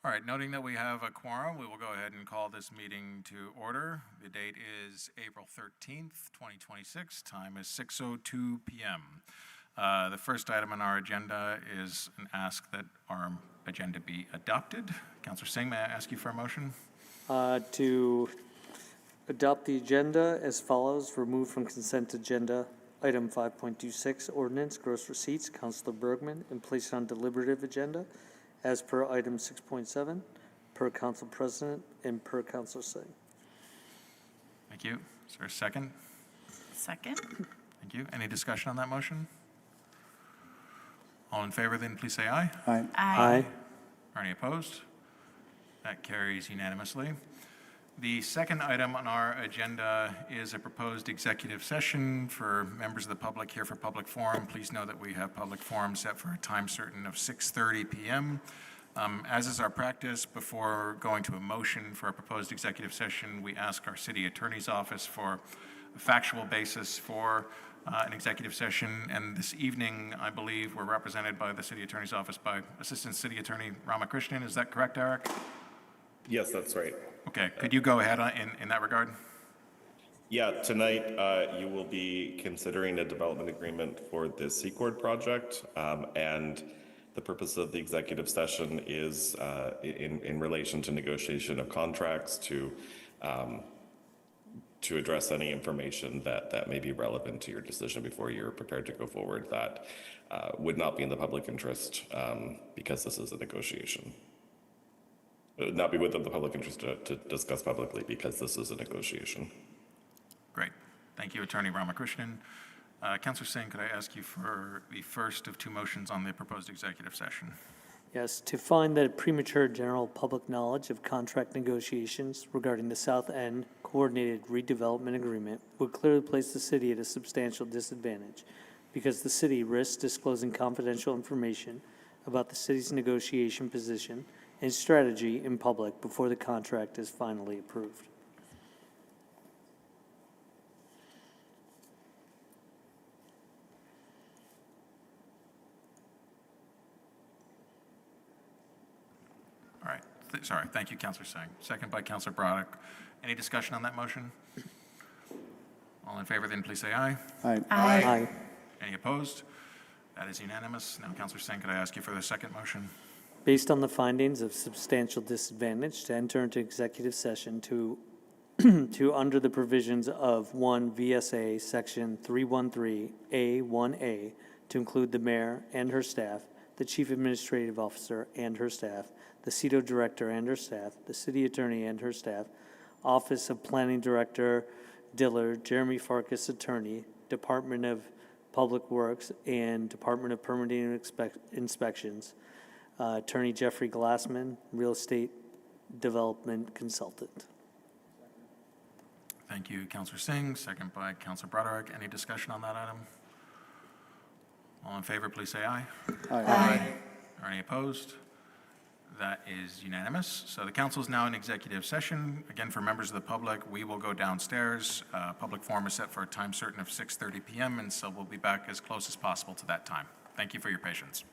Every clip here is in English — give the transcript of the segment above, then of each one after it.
All right, noting that we have a quorum, we will go ahead and call this meeting to order. The date is April 13th, 2026. Time is 6:02 p.m. The first item on our agenda is an ask that our agenda be adopted. Councillor Singh, may I ask you for a motion? To adopt the agenda as follows: remove from consent agenda item 5.26, ordinance, gross receipts, Councillor Bergman, and place it on deliberative agenda as per item 6.7, per Council President and per Councillor Singh. Thank you. Is there a second? Second. Thank you. Any discussion on that motion? All in favor, then please say aye. Aye. Aye. Are any opposed? That carries unanimously. The second item on our agenda is a proposed executive session for members of the public here for public forum. Please know that we have public forum set for a time certain of 6:30 p.m. As is our practice, before going to a motion for a proposed executive session, we ask our city attorney's office for a factual basis for an executive session. And this evening, I believe we're represented by the city attorney's office by Assistant City Attorney Ramakrishnan. Is that correct, Eric? Yes, that's right. Okay, could you go ahead in that regard? Yeah, tonight you will be considering a development agreement for the Secord project, and the purpose of the executive session is in relation to negotiation of contracts to address any information that may be relevant to your decision before you're prepared to go forward that would not be in the public interest because this is a negotiation. Not be within the public interest to discuss publicly because this is a negotiation. Great. Thank you, Attorney Ramakrishnan. Councillor Singh, could I ask you for the first of two motions on the proposed executive session? Yes, to find that premature general public knowledge of contract negotiations regarding the South End Coordinated Redevelopment Agreement would clearly place the city at a substantial disadvantage because the city risks disclosing confidential information about the city's negotiation position and strategy in public before the contract is finally approved. All right. Sorry. Thank you, Councillor Singh. Second by Councillor Broderick. Any discussion on that motion? All in favor, then please say aye. Aye. Aye. Any opposed? That is unanimous. Now, Councillor Singh, could I ask you for the second motion? Based on the findings of substantial disadvantage, to enter into executive session to under the provisions of 1 VSA Section 313A1A to include the mayor and her staff, the chief administrative officer and her staff, the CEDO director and her staff, the city attorney and her staff, Office of Planning Director Dillard, Jeremy Farkas attorney, Department of Public Works, and Department of Permitting and Inspections, Attorney Jeffrey Glassman, Real Estate Development Consultant. Thank you, Councillor Singh. Second by Councillor Broderick. Any discussion on that item? All in favor, please say aye. Aye. Are any opposed? That is unanimous. So the council is now in executive session. Again, for members of the public, we will go downstairs. Public forum is set for a time certain of 6:30 p.m., and so we'll be back as close as possible to that time. Thank you for your patience.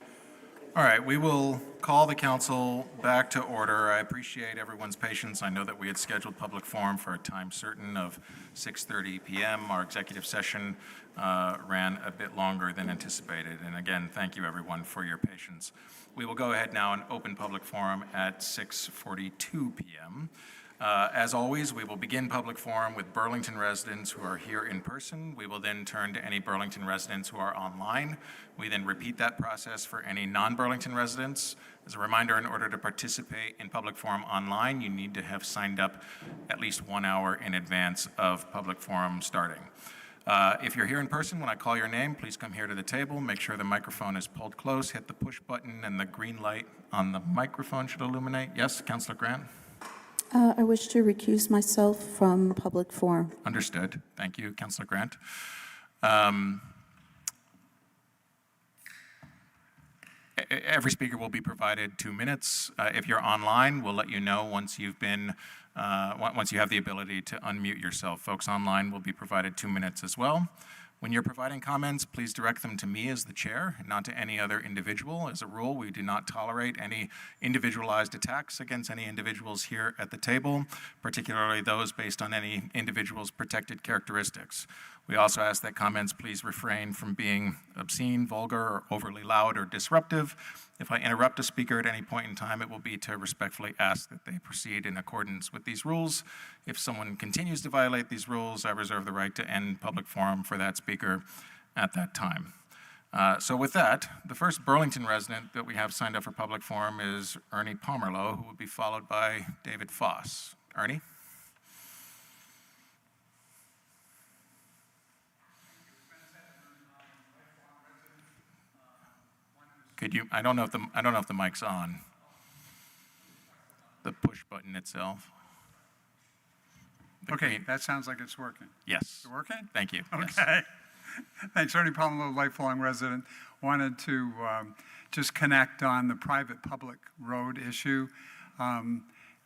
All right, we will call the council back to order. I appreciate everyone's patience. I know that we had scheduled public forum for a time certain of 6:30 p.m. Our executive session ran a bit longer than anticipated. And again, thank you everyone for your patience. We will go ahead now and open public forum at 6:42 p.m. As always, we will begin public forum with Burlington residents who are here in person. We will then turn to any Burlington residents who are online. We then repeat that process for any non-Burlington residents. As a reminder, in order to participate in public forum online, you need to have signed up at least 1 hour in advance of public forum starting. If you're here in person, when I call your name, please come here to the table. Make sure the microphone is pulled close. Hit the push button and the green light on the microphone should illuminate. Yes, Councillor Grant? I wish to recuse myself from public forum. Understood. Thank you, Councillor Grant. Every speaker will be provided 2 minutes. If you're online, we'll let you know once you've been, once you have the ability to unmute yourself. Folks online will be provided 2 minutes as well. When you're providing comments, please direct them to me as the chair, and not to any other individual. As a rule, we do not tolerate any individualized attacks against any individuals here at the table, particularly those based on any individual's protected characteristics. We also ask that comments please refrain from being obscene, vulgar, or overly loud or disruptive. If I interrupt a speaker at any point in time, it will be to respectfully ask that they proceed in accordance with these rules. If someone continues to violate these rules, I reserve the right to end public forum for that speaker at that time. So with that, the first Burlington resident that we have signed up for public forum is Ernie Pomerlow, who will be followed by David Foss. Ernie? Could you, I don't know if the mic's on. The push button itself. The Okay, green- that sounds like it's working. Yes. Is it working? Thank you. Yes. Okay. Thanks, Ernie Pomerlow, lifelong resident. Wanted to just connect on the private-public road issue. And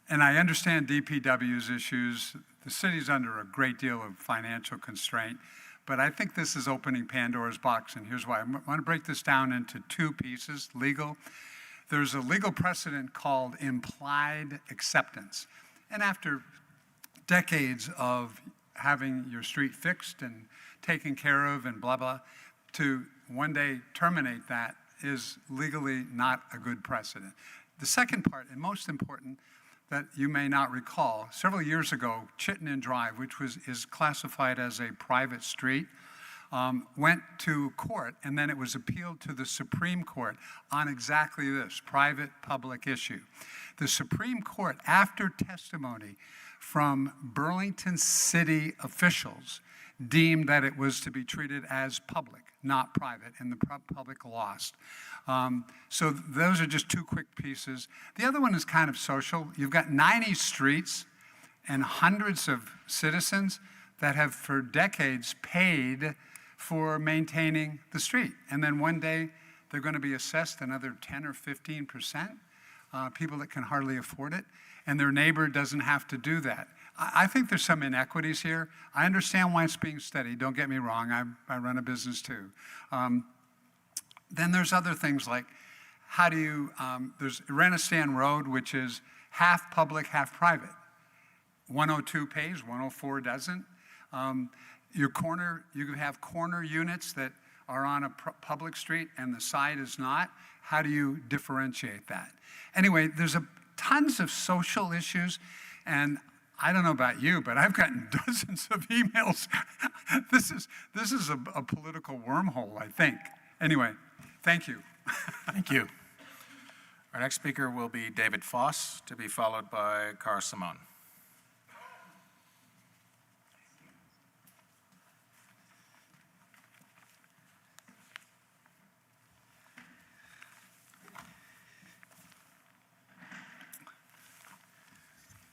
I understand DPW's issues. The city's under a great deal of financial constraint. But I think this is opening Pandora's box, and here's why. I want to break this down into two pieces, legal. There's a legal precedent called implied acceptance. And after decades of having your street fixed and taken care of and blah, blah, to one day terminate that is legally not a good precedent. The second part, and most important, that you may not recall, several years ago, Chittenden Drive, which is classified as a private street, went to court, and then it was appealed to the Supreme Court on exactly this, private-public issue. The Supreme Court, after testimony from Burlington city officials, deemed that it was to be treated as public, not private, and the public lost. So those are just two quick pieces. The other one is kind of social. You've got 90 streets and hundreds of citizens that have for decades paid for maintaining the street. And then one day they're going to be assessed another 10 or 15%, people that can hardly afford it, and their neighbor doesn't have to do that. I think there's some inequities here. I understand why it's being studied. Don't get me wrong. I run a business too. Then there's other things like how do you, there's Renaissance Road, which is half public, half private. 102 pays, 104 doesn't. You can have corner units that are on a public street and the side is not. How do you differentiate that? Anyway, there's tons of social issues, and I don't know about you, but I've gotten dozens of emails. This is a political wormhole, I think. Anyway, thank you. Thank you. Our next speaker will be David Foss, to be followed by Cara Simone.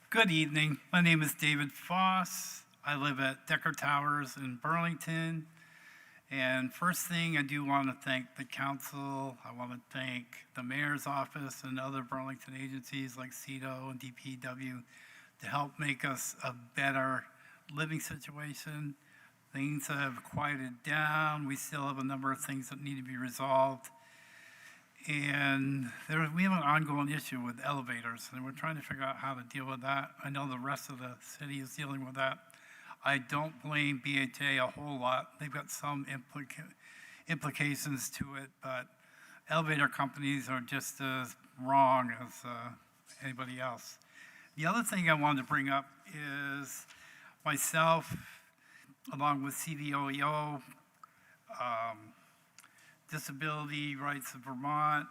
Good evening. My name is David Foss. I live at Decker Towers in Burlington. And first thing, I do want to thank the council. I want to thank the mayor's office and other Burlington agencies like CEDO and DPW to help make us a better living situation. Things have quieted down. We still have a number of things that need to be resolved. And we have an ongoing issue with elevators, and we're trying to figure out how to deal with that. I know the rest of the city is dealing with that. I don't blame BHA a whole lot. They've got some implications to it, but elevator companies are just as wrong as anybody else. The other thing I wanted to bring up is myself, along with CVOEO, Disability Rights of Vermont,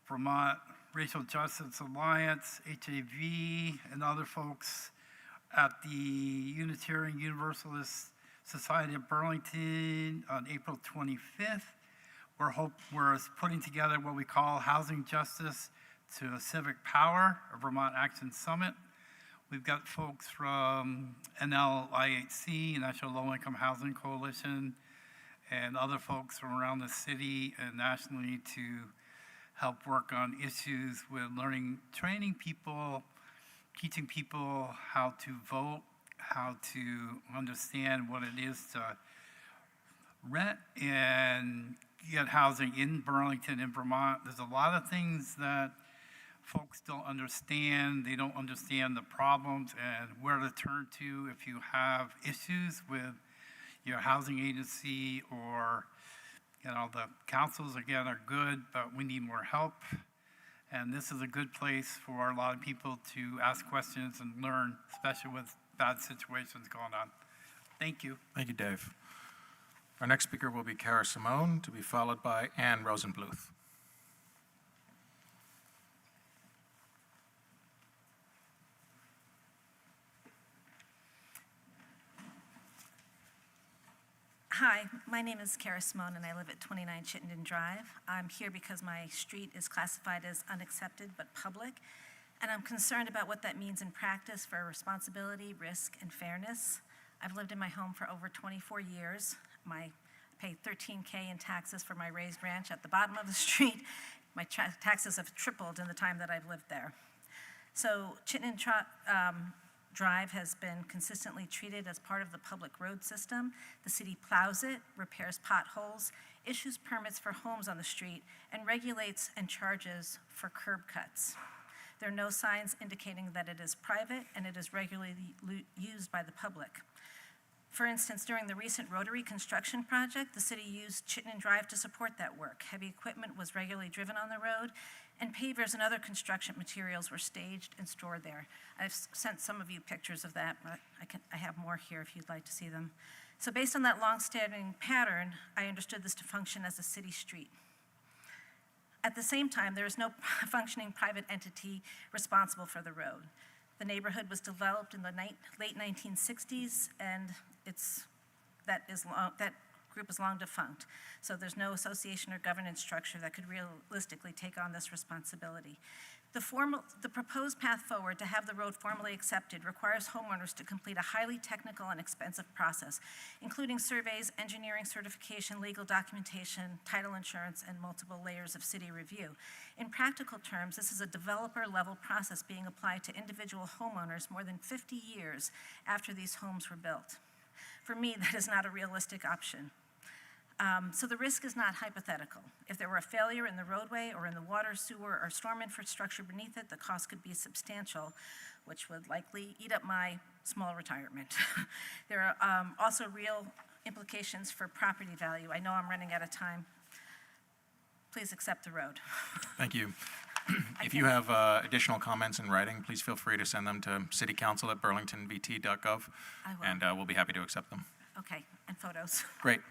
Vermont Racial Justice Alliance, HAV, and other folks at the Unitarian Universalist Society of Burlington on April 25th. We're putting together what we call Housing Justice to Civic Power, a Vermont Action Summit. We've got folks from NLIHC, National Low Income Housing Coalition, and other folks from around the city and nationally to help work on issues with training people, teaching people how to vote, how to understand what it is to rent and get housing in Burlington and Vermont. There's a lot of things that folks don't understand. They don't understand the problems and where to turn to if you have issues with your housing agency, or, the councils, again, are good, but we need more help. And this is a good place for a lot of people to ask questions and learn, especially with bad situations going on. Thank you. Thank you, Dave. Our next speaker will be Kara Simone, to be followed by Ann Rosenbluth. Hi, my name is Kara Simone, and I live at 29 Chittenden Drive. I'm here because my street is classified as unaccepted but public, and I'm concerned about what that means in practice for responsibility, risk, and fairness. I've lived in my home for over 24 years. I pay $13K in taxes for my raised ranch at the bottom of the street. My taxes have tripled in the time that I've lived there. So Chittenden Drive has been consistently treated as part of the public road system. The city plows it, repairs potholes, issues permits for homes on the street, and regulates and charges for curb cuts. There are no signs indicating that it is private, and it is regularly used by the public. For instance, during the recent Rotary construction project, the city used Chittenden Drive to support that work. Heavy equipment was regularly driven on the road, and pavers and other construction materials were staged and stored there. I've sent some of you pictures of that, but I have more here if you'd like to see them. So based on that long-standing pattern, I understood this to function as a city street. At the same time, there is no functioning private entity responsible for the road. The neighborhood was developed in the late 1960s, and that group is long defunct. So there's no association or governance structure that could realistically take on this responsibility. The proposed path forward to have the road formally accepted requires homeowners to complete a highly technical and expensive process, including surveys, engineering certification, legal documentation, title insurance, and multiple layers of city review. In practical terms, this is a developer-level process being applied to individual homeowners more than 50 years after these homes were built. For me, that is not a realistic option. So the risk is not hypothetical. If there were a failure in the roadway or in the water, sewer, or storm infrastructure beneath it, the cost could be substantial, which would likely eat up my small retirement. There are also real implications for property value. I know I'm running out of time. Please accept the road. Thank you. If you have additional comments in writing, please feel free to send them to citycouncil@burlingtonvt.gov, I will. and we'll be happy to accept them. Okay, and photos. Great.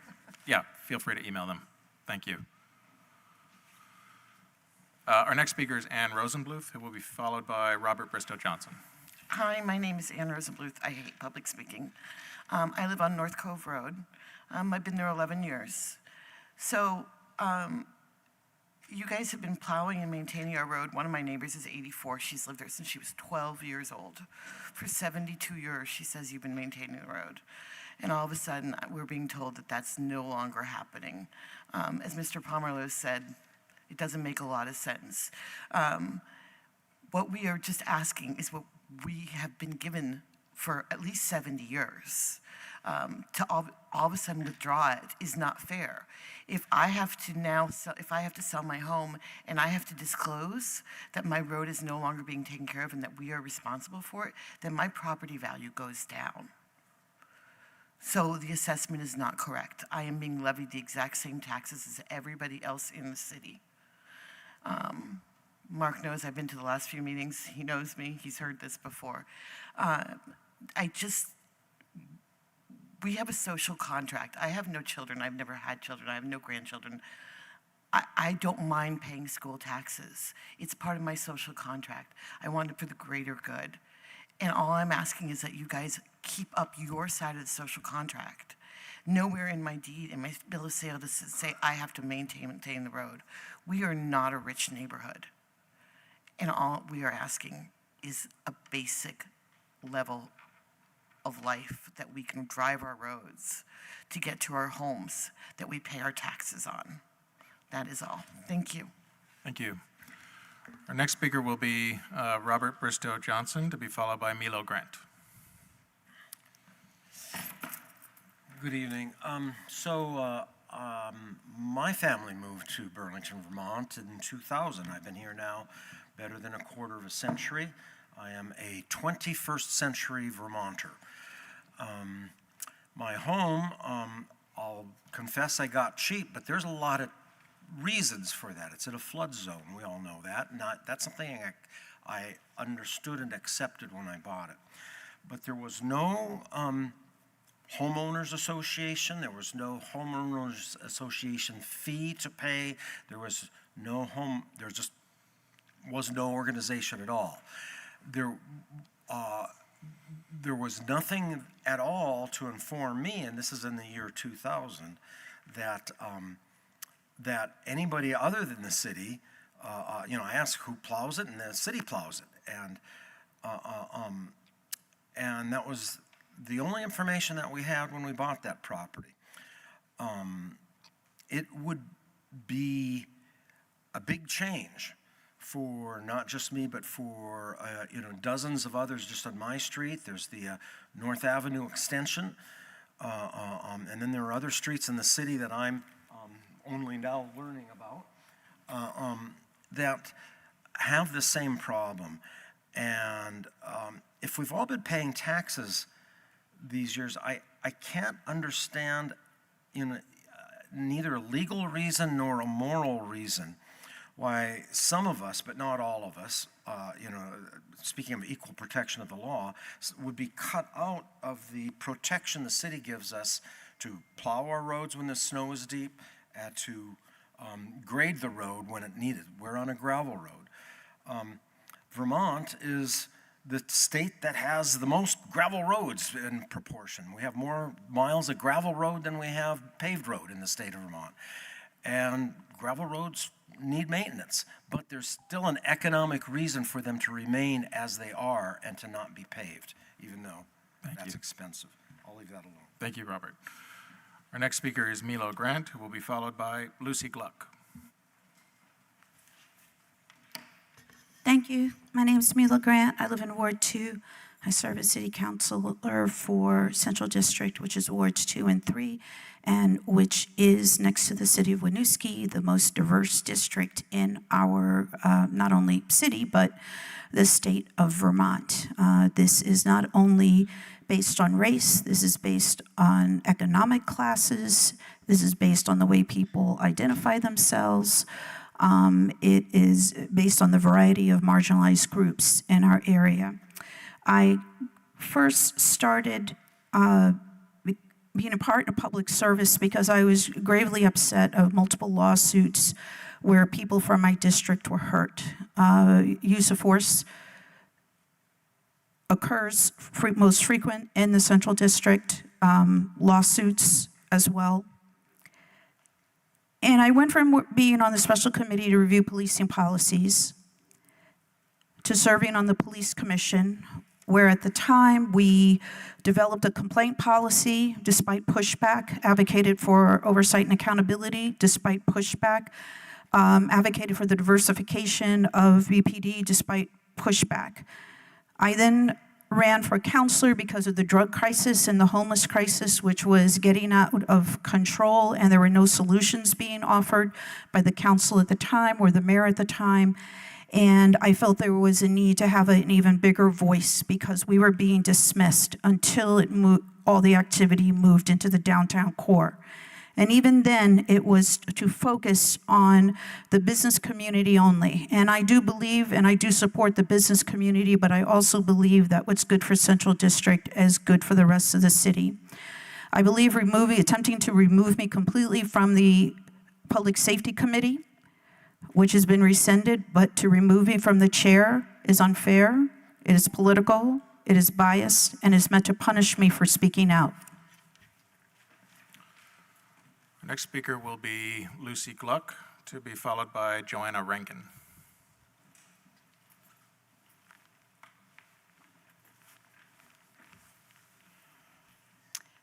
Yeah, feel free to email them. Thank you. Our next speaker is Ann Rosenbluth, who will be followed by Robert Bristow Johnson. Hi, my name is Ann Rosenbluth. I hate public speaking. I live on North Cove Road. I've been there 11 years. So you guys have been plowing and maintaining our road. One of my neighbors is 84. She's lived there since she was 12 years old. For 72 years, she says you've been maintaining the road. And all of a sudden, we're being told that that's no longer happening. As Mr. Pomerleau said, it doesn't make a lot of sense. What we are just asking is what we have been given for at least 70 years. To all of a sudden withdraw it is not fair. If I have to sell my home and I have to disclose that my road is no longer being taken care of and that we are responsible for it, then my property value goes down. So the assessment is not correct. I am being levied the exact same taxes as everybody else in the city. Mark knows I've been to the last few meetings. He knows me. He's heard this before. We have a social contract. I have no children. I've never had children. I have no grandchildren. I don't mind paying school taxes. It's part of my social contract. I want it for the greater good. And all I'm asking is that you guys keep up your side of the social contract. Nowhere in my deed, in my bill of sale, does it say I have to maintain the road. We are not a rich neighborhood. And all we are asking is a basic level of life that we can drive our roads to get to our homes that we pay our taxes on. That is all. Thank you. Thank you. Our next speaker will be Robert Bristow Johnson, to be followed by Milo Grant. Good evening. My family moved to Burlington, Vermont in 2000. I've been here now better than a quarter of a century. I am a 21st century Vermonter. My home, I'll confess I got cheap, but there's a lot of reasons for that. It's in a flood zone. We all know that. That's something I understood and accepted when I bought it. But there was no homeowners association. There was no homeowners association fee to pay. There just was no organization at all. There was nothing at all to inform me, and this is in the year 2000, that anybody other than the city, I asked who plows it, and the city plows it, and that was the only information that we had when we bought that property. It would be a big change for not just me, but for dozens of others just on my street. There's the North Avenue extension, and then there are other streets in the city that I'm only now learning about that have the same problem. And if we've all been paying taxes these years, I can't understand neither a legal reason nor a moral reason why some of us, but not all of us, speaking of equal protection of the law, would be cut out of the protection the city gives us to plow our roads when the snow is deep, and to grade the road when it needed. We're on a gravel road. Vermont is the state that has the most gravel roads in proportion. We have more miles of gravel road than we have paved road in the state of Vermont. And gravel roads need maintenance, but there's still an economic reason for them to remain as they are and to not be paved, even though that's expensive. I'll leave that alone. Thank you, Robert. Our next speaker is Milo Grant, who will be followed by Lucy Gluck. Thank you. My name is Mila Grant. I live in Ward 2. I serve as city councilor for Central District, which is Wards 2 and 3, and which is next to the city of Winooski, the most diverse district in our not only city, but the state of Vermont. This is not only based on race, this is based on economic classes, this is based on the way people identify themselves. It is based on the variety of marginalized groups in our area. I first started being a part of public service because I was gravely upset of multiple lawsuits where people from my district were hurt. Use of force occurs most frequent in the Central District, lawsuits as well. And I went from being on the special committee to review policing policies to serving on the police commission, where at the time we developed a complaint policy despite pushback, advocated for oversight and accountability despite pushback, advocated for the diversification of BPD despite pushback. I then ran for counselor because of the drug crisis and the homeless crisis, which was getting out of control, and there were no solutions being offered by the council at the time or the mayor at the time. And I felt there was a need to have an even bigger voice because we were being dismissed until all the activity moved into the downtown core. And even then, it was to focus on the business community only. And I do believe and I do support the business community, but I also believe that what's good for Central District is good for the rest of the city. I believe attempting to remove me completely from the Public Safety Committee, which has been rescinded, but to remove me from the chair is unfair, it is political, it is biased, and is meant to punish me for speaking out. Our next speaker will be Lucy Gluck, to be followed by Joanna Rankin.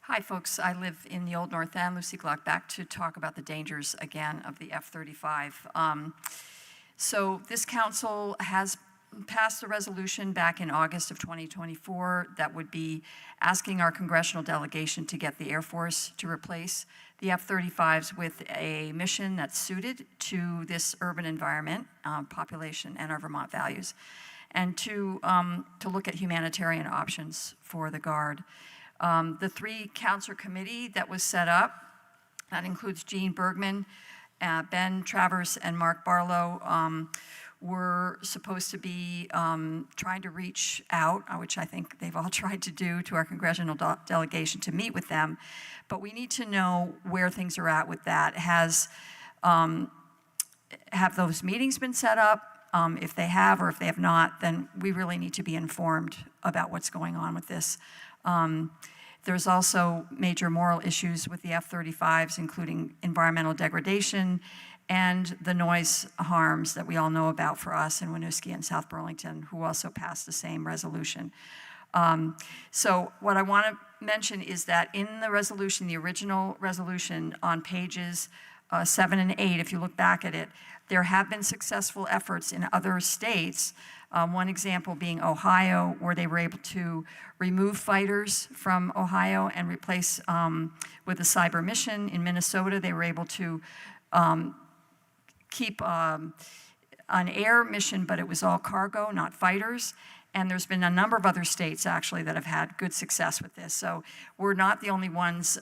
Hi, folks. I live in the Old North End. Lucy Gluck, back to talk about the dangers again of the F-35. So this council has passed a resolution back in August of 2024 that would be asking our congressional delegation to get the Air Force to replace the F-35s with a mission that's suited to this urban environment, population, and our Vermont values, and to look at humanitarian options for the Guard. The three-counselor committee that was set up, that includes Gene Bergman, Ben Travers, and Mark Barlow, were supposed to be trying to reach out, which I think they've all tried to do, to our congressional delegation to meet with them. But we need to know where things are at with that. Have those meetings been set up? If they have, or if they have not, then we really need to be informed about what's going on with this. There's also major moral issues with the F-35s, including environmental degradation and the noise harms that we all know about for us in Winooski and South Burlington, who also passed the same resolution. So what I want to mention is that in the resolution, the original resolution on pages 7 and 8, if you look back at it, there have been successful efforts in other states. One example being Ohio, where they were able to remove fighters from Ohio and replace with a cyber mission. In Minnesota, they were able to keep an air mission, but it was all cargo, not fighters. And there's been a number of other states, actually, that have had good success with this. So we're not the only ones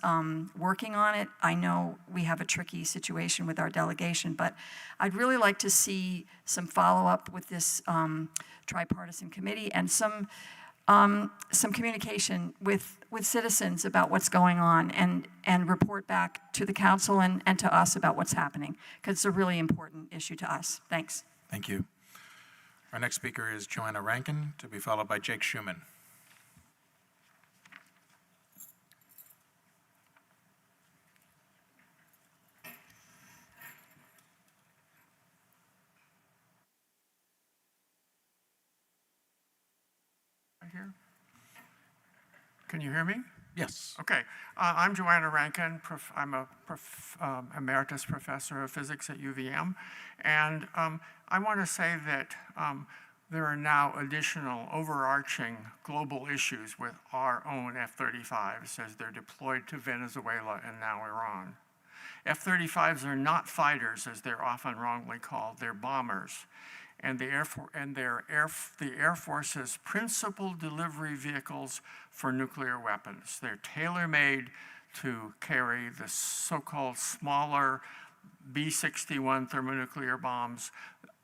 working on it. I know we have a tricky situation with our delegation, but I'd really like to see some follow-up with this tripartisan committee and some communication with citizens about what's going on, and report back to the council and to us about what's happening, because it's a really important issue to us. Thanks. Thank you. Our next speaker is Joanna Rankin, to be followed by Jake Schuman. Here. Can you hear me? Yes. Okay. I'm Joanna Rankin. I'm a emeritus professor of physics at UVM. And I want to say that there are now additional overarching global issues with our own F-35s as they're deployed to Venezuela and now Iran. F-35s are not fighters, as they're often wrongly called. They're bombers. And the Air Force's principal delivery vehicles for nuclear weapons. They're tailor-made to carry the so-called smaller B-61 thermonuclear bombs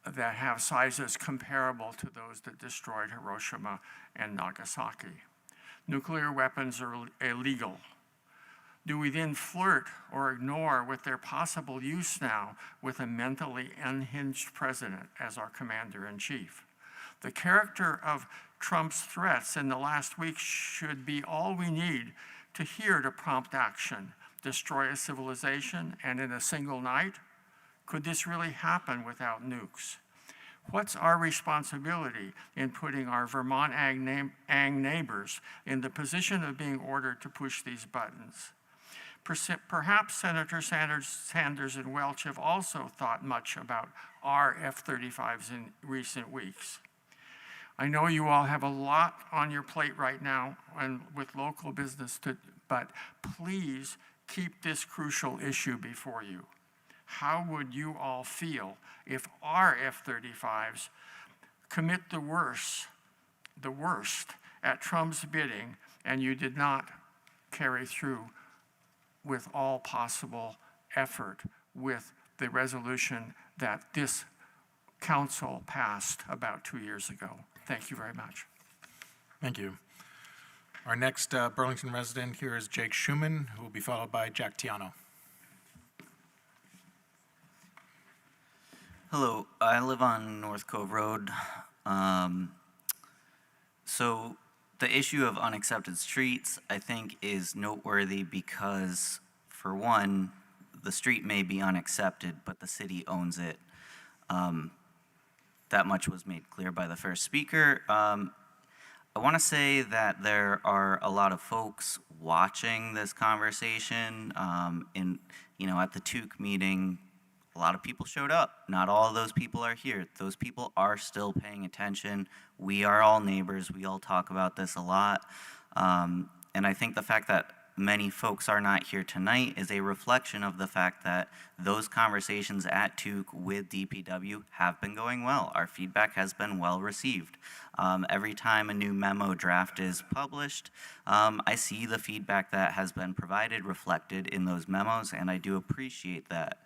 that have sizes comparable to those that destroyed Hiroshima and Nagasaki. Nuclear weapons are illegal. Do we then flirt or ignore with their possible use now with a mentally unhinged president as our commander-in-chief? The character of Trump's threats in the last week should be all we need to hear to prompt action, destroy a civilization, and in a single night? Could this really happen without nukes? What's our responsibility in putting our Vermont ag neighbors in the position of being ordered to push these buttons? Perhaps Senator Sanders and Welch have also thought much about our F-35s in recent weeks. I know you all have a lot on your plate right now and with local business, but please keep this crucial issue before you. How would you all feel if our F-35s commit the worst at Trump's bidding and you did not carry through with all possible effort with the resolution that this council passed about 2 years ago? Thank you very much. Thank you. Our next Burlington resident here is Jake Schuman, who will be followed by Jack Tiano. Hello, I live on North Cove Road. So the issue of unaccepted streets, I think, is noteworthy because, for one, the street may be unaccepted, but the city owns it. That much was made clear by the first speaker. I want to say that there are a lot of folks watching this conversation. At the Tuke meeting lot of people showed up. Not all of those people are here. Those people are still paying attention. We are all neighbors. We all talk about this a lot. And I think the fact that many folks are not here tonight is a reflection of the fact that those conversations at TUC with DPW have been going well. Our feedback has been well received. Every time a new memo draft is published, I see the feedback that has been provided reflected in those memos, and I do appreciate that.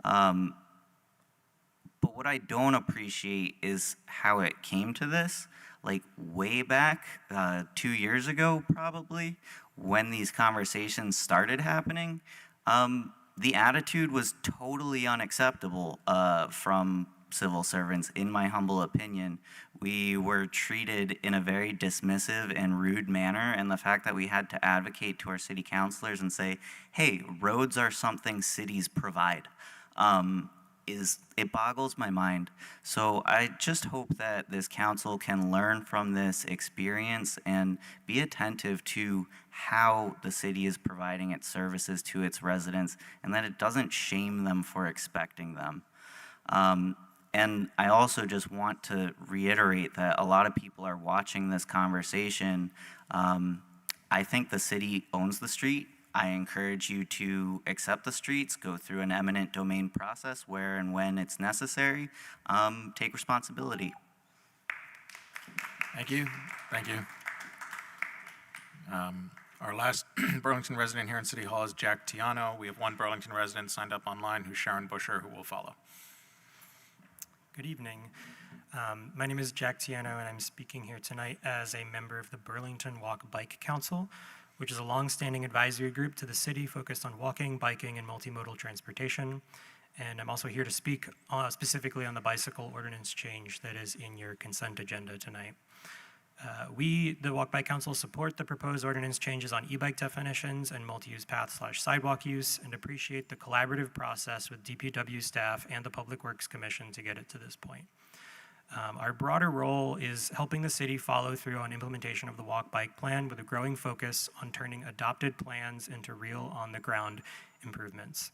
But what I don't appreciate is how it came to this. Like way back 2 years ago, probably, when these conversations started happening, the attitude was totally unacceptable from civil servants, in my humble opinion. We were treated in a very dismissive and rude manner, and the fact that we had to advocate to our city councilors and say, hey, roads are something cities provide, it boggles my mind. So I just hope that this council can learn from this experience and be attentive to how the city is providing its services to its residents, and that it doesn't shame them for expecting them. And I also just want to reiterate that a lot of people are watching this conversation. I think the city owns the street. I encourage you to accept the streets, go through an eminent domain process where and when it's necessary, take responsibility. Thank you. Thank you. Our last Burlington resident here in City Hall is Jack Tiano. We have one Burlington resident signed up online, who's Sharon Busher, who will follow. Good evening. My name is Jack Tiano, and I'm speaking here tonight as a member of the Burlington Walk Bike Council, which is a long-standing advisory group to the city focused on walking, biking, and multimodal transportation. And I'm also here to speak specifically on the bicycle ordinance change that is in your consent agenda tonight. We, the Walk Bike Council, support the proposed ordinance changes on e-bike definitions and multi-use path/sidewalk use, and appreciate the collaborative process with DPW staff and the Public Works Commission to get it to this point. Our broader role is helping the city follow through on implementation of the Walk Bike Plan with a growing focus on turning adopted plans into real on-the-ground improvements.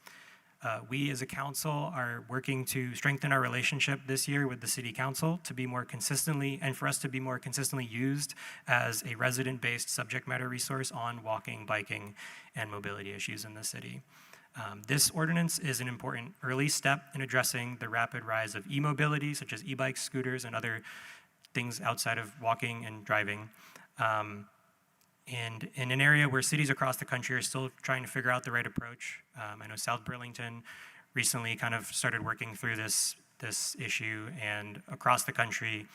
We as a council are working to strengthen our relationship this year with the city council to be more consistently, and for us to be more consistently used as a resident-based subject matter resource on walking, biking, and mobility issues in the city. This ordinance is an important early step in addressing the rapid rise of e-mobility, such as e-bikes, scooters, and other things outside of walking and driving. And in an area where cities across the country are still trying to figure out the right approach. I know South Burlington recently kind of started working through this issue, and across the country,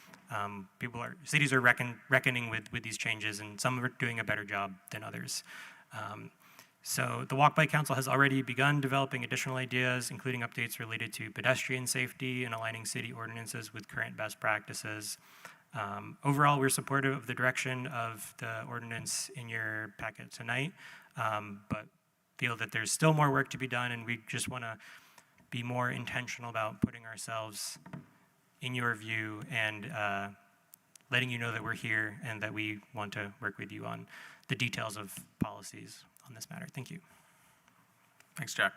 cities are reckoning with these changes, and some are doing a better job than others. So the Walk Bike Council has already begun developing additional ideas, including updates related to pedestrian safety and aligning city ordinances with current best practices. Overall, we're supportive of the direction of the ordinance in your packet tonight, but feel that there's still more work to be done, and we just want to be more intentional about putting ourselves in your view and letting you know that we're here and that we want to work with you on the details of policies on this matter. Thank you. Thanks, Jack.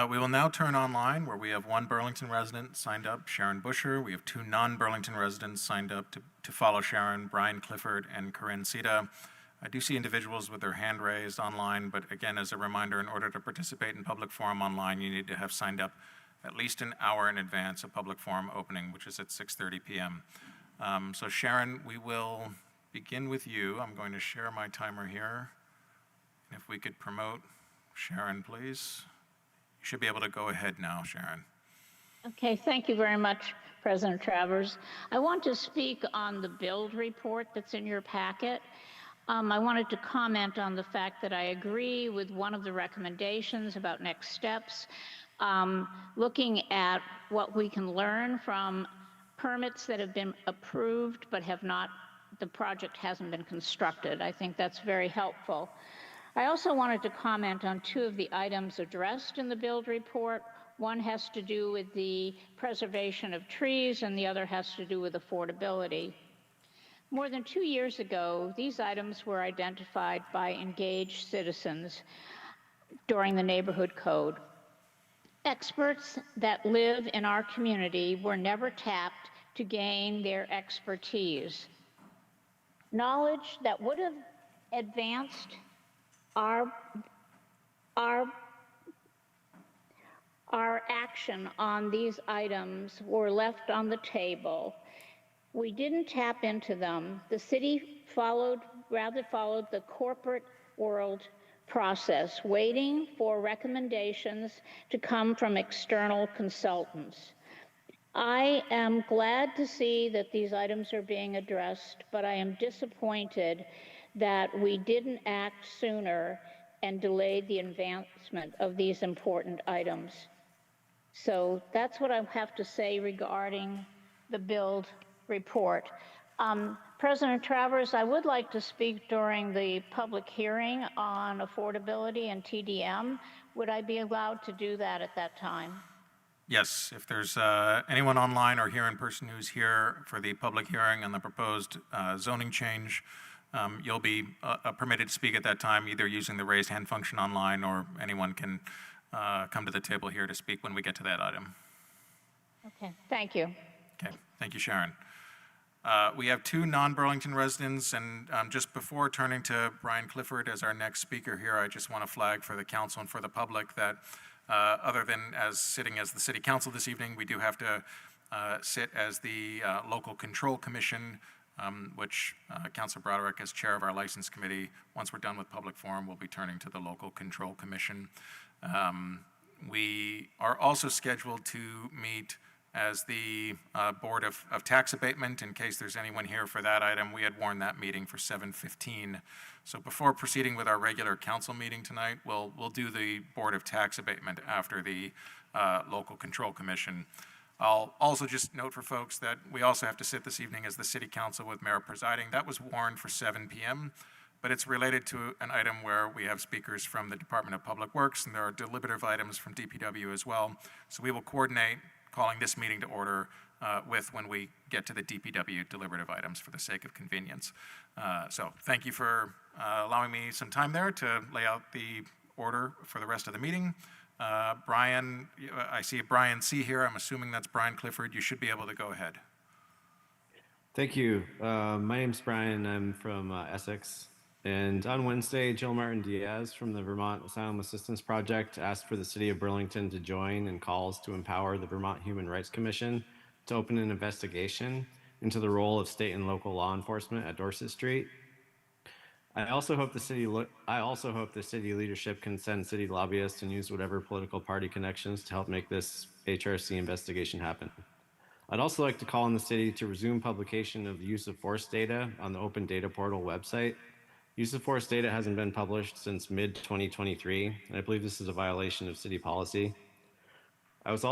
We will now turn online, where we have one Burlington resident signed up, Sharon Busher. We have two non-Burlington residents signed up to follow Sharon, Brian Clifford and Corinne Sita. I do see individuals with their hand raised online, but again, as a reminder, in order to participate in public forum online, you need to have signed up at least an hour in advance of public forum opening, which is at 6:30 p.m. So Sharon, we will begin with you. I'm going to share my timer here. If we could promote Sharon, please. You should be able to go ahead now, Sharon. Okay, thank you very much, President Travers. I want to speak on the build report that's in your packet. I wanted to comment on the fact that I agree with one of the recommendations about next steps, looking at what we can learn from permits that have been approved but have not, the project hasn't been constructed. I think that's very helpful. I also wanted to comment on two of the items addressed in the build report. One has to do with the preservation of trees, and the other has to do with affordability. More than 2 years ago, these items were identified by engaged citizens during the neighborhood code. Experts that live in our community were never tapped to gain their expertise. Knowledge that would have advanced our, our, our action on these items were left on the table. We didn't tap into them. The city rather followed the corporate world process, waiting for recommendations to come from external consultants. I am glad to see that these items are being addressed, but I am disappointed that we didn't act sooner and delayed the advancement of these important items. So that's what I have to say regarding the build report. President Travers, I would like to speak during the public hearing on affordability and TDM. Would I be allowed to do that at that time? Yes, if there's anyone online or here in person who's here for the public hearing on the proposed zoning change, you'll be permitted to speak at that time, either using the raise hand function online, or anyone can come to the table here to speak when we get to that item. Okay, thank you. Okay, thank you, Sharon. We have two non-Burlington residents, and just before turning to Brian Clifford as our next speaker here, I just want to flag for the council and for the public that other than as sitting as the city council this evening, we do have to sit as the local control commission, which Councilor Broderick, as chair of our license committee, once we're done with public forum, we'll be turning to the local control commission. We are also scheduled to meet as the Board of Tax Abatement. In case there's anyone here for that item, we had warned that meeting for 7:15. So before proceeding with our regular council meeting tonight, we'll do the Board of Tax Abatement after the local control commission. I'll also just note for folks that we also have to sit this evening as the city council with Mayor Presiding. That was warned for 7 p.m., but it's related to an item where we have speakers from the Department of Public Works, and there are deliberative items from DPW as well. So we will coordinate calling this meeting to order with when we get to the DPW deliberative items for the sake of convenience. So thank you for allowing me some time there to lay out the order for the rest of the meeting. Brian, I see Brian C. here. I'm assuming that's Brian Clifford. You should be able to go ahead. Thank you. My name's Brian. I'm from Essex. And on Wednesday, Jill Martin Diaz from the Vermont Asylum Assistance Project asked for the city of Burlington to join in calls to empower the Vermont Human Rights Commission to open an investigation into the role of state and local law enforcement at Dorset Street. I also hope the city leadership can send city lobbyists and use whatever political party connections to help make this HRC investigation happen. I'd also like to call on the city to resume publication of the use of force data on the Open Data Portal website. Use of force data hasn't been published since mid-2023, and I believe this is a violation of city policy. I was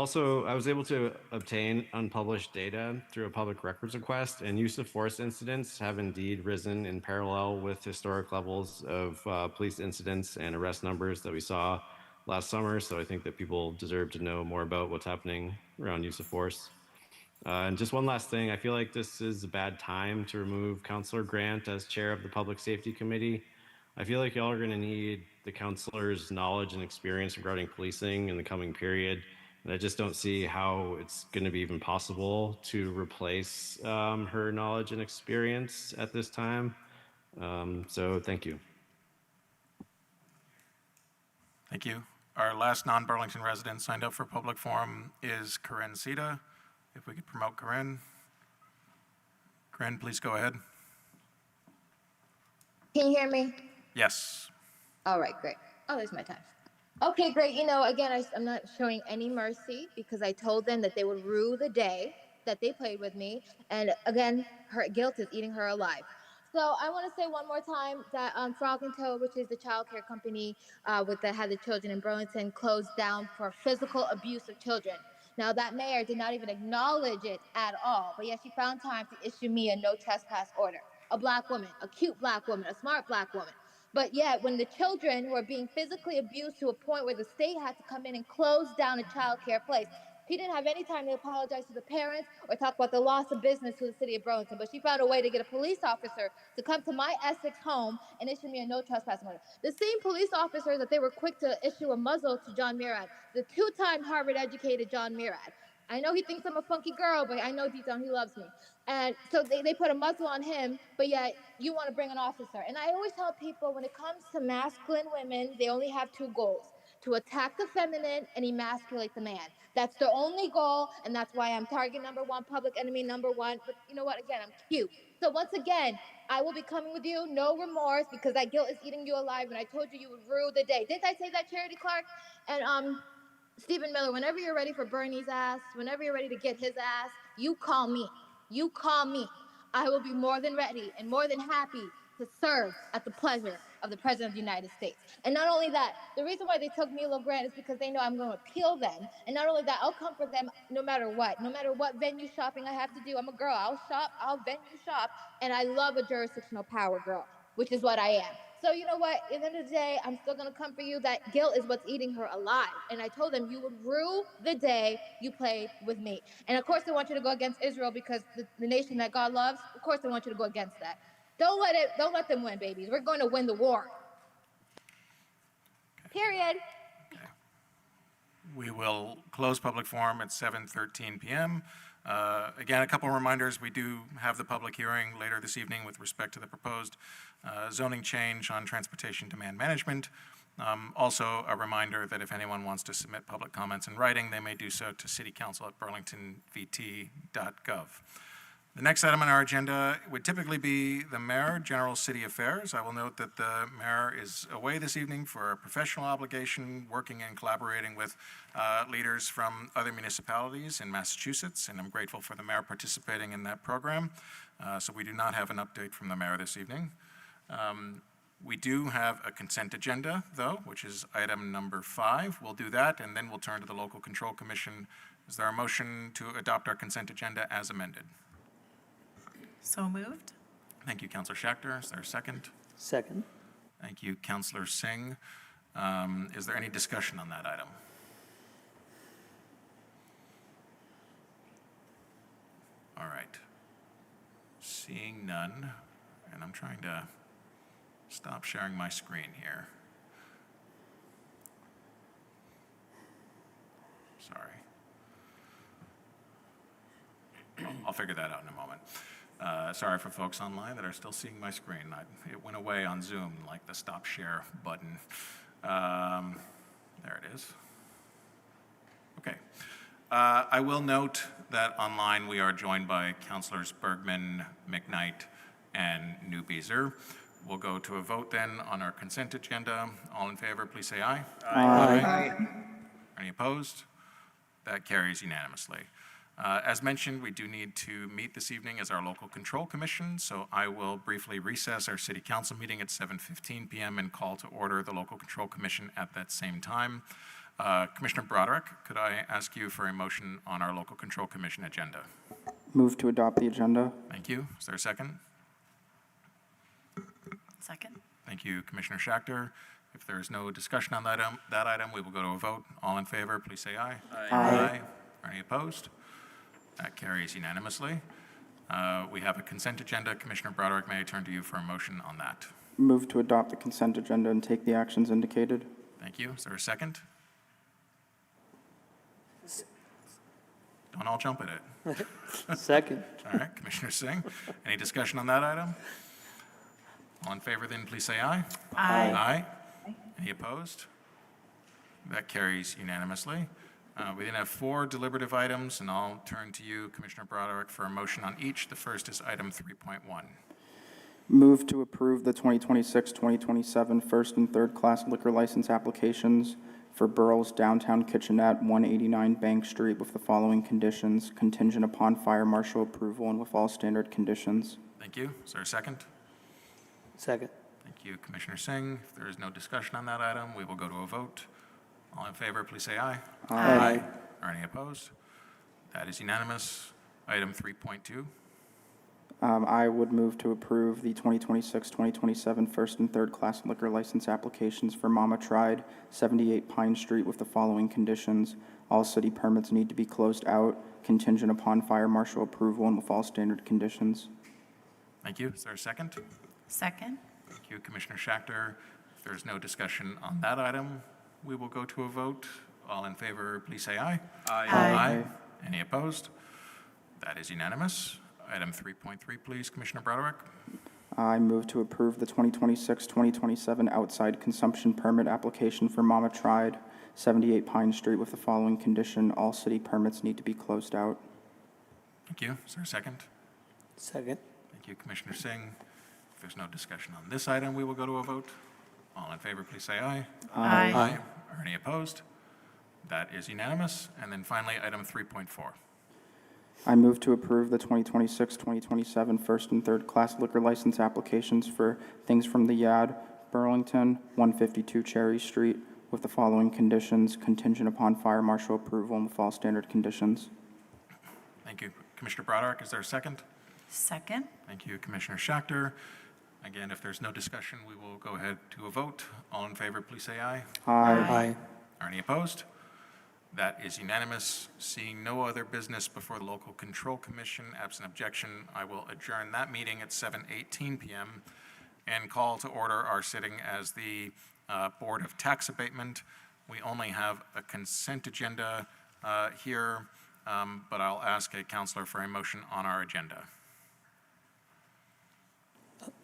able to obtain unpublished data through a public records request, and use of force incidents have indeed risen in parallel with historic levels of police incidents and arrest numbers that we saw last summer. So I think that people deserve to know more about what's happening around use of force. And just one last thing, I feel like this is a bad time to remove Councilor Grant as chair of the Public Safety Committee. I feel like y'all are going to need the councilor's knowledge and experience regarding policing in the coming period. And I just don't see how it's going to be even possible to replace her knowledge and experience at this time. So thank you. Thank you. Our last non-Burlington resident signed up for public forum is Corinne Sita. If we could promote Corinne. Corinne, please go ahead. Can you hear me? Yes. All right, great. Oh, there's my time. Okay, great. You know, again, I'm not showing any mercy because I told them that they would rue the day that they played with me. And again, her guilt is eating her alive. So I want to say one more time that Frog and Toad, which is the child care company that had the children in Burlington, closed down for physical abuse of children. Now, that mayor did not even acknowledge it at all, but yet she found time to issue me a no trespass order. A black woman, a cute black woman, a smart black woman. But yet, when the children were being physically abused to a point where the state had to come in and close down a child care place, He didn't have any time to apologize to the parents or talk about the loss of business to the city of Burlington, but she found a way to get a police officer to come to my Essex home and issue me a no trespassing order. The same police officer that they were quick to issue a muzzle to John Murad, the two-time Harvard-educated John Murad. I know he thinks I'm a funky girl, but I know deep down he loves me. And so they put a muzzle on him, but yet you want to bring an officer. And I always tell people when it comes to masculine women, they only have two goals: to attack the feminine and emasculate the man. That's their only goal, and that's why I'm target number one, public enemy number one. But you know what? Again, I'm cute. So once again, I will be coming with you, no remorse, because that guilt is eating you alive, and I told you you would rue the day. Didn't I say that, Charity Clark? And Stephen Miller, whenever you're ready for Bernie's ass, whenever you're ready to get his ass, you call me. You call me. I will be more than ready and more than happy to serve at the pleasure of the President of the United States. And not only that, the reason why they took Milo Grant is because they know I'm going to appeal them. And not only that, I'll come for them no matter what venue shopping I have to do. I'm a girl. I'll shop, I'll venue shop, and I love a jurisdictional power girl, which is what I am. So you know what? At the end of the day, I'm still going to come for you. That guilt is what's eating her alive. And I told them you would rue the day you played with me. And of course, they want you to go against Israel because the nation that God loves, of course, they want you to go against that. Don't let them win, babies. We're going to win the war. Period. We will close public forum at 7:13 p.m. Again, a couple of reminders. We do have the public hearing later this evening with respect to the proposed zoning change on transportation demand management. Also, a reminder that if anyone wants to submit public comments in writing, they may do so to citycouncil@burlingtonvt.gov. The next item on our agenda would typically be the mayor, general city affairs. I will note that the mayor is away this evening for a professional obligation, working and collaborating with leaders from other municipalities in Massachusetts, and I'm grateful for the mayor participating in that program. So we do not have an update from the mayor this evening. We do have a consent agenda, though, which is item number 5. We'll do that, and then we'll turn to the Local Control Commission. Is there a motion to adopt our consent agenda as amended? So moved. Thank you, Councilor Schachter. Is there a second? Second. Thank you, Councilor Singh. Is there any discussion on that item? All right. Seeing none, and I'm trying to stop sharing my screen here. Sorry. I'll figure that out in a moment. Sorry for folks online that are still seeing my screen. It went away on Zoom, like the stop share button. There it is. Okay. I will note that online we are joined by Councilors Bergman, McKnight, and Newbeezer. We'll go to a vote then on our consent agenda. All in favor, please say aye. Aye. Any opposed? That carries unanimously. As mentioned, we do need to meet this evening as our local control commission, so I will briefly recess our city council meeting at 7:15 p.m. and call to order the local control commission at that same time. Commissioner Broderick, could I ask you for a motion on our local control commission agenda? Move to adopt the agenda. Thank you. Is there a second? Second. Thank you, Commissioner Schachter. If there is no discussion on that item, we will go to a vote. All in favor, please say aye. Aye. Any opposed? That carries unanimously. We have a consent agenda. Commissioner Broderick, may I turn to you for a motion on that? Move to adopt the consent agenda and take the actions indicated. Thank you. Is there a second? Don't all jump at it. Second. All right, Commissioner Singh. Any discussion on that item? All in favor, then please say aye. Aye. Aye. Any opposed? That carries unanimously. We then have 4 deliberative items, and I'll turn to you, Commissioner Broderick, for a motion on each. The first is item 3.1. Move to approve the 2026-2027 first and third class liquor license applications for Burl's Downtown Kitchenette, 189 Bank Street, with the following conditions, contingent upon fire marshal approval and with all standard conditions. Thank you. Is there a second? Second. Thank you, Commissioner Singh. If there is no discussion on that item, we will go to a vote. All in favor, please say aye. Aye. Are any opposed? That is unanimous. Item 3.2. I would move to approve the 2026-2027 first and third class liquor license applications for Mama Tried, 78 Pine Street, with the following conditions, All city permits need to be closed out, contingent upon fire marshal approval and with all standard conditions. Thank you. Is there a second? Second? Thank you, Commissioner Schachter. If there's no discussion on that item, we will go to a vote. All in favor, please say aye. Aye. Any opposed? That is unanimous. Item 3.3, please, Commissioner Broderick. I move to approve the 2026-2027 outside consumption permit application for Mama Tried, 78 Pine Street with the following condition: all city permits need to be closed out. Thank you. Is there a second? Second. Thank you, Commissioner Singh. If there's no discussion on this item, we will go to a vote. All in favor, please say aye. Aye. Are any opposed? That is unanimous. And then finally, item 3.4. I move to approve the 2026-2027 first and third class liquor license applications for Things from the Yad, Burlington, 152 Cherry Street, with the following conditions, contingent upon fire marshal approval and with all standard conditions. Thank you. Commissioner Broderick, is there a second? Second? Thank you, Commissioner Schachter. Again, if there's no discussion, we will go ahead to a vote. All in favor, please say aye. Aye. Are any opposed? That is unanimous. Seeing no other business before the Local Control Commission, absent objection, I will adjourn that meeting at 7:18 p.m. and call to order our sitting as the Board of Tax Abatement. We only have a consent agenda here, but I'll ask a counselor for a motion on our agenda.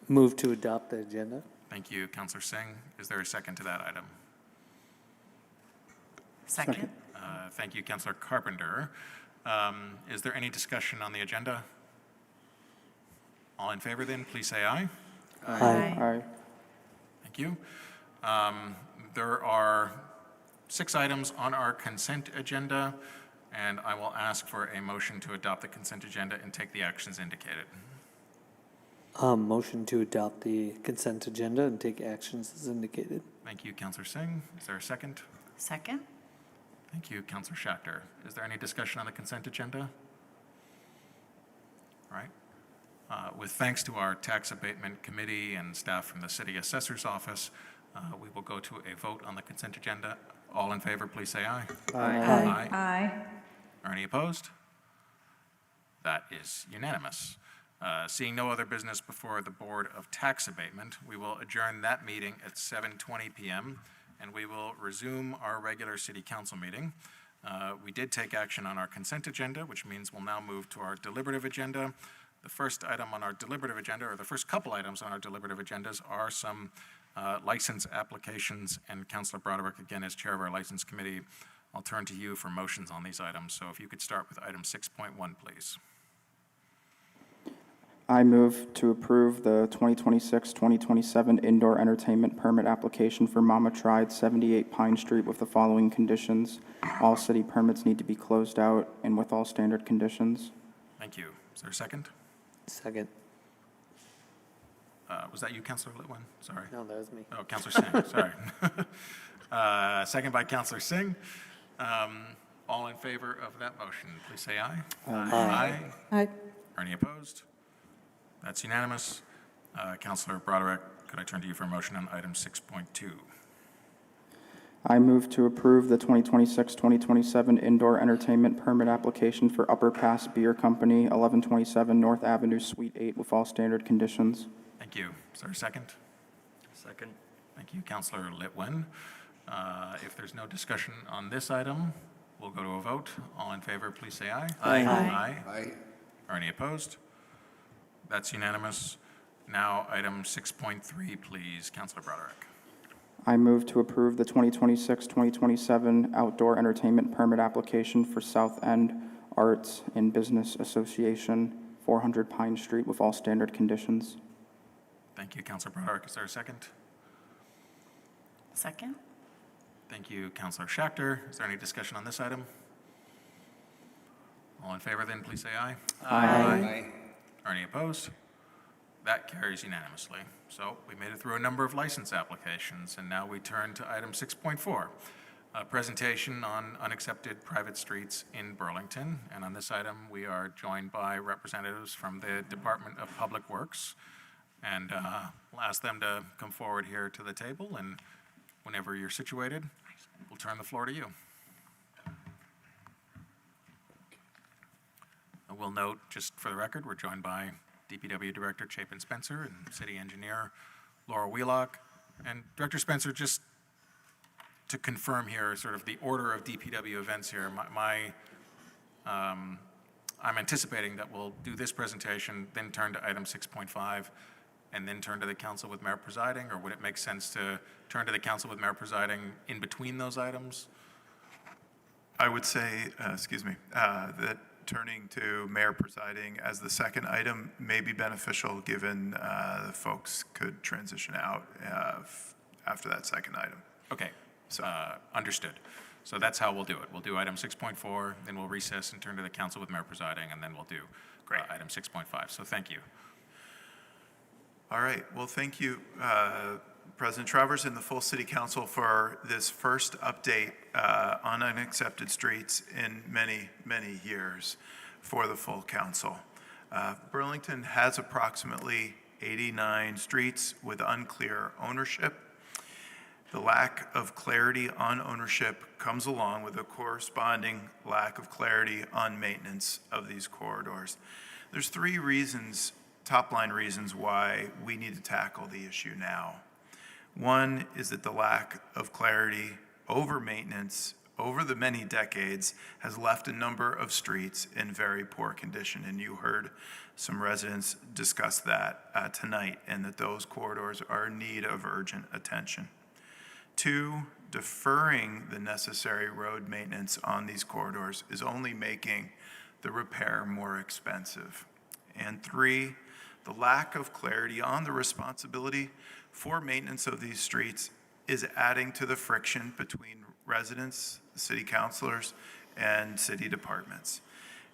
Move to adopt the agenda. Thank you, Counselor Singh. Is there a second to that item? Second? Thank you, Counselor Carpenter. Is there any discussion on the agenda? All in favor then, please say aye. Aye. Thank you. There are 6 items on our consent agenda, and I will ask for a motion to adopt the consent agenda and take the actions indicated. Motion to adopt the consent agenda and take actions as indicated. Thank you, Counselor Singh. Is there a second? Second? Thank you, Counselor Schachter. Is there any discussion on the consent agenda? All right. With thanks to our Tax Abatement Committee and staff from the City Assessor's Office, we will go to a vote on the consent agenda. All in favor, please say aye. Aye. Aye. Are any opposed? That is unanimous. Seeing no other business before the Board of Tax Abatement, we will adjourn that meeting at 7:20 p.m. and we will resume our regular City Council meeting. We did take action on our consent agenda, which means we'll now move to our deliberative agenda. The first item on our deliberative agenda, or the first couple items on our deliberative agendas, are some license applications, and Councilor Broderick, again, as Chair of our License Committee, I'll turn to you for motions on these items. So if you could start with item 6.1, please. I move to approve the 2026-2027 indoor entertainment permit application for Mama Tried, 78 Pine Street with the following conditions. All city permits need to be closed out and with all standard conditions. Thank you. Is there a second? Second. Was that you, Councilor Litwin? Sorry. No, that was me. Oh, Councilor Singh, sorry. Second by Councilor Singh. All in favor of that motion, please say aye. Aye. Aye. Are any opposed? That's unanimous. Councilor Broderick, could I turn to you for a motion on item 6.2? I move to approve the 2026-2027 indoor entertainment permit application for Upper Pass Beer Company, 1127 North Avenue, Suite 8, with all standard conditions. Thank you. Is there a second? Second. Thank you, Councilor Litwin. If there's no discussion on this item, we'll go to a vote. All in favor, please say aye. Aye. Are any opposed? That's unanimous. Now, item 6.3, please, Councilor Broderick. I move to approve the 2026-2027 outdoor entertainment permit application for South End Arts and Business Association, 400 Pine Street, with all standard conditions. Thank you, Councilor Broderick. Is there a second? Second? Thank you, Councilor Schachter. Is there any discussion on this item? All in favor, then, please say aye. Aye. Are any opposed? That carries unanimously. So we made it through a number of license applications, and now we turn to item 6.4, a presentation on unaccepted private streets in Burlington. And on this item, we are joined by representatives from the Department of Public Works. And we'll ask them to come forward here to the table, and whenever you're situated, we'll turn the floor to you. We'll note, just for the record, we're joined by DPW Director Chapin Spencer and City Engineer Laura Wheelock. And Director Spencer, just to confirm here, sort of the order of DPW events here, I'm anticipating that we'll do this presentation, then turn to item 6.5, and then turn to the council with mayor presiding, or would it make sense to turn to the council with mayor presiding in between those items? I would say, that turning to mayor presiding as the second item may be beneficial, given the folks could transition out after that second item. Okay, understood. So that's how we'll do it. We'll do item 6.4, then we'll recess and turn to the council with mayor presiding, and then we'll do item 6.5. So thank you. All right, well, thank you, President Travers and the full city council for this first update on unaccepted streets in many, many years for the full council. Burlington has approximately 89 streets with unclear ownership. The lack of clarity on ownership comes along with a corresponding lack of clarity on maintenance of these corridors. There's three reasons, top-line reasons, why we need to tackle the issue now. One is that the lack of clarity over maintenance over the many decades has left a number of streets in very poor condition, and you heard some residents discuss that tonight, and that those corridors are in need of urgent attention. Two, deferring the necessary road maintenance on these corridors is only making the repair more expensive. And three, the lack of clarity on the responsibility for maintenance of these streets is adding to the friction between residents, city councilors, and city departments.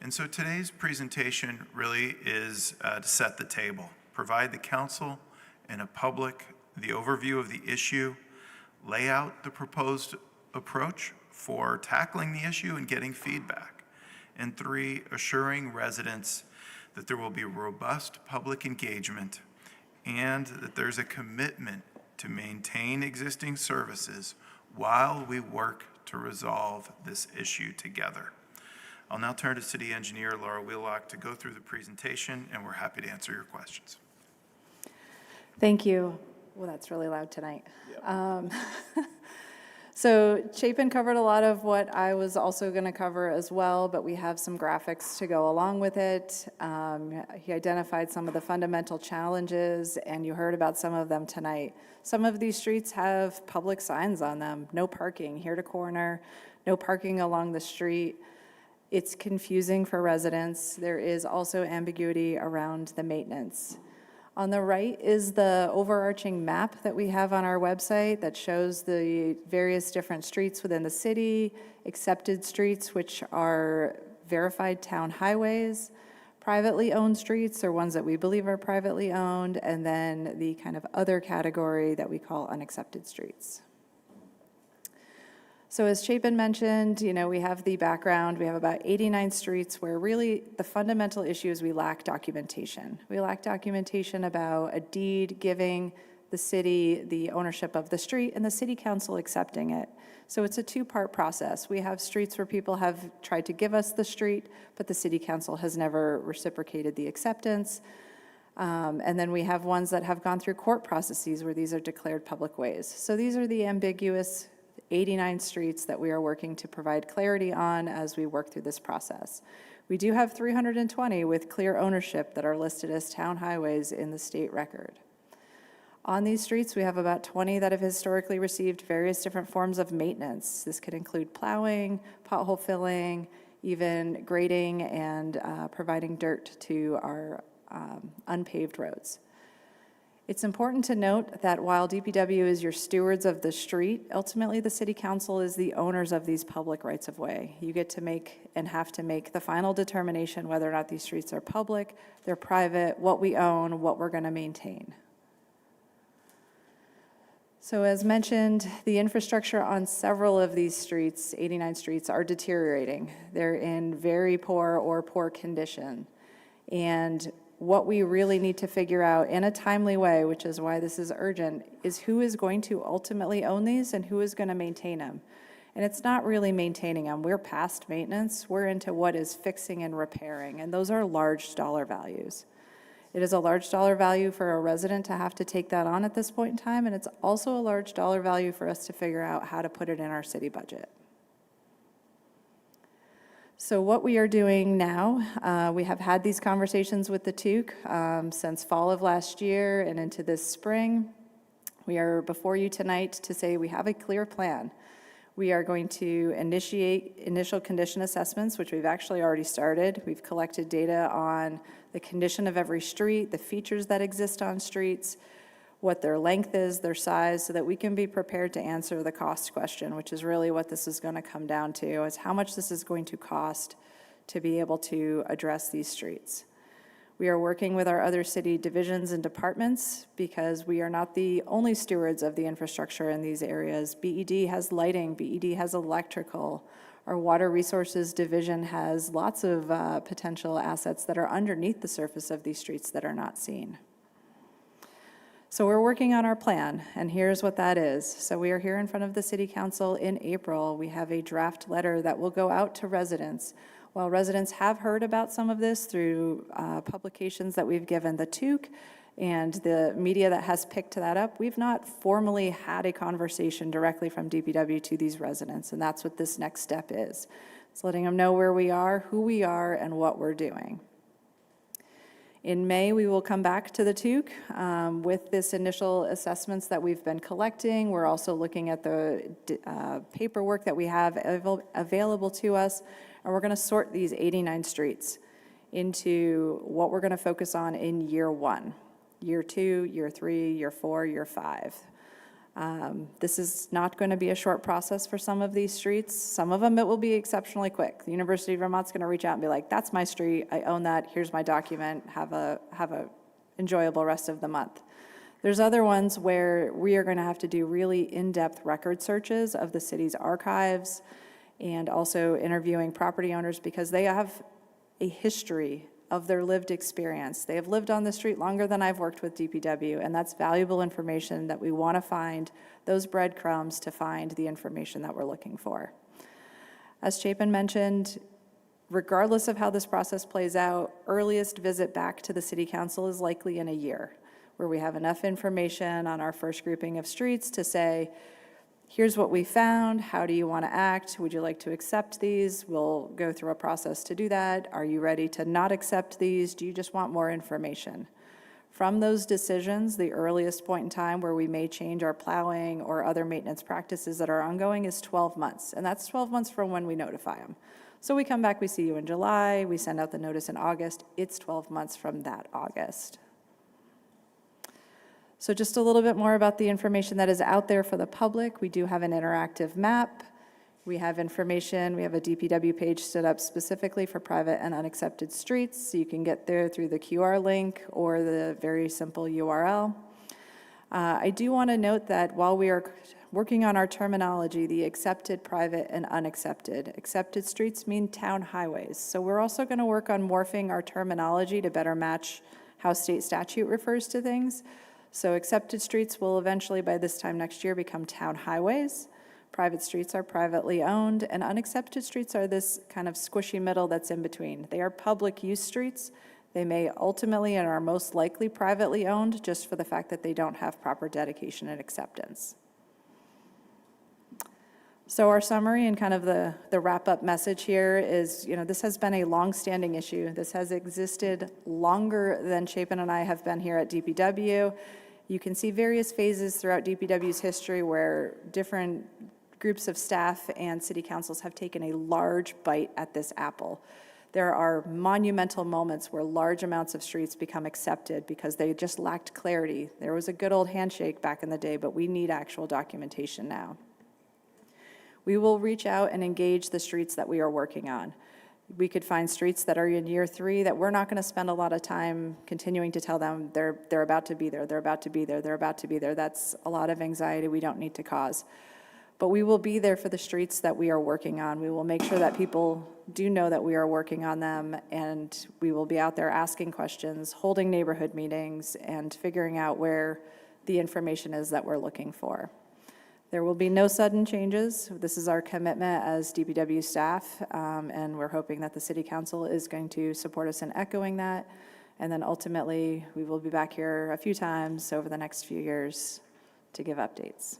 And so today's presentation really is to set the table, provide the council and a public the overview of the issue, lay out the proposed approach for tackling the issue and getting feedback. And three, assuring residents that there will be robust public engagement and that there's a commitment to maintain existing services while we work to resolve this issue together. I'll now turn to City Engineer Laura Wheelock to go through the presentation, and we're happy to answer your questions. Thank you. Well, that's really loud tonight. So Chapin covered a lot of what I was also going to cover as well, but we have some graphics to go along with it. He identified some of the fundamental challenges, and you heard about some of them tonight. Some of these streets have public signs on them: no parking here to corner, no parking along the street. It's confusing for residents. There is also ambiguity around the maintenance. On the right is the overarching map that we have on our website that shows the various different streets within the city, accepted streets, which are verified town highways, privately owned streets, or ones that we believe are privately owned, and then the kind of other category that we call unaccepted streets. So as Chapin mentioned, we have the background. We have about 89 streets where really the fundamental issue is we lack documentation. We lack documentation about a deed giving the city the ownership of the street and the city council accepting it. So it's a two-part process. We have streets where people have tried to give us the street, but the city council has never reciprocated the acceptance. And then we have ones that have gone through court processes where these are declared public ways. So these are the ambiguous 89 streets that we are working to provide clarity on as we work through this process. We do have 320 with clear ownership that are listed as town highways in the state record. On these streets, we have about 20 that have historically received various different forms of maintenance. This could include plowing, pothole filling, even grading and providing dirt to our unpaved roads. It's important to note that while DPW is your stewards of the street, ultimately the city council is the owners of these public rights-of-way. You get to make and have to make the final determination whether or not these streets are public, they're private, what we own, what we're going to maintain. So as mentioned, the infrastructure on several of these streets, 89 streets, are deteriorating. They're in very poor or poor condition. And what we really need to figure out in a timely way, which is why this is urgent, is who is going to ultimately own these and who is going to maintain them. And it's not really maintaining them. We're past maintenance. We're into what is fixing and repairing, and those are large dollar values. It is a large dollar value for a resident to have to take that on at this point in time, and it's also a large dollar value for us to figure out how to put it in our city budget. So what we are doing now, we have had these conversations with the TUC since fall of last year and into this spring. We are before you tonight to say we have a clear plan. We are going to initiate initial condition assessments, which we've actually already started. We've collected data on the condition of every street, the features that exist on streets, what their length is, their size, so that we can be prepared to answer the cost question, which is really what this is going to come down to, is how much this is going to cost to be able to address these streets. We are working with our other city divisions and departments because we are not the only stewards of the infrastructure in these areas. BED has lighting, BED has electrical. Our water resources division has lots of potential assets that are underneath the surface of these streets that are not seen. So we're working on our plan, and here's what that is. So we are here in front of the City Council in April. We have a draft letter that will go out to residents. While residents have heard about some of this through publications that we've given the TUC and the media that has picked that up, we've not formally had a conversation directly from DPW to these residents, and that's what this next step is. It's letting them know where we are, who we are, and what we're doing. In May, we will come back to the TUC with this initial assessments that we've been collecting. We're also looking at the paperwork that we have available to us, and we're going to sort these 89 streets into what we're going to focus on in year 1, year 2, year 3, year 4, year 5. This is not going to be a short process for some of these streets. Some of them it will be exceptionally quick. The University of Vermont's going to reach out and be like, that's my street, I own that, here's my document, have a enjoyable rest of the month. There's other ones where we are going to have to do really in-depth record searches of the city's archives and also interviewing property owners because they have a history of their lived experience. They have lived on the street longer than I've worked with DPW, and that's valuable information that we want to find, those breadcrumbs to find the information that we're looking for. As Chapin mentioned, regardless of how this process plays out, earliest visit back to the City Council is likely in a year, where we have enough information on our first grouping of streets to say, here's what we found, how do you want to act, would you like to accept these? We'll go through a process to do that. Are you ready to not accept these? Do you just want more information? From those decisions, the earliest point in time where we may change our plowing or other maintenance practices that are ongoing is 12 months, and that's 12 months from when we notify them. So we come back, we see you in July, we send out the notice in August, it's 12 months from that August. So just a little bit more about the information that is out there for the public. We do have an interactive map. We have information, we have a DPW page stood up specifically for private and unaccepted streets, so you can get there through the QR link or the very simple URL. I do want to note that while we are working on our terminology, the accepted, private, and unaccepted. Accepted streets mean town highways. So we're also going to work on morphing our terminology to better match how state statute refers to things. So accepted streets will eventually, by this time next year, become town highways. Private streets are privately owned, and unaccepted streets are this kind of squishy middle that's in between. They are public use streets. They may ultimately and are most likely privately owned just for the fact that they don't have proper dedication and acceptance. So our summary and kind of the wrap-up message here is, this has been a long-standing issue. This has existed longer than Chapin and I have been here at DPW. You can see various phases throughout DPW's history where different groups of staff and city councils have taken a large bite at this apple. There are monumental moments where large amounts of streets become accepted because they just lacked clarity. There was a good old handshake back in the day, but we need actual documentation now. We will reach out and engage the streets that we are working on. We could find streets that are in year 3 that we're not going to spend a lot of time continuing to tell them they're about to be there, they're about to be there, they're about to be there. That's a lot of anxiety we don't need to cause. But we will be there for the streets that we are working on. We will make sure that people do know that we are working on them, and we will be out there asking questions, holding neighborhood meetings, and figuring out where the information is that we're looking for. There will be no sudden changes. This is our commitment as DPW staff, and we're hoping that the City Council is going to support us in echoing that. And then ultimately, we will be back here a few times over the next few years to give updates.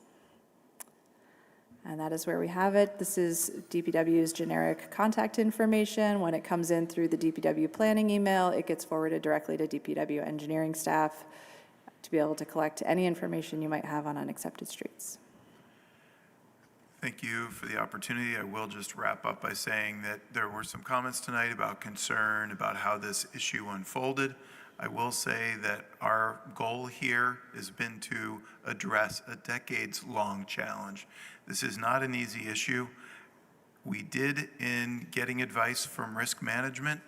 And that is where we have it. This is DPW's generic contact information. When it comes in through the DPW planning email, it gets forwarded directly to DPW engineering staff to be able to collect any information you might have on unaccepted streets. Thank you for the opportunity. I will just wrap up by saying that there were some comments tonight about concern about how this issue unfolded. I will say that our goal here has been to address a decades-long challenge. This is not an easy issue. We did, in getting advice from risk management,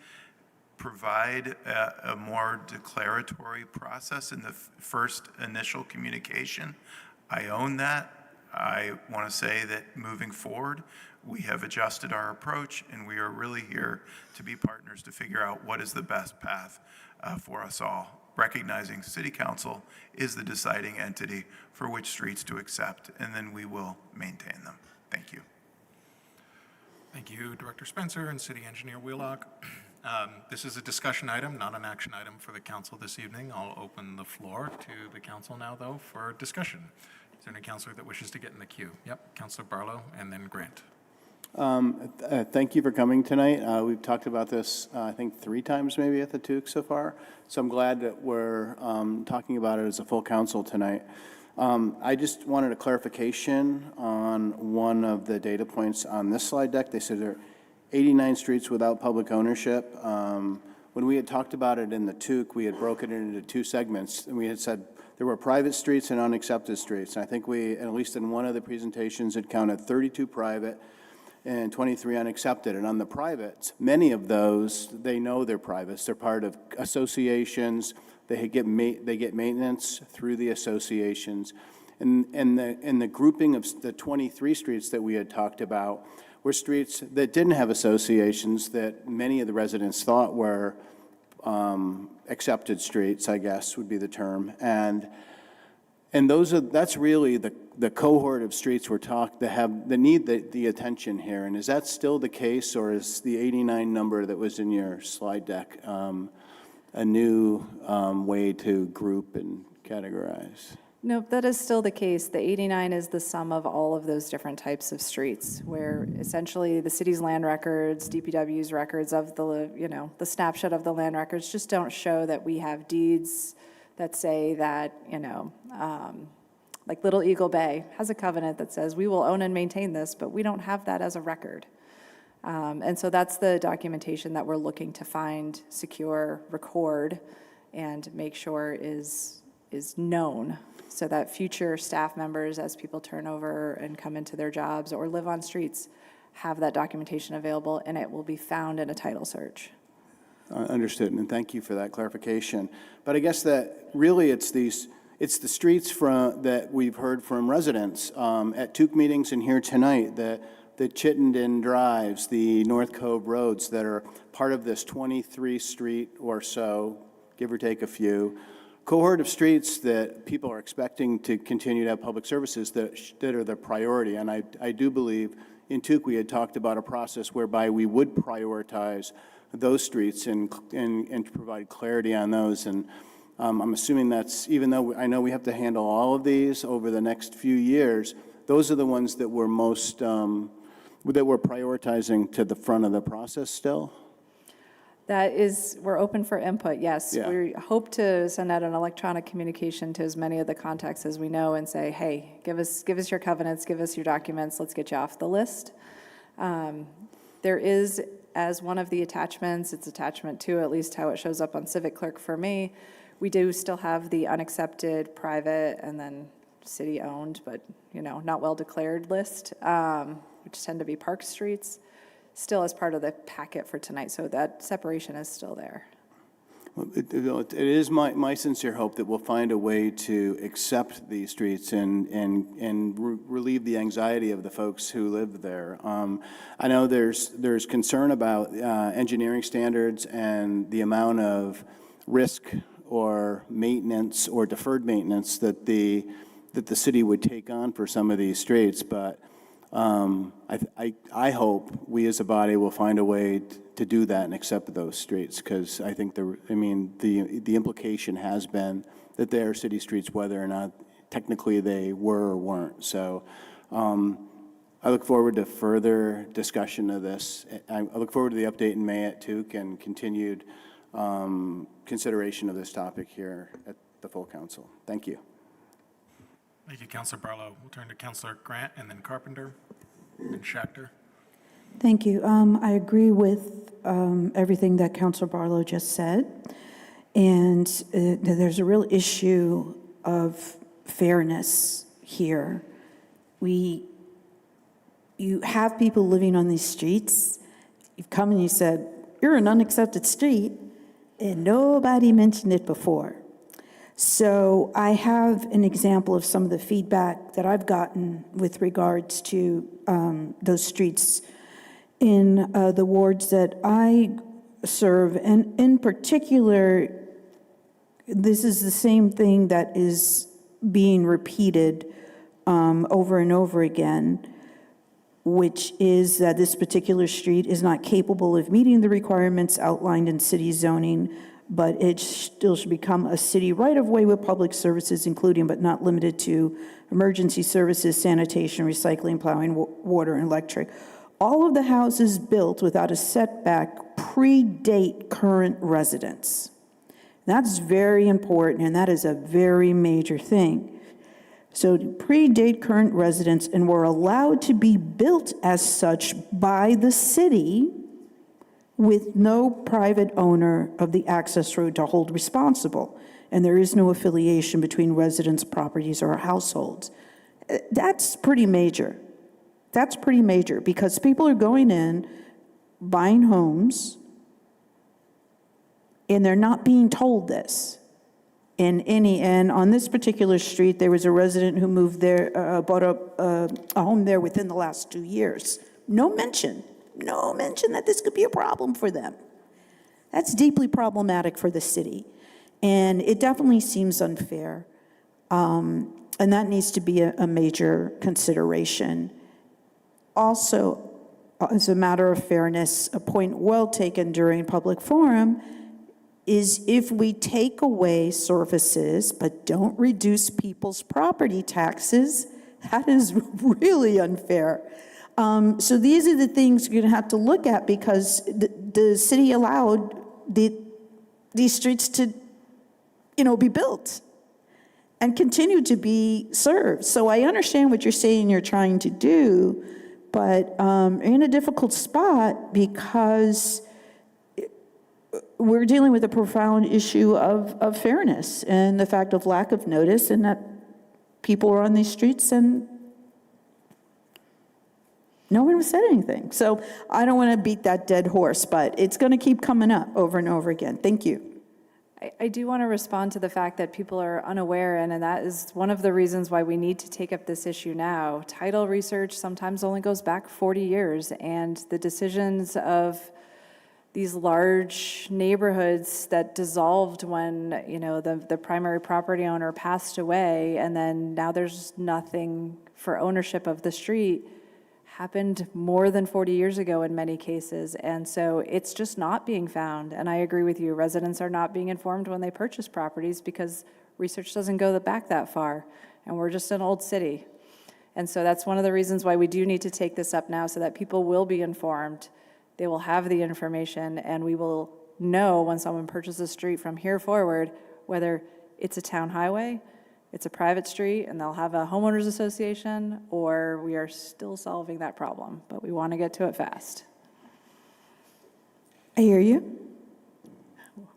provide a more declaratory process in the first initial communication. I own that. I want to say that moving forward, we have adjusted our approach, and we are really here to be partners to figure out what is the best path for us all, recognizing City Council is the deciding entity for which streets to accept, and then we will maintain them. Thank you. Thank you, Director Spencer and City Engineer Wheelock. This is a discussion item, not an action item for the council this evening. I'll open the floor to the council now, though, for discussion. Is there any councilor that wishes to get in the queue? Yep, Councilor Barlow and then Grant. Thank you for coming tonight. We've talked about this, I think, 3 times maybe at the TUC so far. So I'm glad that we're talking about it as a full council tonight. I just wanted a clarification on one of the data points on this slide deck. They said there are 89 streets without public ownership. When we had talked about it in the TUC, we had broken it into 2 segments, and we had said there were private streets and unaccepted streets. And I think we, at least in one of the presentations, had counted 32 private and 23 unaccepted. And on the privates, many of those, they know they're privates. They're part of associations. They get maintenance through the associations. And the grouping of the 23 streets that we had talked about were streets that didn't have associations that many of the residents thought were accepted streets, I guess would be the term. And that's really the cohort of streets that need the attention here. And is that still the case, or is the 89 number that was in your slide deck a new way to group and categorize? Nope, that is still the case. The 89 is the sum of all of those different types of streets, where essentially the city's land records, DPW's records of the snapshot of the land records just don't show that we have deeds that say that, like Little Eagle Bay has a covenant that says we will own and maintain this, but we don't have that as a record. And so that's the documentation that we're looking to find, secure, record, and make sure is known, so that future staff members, as people turn over and come into their jobs or live on streets, have that documentation available, and it will be found in a title search. Understood, and thank you for that clarification. But I guess that really it's the streets that we've heard from residents at TUC meetings and here tonight, the Chittenden Drives, the North Cove Roads that are part of this 23 street or so, give or take a few, cohort of streets that people are expecting to continue to have public services that are the priority. And I do believe in TUC we had talked about a process whereby we would prioritize those streets and provide clarity on those. And I'm assuming that's, even though I know we have to handle all of these over the next few years, those are the ones that we're most, that we're prioritizing to the front of the process still? We're open for input, yes. Yeah. We hope to send out an electronic communication to as many of the contacts as we know and say, hey, give us your covenants, give us your documents, let's get you off the list. There is, as one of the attachments, it's attachment 2, at least how it shows up on Civic Clerk for me, we do still have the unaccepted, private, and then city-owned, but not well-declared list, which tend to be park streets, still as part of the packet for tonight, so that separation is still there. It is my sincere hope that we'll find a way to accept these streets and relieve the anxiety of the folks who live there. I know there's concern about engineering standards and the amount of risk or maintenance or deferred maintenance that the that the city would take on for some of these streets, but I hope we as a body will find a way to do that and accept those streets, because I think the implication has been that they are city streets, whether or not technically they were or weren't. So I look forward to further discussion of this. I look forward to the update in May at TUC and continued consideration of this topic here at the full council. Thank you. Thank you, Councilor Barlow. We'll turn to Councilor Grant and then Carpenter and Schachter. Thank you. I agree with everything that Councilor Barlow just said. And there's a real issue of fairness here. You have people living on these streets. You've come and you said, you're an unaccepted street, and nobody mentioned it before. So I have an example of some of the feedback that I've gotten with regards to those streets in the wards that I serve. And in particular, this is the same thing that is being repeated over and over again, which is that this particular street is not capable of meeting the requirements outlined in city zoning, but it still should become a city right-of-way with public services, including but not limited to emergency services, sanitation, recycling, plowing, water, and electric. All of the houses built without a setback predate current residents. That's very important, and that is a very major thing. So to predate current residents and were allowed to be built as such by the city with no private owner of the access road to hold responsible. And there is no affiliation between residents' properties or households. That's pretty major. That's pretty major because people are going in, buying homes, and they're not being told this. And on this particular street, there was a resident who moved there, bought a home there within the last 2 years. No mention that this could be a problem for them. That's deeply problematic for the city. And it definitely seems unfair. And that needs to be a major consideration. Also, as a matter of fairness, a point well taken during public forum is if we take away services but don't reduce people's property taxes, that is really unfair. So these are the things you're going to have to look at because the city allowed these streets to, be built and continue to be served. So I understand what you're saying you're trying to do, but you're in a difficult spot because we're dealing with a profound issue of fairness and the fact of lack of notice and that people are on these streets and no one said anything. So I don't want to beat that dead horse, but it's going to keep coming up over and over again. Thank you. I do want to respond to the fact that people are unaware, and that is one of the reasons why we need to take up this issue now. Title research sometimes only goes back 40 years, and the decisions of these large neighborhoods that dissolved when, the primary property owner passed away, and then now there's nothing for ownership of the street, happened more than 40 years ago in many cases. And so it's just not being found. And I agree with you, residents are not being informed when they purchase properties because research doesn't go back that far. And we're just an old city. And so that's one of the reasons why we do need to take this up now so that people will be informed. They will have the information and we will know when someone purchases a street from here forward, whether it's a town highway, it's a private street, and they'll have a homeowners association, or we are still solving that problem, but we want to get to it fast. I hear you.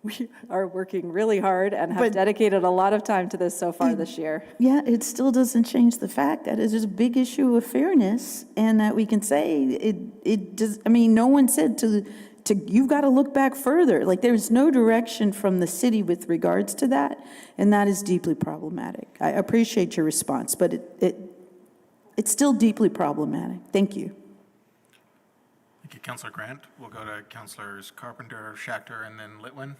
We are working really hard and have dedicated a lot of time to this so far this year. Yeah, it still doesn't change the fact that it's a big issue of fairness and that we can say it does. I mean, no one said to you've got to look back further. Like there's no direction from the city with regards to that, and that is deeply problematic. I appreciate your response, but it's still deeply problematic. Thank you. Thank you, Councilor Grant. We'll go to Councilors Carpenter, Schachter, and then Litwin.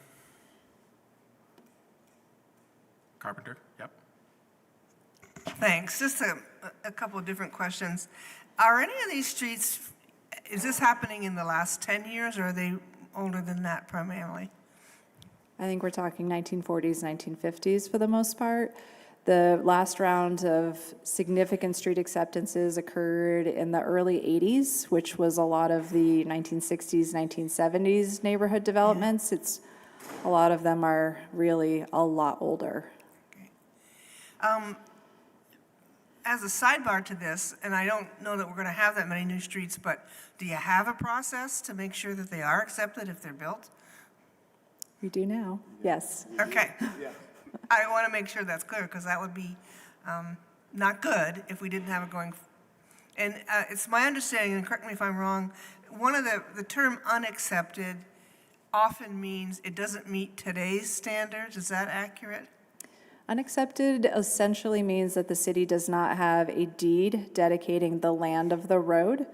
Carpenter, yep. Thanks. Just a couple of different questions. Are any of these streets, is this happening in the last 10 years, or are they older than that primarily? I think we're talking 1940s, 1950s for the most part. The last round of significant street acceptances occurred in the early 80s, which was a lot of the 1960s, 1970s neighborhood developments. A lot of them are really a lot older. As a sidebar to this, and I don't know that we're going to have that many new streets, but do you have a process to make sure that they are accepted if they're built? We do now, yes. Okay. I want to make sure that's clear, because that would be not good if we didn't have it going. And it's my understanding, and correct me if I'm wrong, one of the term unaccepted often means it doesn't meet today's standards. Is that accurate? Unaccepted essentially means that the city does not have a deed dedicating the land of the road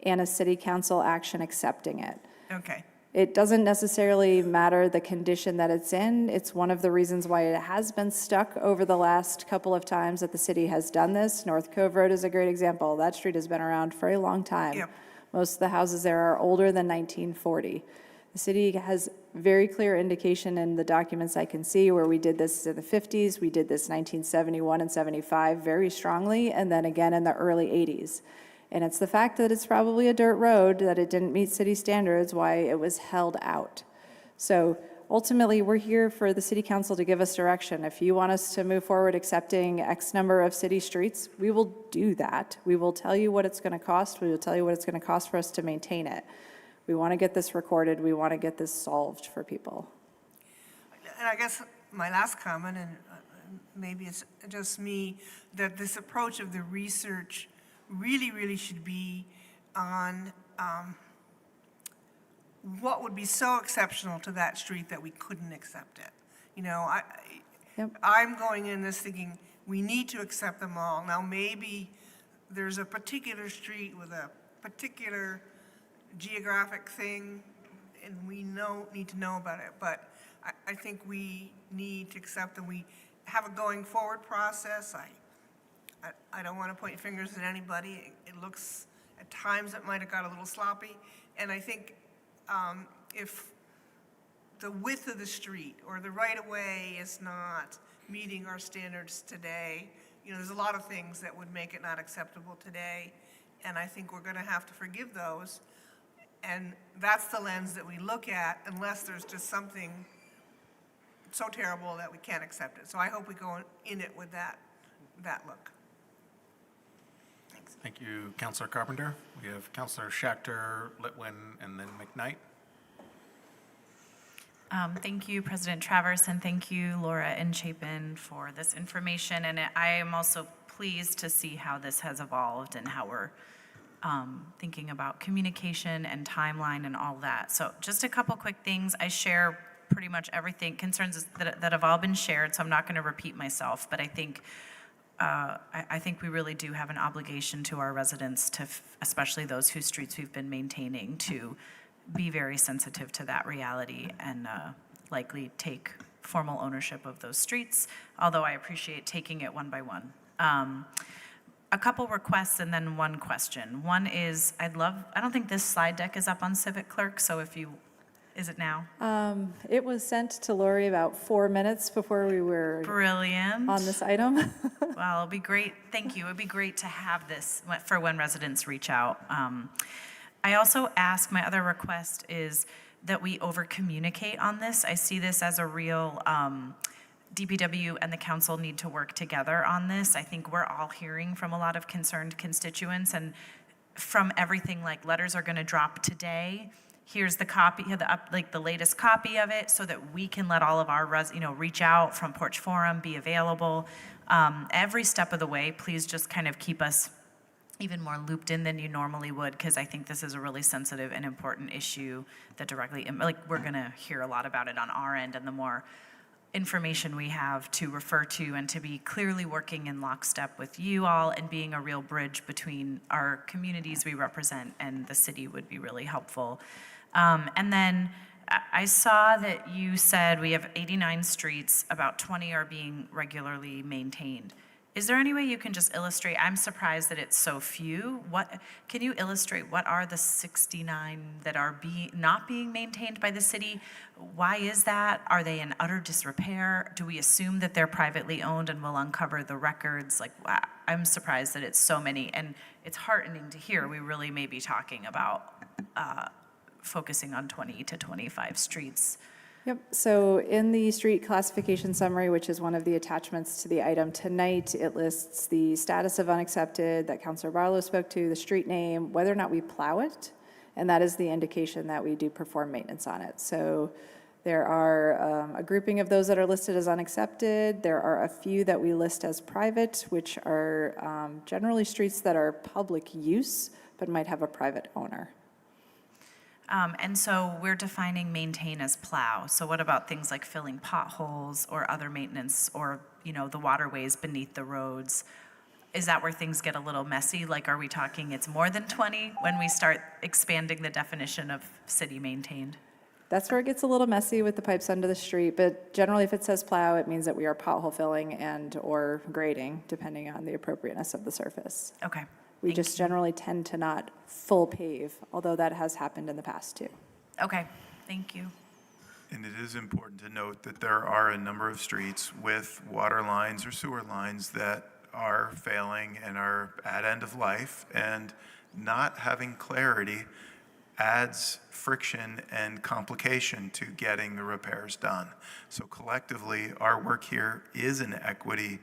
and a city council action accepting it. Okay. It doesn't necessarily matter the condition that it's in. It's one of the reasons why it has been stuck over the last couple of times that the city has done this. North Cove Road is a great example. That street has been around for a long time. Yep. Most of the houses there are older than 1940. The city has very clear indication in the documents I can see where we did this in the 50s, we did this 1971 and 75 very strongly, and then again in the early 80s. And it's the fact that it's probably a dirt road, that it didn't meet city standards, why it was held out. So ultimately, we're here for the city council to give us direction. If you want us to move forward accepting X number of city streets, we will do that. We will tell you what it's going to cost. We will tell you what it's going to cost for us to maintain it. We want to get this recorded. We want to get this solved for people. And I guess my last comment, and maybe it's just me, that this approach of the research really should be on what would be so exceptional to that street that we couldn't accept it. You know, I'm going in this thinking we need to accept them all. Now maybe there's a particular street with a particular geographic thing, and we need to know about it, but I think we need to accept that we have a going forward process. I don't want to point fingers at anybody. It looks, at times it might have got a little sloppy, and I think if the width of the street or the right-of-way is not meeting our standards today, you know, there's a lot of things that would make it not acceptable today, and I think we're going to have to forgive those. And that's the lens that we look at, unless there's just something so terrible that we can't accept it. So I hope we go in it with that look. Thanks. Thank you, Councilor Carpenter. We have Councilor Schachter, Litwin, and then McKnight. Thank you, President Travers, and thank you, Laura and Chapin, for this information. And I am also pleased to see how this has evolved and how we're thinking about communication and timeline and all that. So just a couple quick things. I share pretty much everything, concerns that have all been shared, so I'm not going to repeat myself, but I think we really do have an obligation to our residents, to especially those whose streets we've been maintaining, to be very sensitive to that reality and likely take formal ownership of those streets, although I appreciate taking it one by one. A couple requests and then one question. One is, I don't think this slide deck is up on Civic Clerk, so is it now? It was sent to Lori about 4 minutes before we were Brilliant. on this item. Well, it'll be great. Thank you. It'd be great to have this for when residents reach out. I also ask, my other request is that we over-communicate on this. I see this as a real DPW and the council need to work together on this. I think we're all hearing from a lot of concerned constituents, and from everything like letters are going to drop today. Here's the copy, the latest copy of it, so that we can let all of our reach out from Porch Forum, be available every step of the way. Please just kind of keep us even more looped in than you normally would, because I think this is a really sensitive and important issue that directly, we're going to hear a lot about it on our end, and the more information we have to refer to and to be clearly working in lockstep with you all and being a real bridge between our communities we represent and the city would be really helpful. And then I saw that you said we have 89 streets, about 20 are being regularly maintained. Is there any way you can just illustrate? I'm surprised that it's so few. Can you illustrate what are the 69 that are not being maintained by the city? Why is that? Are they in utter disrepair? Do we assume that they're privately owned and will uncover the records? Like, I'm surprised that it's so many, and it's heartening to hear we really may be talking about focusing on 20 to 25 streets. Yep, so in the street classification summary, which is one of the attachments to the item tonight, it lists the status of unaccepted that Councilor Barlow spoke to, the street name, whether or not we plow it, and that is the indication that we do perform maintenance on it. So there are a grouping of those that are listed as unaccepted. There are a few that we list as private, which are generally streets that are public use, but might have a private owner. And so we're defining maintain as plow. So what about things like filling potholes or other maintenance or, the waterways beneath the roads? Is that where things get a little messy? Like, are we talking it's more than 20 when we start expanding the definition of city maintained? That's where it gets a little messy with the pipes under the street, but generally if it says plow, it means that we are pothole filling and or grading, depending on the appropriateness of the surface. Okay. We just generally tend to not full pave, although that has happened in the past too. Okay, thank you. And it is important to note that there are a number of streets with water lines or sewer lines that are failing and are at end of life, and not having clarity adds friction and complication to getting the repairs done. So collectively, our work here is an equity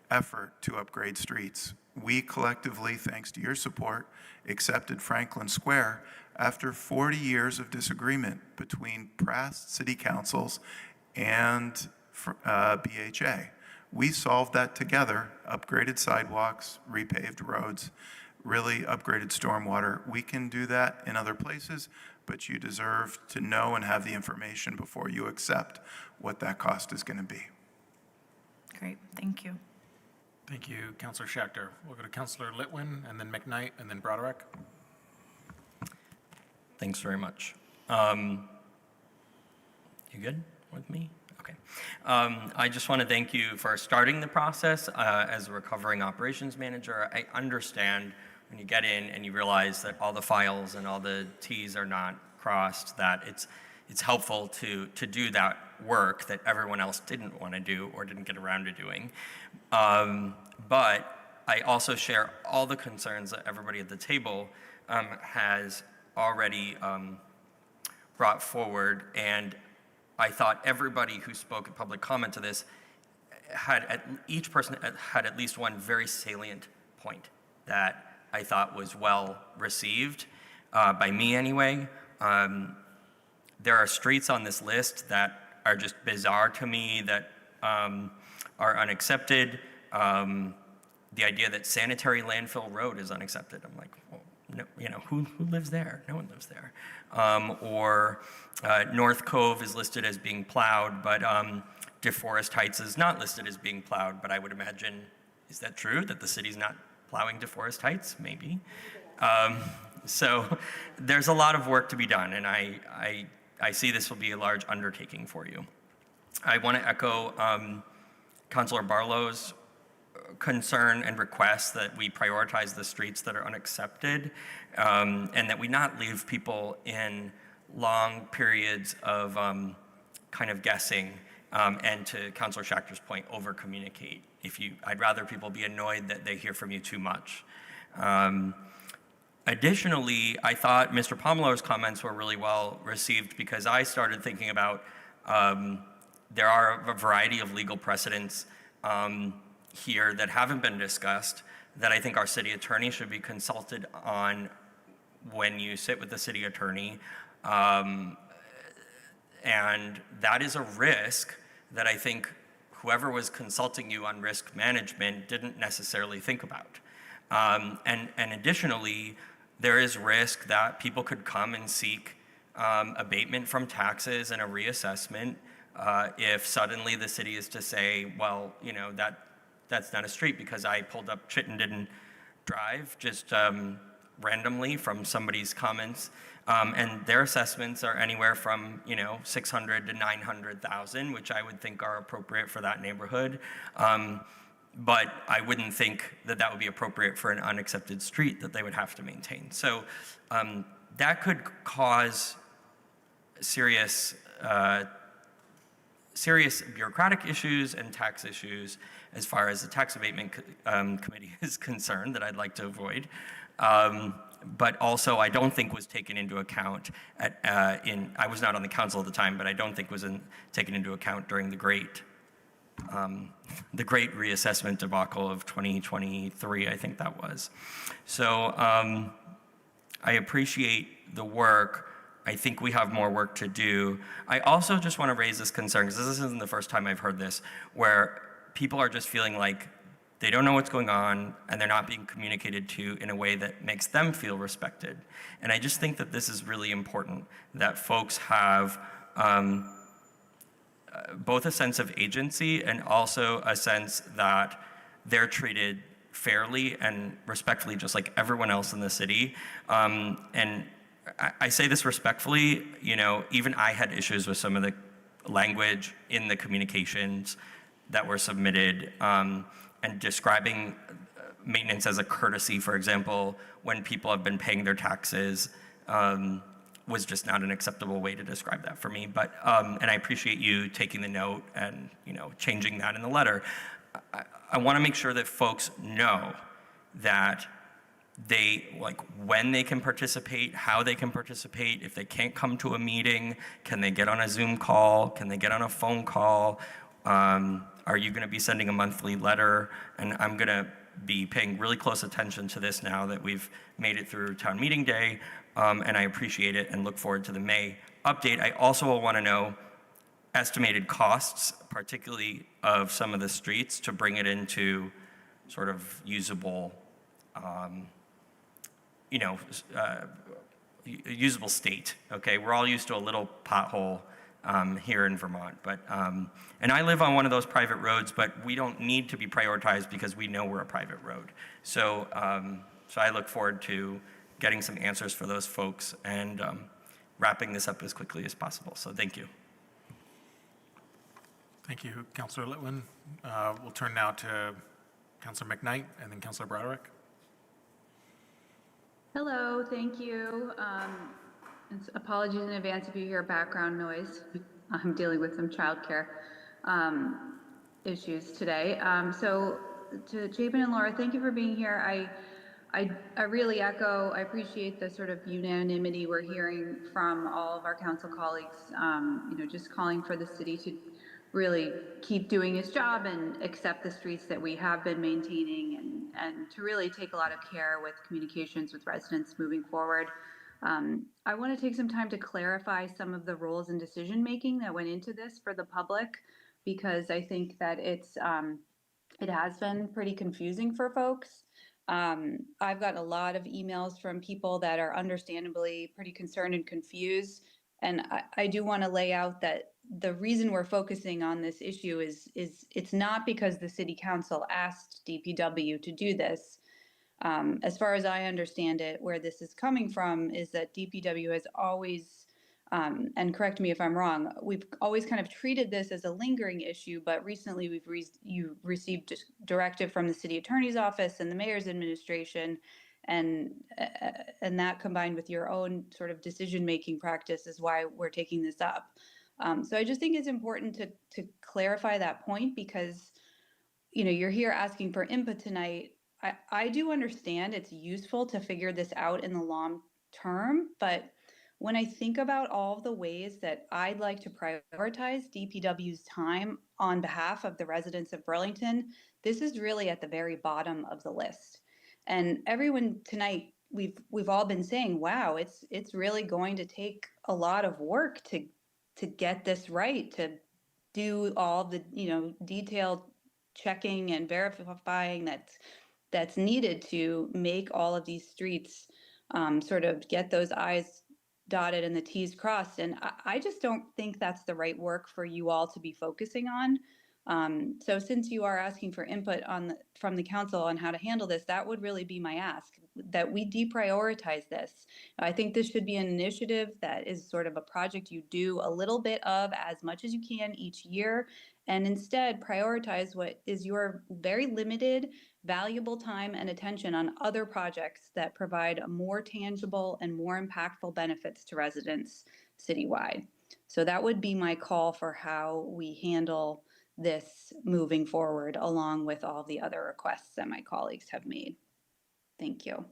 effort to upgrade streets. We collectively, thanks to your support, accepted Franklin Square after 40 years of disagreement between past city councils and BHA. We solved that together, upgraded sidewalks, repaved roads, really upgraded stormwater. We can do that in other places, but you deserve to know and have the information before you accept what that cost is going to be. Great, thank you. Thank you, Councilor Schechter. We'll go to Councilor Litwin, and then McKnight, and then Broderick. Thanks very much. You good with me? Okay. I just want to thank you for starting the process as a recovering operations manager. I understand when you get in and you realize that all the files and all the T's are not crossed, that it's helpful to do that work that everyone else didn't want to do or didn't get around to doing. But I also share all the concerns that everybody at the table has already brought forward, and I thought everybody who spoke at public comment to this each person had at least one very salient point that I thought was well received, by me anyway. There are streets on this list that are just bizarre to me, that are unaccepted. The idea that Sanitary Landfill Road is unaccepted. I'm like, well, no, who lives there? No one lives there. Or North Cove is listed as being plowed, but DeForest Heights is not listed as being plowed. But I would imagine, is that true, that the city's not plowing DeForest Heights? Maybe. So there's a lot of work to be done, and I see this will be a large undertaking for you. I want to echo Councilor Barlow's concern and request that we prioritize the streets that are unaccepted, and that we not leave people in long periods of kind of guessing, and to Councilor Schachter's point, over-communicate. I'd rather people be annoyed that they hear from you too much. Additionally, I thought Mr. Pomelo's comments were really well received, because I started thinking about there are a variety of legal precedents here that haven't been discussed that I think our city attorney should be consulted on when you sit with the city attorney. And that is a risk that I think whoever was consulting you on risk management didn't necessarily think about. And additionally, there is risk that people could come and seek abatement from taxes and a reassessment if suddenly the city is to say, well, that's not a street because I pulled up Chittenden Drive just randomly from somebody's comments, and their assessments are anywhere from $600,000 to $900,000, which I would think are appropriate for that neighborhood. but I wouldn't think that that would be appropriate for an unaccepted street that they would have to maintain. So that could cause serious bureaucratic issues and tax issues as far as the tax abatement committee is concerned that I'd like to avoid. But also I don't think was taken into account I was not on the council at the time, but I don't think was taken into account during the great reassessment debacle of 2023, I think that was. So I appreciate the work. I think we have more work to do. I also just want to raise this concern, because this isn't the first time I've heard this, where people are just feeling like they don't know what's going on and they're not being communicated to in a way that makes them feel respected. And I just think that this is really important, that folks have both a sense of agency and also a sense that they're treated fairly and respectfully, just like everyone else in the city. And I say this respectfully, even I had issues with some of the language in the communications that were submitted, and describing maintenance as a courtesy, for example, when people have been paying their taxes, was just not an acceptable way to describe that for me. But and I appreciate you taking the note and changing that in the letter. I want to make sure that folks know that when they can participate, how they can participate. If they can't come to a meeting, can they get on a Zoom call? Can they get on a phone call? Are you going to be sending a monthly letter? And I'm going to be paying really close attention to this now that we've made it through town meeting day, and I appreciate it and look forward to the May update. I also will want to know estimated costs, particularly of some of the streets, to bring it into sort of usable, usable state. Okay, we're all used to a little pothole here in Vermont, but and I live on one of those private roads, but we don't need to be prioritized because we know we're a private road. So so I look forward to getting some answers for those folks and wrapping this up as quickly as possible. So thank you. Thank you, Councilor Litwin. We'll turn now to Councilor McKnight and then Councilor Broderick. Hello, thank you. Apologies in advance if you hear background noise. I'm dealing with some childcare issues today. So to Jabin and Laura, thank you for being here. I really echo, I appreciate the sort of unanimity we're hearing from all of our council colleagues, just calling for the city to really keep doing its job and accept the streets that we have been maintaining and to really take a lot of care with communications with residents moving forward. I want to take some time to clarify some of the roles and decision-making that went into this for the public, because I think that it has been pretty confusing for folks. I've gotten a lot of emails from people that are understandably pretty concerned and confused. And I do want to lay out that the reason we're focusing on this issue is it's not because the city council asked DPW to do this. As far as I understand it, where this is coming from is that DPW has always, and correct me if I'm wrong, we've always kind of treated this as a lingering issue, but recently you received directive from the city attorney's office and the mayor's administration, and that combined with your own sort of decision-making practice is why we're taking this up. So I just think it's important to clarify that point, because you're here asking for input tonight. I do understand it's useful to figure this out in the long term, but when I think about all of the ways that I'd like to prioritize DPW's time on behalf of the residents of Burlington, this is really at the very bottom of the list. And everyone tonight, we've all been saying, wow, it's really going to take a lot of work to get this right, to do all the detailed checking and verifying that's needed to make all of these streets sort of get those I's dotted and the T's crossed. And I just don't think that's the right work for you all to be focusing on. So since you are asking for input from the council on how to handle this, that would really be my ask, that we deprioritize this. I think this should be an initiative that is sort of a project you do a little bit of as much as you can each year, and instead prioritize what is your very limited, valuable time and attention on other projects that provide more tangible and more impactful benefits to residents citywide. So that would be my call for how we handle this moving forward, along with all the other requests that my colleagues have made. Thank you.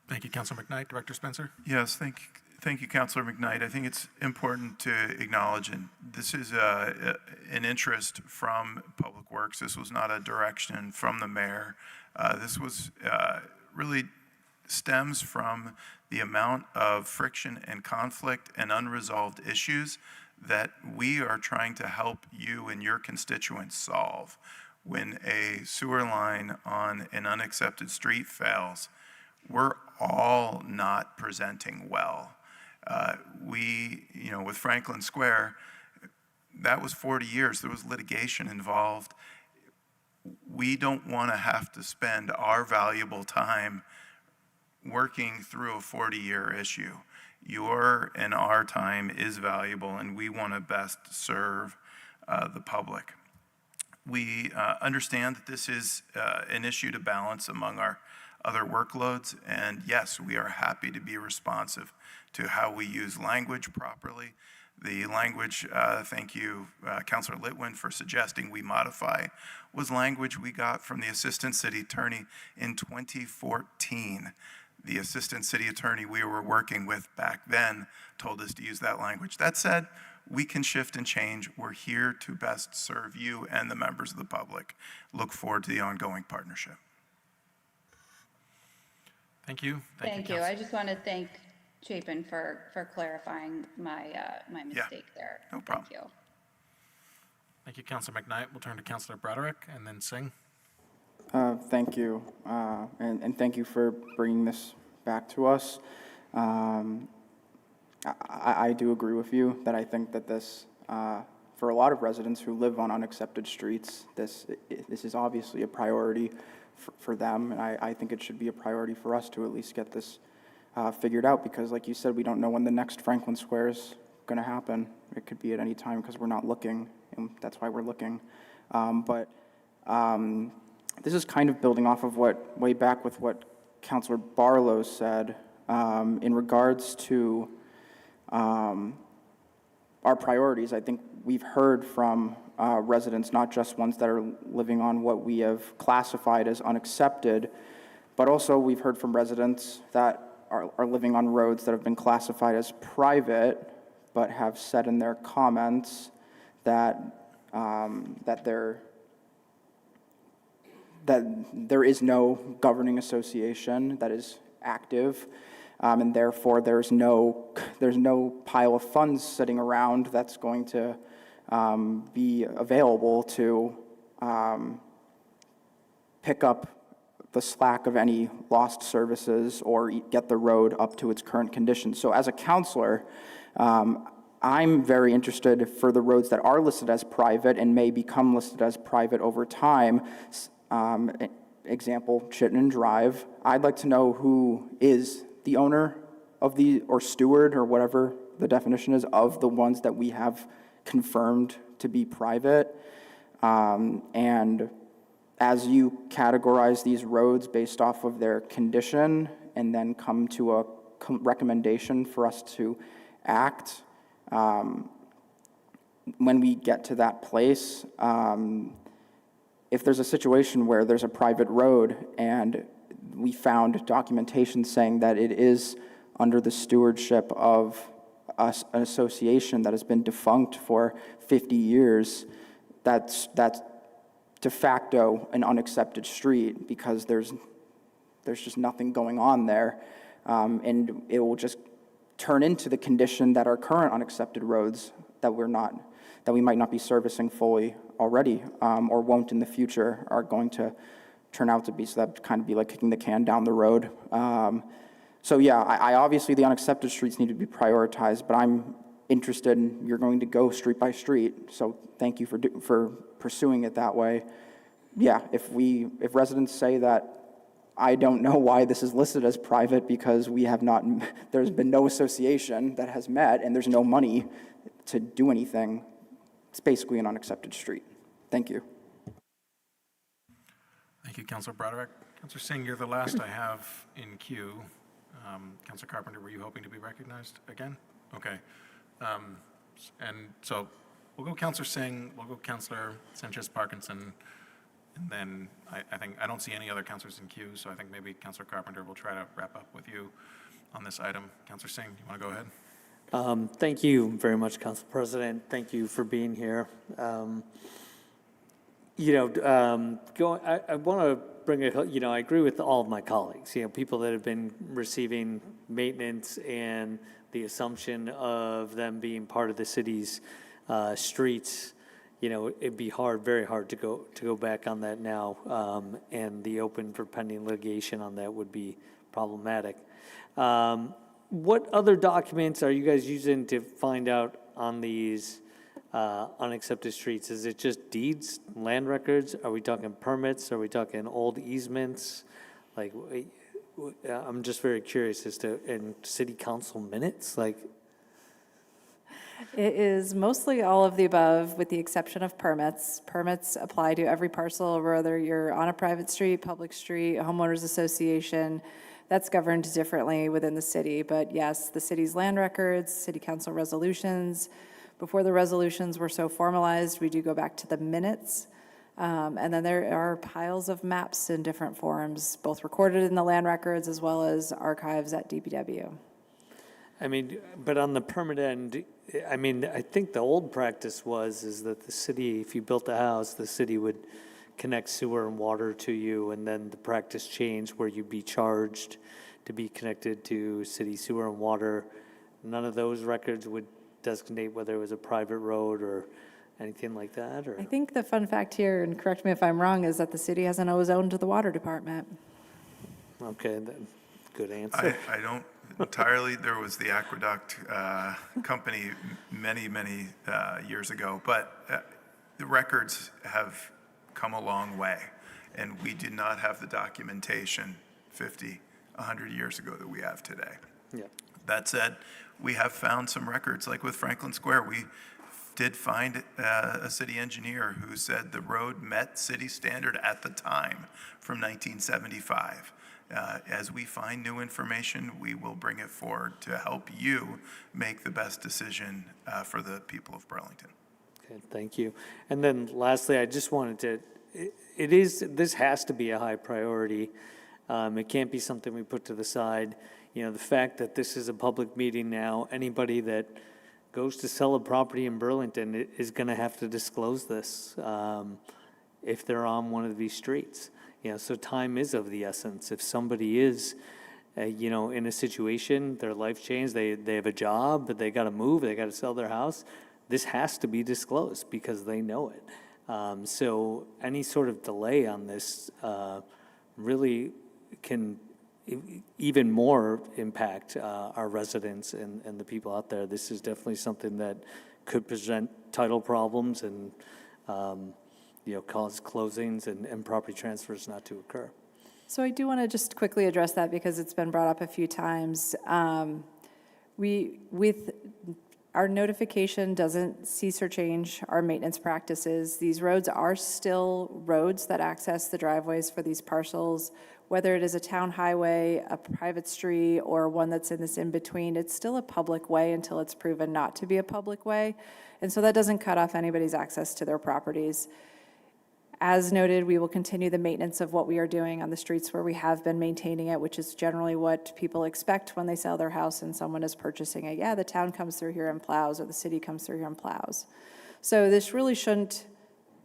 Thank you, Councilor McKnight. Director Spencer? Yes, thank you, Councilor McKnight. I think it's important to acknowledge, and this is an interest from Public Works. This was not a direction from the mayor. This was really stems from the amount of friction and conflict and unresolved issues that we are trying to help you and your constituents solve. When a sewer line on an unaccepted street fails, we're all not presenting well. With Franklin Square, that was 40 years. There was litigation involved. We don't want to have to spend our valuable time working through a 40-year issue. Your and our time is valuable, and we want to best serve the public. We understand that this is an issue to balance among our other workloads, and yes, we are happy to be responsive to how we use language properly. The language, thank you, Councilor Litwin, for suggesting we modify, was language we got from the Assistant City Attorney in 2014. The Assistant City Attorney we were working with back then told us to use that language. That said, we can shift and change. We're here to best serve you and the members of the public. Look forward to the ongoing partnership. Thank you. Thank you. I just want to thank Chapin for clarifying my mistake there. No problem. Thank you. Thank you, Councilor McKnight. We'll turn to Councilor Broderick and then Singh. Thank you, and thank you for bringing this back to us. I do agree with you that I think that this, for a lot of residents who live on unaccepted streets, this is obviously a priority for them, and I think it should be a priority for us to at least get this figured out, because like you said, we don't know when the next Franklin Square is going to happen. It could be at any time because we're not looking, and that's why we're looking. This is kind of building off of way back with what Councilor Barlow said in regards to our priorities. I think we've heard from residents, not just ones that are living on what we have classified as unaccepted, but also we've heard from residents that are living on roads that have been classified as private, but have said in their comments that there is no governing association that is active, and therefore there's no pile of funds sitting around that's going to be available to pick up the slack of any lost services or get the road up to its current condition. So as a counselor, I'm very interested for the roads that are listed as private and may become listed as private over time. Example, Chittenden Drive. I'd like to know who is the owner of or steward, or whatever the definition is, of the ones that we have confirmed to be private. And as you categorize these roads based off of their condition and then come to a recommendation for us to act, when we get to that place, if there's a situation where there's a private road and we found documentation saying that it is under the stewardship of an association that has been defunct for 50 years, that's de facto an unaccepted street, because there's just nothing going on there, and it will just turn into the condition that our current unaccepted roads that we might not be servicing fully already, or won't in the future, are going to turn out to be. So that kind of be like kicking the can down the road. So yeah, I obviously the unaccepted streets need to be prioritized, but I'm interested, you're going to go street by street. So thank you for pursuing it that way. Yeah, if residents say that, I don't know why this is listed as private because there's been no association that has met and there's no money to do anything. It's basically an unaccepted street. Thank you. Thank you, Councilor Broderick. Councilor Singh, you're the last I have in queue. Councilor Carpenter, were you hoping to be recognized again? Okay. And so we'll go Councilor Singh, we'll go Councilor Sanchez-Parkinson, and then I don't see any other councilors in queue, so I think maybe Councilor Carpenter will try to wrap up with you on this item. Councilor Singh, you want to go ahead? Thank you very much, Council President. Thank you for being here. I want to bring it, I agree with all of my colleagues, people that have been receiving maintenance and the assumption of them being part of the city's streets. It'd be very hard to go back on that now, and the open for pending litigation on that would be problematic. What other documents are you guys using to find out on these unaccepted streets? Is it just deeds, land records? Are we talking permits? Are we talking old easements? Like, I'm just very curious as to, in city council minutes, like. It is mostly all of the above, with the exception of permits. Permits apply to every parcel, whether you're on a private street, public street, homeowners association. That's governed differently within the city. But yes, the city's land records, city council resolutions. Before the resolutions were so formalized, we do go back to the minutes. And then there are piles of maps in different forms, both recorded in the land records as well as archives at DPW. But on the permit end, I think the old practice is that the city, if you built a house, the city would connect sewer and water to you, and then the practice changed where you'd be charged to be connected to city sewer and water. None of those records would designate whether it was a private road or anything like that, or? I think the fun fact here, and correct me if I'm wrong, is that the city hasn't always owned the water department. Okay, then, good answer. I don't entirely. There was the Aqueduct company many years ago, but the records have come a long way, and we did not have the documentation 50, 100 years ago that we have today. Yeah. That said, we have found some records, like with Franklin Square. We did find a city engineer who said the road met city standard at the time from 1975. As we find new information, we will bring it forward to help you make the best decision for the people of Burlington. Okay, thank you. And then lastly, I just wanted to, this has to be a high priority. It can't be something we put to the side. The fact that this is a public meeting now, anybody that goes to sell a property in Burlington is going to have to disclose this if they're on one of these streets. So time is of the essence. If somebody is, in a situation, their life changed, they have a job, but they got to move, they got to sell their house, this has to be disclosed because they know it. So any sort of delay on this really can even more impact our residents and the people out there. This is definitely something that could present title problems and cause closings and property transfers not to occur. So I do want to just quickly address that because it's been brought up a few times. With our notification doesn't cease or change our maintenance practices. These roads are still roads that access the driveways for these parcels. Whether it is a town highway, a private street, or one that's in this in-between, it's still a public way until it's proven not to be a public way. And so that doesn't cut off anybody's access to their properties. As noted, we will continue the maintenance of what we are doing on the streets where we have been maintaining it, which is generally what people expect when they sell their house and someone is purchasing it. Yeah, the town comes through here and plows, or the city comes through here and plows. So this really shouldn't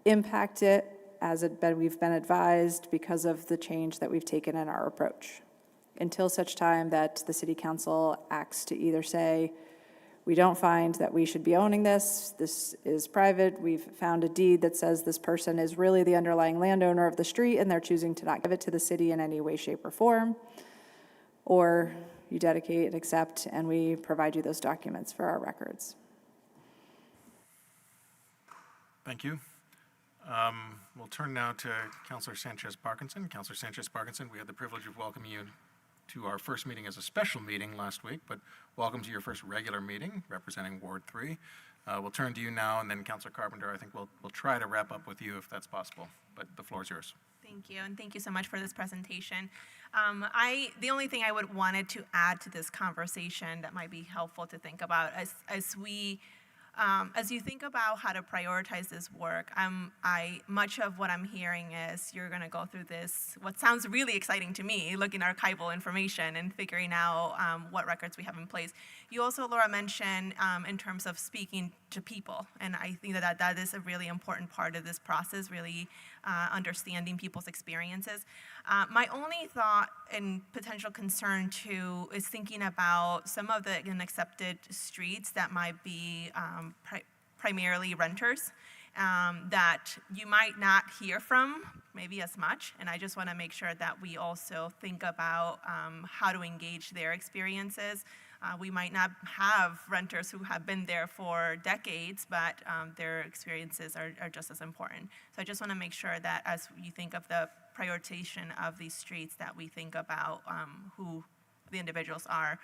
impact it we've been advised because of the change that we've taken in our approach. Until such time that the city council acts to either say, we don't find that we should be owning this is private, we've found a deed that says this person is really the underlying landowner of the street and they're choosing to not give it to the city in any way, shape, or form, or you dedicate and accept and we provide you those documents for our records. Thank you. We'll turn now to Councilor Sanchez-Parkinson. Councilor Sanchez-Parkinson, we had the privilege of welcoming you to our first meeting as a special meeting last week, but welcome to your first regular meeting representing Ward 3. We'll turn to you now, and then Councilor Carpenter, I think we'll try to wrap up with you if that's possible, but the floor is yours. Thank you, and thank you so much for this presentation. The only thing I wanted to add to this conversation that might be helpful to think about as you think about how to prioritize this work, much of what I'm hearing is you're going to go through this, what sounds really exciting to me, looking at archival information and figuring out what records we have in place. You also, Laura, mentioned in terms of speaking to people, and I think that is a really important part of this process, really understanding people's experiences. My only thought and potential concern too is thinking about some of the unaccepted streets that might be primarily renters that you might not hear from maybe as much, and I just want to make sure that we also think about how to engage their experiences. We might not have renters who have been there for decades, but their experiences are just as important. So I just want to make sure that as you think of the prioritization of these streets, that we think about who the individuals are,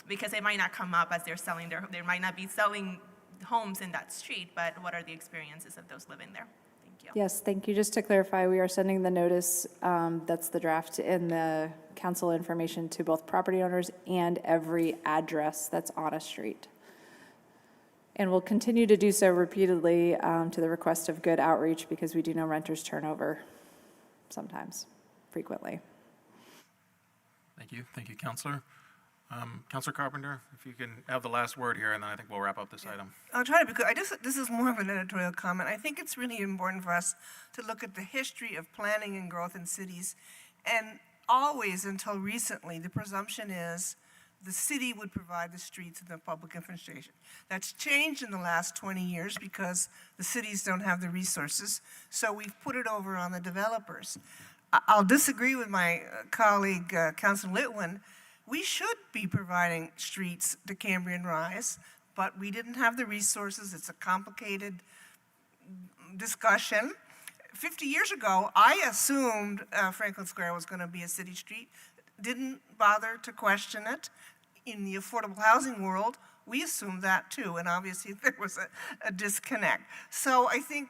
because they might not come up as they might not be selling homes in that street, but what are the experiences of those living there? Thank you. Yes, thank you. Just to clarify, we are sending the notice, that's the draft in the council information to both property owners and every address that's on a street. And we'll continue to do so repeatedly to the request of good outreach, because we do know renters turn over sometimes, frequently. Thank you. Thank you, Councilor. Councilor Carpenter, if you can have the last word here, and then I think we'll wrap up this item. I'll try to, because this is more of an editorial comment. I think it's really important for us to look at the history of planning and growth in cities. And always, until recently, the presumption is the city would provide the streets and the public infrastructure. That's changed in the last 20 years because the cities don't have the resources, so we've put it over on the developers. I'll disagree with my colleague, Councilor Litwin. We should be providing streets to Cambrian Rise, but we didn't have the resources. It's a complicated discussion. 50 years ago, I assumed Franklin Square was going to be a city street, didn't bother to question it. In the affordable housing world, we assumed that too, and obviously there was a disconnect. So I think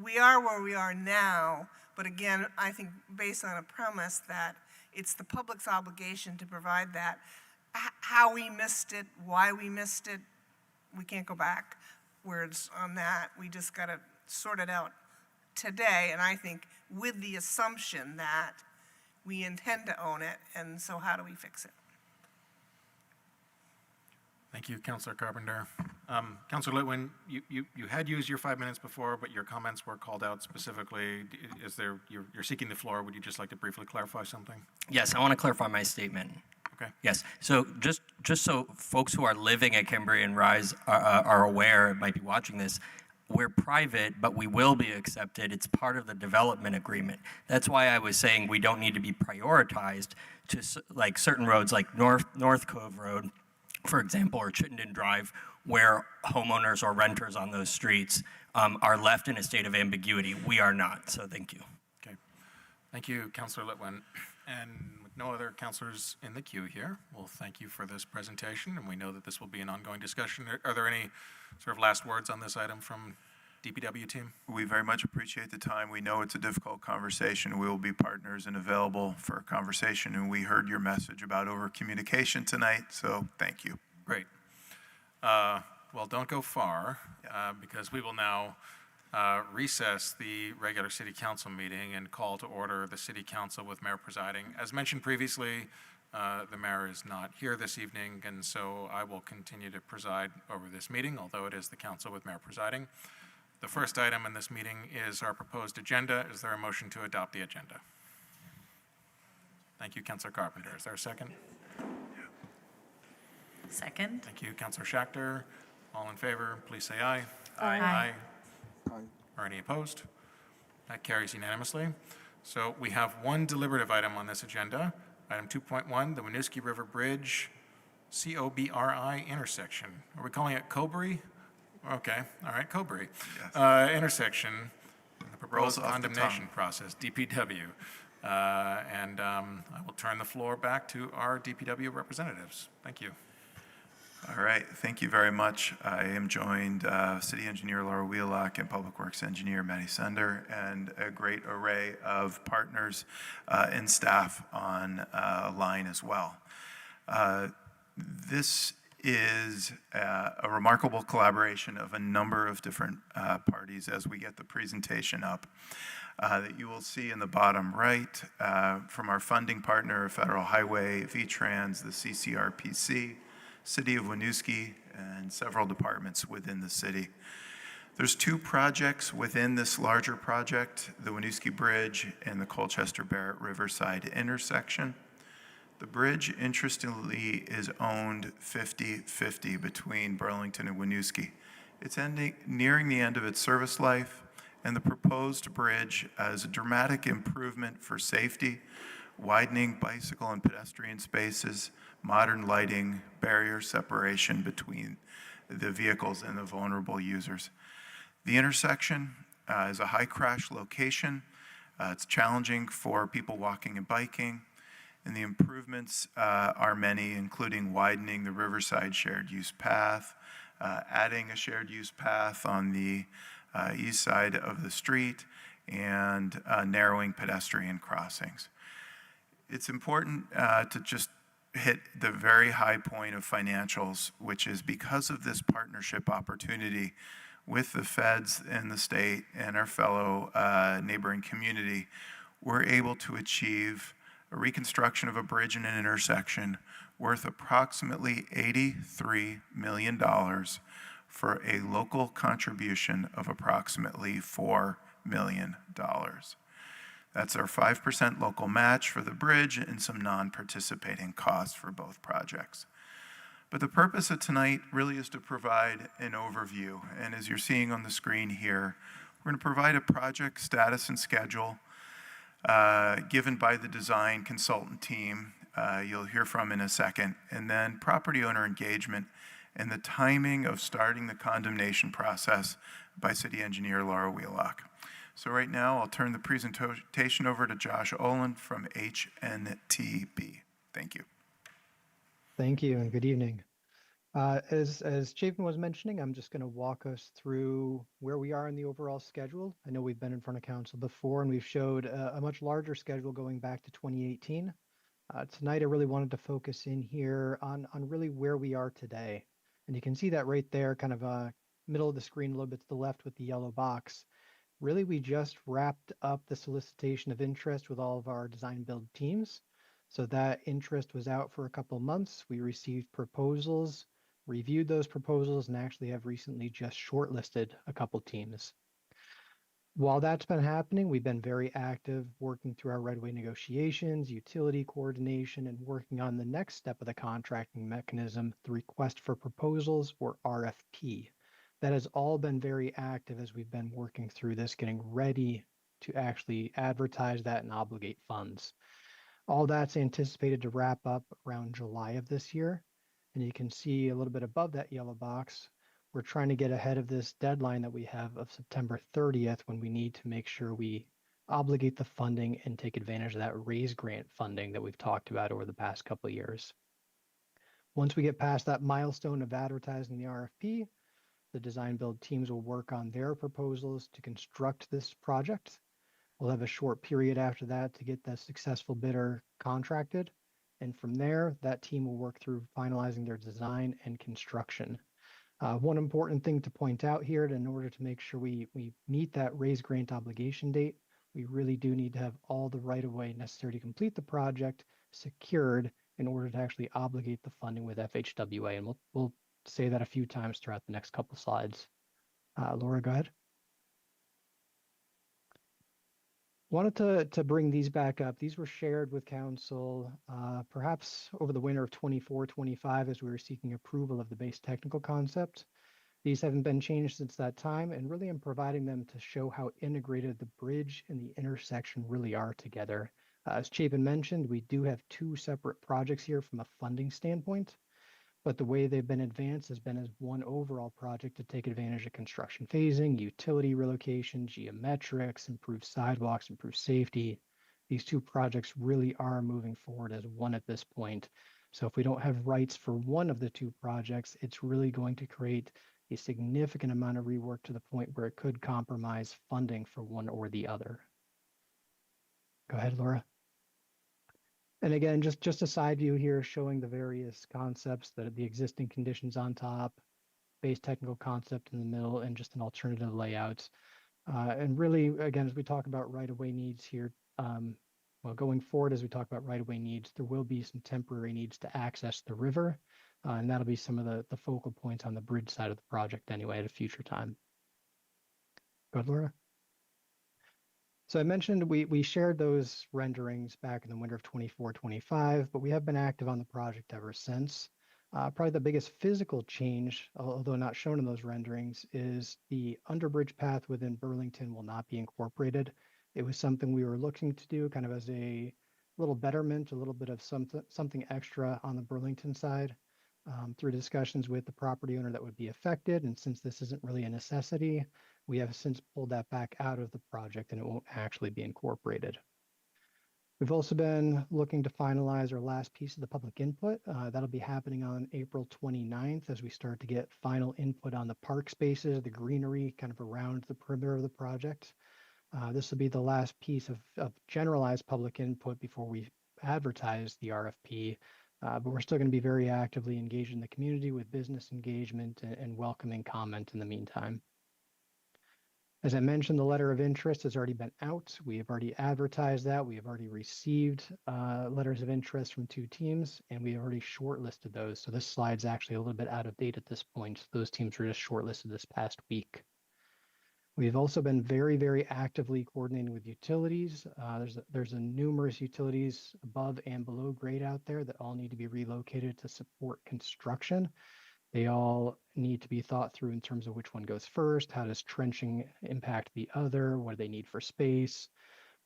we are where we are now, but again, I think based on a premise that it's the public's obligation to provide that. How we missed it, why we missed it, we can't go backwards on that. We just got to sort it out today, and I think with the assumption that we intend to own it, and so how do we fix it? Thank you, Councilor Carpenter. Councilor Litwin, you had used your 5 minutes before, but your comments were called out specifically. You're seeking the floor. Would you just like to briefly clarify something? Yes, I want to clarify my statement. Okay. Yes, so just so folks who are living at Cambrian Rise are aware, might be watching this, we're private, but we will be accepted. It's part of the development agreement. That's why I was saying we don't need to be prioritized to like certain roads, like North Cove Road, for example, or Chittenden Drive, where homeowners or renters on those streets are left in a state of ambiguity. We are not, so thank you. Okay. Thank you, Councilor Litwin. And with no other councilors in the queue here, we'll thank you for this presentation, and we know that this will be an ongoing discussion. Are there any sort of last words on this item from DPW team? We very much appreciate the time. We know it's a difficult conversation. We will be partners and available for a conversation, and we heard your message about over-communication tonight, so thank you. Great. Well, don't go far, because we will now recess the regular city council meeting and call to order the city council with mayor presiding. As mentioned previously, the mayor is not here this evening, and so I will continue to preside over this meeting, although it is the council with mayor presiding. The first item in this meeting is our proposed agenda. Is there a motion to adopt the agenda? Thank you, Councilor Carpenter. Is there a second? Second. Thank you, Councilor Schachter. All in favor, please say aye. Aye. Aye. Or any opposed? That carries unanimously. So we have one deliberative item on this agenda. Item 2.1, the Winooski River Bridge, COBRI intersection. Are we calling it Cobri? okay, all right, Cobury. Intersection, the proposed Rolls off the condemnation tongue. process, DPW. And I will turn the floor back to our DPW representatives. Thank you. All right, thank you very much. I am joined City Engineer Laura Wheelock and Public Works Engineer Matty Sender, and a great array of partners and staff on line as well. This is a remarkable collaboration of a number of different parties as we get the presentation up. That you will see in the bottom right from our funding partner, Federal Highway, VTrans, the CCRPC, City of Winooski, and several departments within the city. There's two projects within this larger project, the Winooski Bridge and the Colchester-Barrett Riverside intersection. The bridge, interestingly, is owned 50-50 between Burlington and Winooski. It's nearing the end of its service life, and the proposed bridge is a dramatic improvement for safety, widening bicycle and pedestrian spaces, modern lighting, barrier separation between the vehicles and the vulnerable users. The intersection is a high crash location. It's challenging for people walking and biking, and the improvements are many, including widening the Riverside shared use path, adding a shared use path on the east side of the street, and narrowing pedestrian crossings. It's important to just hit the very high point of financials, which is because of this partnership opportunity with the feds and the state and our fellow neighboring community, we're able to achieve a reconstruction of a bridge and an intersection worth approximately $83 million for a local contribution of approximately $4 million. That's our 5% local match for the bridge and some non-participating costs for both projects. But the purpose of tonight really is to provide an overview. And as you're seeing on the screen here, we're going to provide a project status and schedule given by the design consultant team you'll hear from in a second, and then property owner engagement and the timing of starting the condemnation process by City Engineer Laura Wheelock. So right now, I'll turn the presentation over to Josh Olin from HNTB. Thank you. Thank you and good evening. As Chapin was mentioning, I'm just going to walk us through where we are in the overall schedule. I know we've been in front of council before and we've showed a much larger schedule going back to 2018. Tonight, I really wanted to focus in here on really where we are today. And you can see that right there, kind of middle of the screen, a little bit to the left with the yellow box. Really, we just wrapped up the solicitation of interest with all of our design build teams. So that interest was out for a couple of months. We received proposals, reviewed those proposals, and actually have recently just shortlisted a couple teams. While that's been happening, we've been very active working through our right-of-way negotiations, utility coordination, and working on the next step of the contracting mechanism, the request for proposals, or RFP. That has all been very active as we've been working through this, getting ready to actually advertise that and obligate funds. All that's anticipated to wrap up around July of this year. And you can see a little bit above that yellow box, we're trying to get ahead of this deadline that we have of September 30th when we need to make sure we obligate the funding and take advantage of that RAISE grant funding that we've talked about over the past couple of years. Once we get past that milestone of advertising the RFP, the design build teams will work on their proposals to construct this project. We'll have a short period after that to get the successful bidder contracted. And from there, that team will work through finalizing their design and construction. One important thing to point out here, in order to make sure we meet that RAISE grant obligation date, we really do need to have all the right-of-way necessary to complete the project secured in order to actually obligate the funding with FHWA. And we'll say that a few times throughout the next couple slides. Laura, go ahead. Wanted to bring these back up. These were shared with council perhaps over the winter of 24-25 as we were seeking approval of the base technical concept. These haven't been changed since that time, and really I'm providing them to show how integrated the bridge and the intersection really are together. As Chapin mentioned, we do have two separate projects here from a funding standpoint. but the way they've been advanced has been as one overall project to take advantage of construction phasing, utility relocation, geometrics, improved sidewalks, improved safety. These two projects really are moving forward as one at this point. So if we don't have rights for one of the two projects, it's really going to create a significant amount of rework to the point where it could compromise funding for one or the other. Go ahead, Laura. And again, just a side view here showing the various concepts, the existing conditions on top, base technical concept in the middle, and just an alternative layout. And really, again, as we talk about right-of-way needs here, well, going forward, as we talk about right-of-way needs, there will be some temporary needs to access the river, and that'll be some of the focal points on the bridge side of the project anyway at a future time. Go ahead, Laura. So I mentioned we shared those renderings back in the winter of 24-25, but we have been active on the project ever since. Probably the biggest physical change, although not shown in those renderings, is the underbridge path within Burlington will not be incorporated. It was something we were looking to do kind of as a little betterment, a little bit of something extra on the Burlington side. Through discussions with the property owner that would be affected, and since this isn't really a necessity, we have since pulled that back out of the project and it won't actually be incorporated. We've also been looking to finalize our last piece of the public input. That'll be happening on April 29th as we start to get final input on the park spaces, the greenery kind of around the perimeter of the project. This will be the last piece of generalized public input before we advertise the RFP. But we're still going to be very actively engaged in the community with business engagement and welcoming comment in the meantime. As I mentioned, the letter of interest has already been out. We have already advertised that. We have already received letters of interest from 2 teams, and we have already shortlisted those. So this slide's actually a little bit out of date at this point. Those teams were just shortlisted this past week. We've also been very, very actively coordinating with utilities. There's numerous utilities above and below grade out there that all need to be relocated to support construction. They all need to be thought through in terms of which one goes first. How does trenching impact the other? What do they need for space?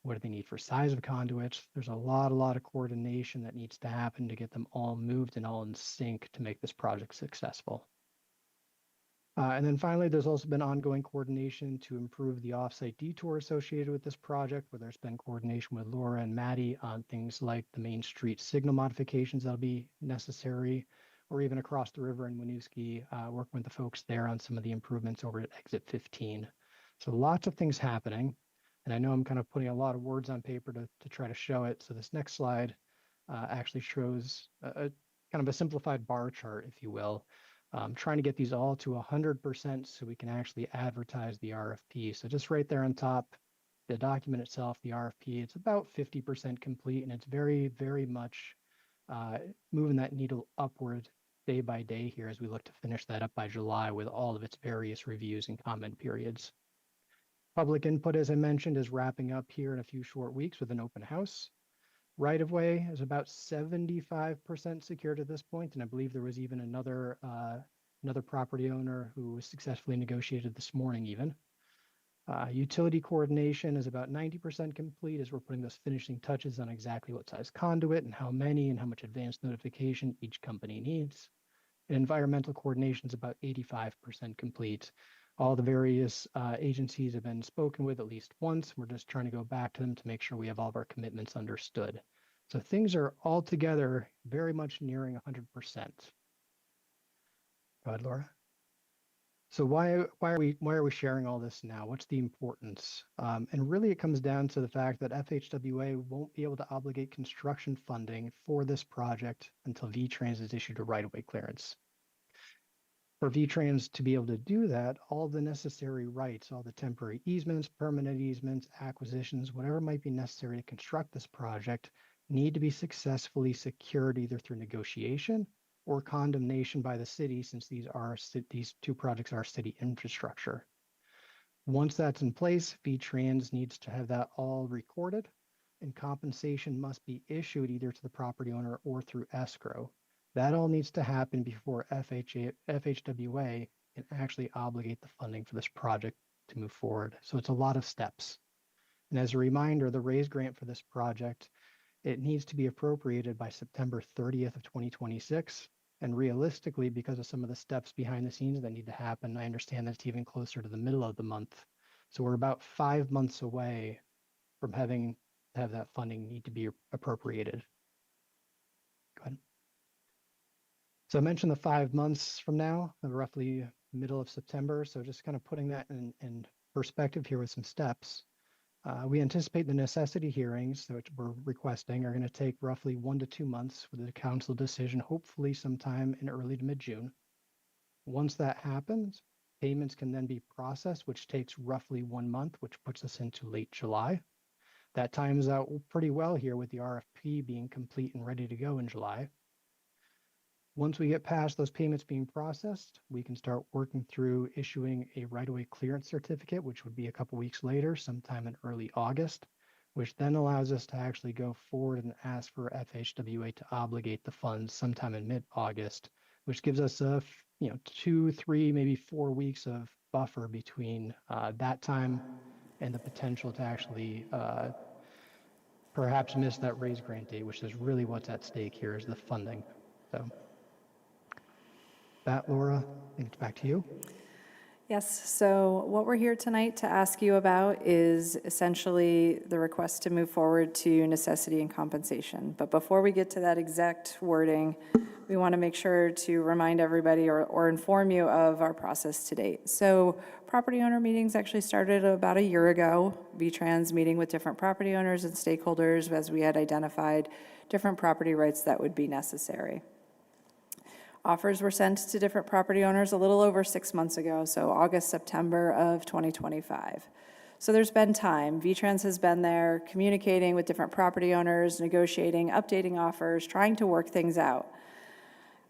What do they need for size of conduits? There's a lot of coordination that needs to happen to get them all moved and all in sync to make this project successful. And then finally, there's also been ongoing coordination to improve the offsite detour associated with this project, where there's been coordination with Laura and Maddie on things like the Main Street signal modifications that'll be necessary, or even across the river in Winooski, working with the folks there on some of the improvements over at exit 15. So lots of things happening. And I know I'm kind of putting a lot of words on paper to try to show it. So this next slide actually shows a kind of a simplified bar chart, if you will. Trying to get these all to 100% so we can actually advertise the RFP. So just right there on top, the document itself, the RFP, it's about 50% complete, and it's very, very much moving that needle upward day by day here as we look to finish that up by July with all of its various reviews and comment periods. Public input, as I mentioned, is wrapping up here in a few short weeks with an open house. Right-of-way is about 75% secured at this point, and I believe there was even another property owner who was successfully negotiated this morning even. Utility coordination is about 90% complete as we're putting those finishing touches on exactly what size conduit and how many and how much advanced notification each company needs. And environmental coordination is about 85% complete. All the various agencies have been spoken with at least once. We're just trying to go back to them to make sure we have all of our commitments understood. So things are all together very much nearing 100%. Go ahead, Laura. So why are we sharing all this now? What's the importance? And really it comes down to the fact that FHWA won't be able to obligate construction funding for this project until VTrans is issued a right-of-way clearance. For VTrans to be able to do that, all the necessary rights, all the temporary easements, permanent easements, acquisitions, whatever might be necessary to construct this project need to be successfully secured either through negotiation or condemnation by the city, since these two projects are city infrastructure. Once that's in place, VTrans needs to have that all recorded, and compensation must be issued either to the property owner or through escrow. That all needs to happen before FHWA can actually obligate the funding for this project to move forward. So it's a lot of steps. And as a reminder, the raise grant for this project, it needs to be appropriated by September 30th of 2026. And realistically, because of some of the steps behind the scenes that need to happen, I understand that it's even closer to the middle of the month. So we're about 5 months away from having to have that funding need to be appropriated. Go ahead. So I mentioned the 5 months from now, roughly middle of September. So just kind of putting that in perspective here with some steps. We anticipate the necessity hearings, which we're requesting, are going to take roughly 1 to 2 months with a council decision, hopefully sometime in early to mid-June. Once that happens, payments can then be processed, which takes roughly 1 month, which puts us into late July. That times out pretty well here with the RFP being complete and ready to go in July. Once we get past those payments being processed, we can start working through issuing a right-of-way clearance certificate, which would be a couple weeks later, sometime in early August, which then allows us to actually go forward and ask for FHWA to obligate the funds sometime in mid-August, which gives us a 2, 3, maybe 4 weeks of buffer between that time and the potential to actually perhaps miss that raise grant date, which is really what's at stake here is the funding. So that, Laura, I think it's back to you. Yes, so what we're here tonight to ask you about is essentially the request to move forward to necessity and compensation. But before we get to that exact wording, we want to make sure to remind everybody or inform you of our process to date. So property owner meetings actually started about a year ago. VTrans meeting with different property owners and stakeholders as we had identified different property rights that would be necessary. Offers were sent to different property owners a little over 6 months ago, so August, September of 2025. So there's been time. VTrans has been there communicating with different property owners, negotiating, updating offers, trying to work things out.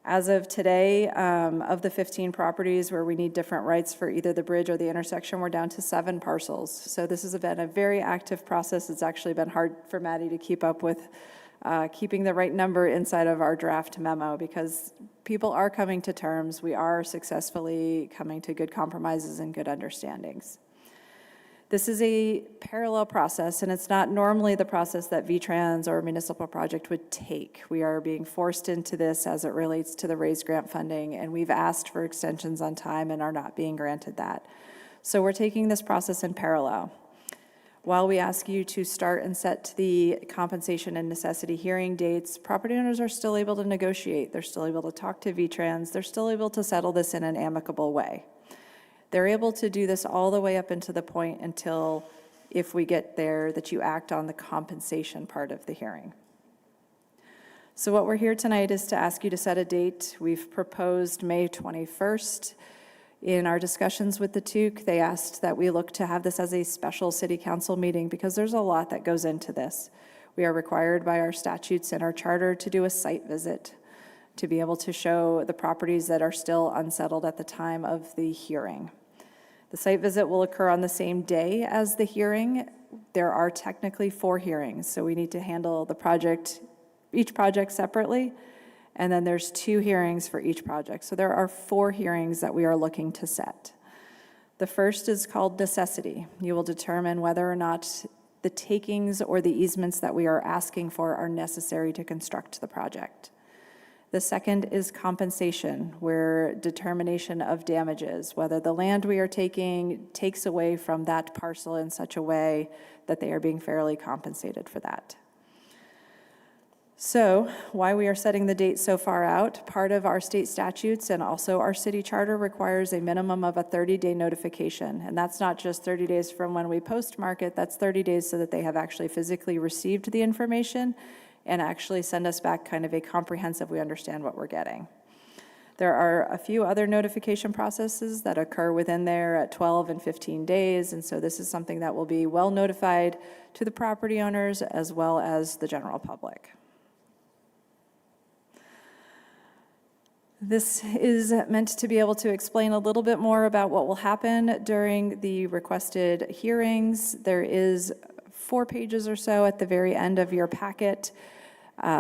As of today, of the 15 properties where we need different rights for either the bridge or the intersection, we're down to 7 parcels. So this has been a very active process. It's actually been hard for Maddie to keep up with keeping the right number inside of our draft memo because people are coming to terms. We are successfully coming to good compromises and good understandings. This is a parallel process, and it's not normally the process that VTrans or a municipal project would take. We are being forced into this as it relates to the raised grant funding, and we've asked for extensions on time and are not being granted that. So we're taking this process in parallel. While we ask you to start and set the compensation and necessity hearing dates, property owners are still able to negotiate. They're still able to talk to VTrans. They're still able to settle this in an amicable way. They're able to do this all the way up into the point until, if we get there, that you act on the compensation part of the hearing. So what we're here tonight is to ask you to set a date. We've proposed May 21st. In our discussions with the TUC, they asked that we look to have this as a special city council meeting because there's a lot that goes into this. We are required by our statutes and our charter to do a site visit to be able to show the properties that are still unsettled at the time of the hearing. The site visit will occur on the same day as the hearing. There are technically 4 hearings, so we need to handle each project separately. And then there's 2 hearings for each project. So there are 4 hearings that we are looking to set. The first is called necessity. You will determine whether or not the takings or the easements that we are asking for are necessary to construct the project. The second is compensation, where determination of damages, whether the land we are taking takes away from that parcel in such a way that they are being fairly compensated for that. So why we are setting the date so far out, part of our state statutes and also our city charter requires a minimum of a 30-day notification. And that's not just 30 days from when we postmark it, that's 30 days so that they have actually physically received the information and actually send us back kind of a comprehensive, we understand what we're getting. There are a few other notification processes that occur within there at 12 and 15 days. And so this is something that will be well notified to the property owners as well as the general public. This is meant to be able to explain a little bit more about what will happen during the requested hearings. There is 4 pages or so at the very end of your packet.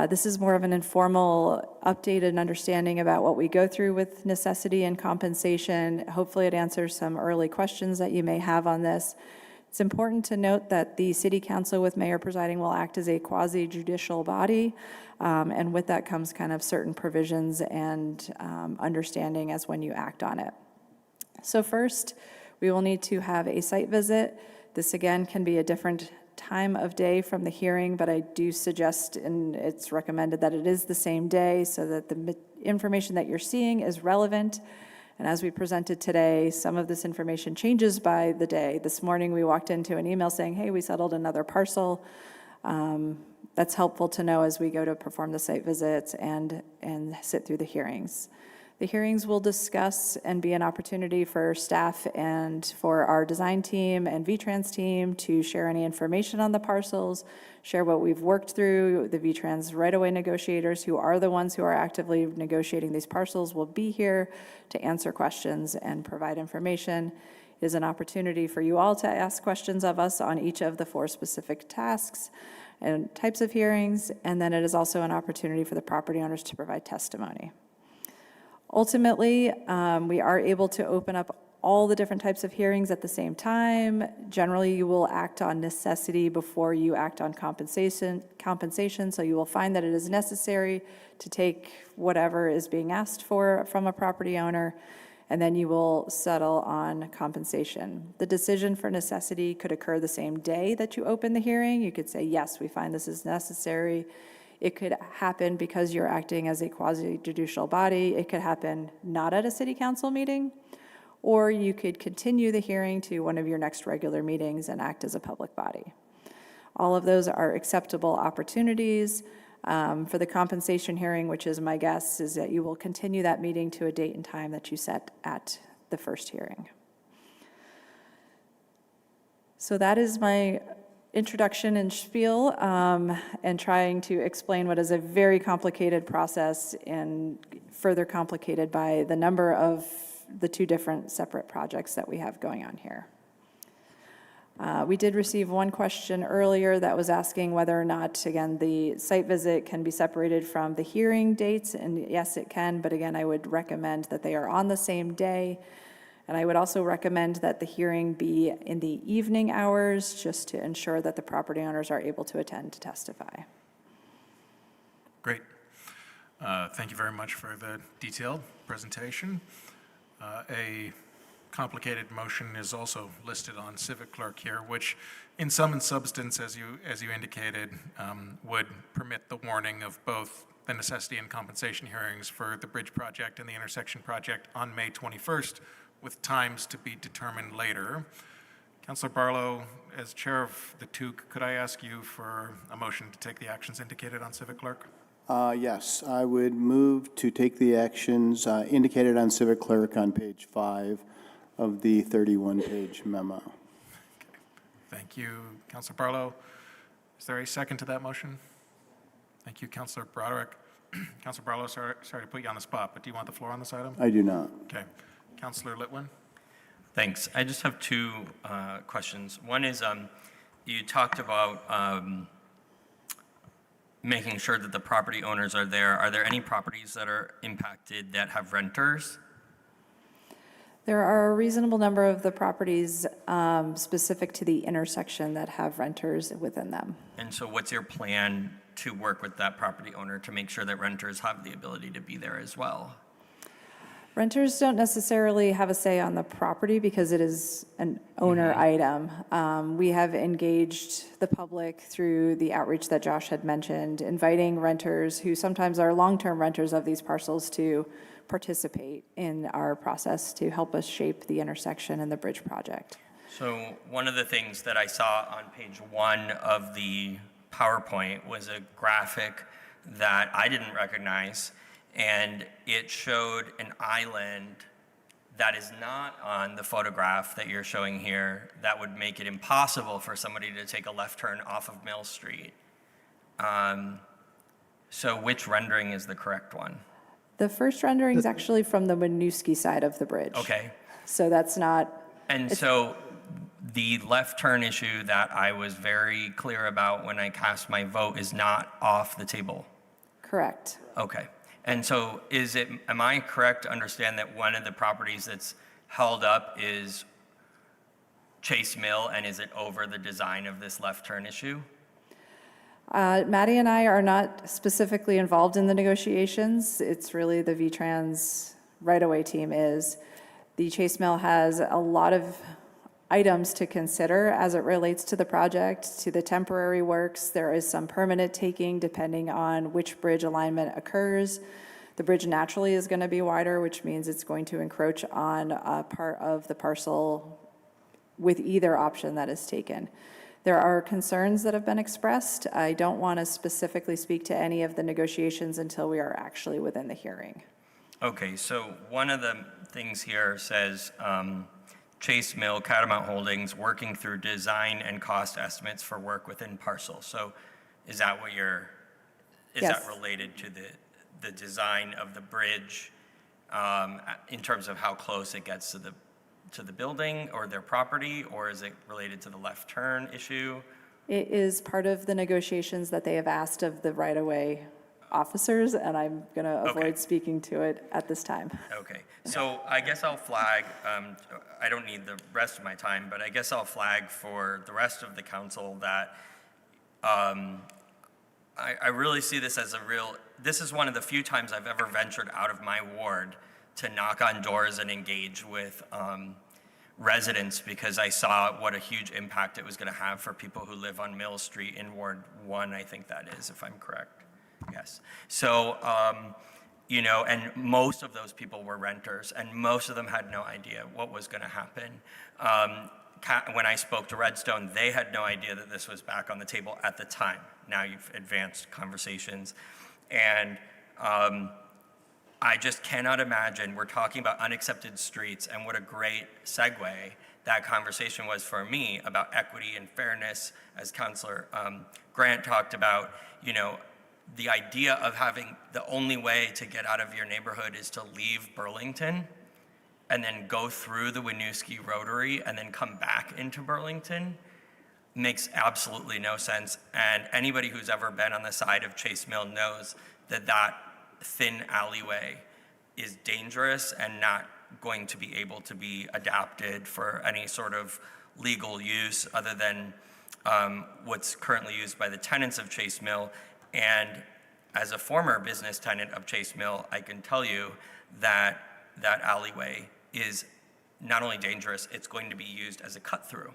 This is more of an informal, updated understanding about what we go through with necessity and compensation. Hopefully it answers some early questions that you may have on this. It's important to note that the city council with mayor presiding will act as a quasi-judicial body, and with that comes kind of certain provisions and understanding as when you act on it. So first, we will need to have a site visit. This again can be a different time of day from the hearing, but I do suggest, and it's recommended, that it is the same day so that the information that you're seeing is relevant. And as we presented today, some of this information changes by the day. This morning, we walked into an email saying, hey, we settled another parcel. That's helpful to know as we go to perform the site visits and sit through the hearings. The hearings will discuss and be an opportunity for staff and for our design team and VTrans team to share any information on the parcels, share what we've worked through. The VTrans right-of-way negotiators, who are the ones who are actively negotiating these parcels, will be here to answer questions and provide information. It is an opportunity for you all to ask questions of us on each of the 4 specific tasks and types of hearings, and then it is also an opportunity for the property owners to provide testimony. Ultimately, we are able to open up all the different types of hearings at the same time. Generally, you will act on necessity before you act on compensation, so you will find that it is necessary to take whatever is being asked for from a property owner, and then you will settle on compensation. The decision for necessity could occur the same day that you open the hearing. You could say, yes, we find this is necessary. It could happen because you're acting as a quasi-judicial body. It could happen not at a city council meeting, or you could continue the hearing to one of your next regular meetings and act as a public body. All of those are acceptable opportunities. For the compensation hearing, which is my guess, is that you will continue that meeting to a date and time that you set at the first hearing. So that is my introduction and spiel, and trying to explain what is a very complicated process and further complicated by the number of the 2 different separate projects that we have going on here. We did receive one question earlier that was asking whether or not, again, the site visit can be separated from the hearing dates, and yes, it can, but again, I would recommend that they are on the same day. And I would also recommend that the hearing be in the evening hours, just to ensure that the property owners are able to attend to testify. Great. Thank you very much for the detailed presentation. A complicated motion is also listed on Civic Clerk here, which in sum and substance, as you indicated, would permit the warning of both the necessity and compensation hearings for the bridge project and the intersection project on May 21st, with times to be determined later. Councilor Barlow, as chair of the TOOC, could I ask you for a motion to take the actions indicated on Civic Clerk? Yes, I would move to take the actions indicated on Civic Clerk on page 5 of the 31-page memo. Okay. Thank you, Councilor Barlow. Is there a second to that motion? Thank you, Councilor Broderick. Councilor Barlow, sorry to put you on the spot, but do you want the floor on this item? I do not. Okay. Councilor Litwin? Thanks. I just have 2 questions. One is, you talked about making sure that the property owners are there. Are there any properties that are impacted that have renters? There are a reasonable number of the properties specific to the intersection that have renters within them. And so what's your plan to work with that property owner to make sure that renters have the ability to be there as well? Renters don't necessarily have a say on the property because it is an owner item. We have engaged the public through the outreach that Josh had mentioned, inviting renters who sometimes are long-term renters of these parcels to participate in our process to help us shape the intersection and the bridge project. So one of the things that I saw on page 1 of the PowerPoint was a graphic that I didn't recognize, and it showed an island that is not on the photograph that you're showing here that would make it impossible for somebody to take a left turn off of Mill Street. So which rendering is the correct one? The first rendering is actually from the Winooski side of the bridge. Okay. So that's not... And so the left turn issue that I was very clear about when I cast my vote is not off the table? Correct. Okay. And so am I correct to understand that one of the properties that's held up is Chase Mill, and is it over the design of this left turn issue? Maddie and I are not specifically involved in the negotiations. It's really the VTrans right-of-way team is. The Chase Mill has a lot of items to consider as it relates to the project, to the temporary works. There is some permanent taking depending on which bridge alignment occurs. The bridge naturally is going to be wider, which means it's going to encroach on a part of the parcel with either option that is taken. There are concerns that have been expressed. I don't want to specifically speak to any of the negotiations until we are actually within the hearing. Okay, so one of the things here says Chase Mill, Catamount Holdings, working through design and cost estimates for work within parcel. So is that what is Yes. that related to the design of the bridge in terms of how close it gets to the building or their property, or is it related to the left turn issue? It is part of the negotiations that they have asked of the right-of-way officers, and I'm going to avoid speaking to it at this time. Okay, so I guess I'll flag, I don't need the rest of my time, but I guess I'll flag for the rest of the council that I really see this as this is one of the few times I've ever ventured out of my ward to knock on doors and engage with residents, because I saw what a huge impact it was going to have for people who live on Mill Street in Ward 1, I think that is, if I'm correct. Yes. So, and most of those people were renters, and most of them had no idea what was going to happen. When I spoke to Redstone, they had no idea that this was back on the table at the time. Now you've advanced conversations. And I just cannot imagine, we're talking about unaccepted streets, and what a great segue that conversation was for me about equity and fairness, as Councilor Grant talked about. The idea of having the only way to get out of your neighborhood is to leave Burlington and then go through the Winooski Rotary and then come back into Burlington makes absolutely no sense. And anybody who's ever been on the side of Chase Mill knows that that thin alleyway is dangerous and not going to be able to be adapted for any sort of legal use other than what's currently used by the tenants of Chase Mill. And as a former business tenant of Chase Mill, I can tell you that that alleyway is not only dangerous, it's going to be used as a cut through,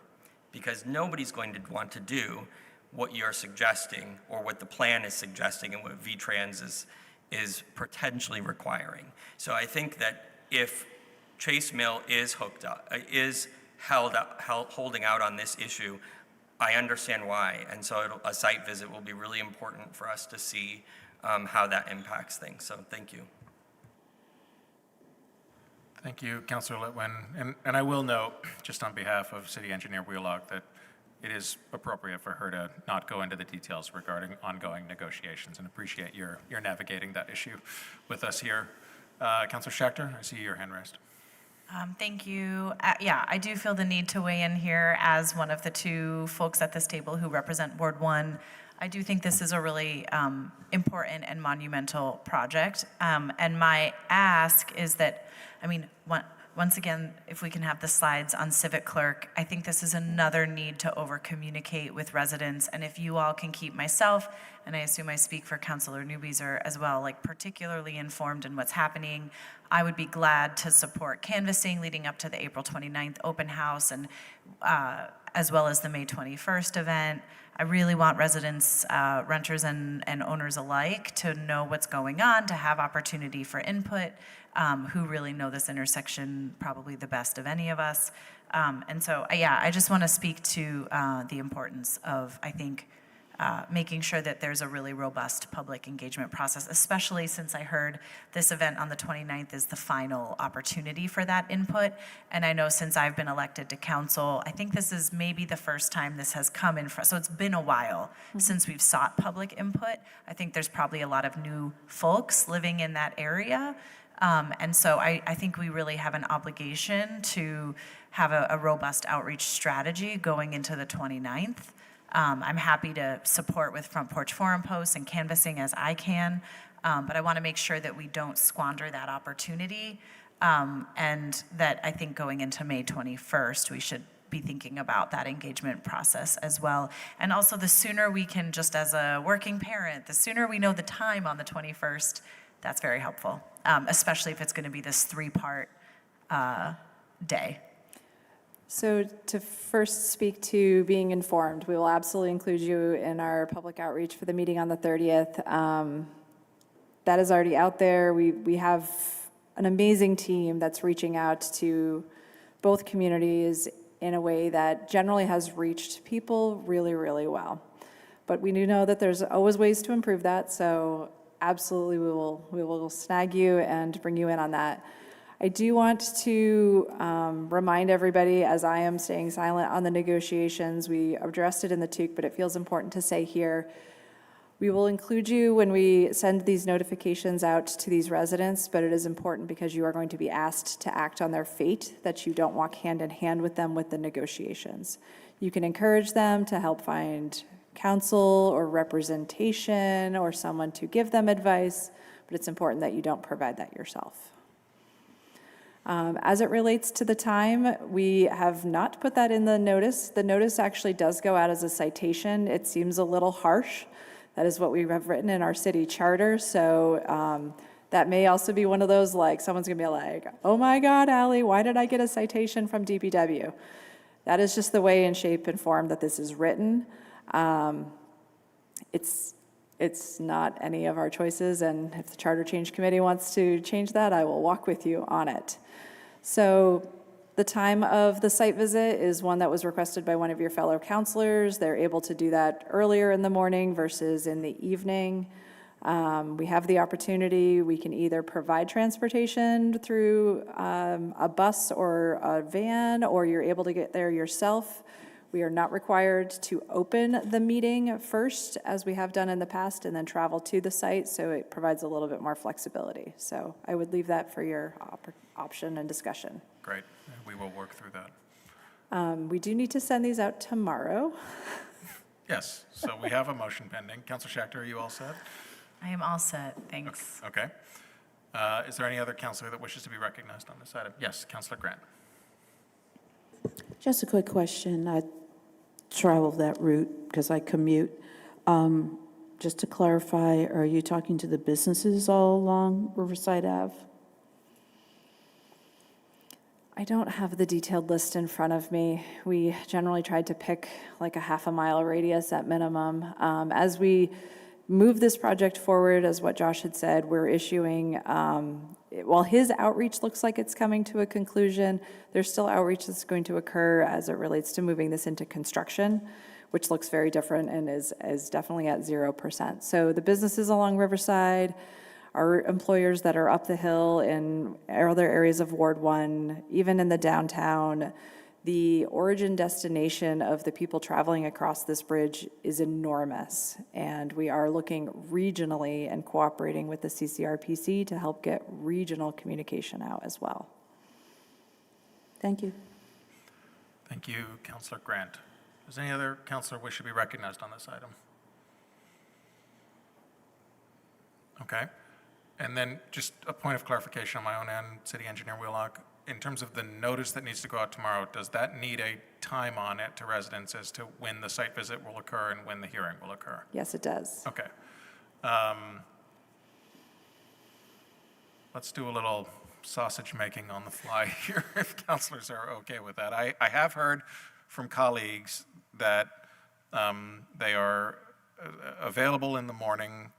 because nobody's going to want to do what you're suggesting or what the plan is suggesting and what VTrans is potentially requiring. So I think that if Chase Mill is hooked up, is holding out on this issue, I understand why, and so a site visit will be really important for us to see how that impacts things. So thank you. Thank you, Councilor Litwin. And I will note, just on behalf of City Engineer Wheelock, that it is appropriate for her to not go into the details regarding ongoing negotiations, and appreciate your navigating that issue with us here. Councilor Schachter, I see your hand raised. Thank you. Yeah, I do feel the need to weigh in here as one of the two folks at this table who represent Ward 1. I do think this is a really important and monumental project. And my ask is that, once again, if we can have the slides on Civic Clerk, I think this is another need to over-communicate with residents. And if you all can keep myself, and I assume I speak for Councilor Newbeezer as well, particularly informed in what's happening, I would be glad to support canvassing leading up to the April 29th open house, and as well as the May 21st event. I really want residents, renters and owners alike to know what's going on, to have opportunity for input, who really know this intersection probably the best of any of us. And so, I just want to speak to the importance of, I think, making sure that there's a really robust public engagement process, especially since I heard this event on the 29th is the final opportunity for that input. And I know since I've been elected to council, I think this is maybe the first time this has come in front. So it's been a while since we've sought public input. I think there's probably a lot of new folks living in that area. And so I think we really have an obligation to have a robust outreach strategy going into the 29th. I'm happy to support with Front Porch Forum posts and canvassing as I can, but I want to make sure that we don't squander that opportunity, and that I think going into May 21st, we should be thinking about that engagement process as well. And also, the sooner we can, just as a working parent, the sooner we know the time on the 21st, that's very helpful, especially if it's going to be this 3-part day. So to first speak to being informed, we will absolutely include you in our public outreach for the meeting on the 30th. That is already out there. We have an amazing team that's reaching out to both communities in a way that generally has reached people really, really well. But we do know that there's always ways to improve that, so absolutely we will snag you and bring you in on that. I do want to remind everybody, as I am staying silent on the negotiations, we addressed it in the TUC, but it feels important to say here, we will include you when we send these notifications out to these residents, but it is important because you are going to be asked to act on their fate, that you don't walk hand in hand with them with the negotiations. You can encourage them to help find counsel or representation or someone to give them advice, but it's important that you don't provide that yourself. As it relates to the time, we have not put that in the notice. The notice actually does go out as a citation. It seems a little harsh. That is what we have written in our city charter. So that may also be one of those, like, someone's gonna be like, oh my God, Allie, why did I get a citation from DPW? That is just the way and shape and form that this is written. It's not any of our choices, and if the Charter Change Committee wants to change that, I will walk with you on it. So the time of the site visit is one that was requested by one of your fellow counselors. They're able to do that earlier in the morning versus in the evening. We have the opportunity, we can either provide transportation through a bus or a van, or you're able to get there yourself. We are not required to open the meeting first, as we have done in the past, and then travel to the site, so it provides a little bit more flexibility. So I would leave that for your option and discussion. Great. We will work through that. We do need to send these out tomorrow. Yes, so we have a motion pending. Councilor Schachter, are you all set? I am all set, thanks. Okay. Is there any other councilor that wishes to be recognized on this item? Yes, Councilor Grant. Just a quick question. I travel that route because I commute. Just to clarify, are you talking to the businesses all along Riverside Ave? I don't have the detailed list in front of me. We generally tried to pick like a half-a-mile radius at minimum. As we move this project forward, as what Josh had said, we're issuing, while his outreach looks like it's coming to a conclusion, there's still outreach that's going to occur as it relates to moving this into construction, which looks very different and is definitely at 0%. So the businesses along Riverside, our employers that are up the hill in other areas of Ward 1, even in the downtown, the origin destination of the people traveling across this bridge is enormous. And we are looking regionally and cooperating with the CCRPC to help get regional communication out as well. Thank you. Thank you, Councilor Grant. Does any other councilor wish to be recognized on this item? Okay. And then just a point of clarification on my own end, City Engineer Wheelock, in terms of the notice that needs to go out tomorrow, does that need a time on it to residents as to when the site visit will occur and when the hearing will occur? Yes, it does. Okay. Let's do a little sausage making on the fly here, if councilors are okay with that. I have heard from colleagues that they are available in the morning,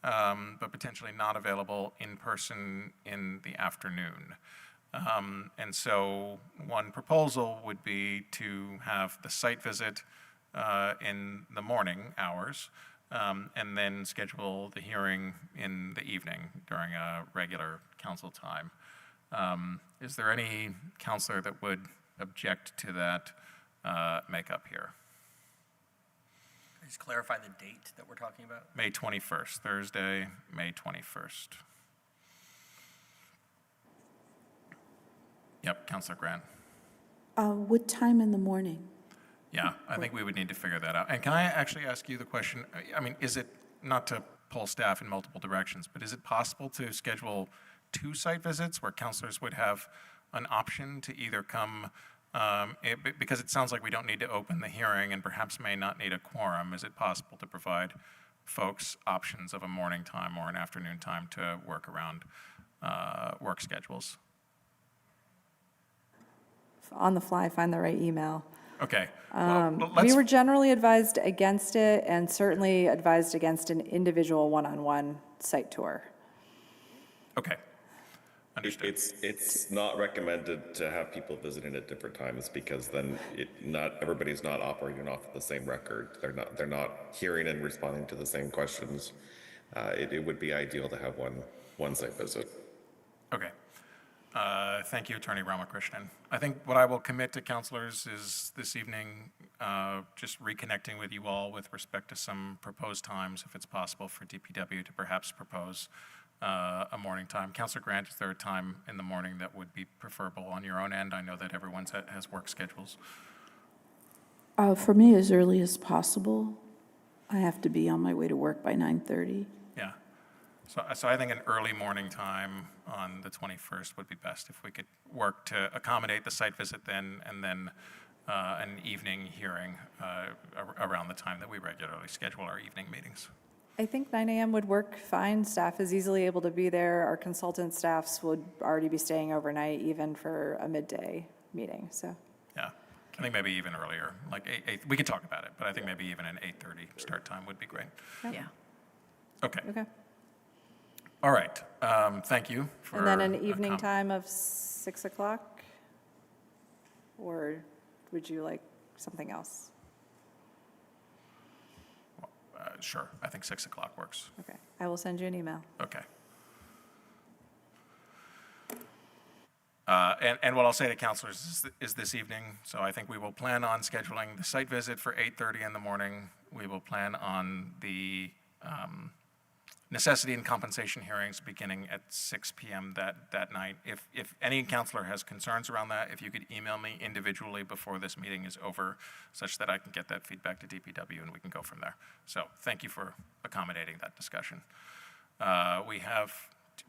but potentially not available in person in the afternoon. And so one proposal would be to have the site visit in the morning hours, and then schedule the hearing in the evening during a regular council time. Is there any councilor that would object to that makeup here? Just clarify the date that we're talking about. May 21st, Thursday, May 21st. Yep, Councilor Grant. What time in the morning? Yeah, I think we would need to figure that out. And can I actually ask you the question, I mean, is it, not to pull staff in multiple directions, but is it possible to schedule 2 site visits where councilors would have an option to either come Because it sounds like we don't need to open the hearing and perhaps may not need a quorum, is it possible to provide folks options of a morning time or an afternoon time to work around work schedules? On the fly, find the right email. Okay. We were generally advised against it and certainly advised against an individual one-on-one site tour. Okay. Understood. It's not recommended to have people visiting at different times because then not everybody's not operating off the same record. They're not hearing and responding to the same questions. It would be ideal to have one site visit. Okay. Thank you, Attorney Ramakrishnan. I think what I will commit to councilors is this evening just reconnecting with you all with respect to some proposed times, if it's possible for DPW to perhaps propose a morning time. Councilor Grant, is there a time in the morning that would be preferable on your own end? I know that everyone has work schedules. For me, as early as possible. I have to be on my way to work by 9:30. Yeah. So I think an early morning time on the 21st would be best if we could work to accommodate the site visit then, and then an evening hearing around the time that we regularly schedule our evening meetings. I think 9 a.m. would work fine. Staff is easily able to be there. Our consultant staffs would already be staying overnight, even for a midday meeting, so. Yeah, I think maybe even earlier, like 8, we can talk about it, but I think maybe even an 8:30 start time would be great. Yeah. Okay. Okay. All right, thank you for. And then an evening time of 6 o'clock? Or would you like something else? Sure, I think 6 o'clock works. Okay, I will send you an email. Okay. And what I'll say to councilors is this evening, so I think we will plan on scheduling the site visit for 8:30 in the morning. We will plan on the necessity and compensation hearings beginning at 6 p.m. that night. If any counselor has concerns around that, if you could email me individually before this meeting is over, such that I can get that feedback to DPW and we can go from there. So thank you for accommodating that discussion. We have,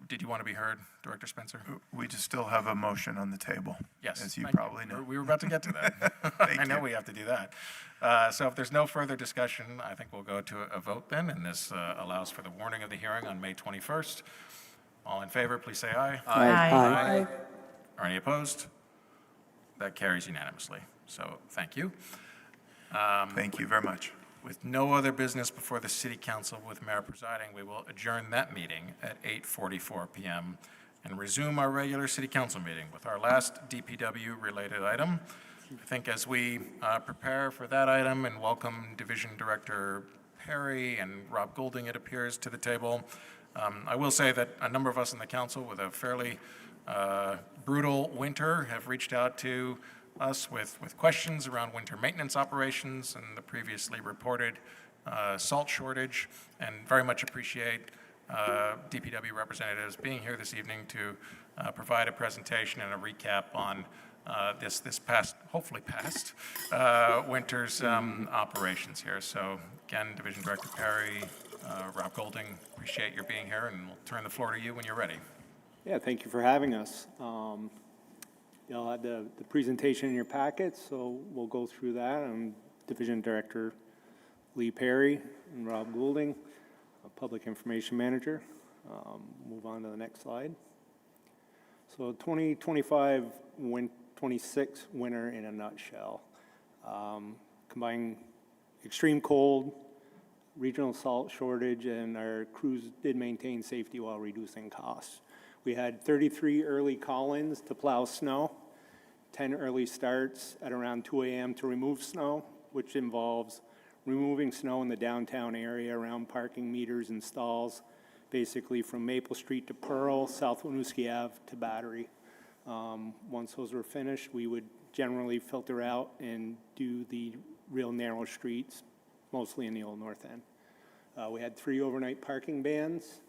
did you want to be heard, Director Spencer? We just still have a motion on the table. Yes. As you thank probably know. We were about to get to that. I know we have to do that. So if there's no further discussion, I think we'll go to a vote then, and this allows for the warning of the hearing on May 21st. All in favor, please say aye. Aye. Are any opposed? That carries unanimously. So thank you. Thank you very much. With no other business before the City Council with Mayor presiding, we will adjourn that meeting at 8:44 p.m. and resume our regular City Council meeting with our last DPW-related item. I think as we prepare for that item and welcome Division Director Perry and Rob Goulding, it appears, to the table, I will say that a number of us in the council with a fairly brutal winter have reached out to us with questions around winter maintenance operations and the previously reported salt shortage, and very much appreciate DPW representatives being here this evening to provide a presentation and a recap on this past, hopefully past, winter's operations here. So again, Division Director Perry, Rob Goulding, appreciate your being here, and we'll turn the floor to you when you're ready. Yeah, thank you for having us. You'll have the presentation in your packet, so we'll go through that. I'm Division Director Lee Perry and Rob Goulding, a Public Information Manager. Move on to the next slide. So 2025-26 winter in a nutshell. Combining extreme cold, regional salt shortage, and our crews did maintain safety while reducing costs. We had 33 early call-ins to plow snow, 10 early starts at around 2 a.m. to remove snow, which involves removing snow in the downtown area around parking meters and stalls, basically from Maple Street to Pearl, South Winooski Ave to Battery. Once those were finished, we would generally filter out and do the real narrow streets, mostly in the Old North End. We had 3 overnight parking bans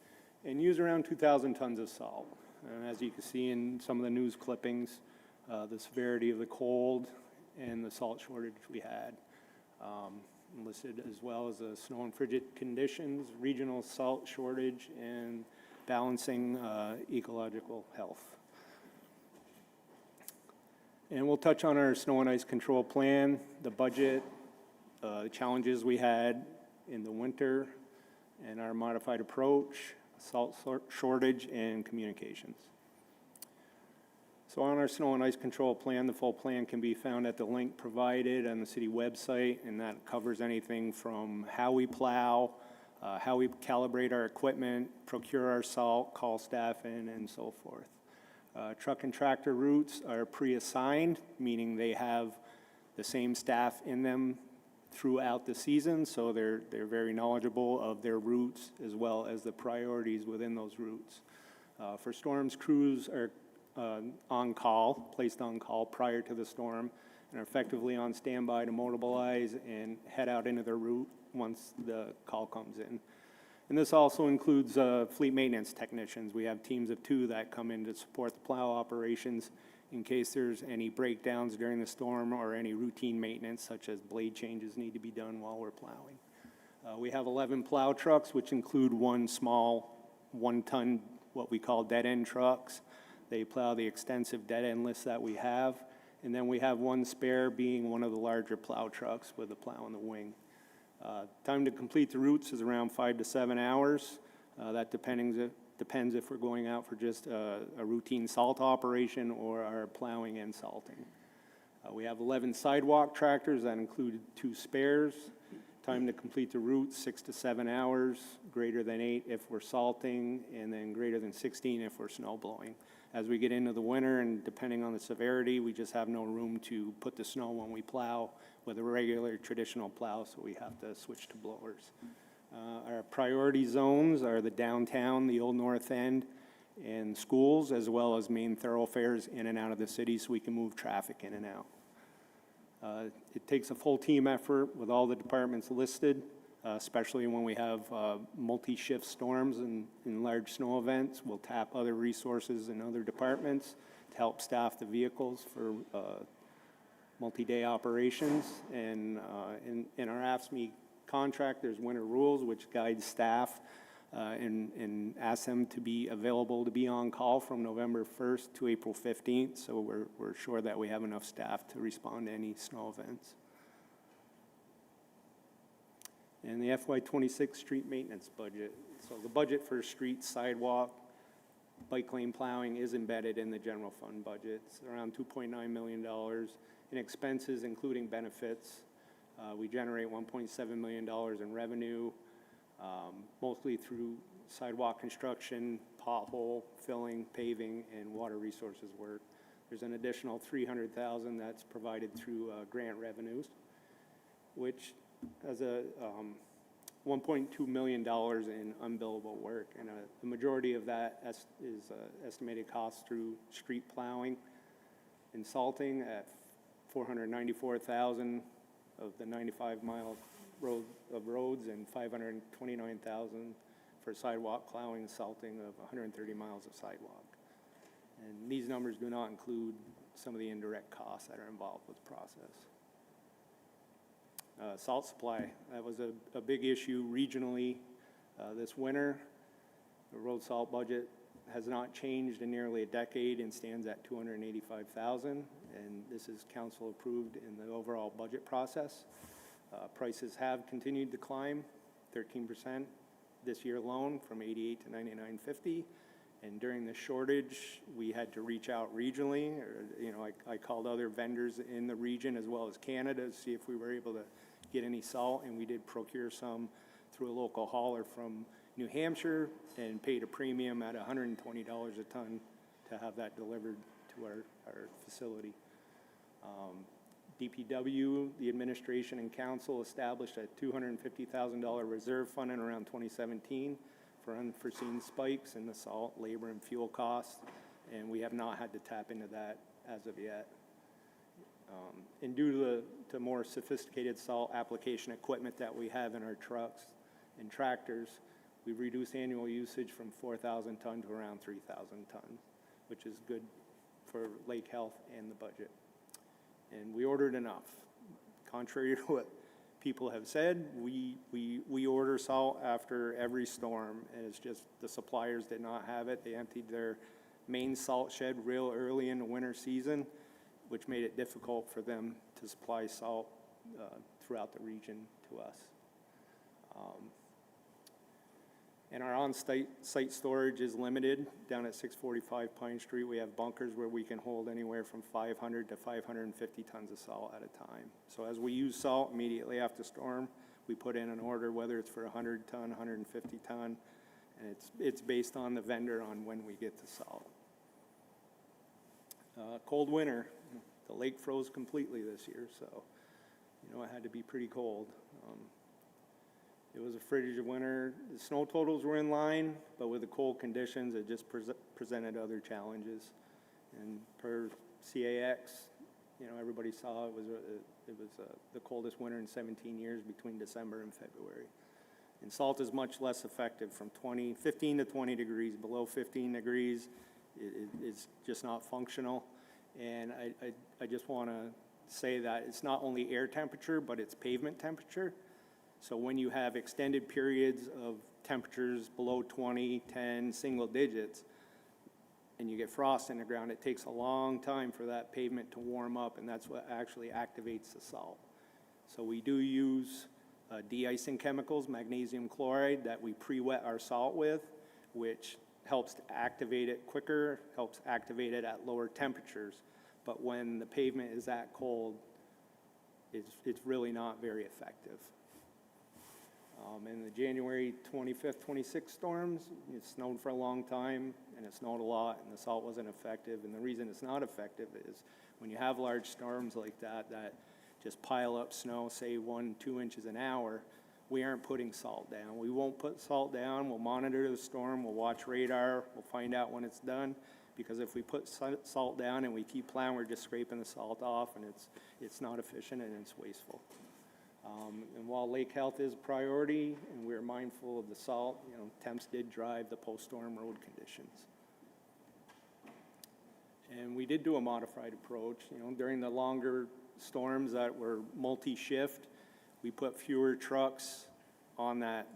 and use around 2,000 tons of salt. And as you can see in some of the news clippings, the severity of the cold and the salt shortage we had. Listed as well as the snow and frigid conditions, regional salt shortage, and balancing ecological health. And we'll touch on our snow and ice control plan, the budget, the challenges we had in the winter, and our modified approach, salt shortage, and communications. So on our snow and ice control plan, the full plan can be found at the link provided on the city website, and that covers anything from how we plow, how we calibrate our equipment, procure our salt, call staff in, and so forth. Truck and tractor routes are pre-assigned, meaning they have the same staff in them throughout the season, so they're very knowledgeable of their routes as well as the priorities within those routes. For storms, crews are on call, placed on call prior to the storm, and are effectively on standby to mobilize and head out into their route once the call comes in. And this also includes fleet maintenance technicians. We have teams of 2 that come in to support the plow operations in case there's any breakdowns during the storm or any routine maintenance, such as blade changes need to be done while we're plowing. We have 11 plow trucks, which include 1 small 1-ton, what we call dead-end trucks. They plow the extensive dead-end list that we have. And then we have 1 spare, being one of the larger plow trucks with a plow in the wing. Time to complete the routes is around 5 to 7 hours. That depends if we're going out for just a routine salt operation or our plowing and salting. We have 11 sidewalk tractors that include 2 spares. Time to complete the route, 6 to 7 hours, greater than 8 if we're salting, and then greater than 16 if we're snow blowing. As we get into the winter, and depending on the severity, we just have no room to put the snow when we plow with a regular traditional plow, so we have to switch to blowers. Our priority zones are the downtown, the Old North End, and schools, as well as main thoroughfares in and out of the city, so we can move traffic in and out. It takes a full team effort with all the departments listed, especially when we have multi-shift storms and large snow events. We'll tap other resources in other departments to help staff the vehicles for multi-day operations. And in our AFSCME contract, there's winter rules, which guide staff and ask them to be available to be on call from November 1st to April 15th. So we're sure that we have enough staff to respond to any snow events. And the FY26 street maintenance budget. So the budget for street, sidewalk, bike lane plowing is embedded in the general fund budget. It's around $2.9 million in expenses, including benefits. We generate $1.7 million in revenue, mostly through sidewalk construction, pothole filling, paving, and water resources work. There's an additional $300,000 that's provided through grant revenues, which has a $1.2 million in unbillable work, and the majority of that is estimated costs through street plowing and salting at $494,000 of the 95-mile of roads, and $529,000 for sidewalk plowing and salting of 130 miles of sidewalk. And these numbers do not include some of the indirect costs that are involved with the process. Salt supply, that was a big issue regionally this winter. The road salt budget has not changed in nearly a decade and stands at $285,000, and this is council approved in the overall budget process. Prices have continued to climb 13% this year alone, from $88 to $99.50. And during the shortage, we had to reach out regionally, or I called other vendors in the region as well as Canada to see if we were able to get any salt, and we did procure some through a local hauler from New Hampshire and paid a premium at $120 a ton to have that delivered to our facility. DPW, the administration and council, established a $250,000 reserve fund in around 2017 for unforeseen spikes in the salt, labor, and fuel costs, and we have not had to tap into that as of yet. And due to more sophisticated salt application equipment that we have in our trucks and tractors, we've reduced annual usage from 4,000 ton to around 3,000 tons, which is good for lake health and the budget. And we ordered enough. Contrary to what people have said, we order salt after every storm, and it's just the suppliers did not have it. They emptied their main salt shed real early in the winter season, which made it difficult for them to supply salt throughout the region to us. And our on-site storage is limited. Down at 645 Pine Street, we have bunkers where we can hold anywhere from 500 to 550 tons of salt at a time. So as we use salt immediately after storm, we put in an order, whether it's for 100 ton, 150 ton, and it's based on the vendor on when we get the salt. Cold winter, the lake froze completely this year, so it had to be pretty cold. It was a frigid winter. The snow totals were in line, but with the cold conditions, it just presented other challenges. And per CAX, everybody saw it was the coldest winter in 17 years between December and February. And salt is much less effective from 15 to 20 degrees. Below 15 degrees, it's just not functional. And I just want to say that it's not only air temperature, but it's pavement temperature. So when you have extended periods of temperatures below 20, 10, single digits, and you get frost in the ground, it takes a long time for that pavement to warm up, and that's what actually activates the salt. So we do use de-icing chemicals, magnesium chloride, that we pre-wet our salt with, which helps to activate it quicker, helps activate it at lower temperatures. But when the pavement is that cold, it's really not very effective. In the January 25th, 26th storms, it snowed for a long time, and it snowed a lot, and the salt wasn't effective. And the reason it's not effective is when you have large storms like that just pile up snow, say 1-2 inches an hour, we aren't putting salt down. We won't put salt down. We'll monitor the storm. We'll watch radar. We'll find out when it's done. Because if we put salt down and we keep plowing, we're just scraping the salt off, and it's not efficient and it's wasteful. And while lake health is a priority and we're mindful of the salt, temps did drive the post-storm road conditions. And we did do a modified approach. During the longer storms that were multi-shift, we put fewer trucks on that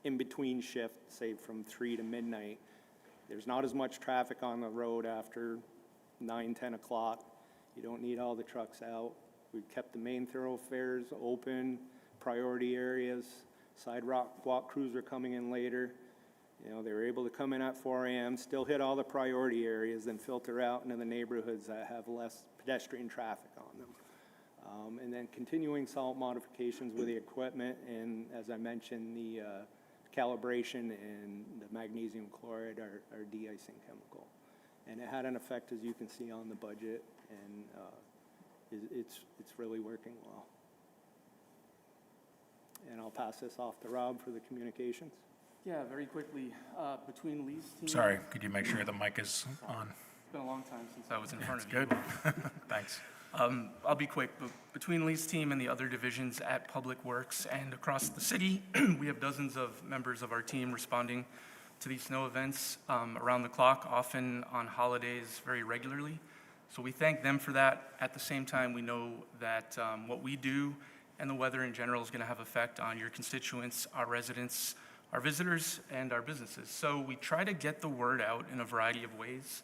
in-between shift, say from 3 to midnight. There's not as much traffic on the road after 9, 10 o'clock. You don't need all the trucks out. We kept the main thoroughfares open, priority areas. Sidewalk crews were coming in later. They were able to come in at 4 a.m., still hit all the priority areas, then filter out into the neighborhoods that have less pedestrian traffic on them. And then continuing salt modifications with the equipment, and as I mentioned, the calibration and the magnesium chloride, our de-icing chemical. And it had an effect, as you can see on the budget, and it's really working well. And I'll pass this off to Rob for the communications. Yeah, very quickly, between Lee's team. Sorry, could you make sure the mic is on? It's been a long time since I was in front of Good. you. Thanks. I'll be quick, but between Lee's team and the other divisions at Public Works and across the city, we have dozens of members of our team responding to these snow events around the clock, often on holidays very regularly. So we thank them for that. At the same time, we know that what we do and the weather in general is going to have effect on your constituents, our residents, our visitors, and our businesses. So we try to get the word out in a variety of ways.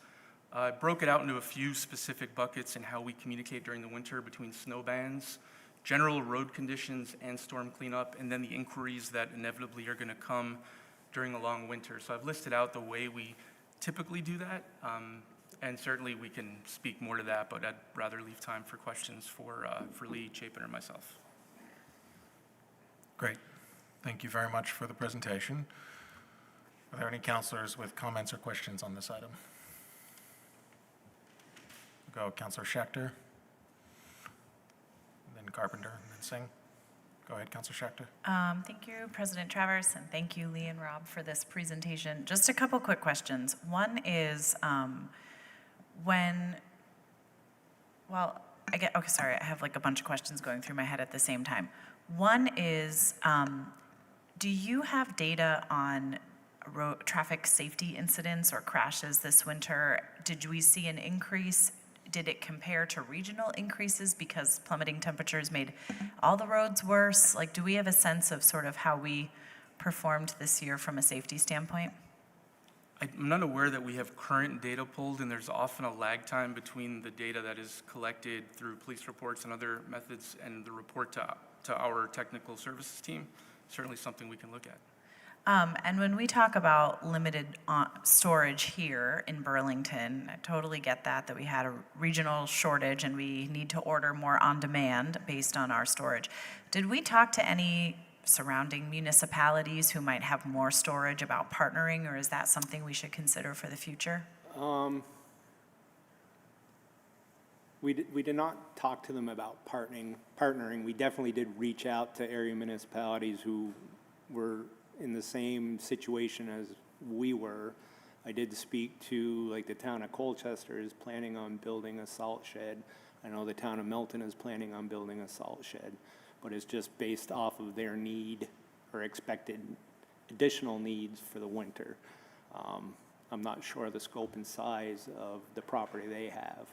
I broke it out into a few specific buckets in how we communicate during the winter between snow bans, general road conditions, and storm cleanup, and then the inquiries that inevitably are going to come during a long winter. So I've listed out the way we typically do that, and certainly we can speak more to that, but I'd rather leave time for questions for Lee, Chapin, or myself. Great. Thank you very much for the presentation. Are there any counselors with comments or questions on this item? Go Councilor Schechter, then Carpenter, and then Singh. Go ahead, Councilor Schechter. Thank you, President Travers, and thank you, Lee and Rob, for this presentation. Just a couple quick questions. One is I have like a bunch of questions going through my head at the same time. One is, do you have data on traffic safety incidents or crashes this winter? Did we see an increase? Did it compare to regional increases because plummeting temperatures made all the roads worse? Like, do we have a sense of sort of how we performed this year from a safety standpoint? I'm not aware that we have current data pulled, and there's often a lag time between the data that is collected through police reports and other methods and the report to our technical services team. Certainly something we can look at. And when we talk about limited storage here in Burlington, I totally get that we had a regional shortage and we need to order more on demand based on our storage. Did we talk to any surrounding municipalities who might have more storage about partnering, or is that something we should consider for the future? We did not talk to them about partnering. We definitely did reach out to area municipalities who were in the same situation as we were. I did speak to, like, the town of Colchester is planning on building a salt shed. I know the town of Milton is planning on building a salt shed, but it's just based off of their need or expected additional needs for the winter. I'm not sure the scope and size of the property they have.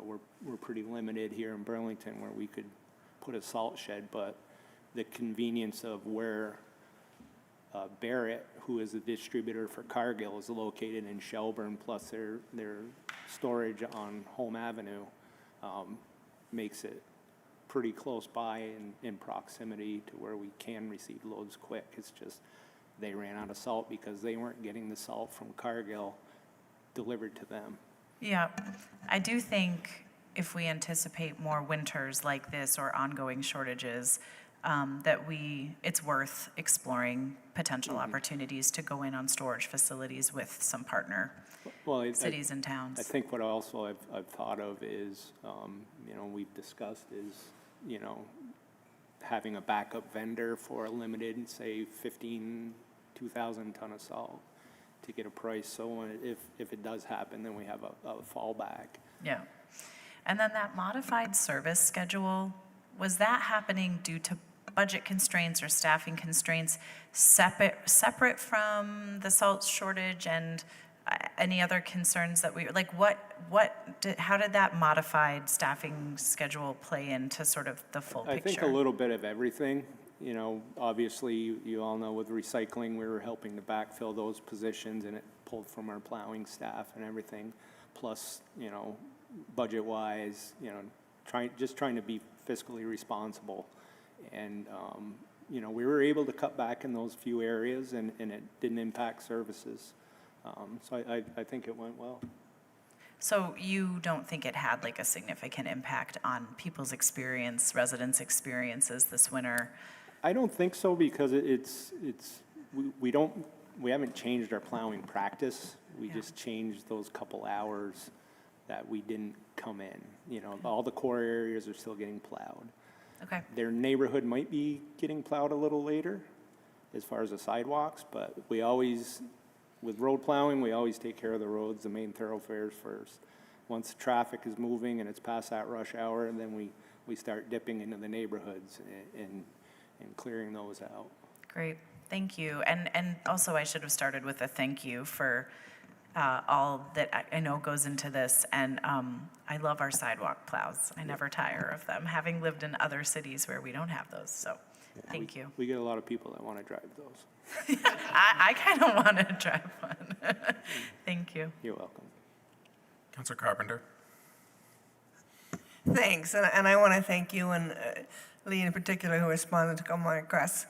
We're pretty limited here in Burlington where we could put a salt shed, but the convenience of where Barrett, who is a distributor for Cargill, is located in Shelburne, plus their storage on Home Avenue makes it pretty close by in proximity to where we can receive loads quick. It's just they ran out of salt because they weren't getting the salt from Cargill delivered to them. Yeah, I do think if we anticipate more winters like this or ongoing shortages, that it's worth exploring potential opportunities to go in on storage facilities with some partner cities and towns. I think what also I've thought of is, we've discussed is, having a backup vendor for a limited, say, 2,000 ton of salt to get a price. So when if it does happen, then we have a fallback. Yeah. And then that modified service schedule, was that happening due to budget constraints or staffing constraints separate from the salt shortage and any other concerns that how did that modified staffing schedule play into sort of the full picture? I think a little bit of everything. Obviously, you all know with recycling, we were helping to backfill those positions, and it pulled from our plowing staff and everything. Plus, budget-wise, trying to be fiscally responsible. And, we were able to cut back in those few areas, and it didn't impact services. So I think it went well. So you don't think it had like a significant impact on people's experience, residents' experiences this winter? I don't think so, because we haven't changed our plowing practice. We just changed those couple hours that we didn't come in. All the core areas are still getting plowed. Okay. Their neighborhood might be getting plowed a little later as far as the sidewalks, but with road plowing, we always take care of the roads, the main thoroughfares first. Once traffic is moving and it's past that rush hour, and then we start dipping into the neighborhoods and clearing those out. Great, thank you. And also I should have started with a thank you for all that I know goes into this. And I love our sidewalk plows. I never tire of them, having lived in other cities where we don't have those, so thank you. We get a lot of people that want to drive those. I kind of want to drive one. Thank you. You're welcome. Councilor Carpenter. Thanks, and I want to thank you and Lee in particular who responded to my requests.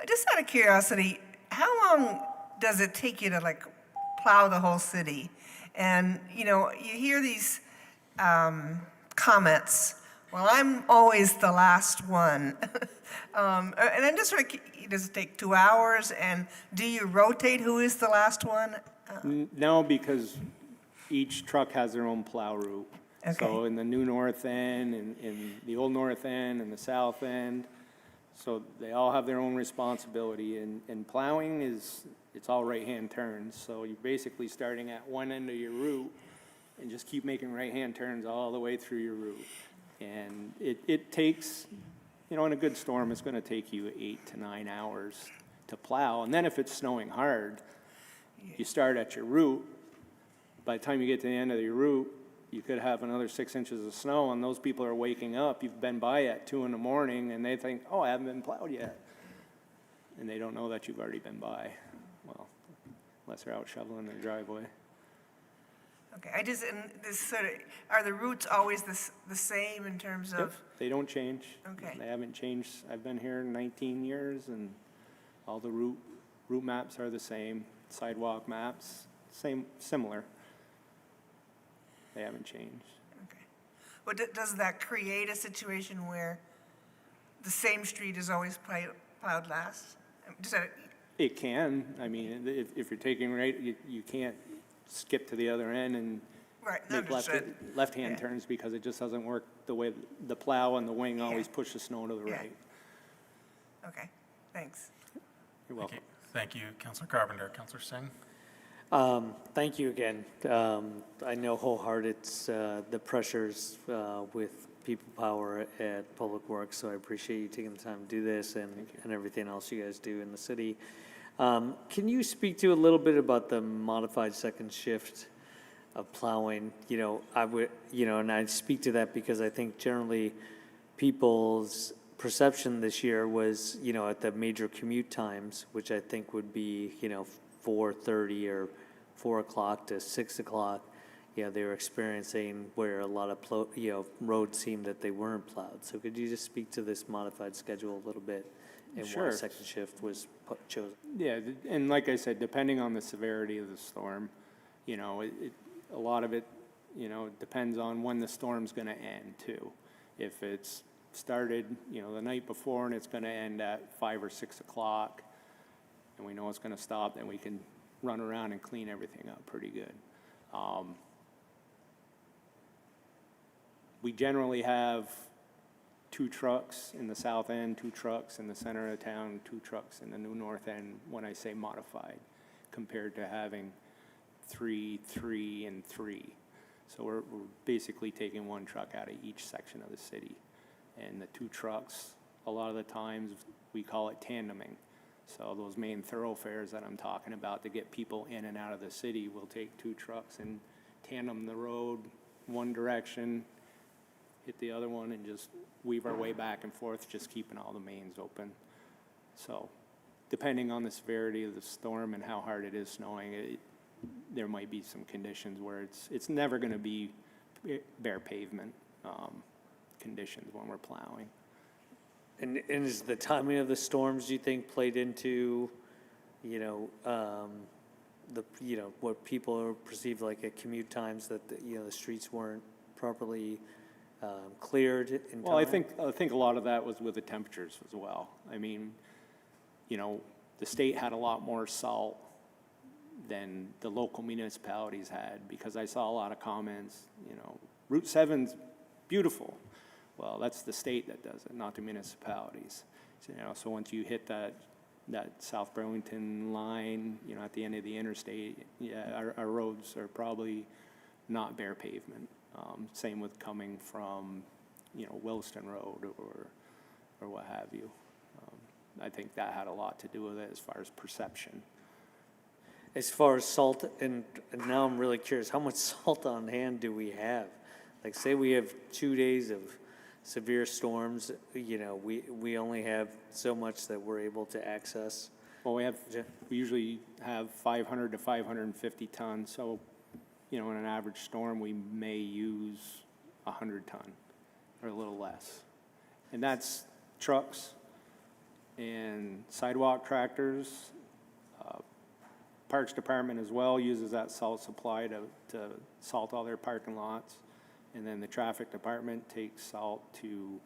Just out of curiosity, how long does it take you to plow the whole city? And you hear these comments. Well, I'm always the last one. And I'm just does it take 2 hours? And do you rotate who is the last one? No, because each truck has their own plow route. Okay. So in the new north end, in the old north end, and the south end, so they all have their own responsibility. And plowing it's all right-hand turns. So you're basically starting at one end of your route and just keep making right-hand turns all the way through your route. And it takes, in a good storm, it's going to take you 8 to 9 hours to plow. And then if it's snowing hard, you start at your route. By the time you get to the end of your route, you could have another 6 inches of snow, and those people are waking up. You've been by at 2 in the morning, and they think, oh, I haven't been plowed yet. And they don't know that you've already been by. Well, unless they're out shoveling their driveway. Okay, and this sort of, are the routes always the same in terms of? They don't change. Okay. They haven't changed. I've been here 19 years, and all the route maps are the same. Sidewalk maps, similar. They haven't changed. But does that create a situation where the same street is always plowed last? Does that, It can. I mean, if you're taking right, you can't skip to the other end and right, make understood. left-hand turns because it just doesn't work the way the plow and the wing always push the snow to the right. Okay, thanks. You're welcome. Thank you, Councilor Carpenter. Councilor Singh? Thank you again. I know wholehearted the pressures with people power at Public Works, so I appreciate you taking the time to do this and everything else you guys do in the city. Can you speak to a little bit about the modified second shift of plowing? You know, I would, you know, and I speak to that because I think generally people's perception this year was, you know, at the major commute times, which I think would be, you know, 4:30 or 4 o'clock to 6 o'clock, you know, they were experiencing where a lot of, roads seemed that they weren't plowed. So could you just speak to this modified schedule a little bit and Sure. why second shift was chosen? Yeah, and like I said, depending on the severity of the storm, you know, a lot of it, you know, depends on when the storm's going to end too. If it's started, you know, the night before and it's going to end at 5 or 6 o'clock, and we know it's going to stop, then we can run around and clean everything up pretty good. We generally have 2 trucks in the south end, 2 trucks in the center of town, 2 trucks in the new north end, when I say modified, compared to having 3, 3, and 3. So we're basically taking 1 truck out of each section of the city. And the 2 trucks, a lot of the times, we call it tandeming. So those main thoroughfares that I'm talking about to get people in and out of the city, we'll take 2 trucks and tandem the road one direction, hit the other one, and just weave our way back and forth, just keeping all the mains open. So depending on the severity of the storm and how hard it is snowing, there might be some conditions where it's never going to be bare pavement conditions when we're plowing. And is the timing of the storms, do you think, played into, you know, what people perceive like at commute times that, the streets weren't properly cleared in time? Well, I think a lot of that was with the temperatures as well. I mean, you know, the state had a lot more salt than the local municipalities had, because I saw a lot of comments, you know, Route 7's beautiful. Well, that's the state that does it, not the municipalities. So, you know, so once you hit that South Burlington line, you know, at the end of the interstate, yeah, our roads are probably not bare pavement. Same with coming from, you know, Williston Road or what have you. I think that had a lot to do with it as far as perception. As far as salt, and now I'm really curious, how much salt on hand do we have? Like, say we have 2 days of severe storms, you know, we only have so much that we're able to access. Well, we usually have 500 to 550 tons, so, you know, in an average storm, we may use 100 ton or a little less. And that's trucks and sidewalk tractors. Parks Department as well uses that salt supply to salt all their parking lots. And then the traffic department takes salt to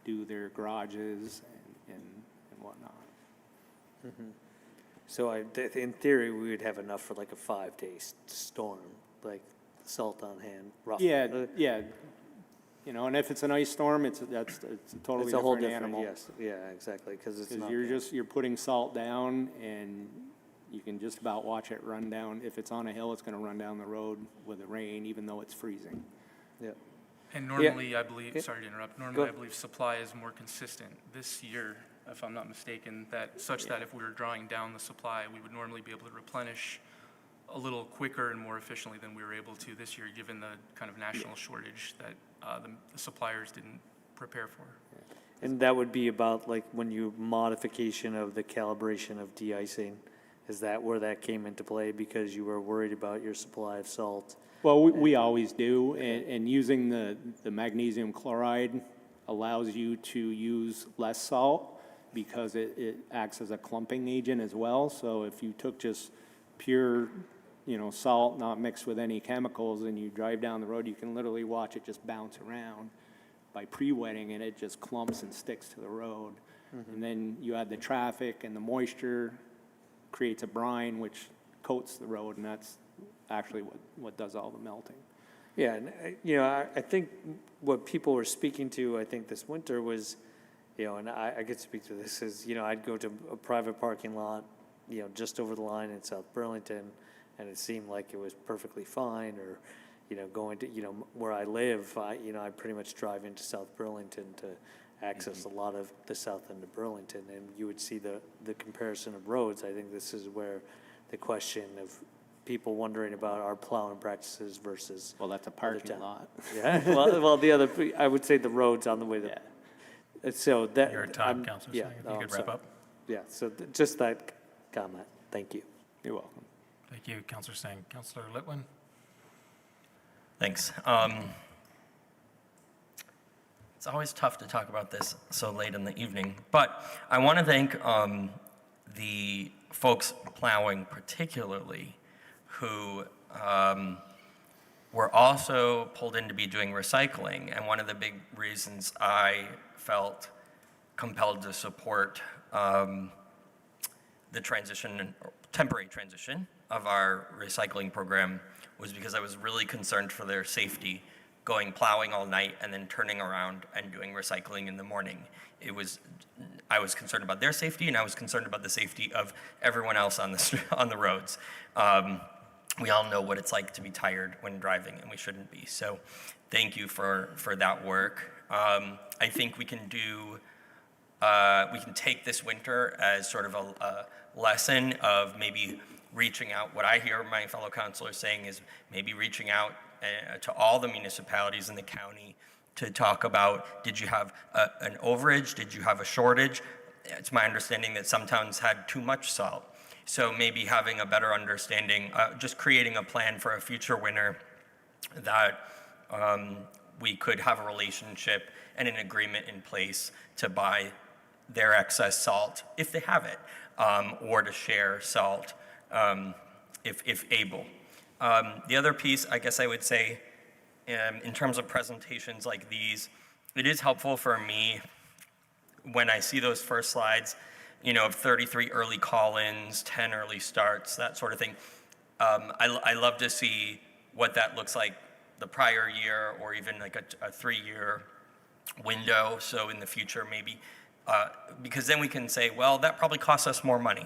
do their garages and whatnot. Mm-hmm. So in theory, we would have enough for like a 5-day storm, like salt on hand, roughly. Yeah. You know, and if it's an ice storm, it's a totally It's a whole different animal. Yes, yeah, exactly, because it's not. You're putting salt down, and you can just about watch it run down. If it's on a hill, it's going to run down the road with the rain, even though it's freezing. Yeah. And normally, I believe, sorry to interrupt, normally I believe supply is more consistent. This year, if I'm not mistaken, that if we were drawing down the supply, we would normally be able to replenish a little quicker and more efficiently than we were able to this year, given the kind of national shortage that the suppliers didn't prepare for. And that would be about like when you modification of the calibration of de-icing Is that where that came into play because you were worried about your supply of salt? Well, we always do, and using the magnesium chloride allows you to use less salt because it acts as a clumping agent as well. So if you took just pure, salt, not mixed with any chemicals, and you drive down the road, you can literally watch it just bounce around. By pre-wetting it, it just clumps and sticks to the road. And then you add the traffic and the moisture, creates a brine which coats the road, and that's actually what does all the melting. Yeah, and I think what people were speaking to, I think this winter was, and I could speak to this, is, I'd go to a private parking lot, just over the line in South Burlington, and it seemed like it was perfectly fine, or, going to, where I live, I pretty much drive into South Burlington to access a lot of the south end of Burlington, and you would see the comparison of roads. I think this is where the question of people wondering about our plowing practices versus. Well, that's a parking lot. Yeah, well, the other, I would say the roads on the way to. Yeah. So that. Your time, Councilor. Yeah. You could wrap up. Yeah, so just that comment. Thank you. You're welcome. Thank you, Councilor Singh. Councilor Litwin? Thanks. It's always tough to talk about this so late in the evening, but I want to thank the folks plowing particularly who were also pulled in to be doing recycling. And one of the big reasons I felt compelled to support the temporary transition of our recycling program was because I was really concerned for their safety, going plowing all night and then turning around and doing recycling in the morning. I was concerned about their safety, and I was concerned about the safety of everyone else on the roads. We all know what it's like to be tired when driving, and we shouldn't be. So thank you for that work. I think we can take this winter as sort of a lesson of maybe reaching out. What I hear my fellow councilors saying is maybe reaching out to all the municipalities in the county to talk about, did you have an overage? Did you have a shortage? It's my understanding that some towns had too much salt. So maybe having a better understanding, just creating a plan for a future winter that we could have a relationship and an agreement in place to buy their excess salt, if they have it, or to share salt if able. The other piece, I guess I would say, in terms of presentations like these, it is helpful for me when I see those first slides, of 33 early call-ins, 10 early starts, that sort of thing. I love to see what that looks like the prior year, or even like a 3-year window. So in the future, maybe, because then we can say, well, that probably costs us more money.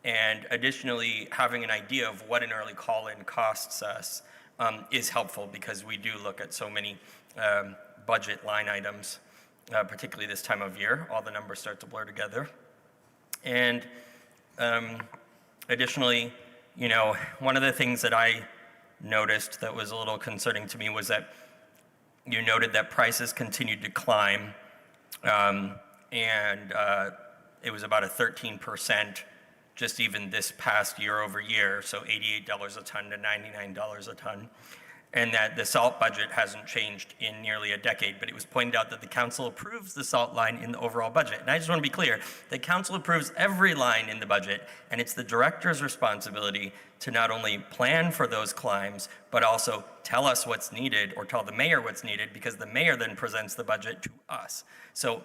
And additionally, having an idea of what an early call-in costs us is helpful, because we do look at so many budget line items, particularly this time of year. All the numbers start to blur together. And additionally, one of the things that I noticed that was a little concerning to me was that you noted that prices continued to climb, and it was about a 13% just even this past year over year, so $88 a ton to $99 a ton, and that the salt budget hasn't changed in nearly a decade. But it was pointed out that the council approves the salt line in the overall budget. And I just want to be clear, the council approves every line in the budget, and it's the director's responsibility to not only plan for those climbs, but also tell us what's needed, or tell the mayor what's needed, because the mayor then presents the budget to us. So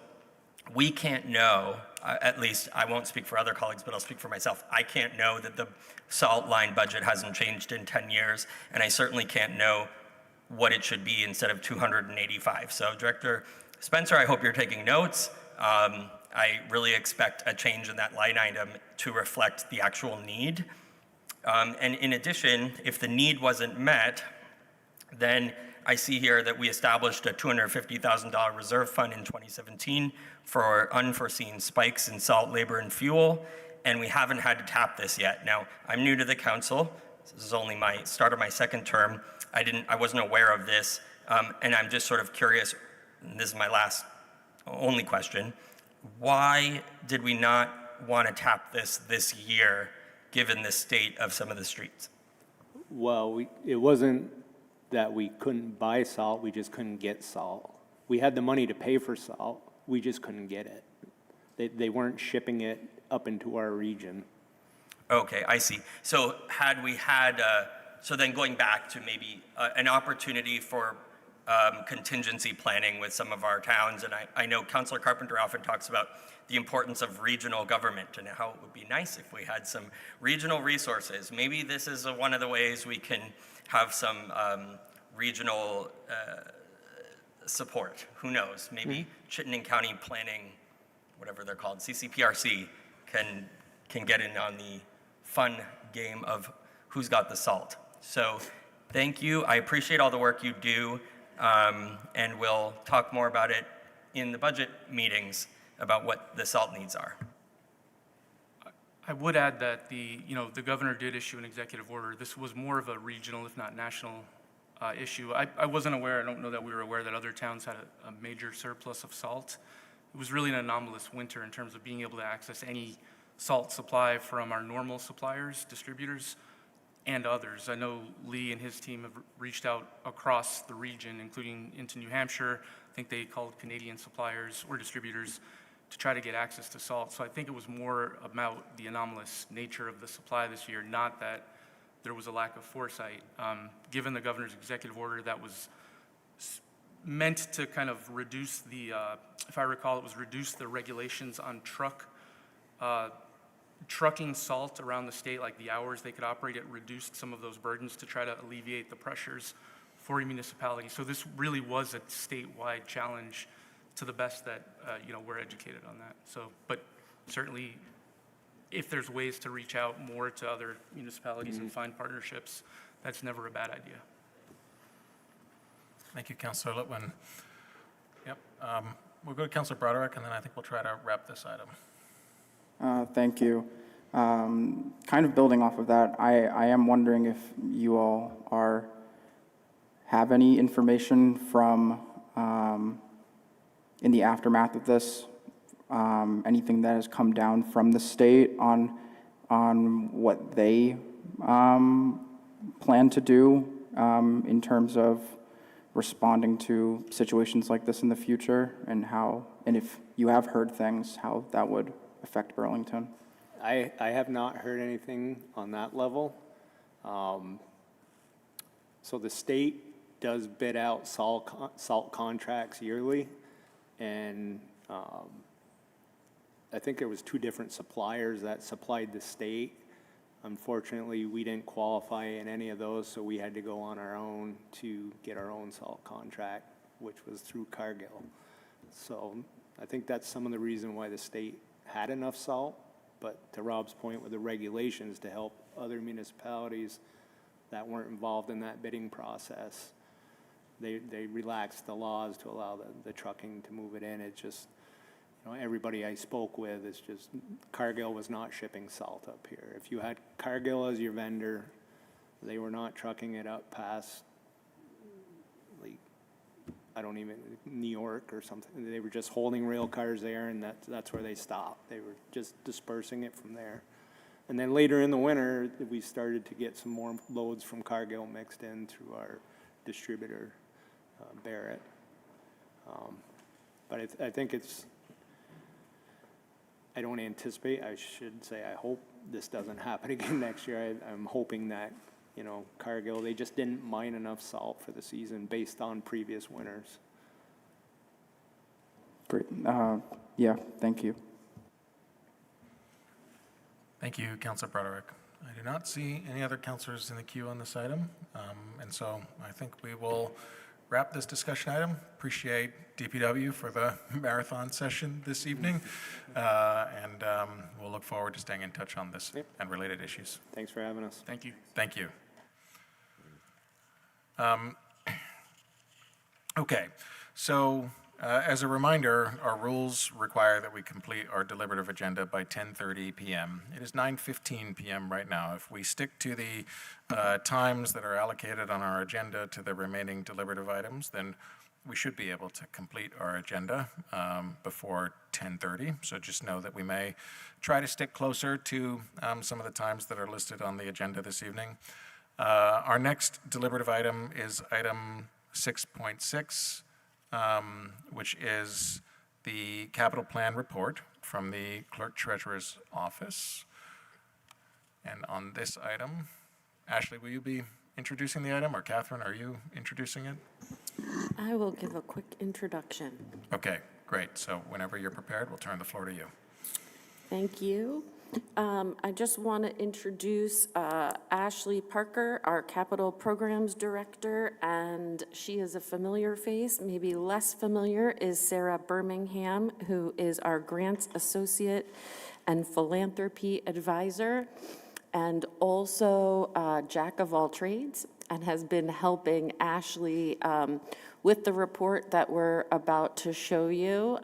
we can't know, at least I won't speak for other colleagues, but I'll speak for myself. I can't know that the salt line budget hasn't changed in 10 years, and I certainly can't know what it should be instead of 285. So Director Spencer, I hope you're taking notes. I really expect a change in that line item to reflect the actual need. And in addition, if the need wasn't met, then I see here that we established a $250,000 reserve fund in 2017 for unforeseen spikes in salt, labor, and fuel, and we haven't had to tap this yet. Now, I'm new to the council. This is only my start of my second term. I wasn't aware of this, and I'm just sort of curious, and this is my only question, why want to tap this year, given the state of some of the streets? Well, it wasn't that we couldn't buy salt, we just couldn't get salt. We had the money to pay for salt, we just couldn't get it. They weren't shipping it up into our region. Okay, I see. So had we had, so then going back to maybe an opportunity for contingency planning with some of our towns, and I know Councillor Carpenter often talks about the importance of regional government and how it would be nice if we had some regional resources. Maybe this is one of the ways we can have some regional support. Who knows? Maybe Chittenden County Planning, whatever they're called, CCPRC, can get in on the fun game of who's got the salt. So thank you. I appreciate all the work you do, and we'll talk more about it in the budget meetings about what the salt needs are. I would add that the governor did issue an executive order. This was more of a regional, if not national, issue. I wasn't aware, I don't know that we were aware that other towns had a major surplus of salt. It was really an anomalous winter in terms of being able to access any salt supply from our normal suppliers, distributors, and others. I know Lee and his team have reached out across the region, including into New Hampshire. I think they called Canadian suppliers or distributors to try to get access to salt. So I think it was more about the anomalous nature of the supply this year, not that there was a lack of foresight. Given the governor's executive order that was meant to kind of reduce the, if I recall, it was reduce the regulations on trucking salt around the state, like the hours they could operate. It reduced some of those burdens to try to alleviate the pressures for municipalities. So this really was a statewide challenge, to the best that we're educated on that. So, but certainly, if there's ways to reach out more to other municipalities and find partnerships, that's never a bad idea. Thank you, Councillor Litwin. Yep. We'll go to Councillor Broderick, and then I think we'll try to wrap this item. Thank you. Kind of building off of that, I am wondering if you all have any information from in the aftermath of this, anything that has come down from the state on what they plan to do in terms of responding to situations like this in the future, and if you have heard things, how that would affect Burlington. I have not heard anything on that level. So the state does bid out salt contracts yearly, and I think there was 2 different suppliers that supplied the state. Unfortunately, we didn't qualify in any of those, so we had to go on our own to get our own salt contract, which was through Cargill. So I think that's some of the reason why the state had enough salt, but to Rob's point with the regulations to help other municipalities that weren't involved in that bidding process, they relaxed the laws to allow the trucking to move it in. It's just, everybody I spoke with is just, Cargill was not shipping salt up here. If you had Cargill as your vendor, they were not trucking it up past, like, New York or something. They were just holding rail cars there, and that's where they stopped. They were just dispersing it from there. And then later in the winter, we started to get some more loads from Cargill mixed in through our distributor, Barrett. But I think I don't anticipate, I should say, I hope this doesn't happen again next year. I'm hoping that, Cargill, they just didn't mine enough salt for the season based on previous winters. Great. Yeah, thank you. Thank you, Councillor Broderick. I do not see any other councillors in the queue on this item, and so I think we will wrap this discussion item. Appreciate DPW for the marathon session this evening, and we'll look forward to staying in touch on this and related issues. Thanks for having us. Thank you. Thank you. Okay, so as a reminder, our rules require that we complete our deliberative agenda by 10:30 p.m. It is 9:15 p.m. right now. If we stick to the times that are allocated on our agenda to the remaining deliberative items, then we should be able to complete our agenda before 10:30. So just know that we may try to stick closer to some of the times that are listed on the agenda this evening. Our next deliberative item is item 6.6, which is the capital plan report from the clerk treasurer's office. And on this item, Ashley, will you be introducing the item, or Catherine, are you introducing it? I will give a quick introduction. Okay, great. So whenever you're prepared, we'll turn the floor to you. Thank you. I just want to introduce Ashley Parker, our Capital Programs Director, and she is a familiar face. Maybe less familiar is Sarah Birmingham, who is our Grants Associate and Philanthropy Advisor, and also Jack of all trades, and has been helping Ashley with the report that we're about to show you.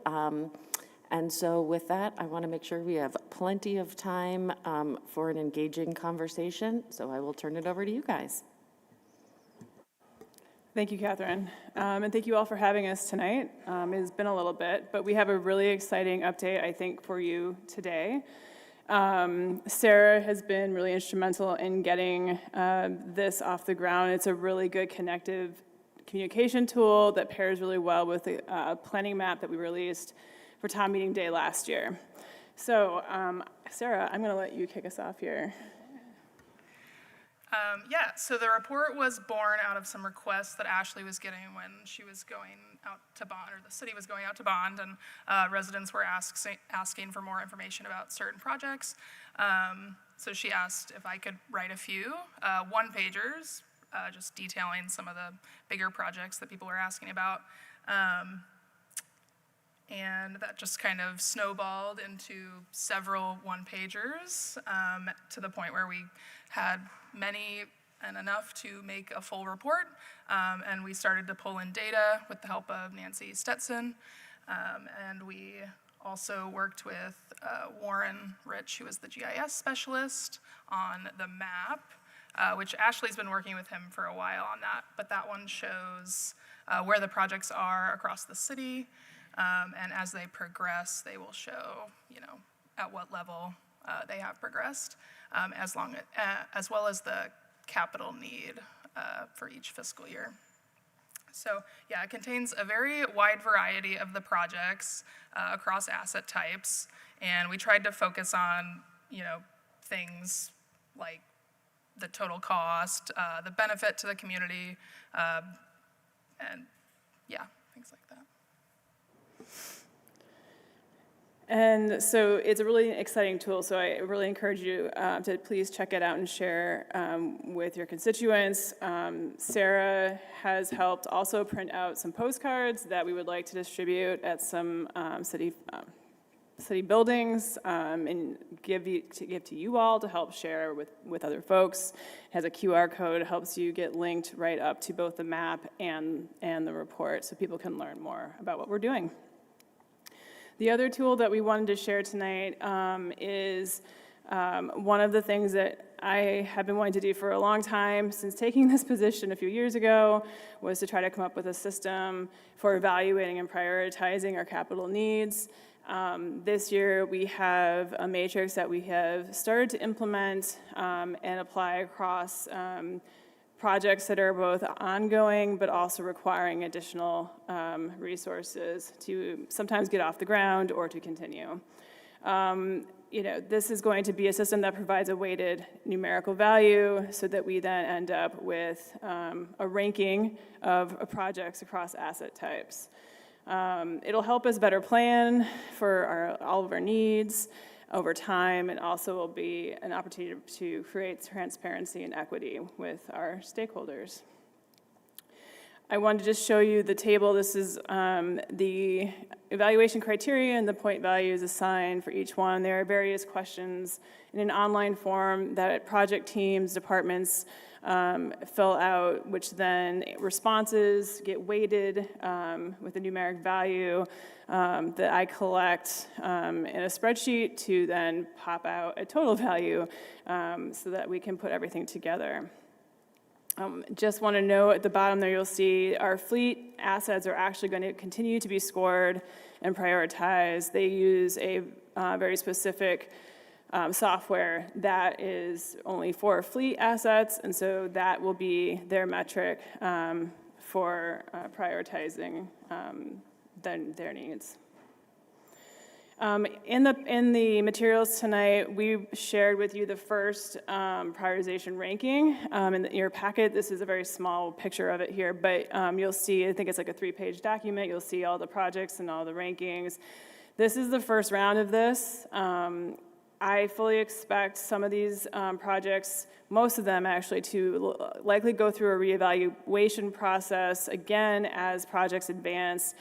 And so with that, I want to make sure we have plenty of time for an engaging conversation. So I will turn it over to you guys. Thank you, Catherine. And thank you all for having us tonight. It's been a little bit, but we have a really exciting update, I think, for you today. Sarah has been really instrumental in getting this off the ground. It's a really good connective communication tool that pairs really well with the planning map that we released for town meeting day last year. So, Sarah, I'm going to let you kick us off here. Yeah, so the report was born out of some requests that Ashley was getting when she was going out to bond, or the city was going out to bond, and residents were asking for more information about certain projects. So she asked if I could write a few one-pagers, just detailing some of the bigger projects that people were asking about. And that just kind of snowballed into several one-pagers to the point where we had many and enough to make a full report. And we started to pull in data with the help of Nancy Stetson. And we also worked with Warren Rich, who is the GIS specialist, on the map, which Ashley's been working with him for a while on that. But that one shows where the projects are across the city. And as they progress, they will show, at what level they have progressed, as well as the capital need for each fiscal year. So, yeah, it contains a very wide variety of the projects across asset types, and we tried to focus on, things like the total cost, the benefit to the community, and yeah, things like that. And so it's a really exciting tool, so I really encourage you to please check it out and share with your constituents. Sarah has helped also print out some postcards that we would like to distribute at some city buildings and give to you all to help share with other folks. It has a QR code, helps you get linked right up to both the map and the report so people can learn more about what we're doing. The other tool that we wanted to share tonight is one of the things that I have been wanting to do for a long time since taking this position a few years ago, was to try to come up with a system for evaluating and prioritizing our capital needs. This year we have a matrix that we have started to implement and apply across projects that are both ongoing but also requiring additional resources to sometimes get off the ground or to continue. This is going to be a system that provides a weighted numerical value so that we then end up with a ranking of projects across asset types. It'll help us better plan for all of our needs over time, and also will be an opportunity to create transparency and equity with our stakeholders. I wanted to just show you the table. This is the evaluation criteria and the point values assigned for each one. There are various questions in an online form that project teams, departments fill out, which then responses get weighted with a numeric value that I collect in a spreadsheet to then pop out a total value so that we can put everything together. Just want to note at the bottom there, you'll see our fleet assets are actually going to continue to be scored and prioritized. They use a very specific software that is only for fleet assets, and so that will be their metric for prioritizing their needs. In the materials tonight, we shared with you the first prioritization ranking. In your packet, this is a very small picture of it here, but you'll see, I think it's like a 3-page document. You'll see all the projects and all the rankings. This is the first round of this. I fully expect some of these projects, most of them actually, to likely go through a reevaluation process again as projects advance,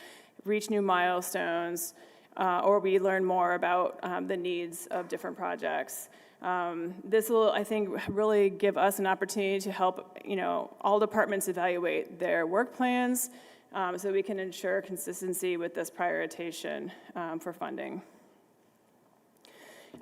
reach new milestones, or we learn more about the needs of different projects. This will, I think, really give us an opportunity to help, all departments evaluate their work plans so we can ensure consistency with this prioritization for funding.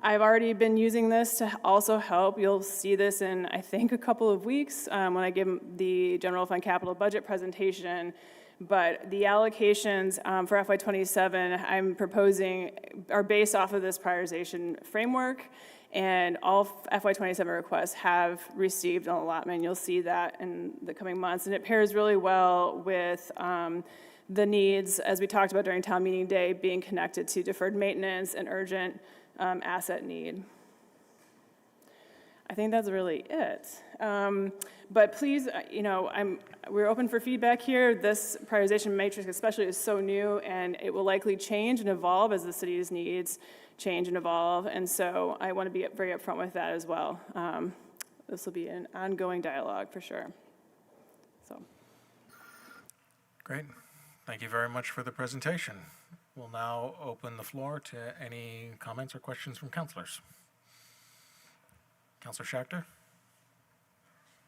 I've already been using this to also help. You'll see this in, I think, a couple of weeks when I give the general fund capital budget presentation. But the allocations for FY27 I'm proposing are based off of this prioritization framework, and all FY27 requests have received an allotment. You'll see that in the coming months, and it pairs really well with the needs, as we talked about during town meeting day, being connected to deferred maintenance and urgent asset need. I think that's really it. But please, we're open for feedback here. This prioritization matrix especially is so new, and it will likely change and evolve as the city's needs change and evolve. And so I want to be very upfront with that as well. This will be an ongoing dialogue for sure. So. Great. Thank you very much for the presentation. We'll now open the floor to any comments or questions from councilors. Councilor Schachter?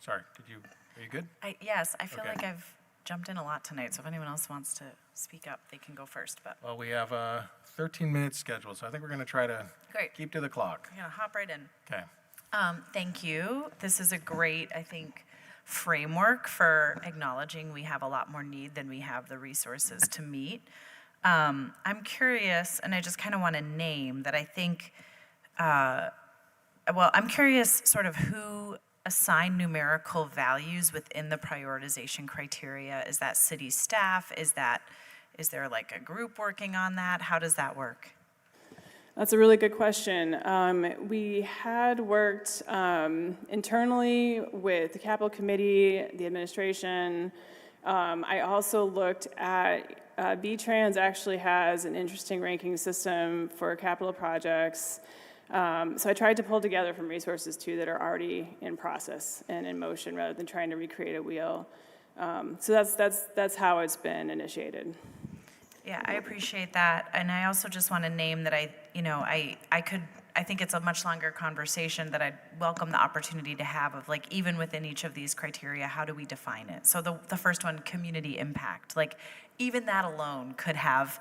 Sorry, are you good? Yes, I feel Okay. like I've jumped in a lot tonight, so if anyone else wants to speak up, they can go first. But Well, we have a 13-minute schedule, so I think we're going to try to Great. keep to the clock. I'm gonna hop right in. Okay. Thank you. This is a great, I think, framework for acknowledging we have a lot more need than we have the resources to meet. I'm curious, and I just kind of want to name that I think, I'm curious sort of who assigned numerical values within the prioritization criteria. Is that city staff? Is there like a group working on that? How does that work? That's a really good question. We had worked internally with the capital committee, the administration. I also looked at V-Trans actually has an interesting ranking system for capital projects. So I tried to pull together from resources too that are already in process and in motion rather than trying to recreate a wheel. So that's how it's been initiated. Yeah, I appreciate that, and I also just want to name that I think it's a much longer conversation that I'd welcome the opportunity to have of like even within each of these criteria, how do we define it? So the first one, community impact, like even that alone could have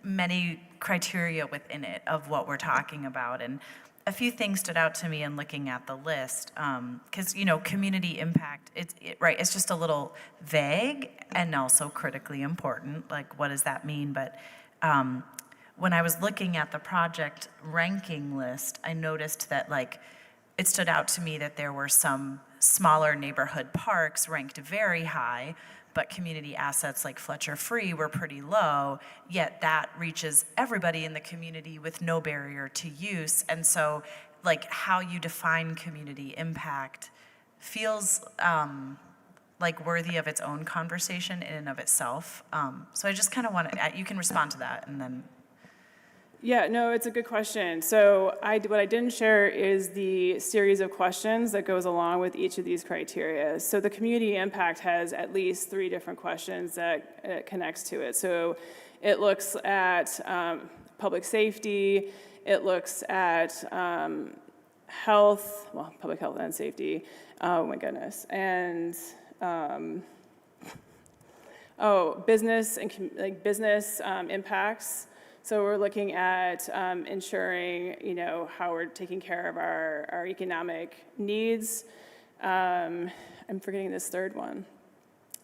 many criteria within it of what we're talking about. And a few things stood out to me in looking at the list, because community impact, it's just a little vague and also critically important. Like, what does that mean? But when I was looking at the project ranking list, I noticed that it stood out to me that there were some smaller neighborhood parks ranked very high, but community assets like Fletcher Free were pretty low, yet that reaches everybody in the community with no barrier to use. And so how you define community impact feels worthy of its own conversation in and of itself. So I just kind of want to, you can respond to that and then. Yeah, no, it's a good question. So what I didn't share is the series of questions that goes along with each of these criteria. So the community impact has at least 3 different questions that it connects to it. So it looks at public safety, it looks at health, public health and safety, oh my goodness, and business and business impacts. So we're looking at ensuring, how we're taking care of our economic needs. I'm forgetting this third one.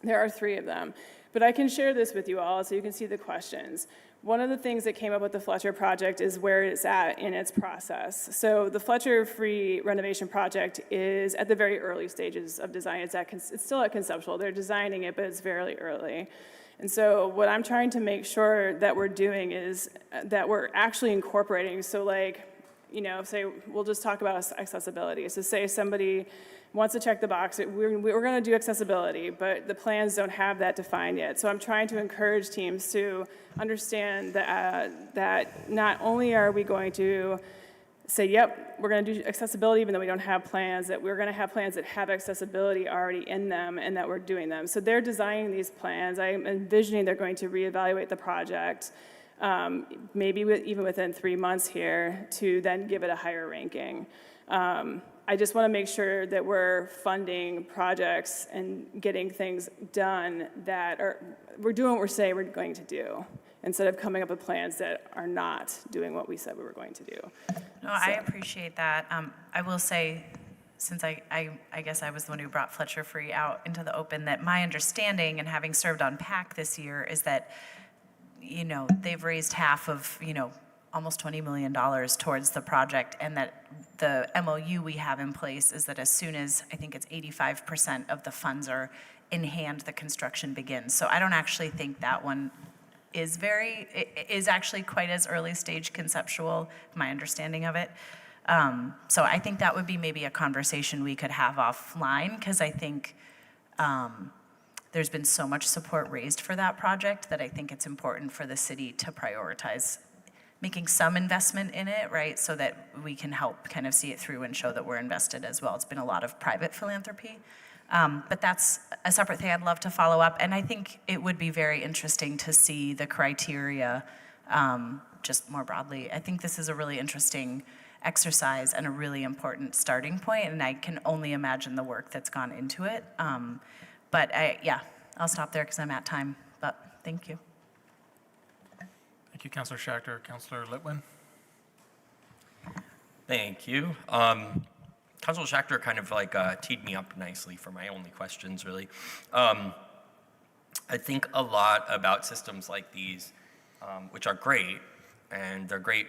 There are 3 of them, but I can share this with you all so you can see the questions. One of the things that came up with the Fletcher project is where it's at in its process. So the Fletcher free renovation project is at the very early stages of design. It's still at conceptual. They're designing it, but it's very early. And so what I'm trying to make sure that we're doing is that we're actually incorporating. So like, you know, say, we'll just talk about accessibility. So say somebody wants to check the box, we're going to do accessibility, but the plans don't have that defined yet. So I'm trying to encourage teams to understand that not only are we going to say, yep, we're going to do accessibility even though we don't have plans, that we're going to have plans that have accessibility already in them and that we're doing them. So they're designing these plans. I'm envisioning they're going to reevaluate the project, maybe even within 3 months here, to then give it a higher ranking. I just want to make sure that we're funding projects and getting things done we're doing what we say we're going to do, instead of coming up with plans that are not doing what we said we were going to do. No, I appreciate that. I will say, since I guess I was the one who brought Fletcher Free out into the open, that my understanding, and having served on PAC this year, is that, you know, they've raised half of, you know, almost $20 million towards the project, and that the MOU we have in place is that as soon as, I think it's 85% of the funds are in hand, the construction begins. So I don't actually think that one is actually quite as early stage conceptual, my understanding of it. So I think that would be maybe a conversation we could have offline, because I think there's been so much support raised for that project that I think it's important for the city to prioritize making some investment in it, right, so that we can help kind of see it through and show that we're invested as well. It's been a lot of private philanthropy. But that's a separate thing I'd love to follow up. And I think it would be very interesting to see the criteria just more broadly. I think this is a really interesting exercise and a really important starting point, and I can only imagine the work that's gone into it. But I'll stop there because I'm at time, but thank you. Thank you, Councilor Schachter. Councilor Litwin? Thank you. Councilor Schachter kind of like teed me up nicely for my only questions, really. I think a lot about systems like these, which are great, and they're great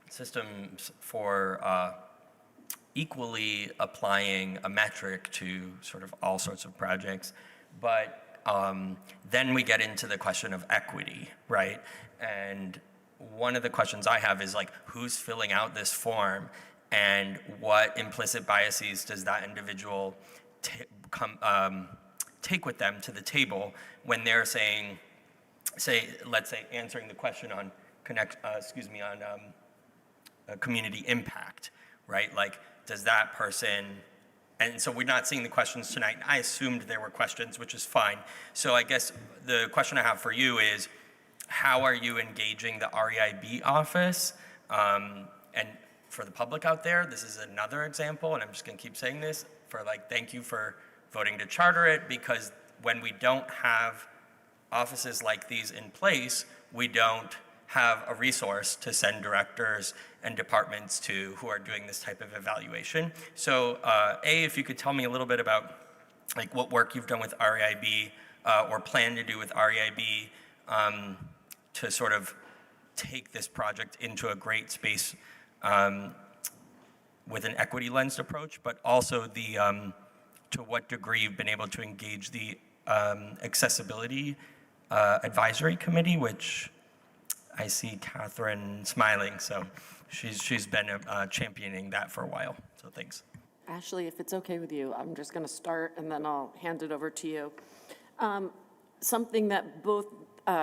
systems for equally applying a metric to sort of all sorts of projects. But then we get into the question of equity, right? And one of the questions I have is like, who's filling out this form, and what implicit biases does that individual take with them to the table when they're let's say answering the question on community impact, right? Like, does that person, and so we're not seeing the questions tonight. I assumed there were questions, which is fine. So I guess the question I have for you is, how are you engaging the REIB office? And for the public out there, this is another example, and I'm just gonna keep saying this, for like, thank you for voting to charter it, because when we don't have offices like these in place, we don't have a resource to send directors and departments to who are doing this type of evaluation. So if you could tell me a little bit about like what work you've done with REIB or plan to do with REIB to sort of take this project into a great space with an equity lensed approach, but also the to what degree you've been able to engage the accessibility advisory committee, which I see Catherine smiling, so she's been championing that for a while. So thanks. Ashley, if it's okay with you, I'm just going to start and then I'll hand it over to you. Something that both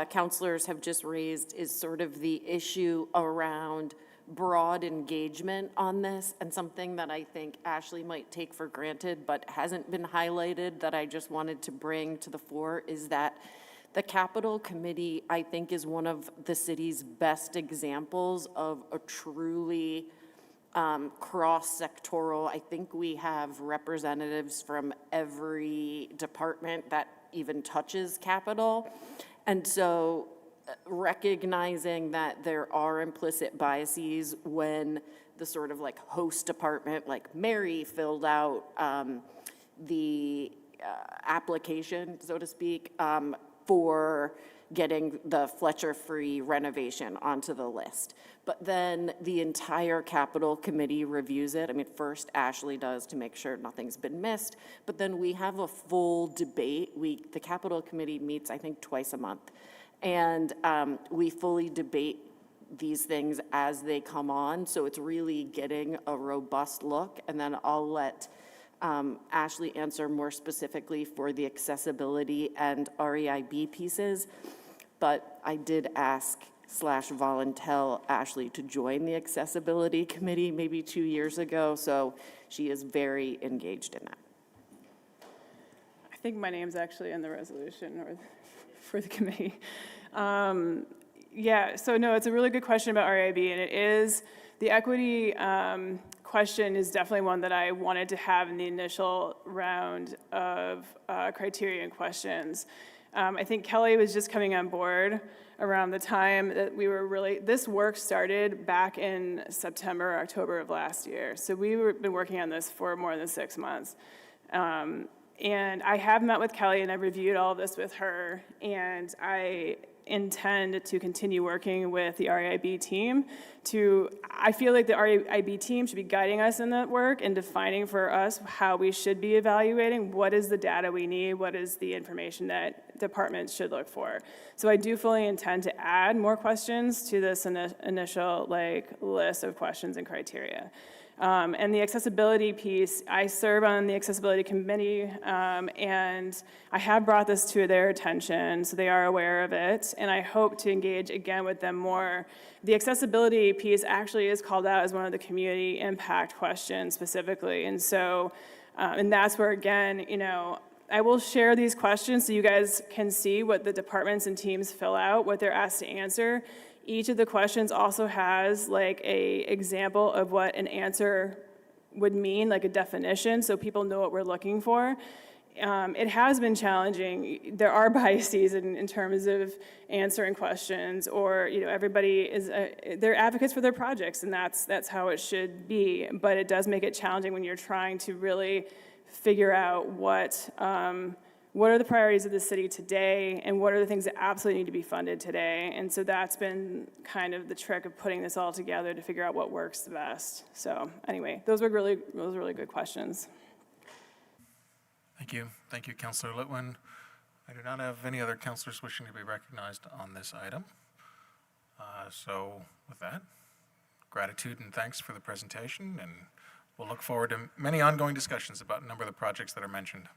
counselors have just raised is sort of the issue around broad engagement on this, and something that I think Ashley might take for granted but hasn't been highlighted that I just wanted to bring to the fore is that the Capital Committee, I think, is one of the city's best examples of a truly cross-sectoral. I think we have representatives from every department that even touches Capital. And so recognizing that there are implicit biases when the sort of like host department, like Mary filled out the application, so to speak, for getting the Fletcher-free renovation onto the list. But then the entire capital committee reviews it. I mean, first Ashley does to make sure nothing's been missed, but then we have a full debate. The capital committee meets, I think, twice a month. And we fully debate these things as they come on. So it's really getting a robust look. And then I'll let Ashley answer more specifically for the accessibility and REIB pieces. But I did ask / volunteer Ashley to join the accessibility committee maybe 2 years ago. So she is very engaged in that. I think my name's actually in the resolution or for the committee. Yeah, so no, it's a really good question about RIB, and it is, the equity question is definitely one that I wanted to have in the initial round of criteria and questions. I think Kelly was just coming on board around the time that we were really, this work started back in September, October of last year. So we've been working on this for more than 6 months. And I have met with Kelly and I've reviewed all of this with her, and I intend to continue working with the REIB team I feel like the REIB team should be guiding us in that work and defining for us how we should be evaluating what is the data we need, what is the information that departments should look for. So I do fully intend to add more questions to this initial list of questions and criteria. And the accessibility piece, I serve on the accessibility committee, and I have brought this to their attention, so they are aware of it, and I hope to engage again with them more. The accessibility piece actually is called out as one of the community impact questions specifically, and so, and that's where, again, I will share these questions so you guys can see what the departments and teams fill out, what they're asked to answer. Each of the questions also has like a example of what an answer would mean, like a definition, so people know what we're looking for. It has been challenging. There are biases in terms of answering questions, or everybody is they're advocates for their projects, and that's how it should be. But it does make it challenging when you're trying to really figure out what are the priorities of the city today, and what are the things that absolutely need to be funded today. And so that's been kind of the trick of putting this all together to figure out what works the best. So anyway, those were really good questions. Thank you. Thank you, Councillor Litwin. I do not have any other councillors wishing to be recognized on this item. So with that, gratitude and thanks for the presentation, and we'll look forward to many ongoing discussions about a number of the projects that are mentioned.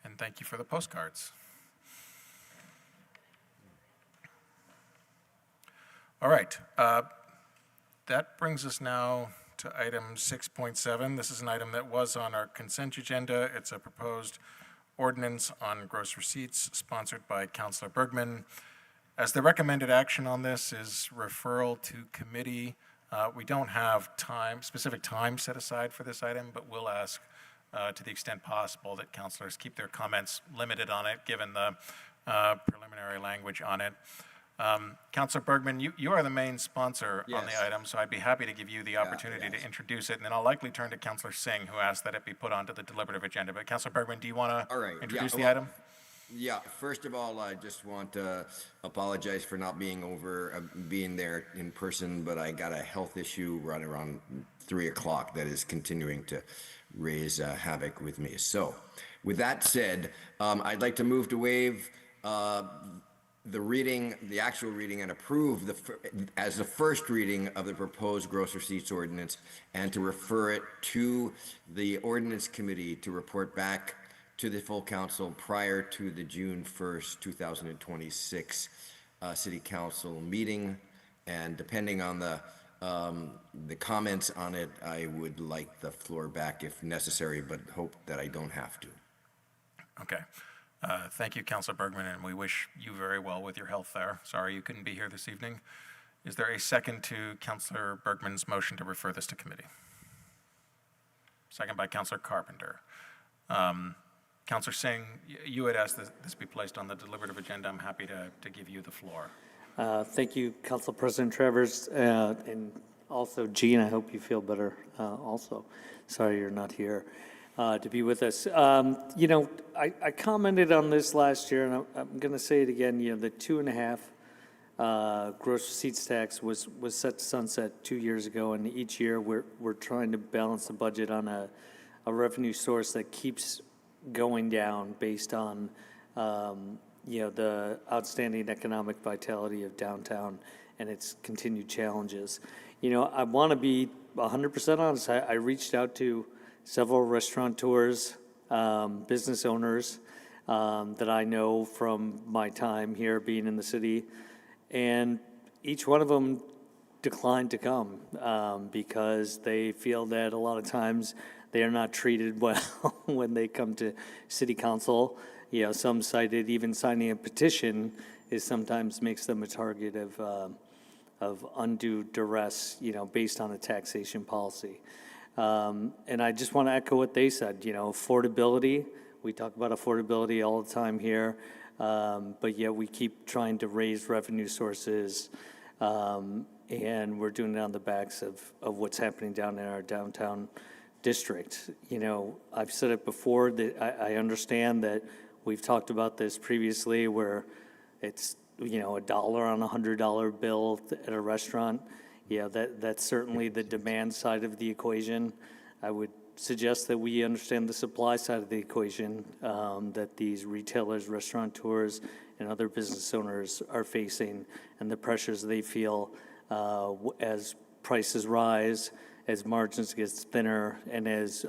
And thank you for the postcards. All right, that brings us now to item 6.7. This is an item that was on our consent agenda. It's a proposed ordinance on gross receipts sponsored by Councillor Bergman. As the recommended action on this is referral to committee, we don't have specific time set aside for this item, but we'll ask to the extent possible that councillors keep their comments limited on it, given the preliminary language on it. Councillor Bergman, you are the main sponsor on the item, so I'd be happy to give you the opportunity to introduce it, and then I'll likely turn to Councillor Singh, who asked that it be put onto the deliberative agenda. But Councillor Bergman, do you want to introduce the item? Yeah, first of all, I just want to apologize for not being there in person, but I got a health issue right around 3 o'clock that is continuing to raise havoc with me. So with that said, I'd like to move to waive the actual reading and approve as the first reading of the proposed gross receipts ordinance, and to refer it to the ordinance committee to report back to the full council prior to the June 1st, 2026 city council meeting. And depending on the comments on it, I would like the floor back if necessary, but hope that I don't have to. Okay. Thank you, Councillor Bergman, and we wish you very well with your health there. Sorry you couldn't be here this evening. Is there a second to Councillor Bergman's motion to refer this to committee? Second by Councillor Carpenter. Councillor Singh, you had asked that this be placed on the deliberative agenda. I'm happy to give you the floor. Thank you, Council President Travers. And Also, Gene, I hope you feel better also. Sorry you're not here to be with us. You know, I commented on this last year, and I'm going to say it again. You know, the 2.5 gross receipts tax was set to sunset 2 years ago, and each year we're trying to balance the budget on a revenue source that keeps going down based on you know, the outstanding economic vitality of downtown and its continued challenges. You know, I want to be 100% honest. I reached out to several restaurateurs, business owners that I know from my time here being in the city, and each one of them declined to come because they feel that a lot of times they are not treated well when they come to city council. You know, some cited even signing a petition is sometimes makes them a target of undue duress, you know, based on a taxation policy. And I just want to echo what they said. You know, affordability, we talk about affordability all the time here, but yet we keep trying to raise revenue sources, and we're doing it on the backs of what's happening down in our downtown district. You know, I've said it before that I understand that we've talked about this previously where it's, you know, $1 on a $100 bill at a restaurant. Yeah, that's certainly the demand side of the equation. I would suggest that we understand the supply side of the equation that these retailers, restaurateurs, and other business owners are facing, and the pressures they feel as prices rise, as margins get thinner, and as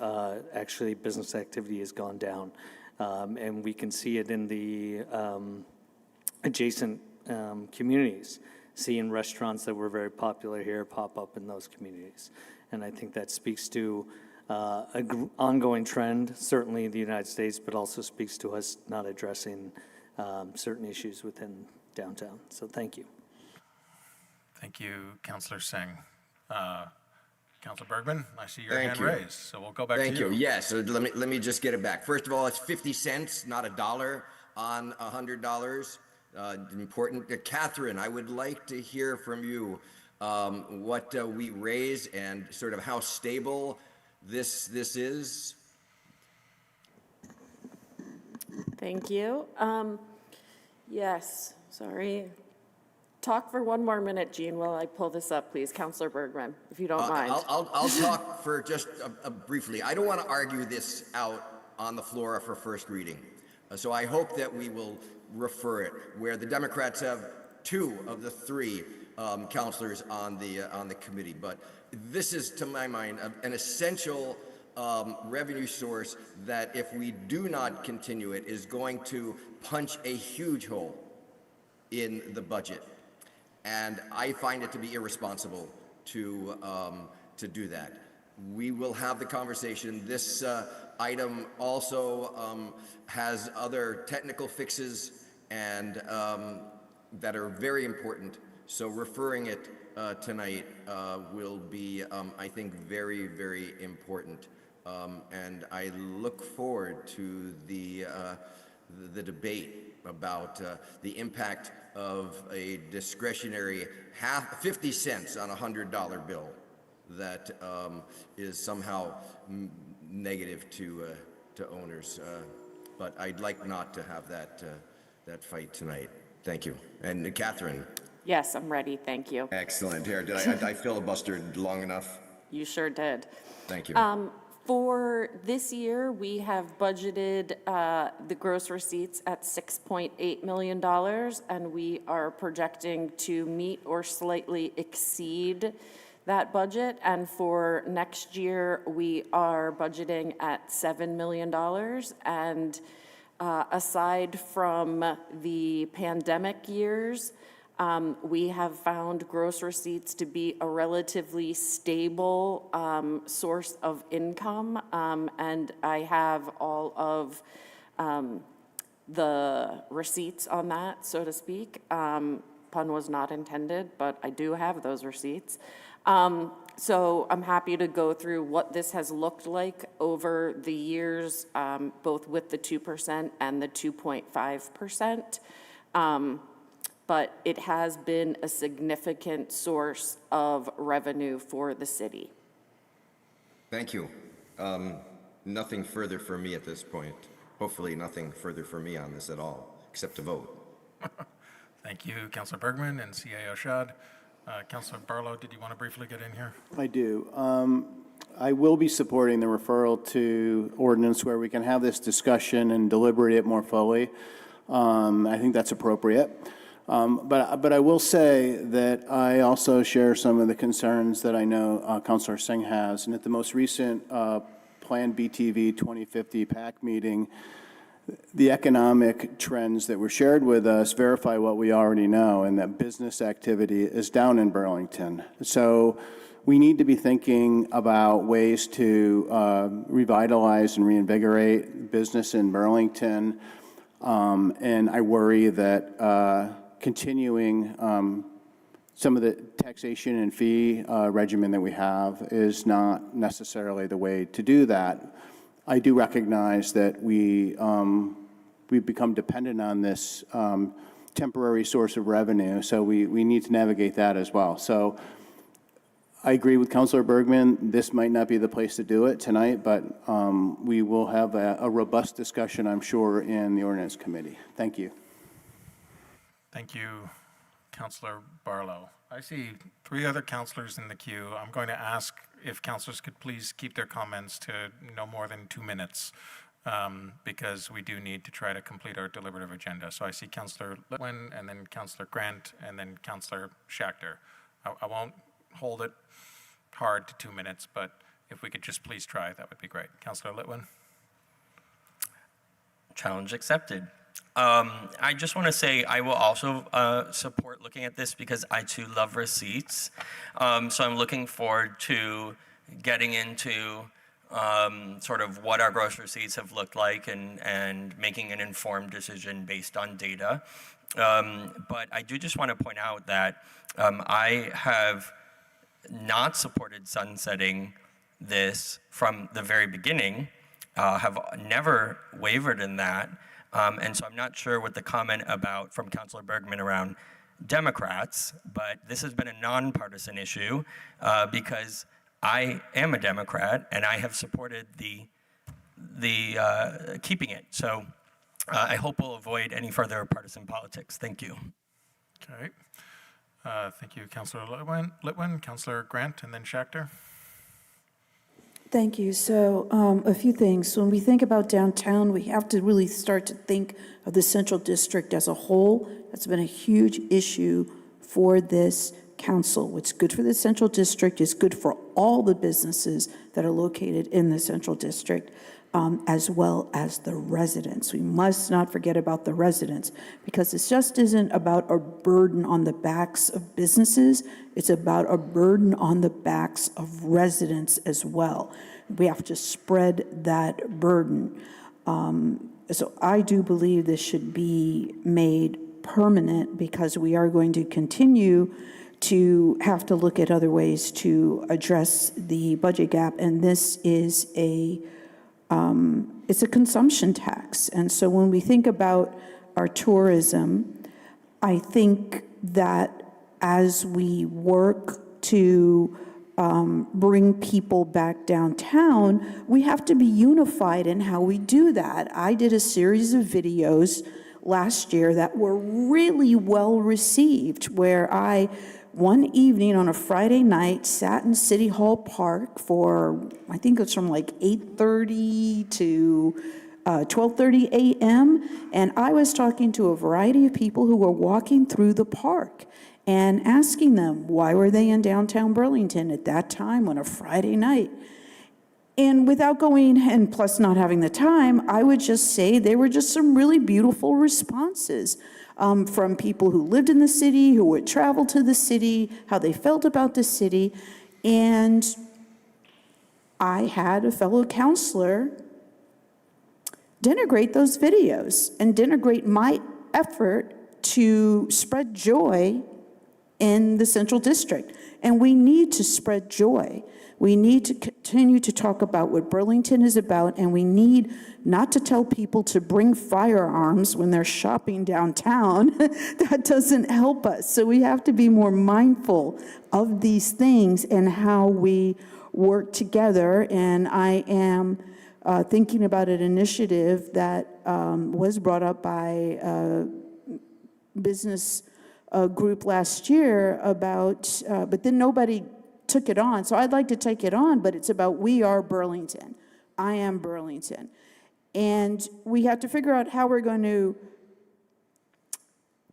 actually business activity has gone down. And we can see it in the adjacent communities, seeing restaurants that were very popular here pop up in those communities. And I think that speaks to an ongoing trend, certainly in the United States, but also speaks to us not addressing certain issues within downtown. So thank you. Thank you, Councillor Singh. Councillor Bergman, I see your Thank hand you. raised, so we'll go back to you. Thank you. Yes, so let me just get it back. First of all, it's 50 cents, not $1 on $100. Important. Catherine, I would like to hear from you what we raise and sort of how stable this is. Thank you. Yes, sorry. Talk for 1 more minute, Jean, while I pull this up, please. Councillor Bergman, if you don't mind. I'll talk for just briefly. I don't want to argue this out on the floor for first reading. So I hope that we will refer it, where the Democrats have 2 of the 3 councilors on the committee. But this is, to my mind, an essential revenue source that, if we do not continue it, is going to punch a huge hole in the budget. And I find it to be irresponsible to do that. We will have the conversation. This item also has other technical fixes and that are very important. So referring it tonight will be, I think, very, very important. And I look forward to the debate about the impact of a discretionary 50 cents on a $100 bill that is somehow negative to owners. But I'd like not to have that fight tonight. Thank you. And Catherine. Yes, I'm ready. Thank you. Excellent. Here, did I filibustered long enough? You sure did. Thank you. For this year, we have budgeted the gross receipts at $6.8 million, and we are projecting to meet or slightly exceed that budget. And for next year, we are budgeting at $7 million. And aside from the pandemic years, we have found gross receipts to be a relatively stable source of income, and I have all of the receipts on that, so to speak. Pun was not intended, but I do have those receipts. So I'm happy to go through what this has looked like over the years, both with the 2% and the 2.5%. but it has been a significant source of revenue for the city. Thank you. Nothing further for me at this point. Hopefully nothing further for me on this at all, except to vote. Thank you, Councilor Bergman and CAO Shad. Councilor Barlow, did you want to briefly get in here? I do. I will be supporting the referral to ordinance where we can have this discussion and deliberate it more fully. I think that's appropriate. But I will say that I also share some of the concerns that I know Councilor Singh has. And at the most recent Plan BTV 2050 PAC meeting, the economic trends that were shared with us verify what we already know, and that business activity is down in Burlington. So we need to be thinking about ways to revitalize and reinvigorate business in Burlington. And I worry that continuing some of the taxation and fee regimen that we have is not necessarily the way to do that. I do recognize that we've become dependent on this temporary source of revenue, so we need to navigate that as well. So I agree with Councilor Bergman. This might not be the place to do it tonight, but we will have a robust discussion, I'm sure, in the Ordinance Committee. Thank you. Thank you, Councilor Barlow. I see 3 other councilors in the queue. I'm going to ask if councilors could please keep their comments to no more than 2 minutes, because we do need to try to complete our deliberative agenda. So I see Councilor Litwin, and then Councilor Grant, and then Councilor Schachter. I won't hold it hard to 2 minutes, but if we could just please try, that would be great. Councilor Litwin. Challenge accepted. I just want to say I will also support looking at this because I too love receipts. So I'm looking forward to getting into sort of what our gross receipts have looked like and making an informed decision based on data. But I do just want to point out that I have not supported sunsetting this from the very beginning, have never wavered in that. And so I'm not sure what the comment about from Councilor Bergman around Democrats, but this has been a nonpartisan issue because I am a Democrat and I have supported the keeping it. So I hope we'll avoid any further partisan politics. Thank you. Okay. Thank you, Councilor Litwin, Councilor Grant, and then Schachter. Thank you. So a few things. When we think about downtown, we have to really start to think of the Central District as a whole. That's been a huge issue for this council. What's good for the Central District is good for all the businesses that are located in the Central District, as well as the residents. We must not forget about the residents, because this just isn't about a burden on the backs of businesses. It's about a burden on the backs of residents as well. We have to spread that burden. So I do believe this should be made permanent, because we are going to continue to have to look at other ways to address the budget gap. And this is it's a consumption tax. And so when we think about our tourism, I think that as we work to bring people back downtown, we have to be unified in how we do that. I did a series of videos last year that were really well received, where I, one evening on a Friday night, sat in City Hall Park for, I think it's from like 8:30 to 12:30 a.m. And I was talking to a variety of people who were walking through the park and asking them, why were they in downtown Burlington at that time on a Friday night? And without going, and plus not having the time, I would just say there were just some really beautiful responses from people who lived in the city, who would travel to the city, how they felt about the city. And I had a fellow counselor denigrate those videos and denigrate my effort to spread joy in the Central District. And we need to spread joy. We need to continue to talk about what Burlington is about, and we need not to tell people to bring firearms when they're shopping downtown. That doesn't help us. So we have to be more mindful of these things and how we work together. And I am thinking about an initiative that was brought up by a business group last year about, but then nobody took it on. So I'd like to take it on, but it's about we are Burlington. I am Burlington. And we have to figure out how we're going to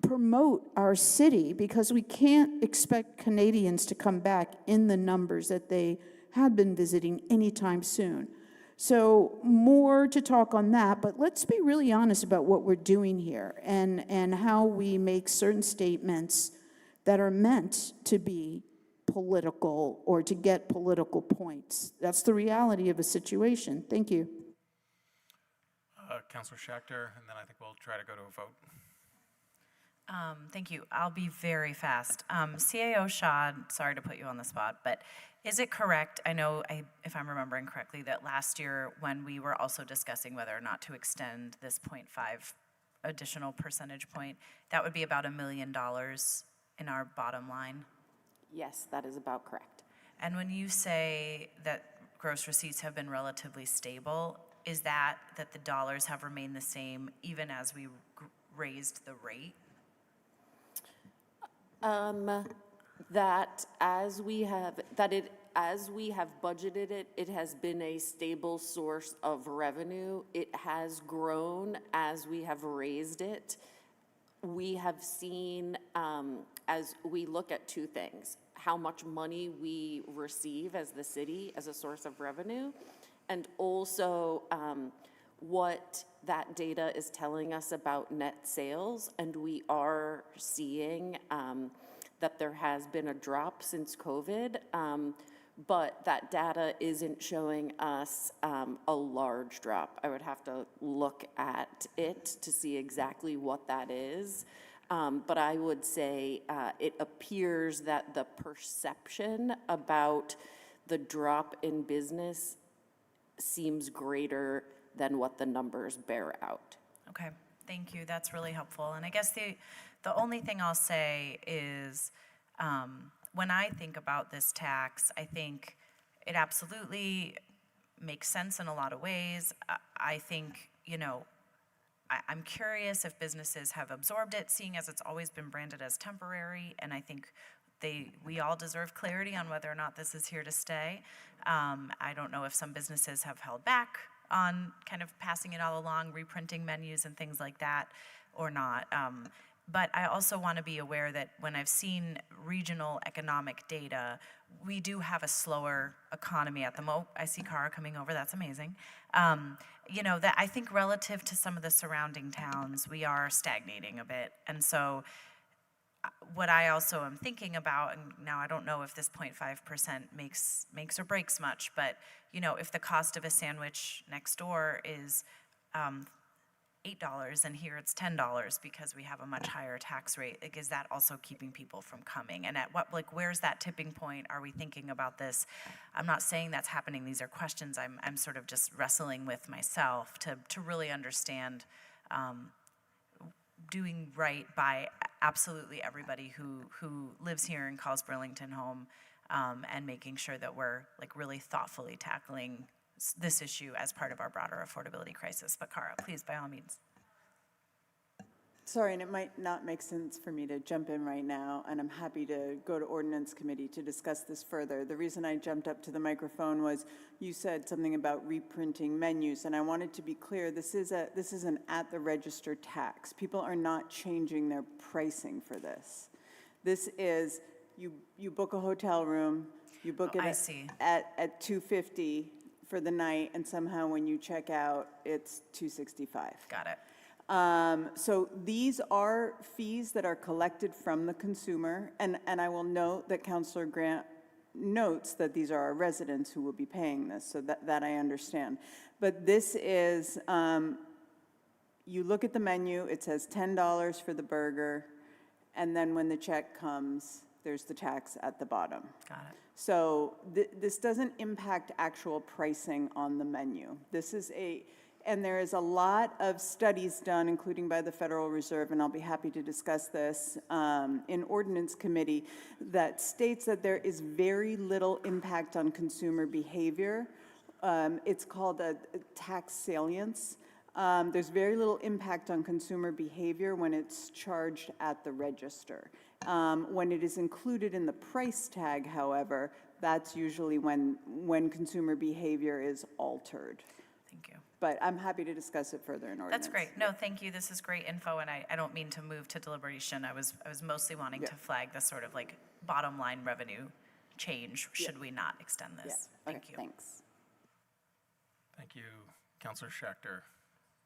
promote our city, because we can't expect Canadians to come back in the numbers that they have been visiting anytime soon. So more to talk on that, but let's be really honest about what we're doing here and how we make certain statements that are meant to be political or to get political points. That's the reality of a situation. Thank you. Councilor Schachter, and then I think we'll try to go to a vote. Thank you. I'll be very fast. CAO Shad, sorry to put you on the spot, but is it correct, I know, if I'm remembering correctly, that last year when we were also discussing whether or not to extend this 0.5 additional percentage point, that would be about $1 million in our bottom line? Yes, that is about correct. And when you say that gross receipts have been relatively stable, is that the dollars have remained the same even as we raised the rate? That as we have budgeted it, it has been a stable source of revenue. It has grown as we have raised it. We have seen, as we look at two things, how much money we receive as the city as a source of revenue, and also what that data is telling us about net sales. And we are seeing that there has been a drop since COVID, but that data isn't showing us a large drop. I would have to look at it to see exactly what that is. But I would say it appears that the perception about the drop in business seems greater than what the numbers bear out. Okay, thank you. That's really helpful. And I guess the only thing I'll say is when I think about this tax, I think it absolutely makes sense in a lot of ways. I think, I'm curious if businesses have absorbed it, seeing as it's always been branded as temporary, and I think we all deserve clarity on whether or not this is here to stay. I don't know if some businesses have held back on kind of passing it all along, reprinting menus and things like that, or not. But I also want to be aware that when I've seen regional economic data, we do have a slower economy at the moment. I see Cara coming over, that's amazing. That I think relative to some of the surrounding towns, we are stagnating a bit. And so what I also am thinking about, and now I don't know if this 0.5% makes or breaks much, but if the cost of a sandwich next door is $8 and here it's $10 because we have a much higher tax rate, is that also keeping people from coming? And at where's that tipping point? Are we thinking about this? I'm not saying that's happening. These are questions I'm sort of just wrestling with myself to really understand doing right by absolutely everybody who lives here and calls Burlington home, and making sure that we're really thoughtfully tackling this issue as part of our broader affordability crisis. But Cara, please, by all means. Sorry, and it might not make sense for me to jump in right now, and I'm happy to go to Ordinance Committee to discuss this further. The reason I jumped up to the microphone was you said something about reprinting menus, and I wanted to be clear, this is an at-the-register tax. People are not changing their pricing for this. This is, you book a hotel room, you book it at $250 for the night, and somehow when you check out, it's $265. Got it. So these are fees that are collected from the consumer, and I will note that Councilor Grant notes that these are our residents who will be paying this, so that I understand. But this is, you look at the menu, it says $10 for the burger, and then when the check comes, there's the tax at the bottom. Got it. So this doesn't impact actual pricing on the menu. This is and there is a lot of studies done, including by the Federal Reserve, and I'll be happy to discuss this in Ordinance Committee, that states that there is very little impact on consumer behavior. It's called a tax salience. There's very little impact on consumer behavior when it's charged at the register. When it is included in the price tag, however, that's usually when consumer behavior is altered. Thank you. But I'm happy to discuss it further in ordinance. That's great. No, thank you. This is great info, and I don't mean to move to deliberation. I was mostly wanting to flag the sort of like bottom line revenue change, should we not extend this? Thank you. Thanks. Thank you, Councilor Schachter.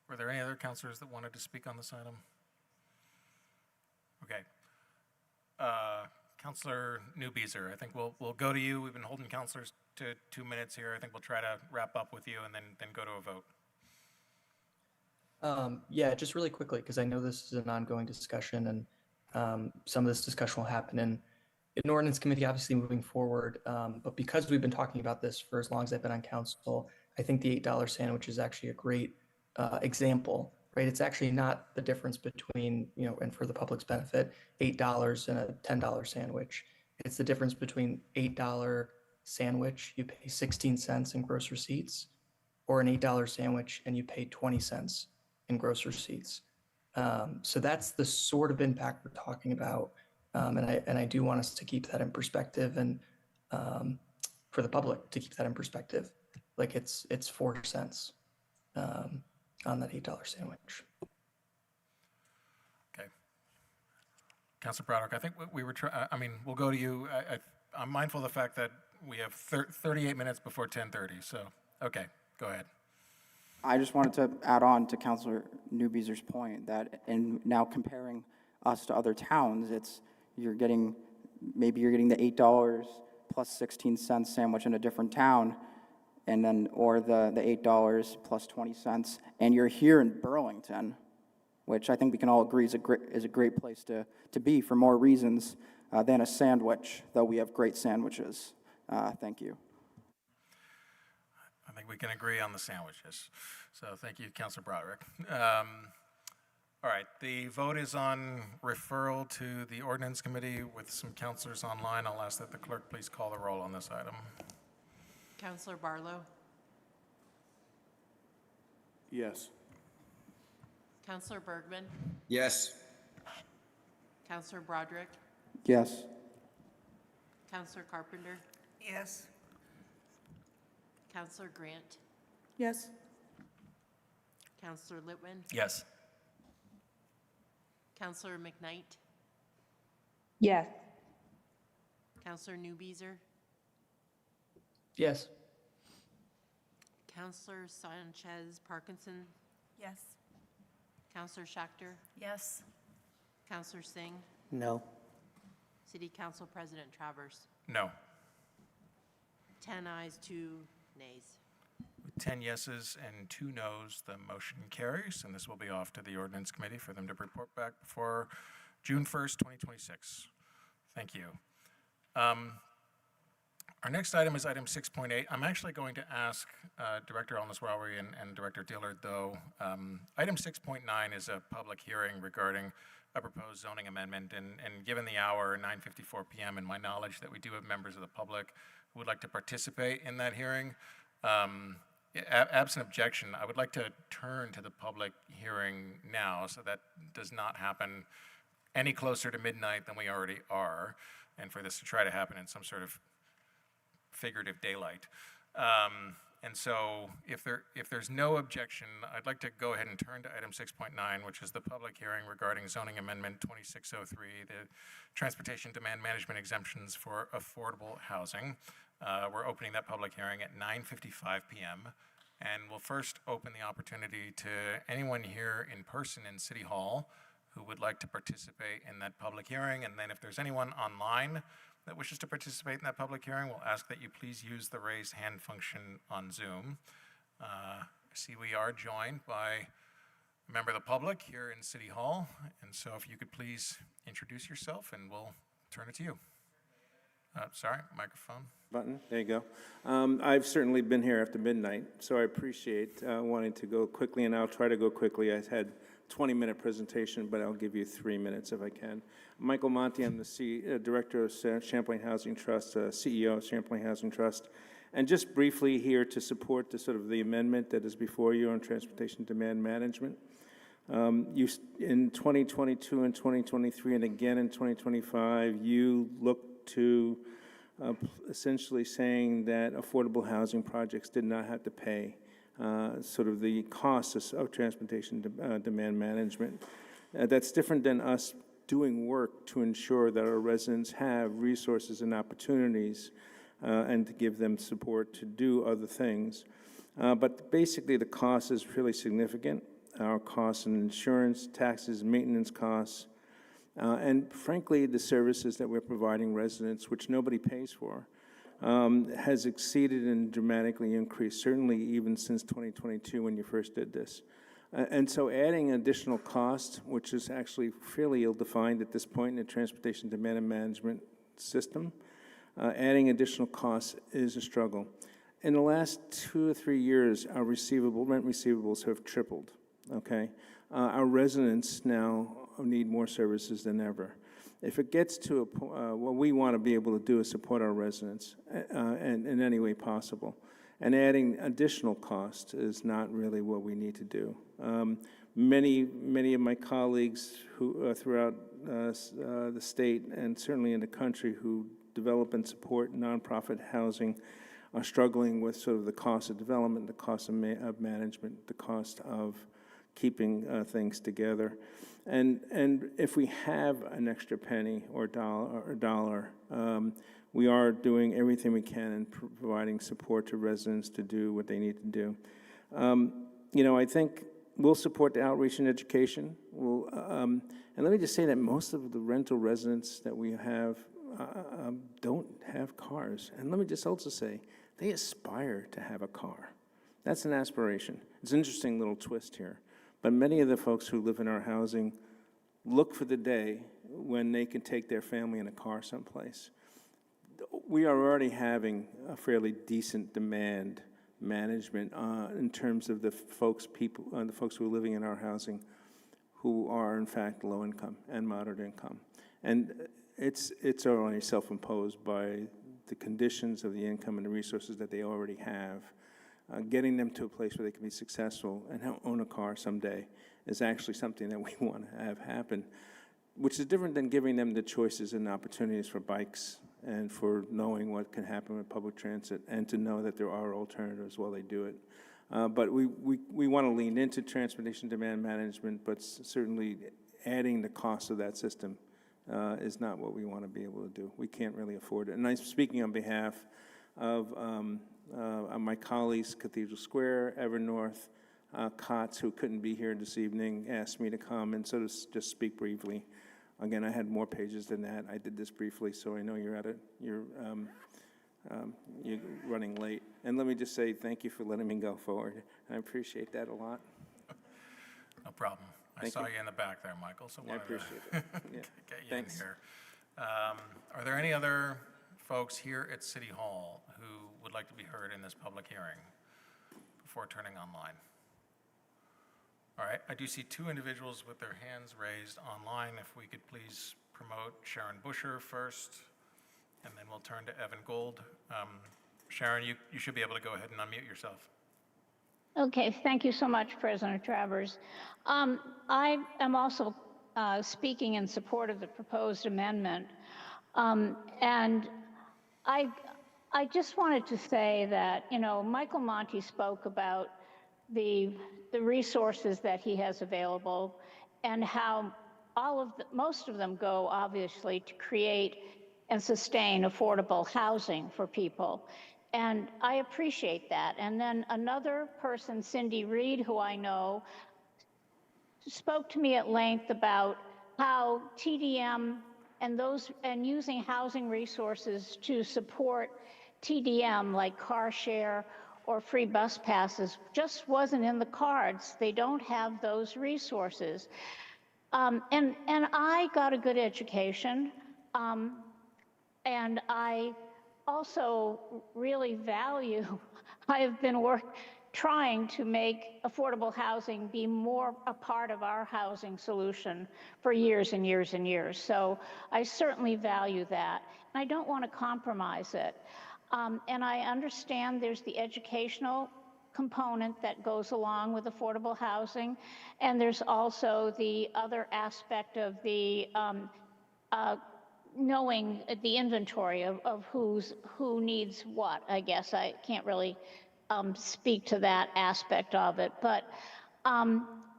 Were there any other councilors that wanted to speak on this item? Okay. Councilor Newbeezer, I think we'll go to you. We've been holding councilors to 2 minutes here. I think we'll try to wrap up with you and then go to a vote. Yeah, just really quickly, because I know this is an ongoing discussion, and some of this discussion will happen in ordinance committee, obviously moving forward. But because we've been talking about this for as long as I've been on council, I think the $8 sandwich is actually a great example, right? It's actually not the difference between, and for the public's benefit, $8 and a $10 sandwich. It's the difference between $8 sandwich, you pay 16 cents in gross receipts, or an $8 sandwich and you pay 20 cents in gross receipts. So that's the sort of impact we're talking about. And I do want us to keep that in perspective, and for the public to keep that in perspective. Like it's 4 cents on that $8 sandwich. Okay. Councilor Broderick, I think we were we'll go to you. I'm mindful of the fact that we have 38 minutes before 10:30, so, okay, go ahead. I just wanted to add on to Councilor Newbeezer's point that in now comparing us to other towns, you're getting the $8 plus 16 cents sandwich in a different town, and then or the $8 plus 20 cents, and you're here in Burlington, which I think we can all agree is a great place to be for more reasons than a sandwich, though we have great sandwiches. Thank you. I think we can agree on the sandwiches. So thank you, Councilor Broderick. All right, the vote is on referral to the Ordinance Committee with some councilors online. I'll ask that the clerk please call the roll on this item. Councilor Barlow? Yes. Councilor Bergman? Yes. Councilor Broderick? Yes. Councilor Carpenter? Yes. Councilor Grant? Yes. Councilor Litwin? Yes. Councilor McKnight? Yes. Councilor Newbeezer? Yes. Councilor Sanchez Parkinson? Yes. Councilor Schachter? Yes. Councilor Singh? No. City Council President Travers? No. 10 ayes, 2 nays. With 10 yeses and 2 noes, the motion carries, and this will be off to the Ordinance Committee for them to report back before June 1st, 2026. Thank you. Our next item is item 6.8. I'm actually going to ask Director Alneswawi and Director Dillard, though. Item 6.9 is a public hearing regarding a proposed zoning amendment, and given the hour, 9:54 p.m., and my knowledge that we do have members of the public who would like to participate in that hearing, absent objection, I would like to turn to the public hearing now so that does not happen any closer to midnight than we already are, and for this to try to happen in some sort of figurative daylight. And so if there's no objection, I'd like to go ahead and turn to item 6.9, which is the public hearing regarding zoning amendment 2603, the transportation demand management exemptions for affordable housing. We're opening that public hearing at 9:55 p.m. And we'll first open the opportunity to anyone here in person in City Hall who would like to participate in that public hearing. And then if there's anyone online that wishes to participate in that public hearing, we'll ask that you please use the raise hand function on Zoom. I see we are joined by a member of the public here in City Hall, and so if you could please introduce yourself, and we'll turn it to you. Sorry, microphone. Button, there you go. I've certainly been here after midnight, so I appreciate wanting to go quickly, and I'll try to go quickly. I had 20-minute presentation, but I'll give you 3 minutes if I can. Michael Monti, I'm the Director of Champlain Housing Trust, CEO of Champlain Housing Trust, and just briefly here to support the sort of the amendment that is before you on transportation demand management. In 2022 and 2023, and again in 2025, you look to essentially saying that affordable housing projects did not have to pay sort of the costs of transportation demand management. That's different than us doing work to ensure that our residents have resources and opportunities and to give them support to do other things. But basically the cost is really significant. Our costs in insurance, taxes, maintenance costs, and frankly, the services that we're providing residents, which nobody pays for, has exceeded and dramatically increased, certainly even since 2022 when you first did this. And so adding additional cost, which is actually fairly ill-defined at this point in the transportation demand and management system, adding additional costs is a struggle. In the last 2 or 3 years, our rent receivables have tripled, okay? Our residents now need more services than ever. If it gets to a point, what we want to be able to do is support our residents in any way possible. And adding additional cost is not really what we need to do. Many of my colleagues who throughout the state and certainly in the country who develop and support nonprofit housing are struggling with sort of the cost of development, the cost of management, the cost of keeping things together. And if we have an extra penny or dollar, we are doing everything we can in providing support to residents to do what they need to do. I think we'll support the outreach and education. And let me just say that most of the rental residents that we have don't have cars. And let me just also say, they aspire to have a car. That's an aspiration. It's an interesting little twist here. But many of the folks who live in our housing look for the day when they can take their family in a car someplace. We are already having a fairly decent demand management in terms of the folks who are living in our housing who are in fact low income and moderate income. And it's already self-imposed by the conditions of the income and the resources that they already have. Getting them to a place where they can be successful and own a car someday is actually something that we want to have happen, which is different than giving them the choices and opportunities for bikes and for knowing what can happen with public transit and to know that there are alternatives while they do it. But we want to lean into transportation demand management, but certainly adding the cost of that system is not what we want to be able to do. We can't really afford it. And I'm speaking on behalf of my colleagues, Cathedral Square, Evernorth, COTS, who couldn't be here this evening, asked me to come and sort of just speak briefly. Again, I had more pages than that. I did this briefly, so I know you're running late. And let me just say thank you for letting me go forward. I appreciate that a lot. No problem. I saw you in the back there, Michael, so I appreciate it. Yeah. Get you Thanks. in here. Are there any other folks here at City Hall who would like to be heard in this public hearing before turning online? All right, I do see 2 individuals with their hands raised online. If we could please promote Sharon Busher first, and then we'll turn to Evan Gold. Sharon, you should be able to go ahead and unmute yourself. Okay, thank you so much, President Travers. I am also speaking in support of the proposed amendment. And I just wanted to say that, Michael Monti spoke about the resources that he has available and how most of them go, obviously, to create and sustain affordable housing for people. And I appreciate that. And then another person, Cindy Reed, who I know, spoke to me at length about how TDM and using housing resources to support TDM, like car share or free bus passes, just wasn't in the cards. They don't have those resources. And I got a good education. And I also really value, I have been trying to make affordable housing be more a part of our housing solution for years and years and years. So I certainly value that. And I don't want to compromise it. And I understand there's the educational component that goes along with affordable housing. And there's also the other aspect of the knowing the inventory of who needs what. I guess I can't really speak to that aspect of it, but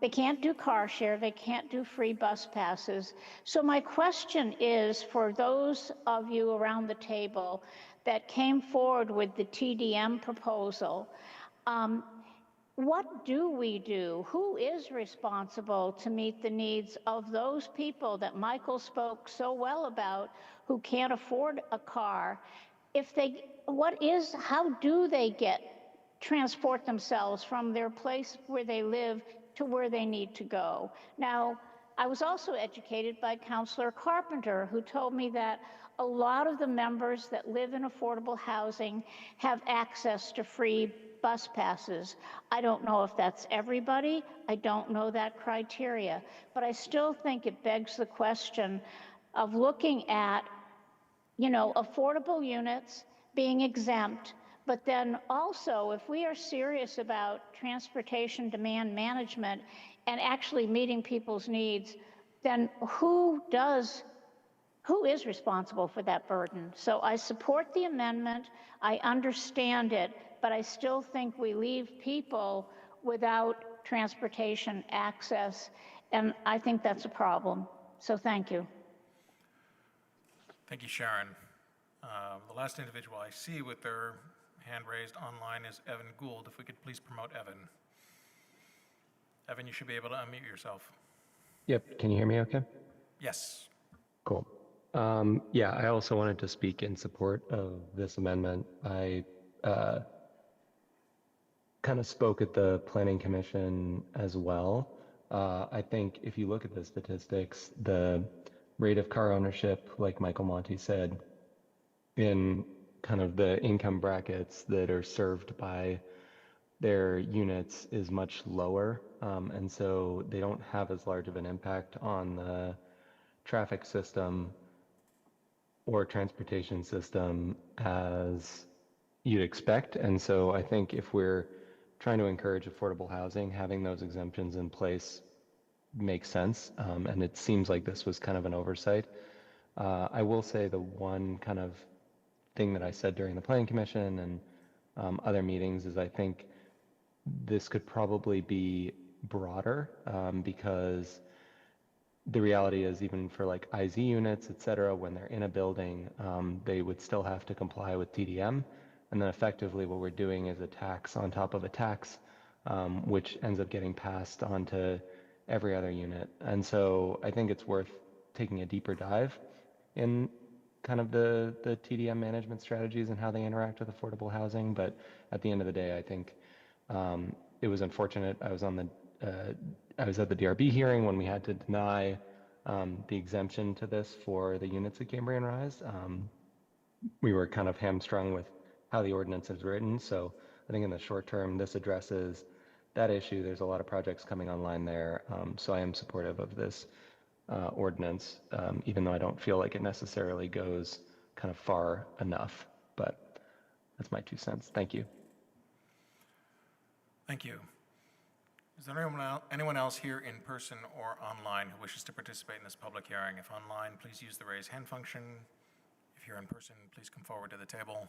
they can't do car share, they can't do free bus passes. So my question is for those of you around the table that came forward with the TDM proposal, what do we do? Who is responsible to meet the needs of those people that Michael spoke so well about who can't afford a car? How do they transport themselves from their place where they live to where they need to go? Now, I was also educated by Councilor Carpenter, who told me that a lot of the members that live in affordable housing have access to free bus passes. I don't know if that's everybody. I don't know that criteria, but I still think it begs the question of looking at, affordable units being exempt, but then also if we are serious about transportation demand management and actually meeting people's needs, then who is responsible for that burden? So I support the amendment. I understand it, but I still think we leave people without transportation access, and I think that's a problem. So thank you. Thank you, Sharon. The last individual I see with their hand raised online is Evan Gould. If we could please promote Evan. Evan, you should be able to unmute yourself. Yep, can you hear me okay? Yes. Cool. Yeah, I also wanted to speak in support of this amendment. I kind of spoke at the Planning Commission as well. I think if you look at the statistics, the rate of car ownership, like Michael Monti said, in kind of the income brackets that are served by their units is much lower. And so they don't have as large of an impact on the traffic system or transportation system as you'd expect. And so I think if we're trying to encourage affordable housing, having those exemptions in place makes sense. And it seems like this was kind of an oversight. I will say the one kind of thing that I said during the Planning Commission and other meetings is I think this could probably be broader because the reality is even for like IZ units, et cetera, when they're in a building, they would still have to comply with TDM. And then effectively what we're doing is a tax on top of a tax, which ends up getting passed on to every other unit. And so I think it's worth taking a deeper dive in kind of the TDM management strategies and how they interact with affordable housing. But at the end of the day, I think it was unfortunate. I was at the DRB hearing when we had to deny the exemption to this for the units at Cambrian Rise. We were kind of hamstrung with how the ordinance is written. So I think in the short term, this addresses that issue. There's a lot of projects coming online there. So I am supportive of this ordinance, even though I don't feel like it necessarily goes kind of far enough. But that's my 2 cents. Thank you. Thank you. Is there anyone else here in person or online who wishes to participate in this public hearing? If online, please use the raise hand function. If you're in person, please come forward to the table.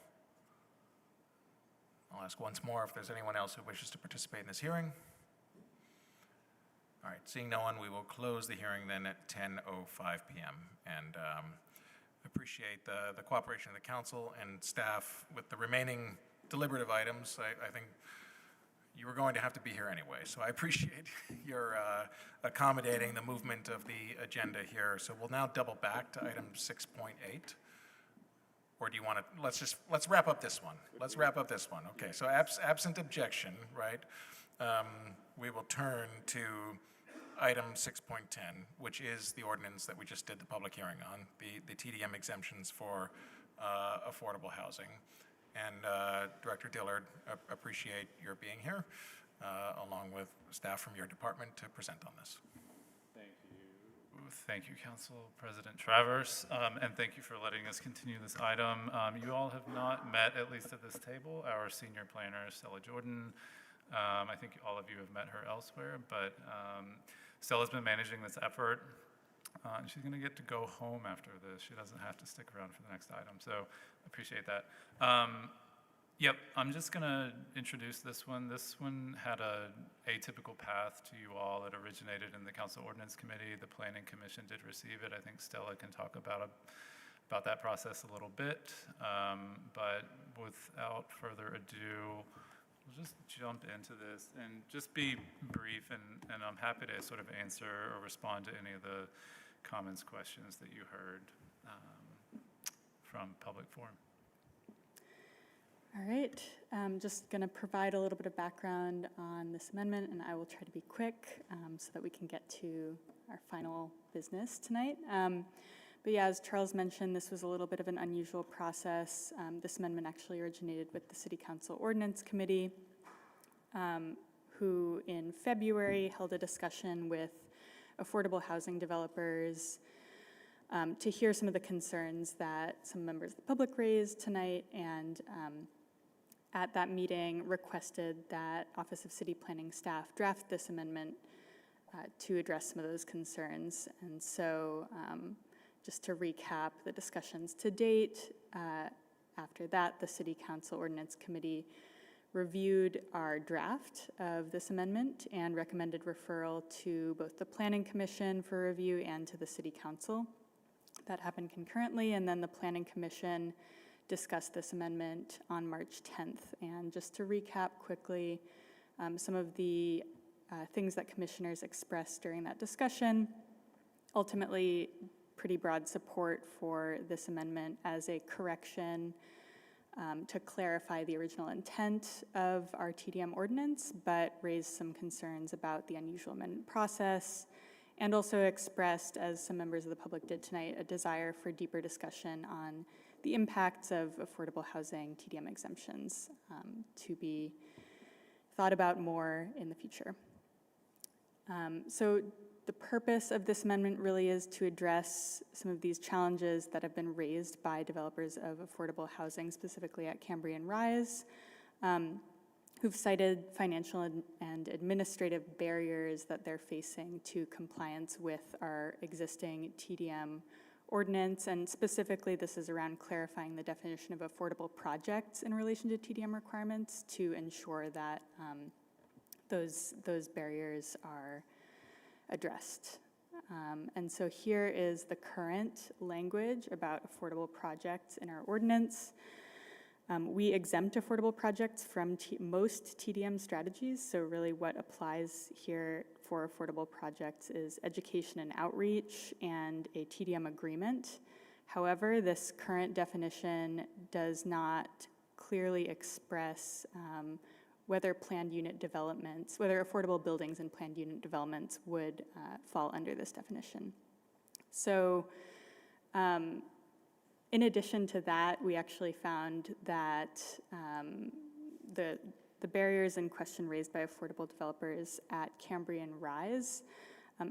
I'll ask once more if there's anyone else who wishes to participate in this hearing. All right, seeing no one, we will close the hearing then at 10:05 p.m. And appreciate the cooperation of the council and staff with the remaining deliberative items. I think you were going to have to be here anyway, so I appreciate your accommodating the movement of the agenda here. So we'll now double back to item 6.8. Or do you want to, let's wrap up this one. Let's wrap up this one. Okay, so absent objection, right, we will turn to item 6.10, which is the ordinance that we just did the public hearing on, the TDM exemptions for affordable housing. And Director Dillard, appreciate your being here, along with staff from your department to present on this. Thank you, Council President Travers, and thank you for letting us continue this item. You all have not met, at least at this table, our senior planner, Stella Jordan. I think all of you have met her elsewhere, but Stella's been managing this effort, and she's going to get to go home after this. She doesn't have to stick around for the next item, so appreciate that. Yep, I'm just going to introduce this one. This one had a atypical path to you all. It originated in the Council Ordinance Committee. The Planning Commission did receive it. I think Stella can talk about that process a little bit. But without further ado, we'll just jump into this and just be brief, and I'm happy to sort of answer or respond to any of the comments, questions that you heard from public forum. All right, I'm just going to provide a little bit of background on this amendment, and I will try to be quick so that we can get to our final business tonight. But yeah, as Charles mentioned, this was a little bit of an unusual process. This amendment actually originated with the City Council Ordinance Committee, who in February held a discussion with affordable housing developers to hear some of the concerns that some members of the public raised tonight, and at that meeting requested that Office of City Planning staff draft this amendment to address some of those concerns. And so just to recap the discussions to date, after that, the City Council Ordinance Committee reviewed our draft of this amendment and recommended referral to both the Planning Commission for review and to the City Council. That happened concurrently, and then the Planning Commission discussed this amendment on March 10th. And just to recap quickly, some of the things that commissioners expressed during that discussion, ultimately pretty broad support for this amendment as a correction to clarify the original intent of our TDM ordinance, but raised some concerns about the unusual amendment process, and also expressed, as some members of the public did tonight, a desire for deeper discussion on the impacts of affordable housing TDM exemptions to be thought about more in the future. So the purpose of this amendment really is to address some of these challenges that have been raised by developers of affordable housing, specifically at Cambrian Rise, who've cited financial and administrative barriers that they're facing to compliance with our existing TDM ordinance. And specifically, this is around clarifying the definition of affordable projects in relation to TDM requirements to ensure that those barriers are addressed. And so here is the current language about affordable projects in our ordinance. We exempt affordable projects from most TDM strategies, so really what applies here for affordable projects is education and outreach and a TDM agreement. However, this current definition does not clearly express whether planned unit developments, whether affordable buildings and planned unit developments would fall under this definition. So in addition to that, we actually found that the barriers in question raised by affordable developers at Cambrian Rise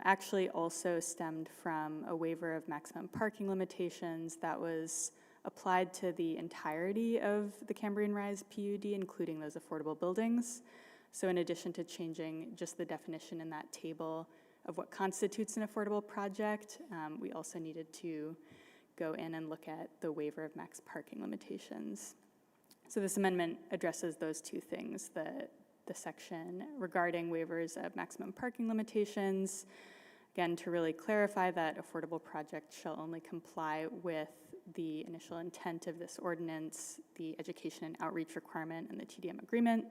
actually also stemmed from a waiver of maximum parking limitations that was applied to the entirety of the Cambrian Rise PUD, including those affordable buildings. So in addition to changing just the definition in that table of what constitutes an affordable project, we also needed to go in and look at the waiver of max parking limitations. So this amendment addresses those two things, the section regarding waivers of maximum parking limitations, again, to really clarify that affordable projects shall only comply with the initial intent of this ordinance, the education and outreach requirement, and the TDM agreement,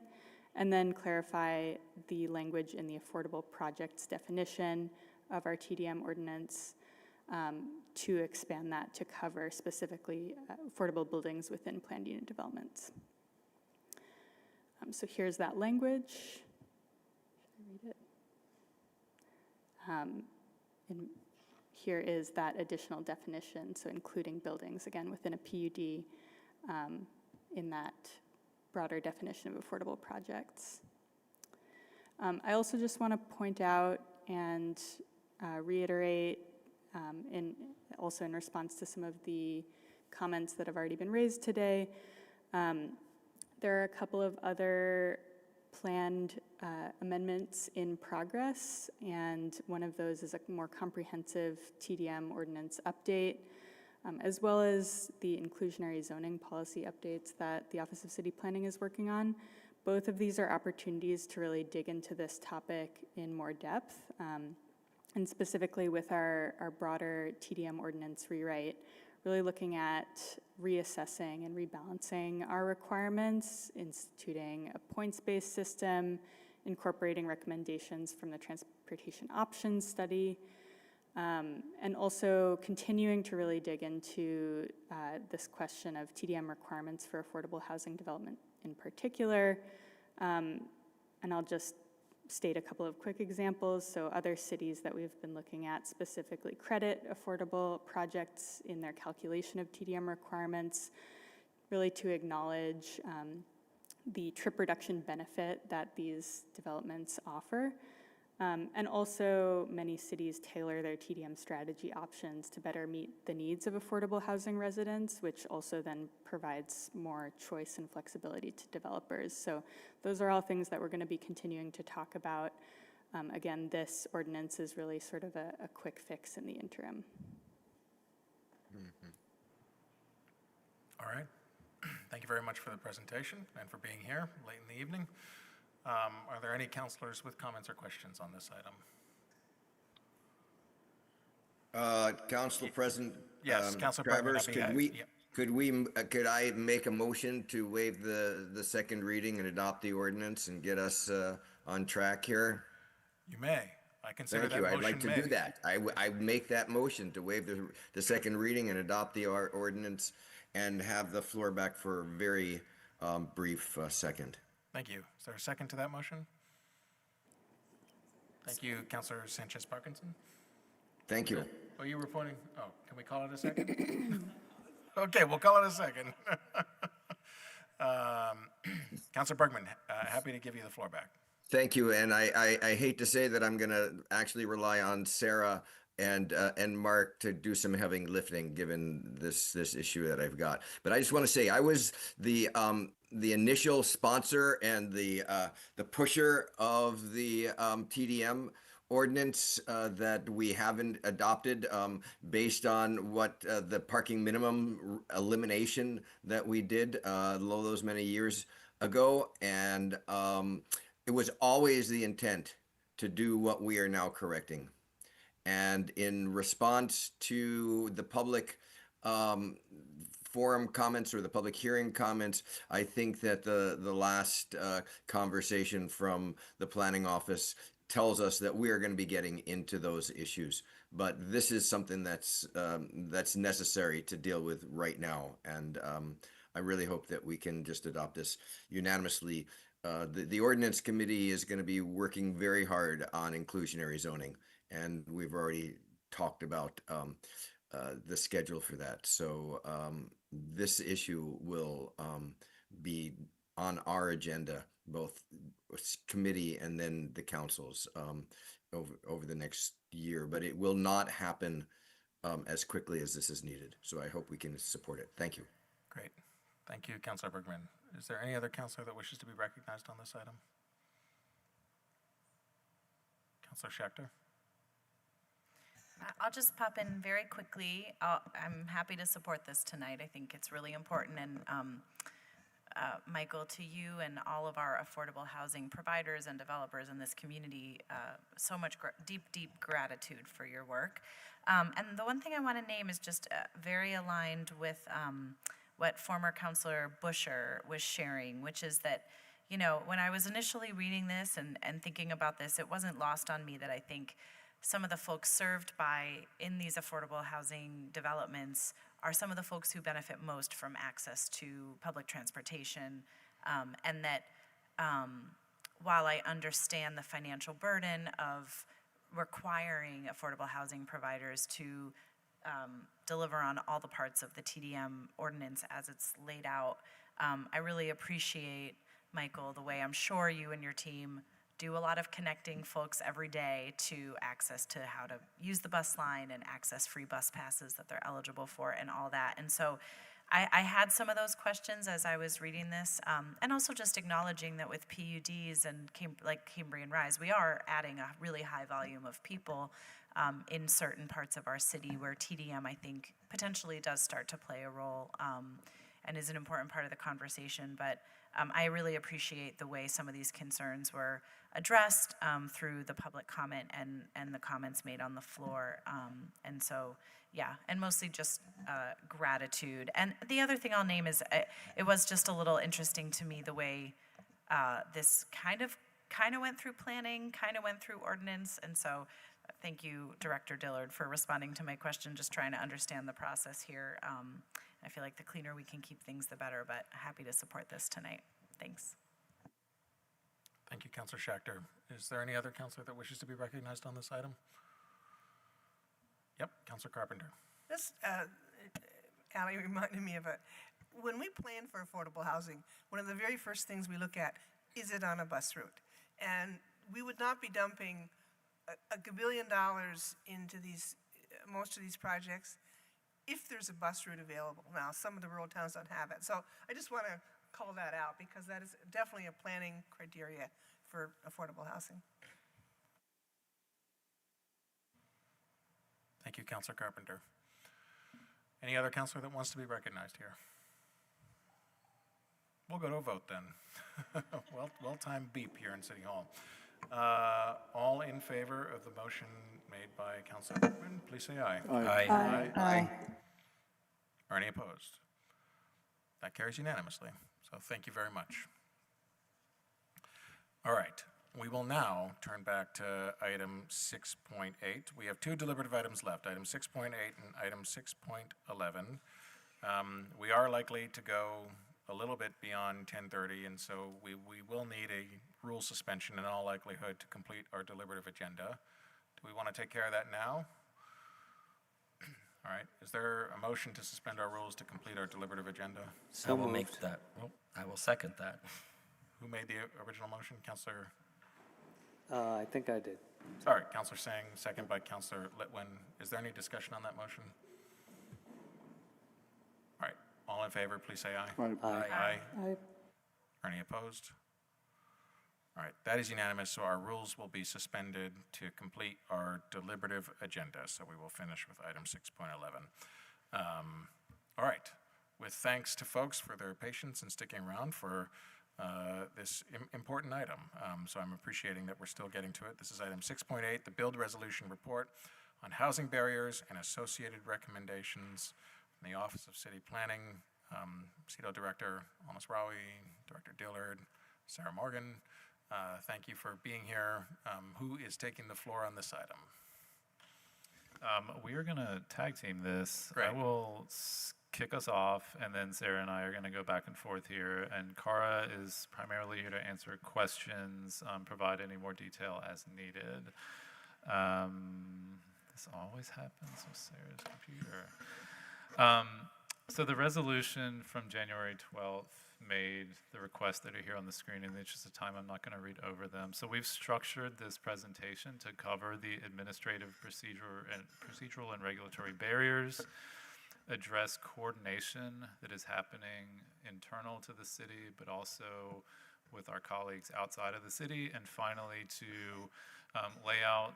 and then clarify the language in the affordable projects definition of our TDM ordinance to expand that to cover specifically affordable buildings within planned unit developments. So here's that language. Should I read it? here is that additional definition, so including buildings, again, within a PUD in that broader definition of affordable projects. I also just want to point out and reiterate, also in response to some of the comments that have already been raised today, there are a couple of other planned amendments in progress, and one of those is a more comprehensive TDM ordinance update, as well as the inclusionary zoning policy updates that the Office of City Planning is working on. Both of these are opportunities to really dig into this topic in more depth, and specifically with our broader TDM ordinance rewrite, really looking at reassessing and rebalancing our requirements, instituting a points-based system, incorporating recommendations from the Transportation Options Study, and also continuing to really dig into this question of TDM requirements for affordable housing development in particular. And I'll just state a couple of quick examples. So other cities that we've been looking at specifically credit affordable projects in their calculation of TDM requirements, really to acknowledge the trip reduction benefit that these developments offer. And also many cities tailor their TDM strategy options to better meet the needs of affordable housing residents, which also then provides more choice and flexibility to developers. So those are all things that we're going to be continuing to talk about. Again, this ordinance is really sort of a quick fix in the interim. All right. Thank you very much for the presentation and for being here late in the evening. Are there any councilors with comments or questions on this item? Council President. Yes, Councilor Bergman, Travers, could I make a motion to waive the second reading and adopt the ordinance and get us on track here? You may. I consider Thank that you. motion I'd like to made. do that. I make that motion to waive the second reading and adopt the ordinance and have the floor back for a very brief second. Thank you. Is there a second to that motion? Thank you, Councilor Sanchez Parkinson. Thank you. Oh, you were pointing, oh, can we call it a second? Okay, we'll call it a second. Councilor Bergman, happy to give you the floor back. Thank you, and I hate to say that I'm going to actually rely on Sarah and Mark to do some heavy lifting given this issue that I've got. But I just want to say I was the initial sponsor and the pusher of the TDM ordinance that we haven't adopted based on what the parking minimum elimination that we did those many years ago. And it was always the intent to do what we are now correcting. And in response to the public forum comments or the public hearing comments, I think that the last conversation from the planning office tells us that we are going to be getting into those issues. But this is something that's necessary to deal with right now. And I really hope that we can just adopt this unanimously. The ordinance committee is going to be working very hard on inclusionary zoning. And we've already talked about the schedule for that. So this issue will be on our agenda, both committee and then the councils over the next year. But it will not happen as quickly as this is needed. So I hope we can support it. Thank you. Great. Thank you, Councilor Bergman. Is there any other councilor that wishes to be recognized on this item? Councilor Schechter? I'll just pop in very quickly. I'm happy to support this tonight. I think it's really important. And Michael, to you and all of our affordable housing providers and developers in this community, so much deep gratitude for your work. And the one thing I want to name is just very aligned with what former Councilor Busher was sharing, which is that, you know, when I was initially reading this and thinking about this, it wasn't lost on me that I think some of the folks served by in these affordable housing developments are some of the folks who benefit most from access to public transportation, and that while I understand the financial burden of requiring affordable housing providers to deliver on all the parts of the TDM ordinance as it's laid out. I really appreciate, Michael, the way I'm sure you and your team do a lot of connecting folks every day to access to how to use the bus line and access free bus passes that they're eligible for and all that. And so I had some of those questions as I was reading this, and also just acknowledging that with PUDs and like Cambrian Rise, we are adding a really high volume of people in certain parts of our city where TDM, I think, potentially does start to play a role and is an important part of the conversation. But I really appreciate the way some of these concerns were addressed through the public comment and the comments made on the floor. And so, yeah, and mostly just gratitude. And the other thing I'll name is it was just a little interesting to me the way this kind of went through planning, kind of went through ordinance. And so thank you, Director Dillard, for responding to my question, just trying to understand the process here. I feel like the cleaner we can keep things, the better, but happy to support this tonight. Thanks. Thank you, Councilor Schachter. Is there any other councilor that wishes to be recognized on this item? Yep, Councilor Carpenter. This, Ally reminded me of it. When we plan for affordable housing, one of the very first things we look at, is it on a bus route? And we would not be dumping a gabillion dollars into most of these projects if there's a bus route available. Now, some of the rural towns don't have it. So I just want to call that out because that is definitely a planning criteria for affordable housing. Thank you, Councilor Carpenter. Any other councilor that wants to be recognized here? We'll go to a vote then. Well-timed beep here in City Hall. All in favor of the motion made by Councilor Whitman, please say aye. Aye. Aye. Aye. Are any opposed? That carries unanimously, so thank you very much. All right, we will now turn back to item 6.8. We have two deliberative items left, item 6.8 and item 6.11. We are likely to go a little bit beyond 10:30, and so we will need a rule suspension in all likelihood to complete our deliberative agenda. Do we want to take care of that now? All right, is there a motion to suspend our rules to complete our deliberative agenda? I will make that. Well, I will second that. Who made the original motion? Councilor? I think I did. Sorry, Councilor Singh, second by Councilor Litwin. Is there any discussion on that motion? All right, all in favor, please say aye. Aye. Aye. Aye. Are any opposed? All right, that is unanimous, so our rules will be suspended to complete our deliberative agenda. So we will finish with item 6.11. All right, with thanks to folks for their patience and sticking around for this important item. So I'm appreciating that we're still getting to it. This is item 6.8, the Build Resolution Report on Housing Barriers and Associated Recommendations from the Office of City Planning, CEDO Director Almas Rawi, Director Dillard, Sarah Morgan. Thank you for being here. Who is taking the floor on this item? We are going to tag team this. Great. I will kick us off, and then Sarah and I are going to go back and forth here. And Cara is primarily here to answer questions, provide any more detail as needed. This always happens with Sarah's computer. So the resolution from January 12th made the requests that are here on the screen. In the interest of time, I'm not going to read over them. So we've structured this presentation to cover the administrative, procedural and regulatory barriers, address coordination that is happening internal to the city, but also with our colleagues outside of the city, and finally to lay out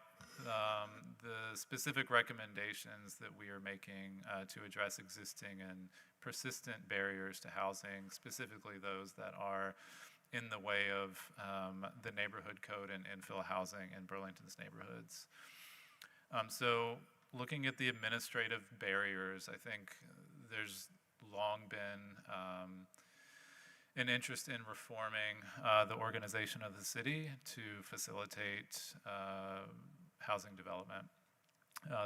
the specific recommendations that we are making to address existing and persistent barriers to housing, specifically those that are in the way of the neighborhood code and infill housing in Burlington's neighborhoods. So looking at the administrative barriers, I think there's long been an interest in reforming the organization of the city to facilitate housing development.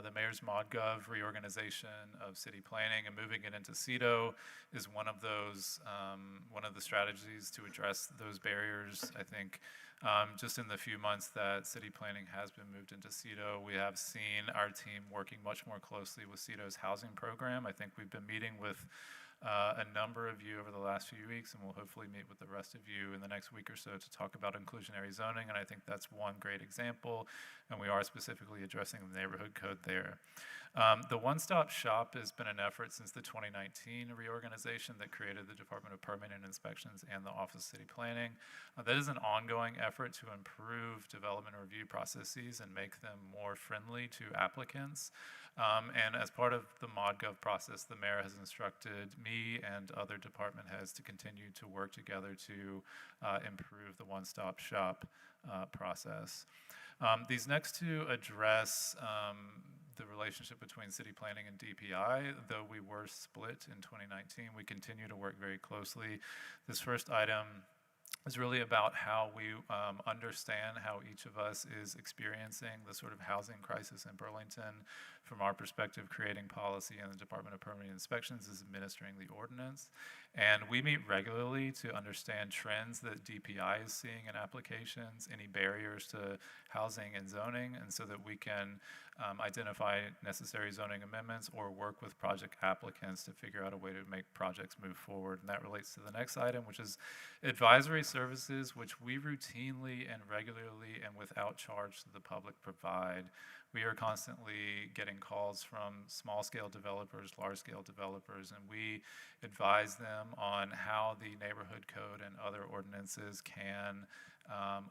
The mayor's ModGov reorganization of city planning and moving it into CEDO is one of the strategies to address those barriers. I think just in the few months that city planning has been moved into CEDO, we have seen our team working much more closely with CEDO's housing program. I think we've been meeting with a number of you over the last few weeks, and we'll hopefully meet with the rest of you in the next week or so to talk about inclusionary zoning, and I think that's one great example, and we are specifically addressing the neighborhood code there. The one-stop shop has been an effort since the 2019 reorganization that created the Department of Permanent Inspections and the Office of City Planning. That is an ongoing effort to improve development review processes and make them more friendly to applicants. And as part of the ModGov process, the mayor has instructed me and other department heads to continue to work together to improve the one-stop shop process. These next two address the relationship between city planning and DPI. Though we were split in 2019, we continue to work very closely. This first item is really about how we understand how each of us is experiencing the sort of housing crisis in Burlington. From our perspective, creating policy in the Department of Permanent Inspections is administering the ordinance. And we meet regularly to understand trends that DPI is seeing in applications, any barriers to housing and zoning, and so that we can identify necessary zoning amendments or work with project applicants to figure out a way to make projects move forward. And that relates to the next item, which is advisory services, which we routinely and regularly and without charge to the public provide. We are constantly getting calls from small-scale developers, large-scale developers, and we advise them on how the neighborhood code and other ordinances can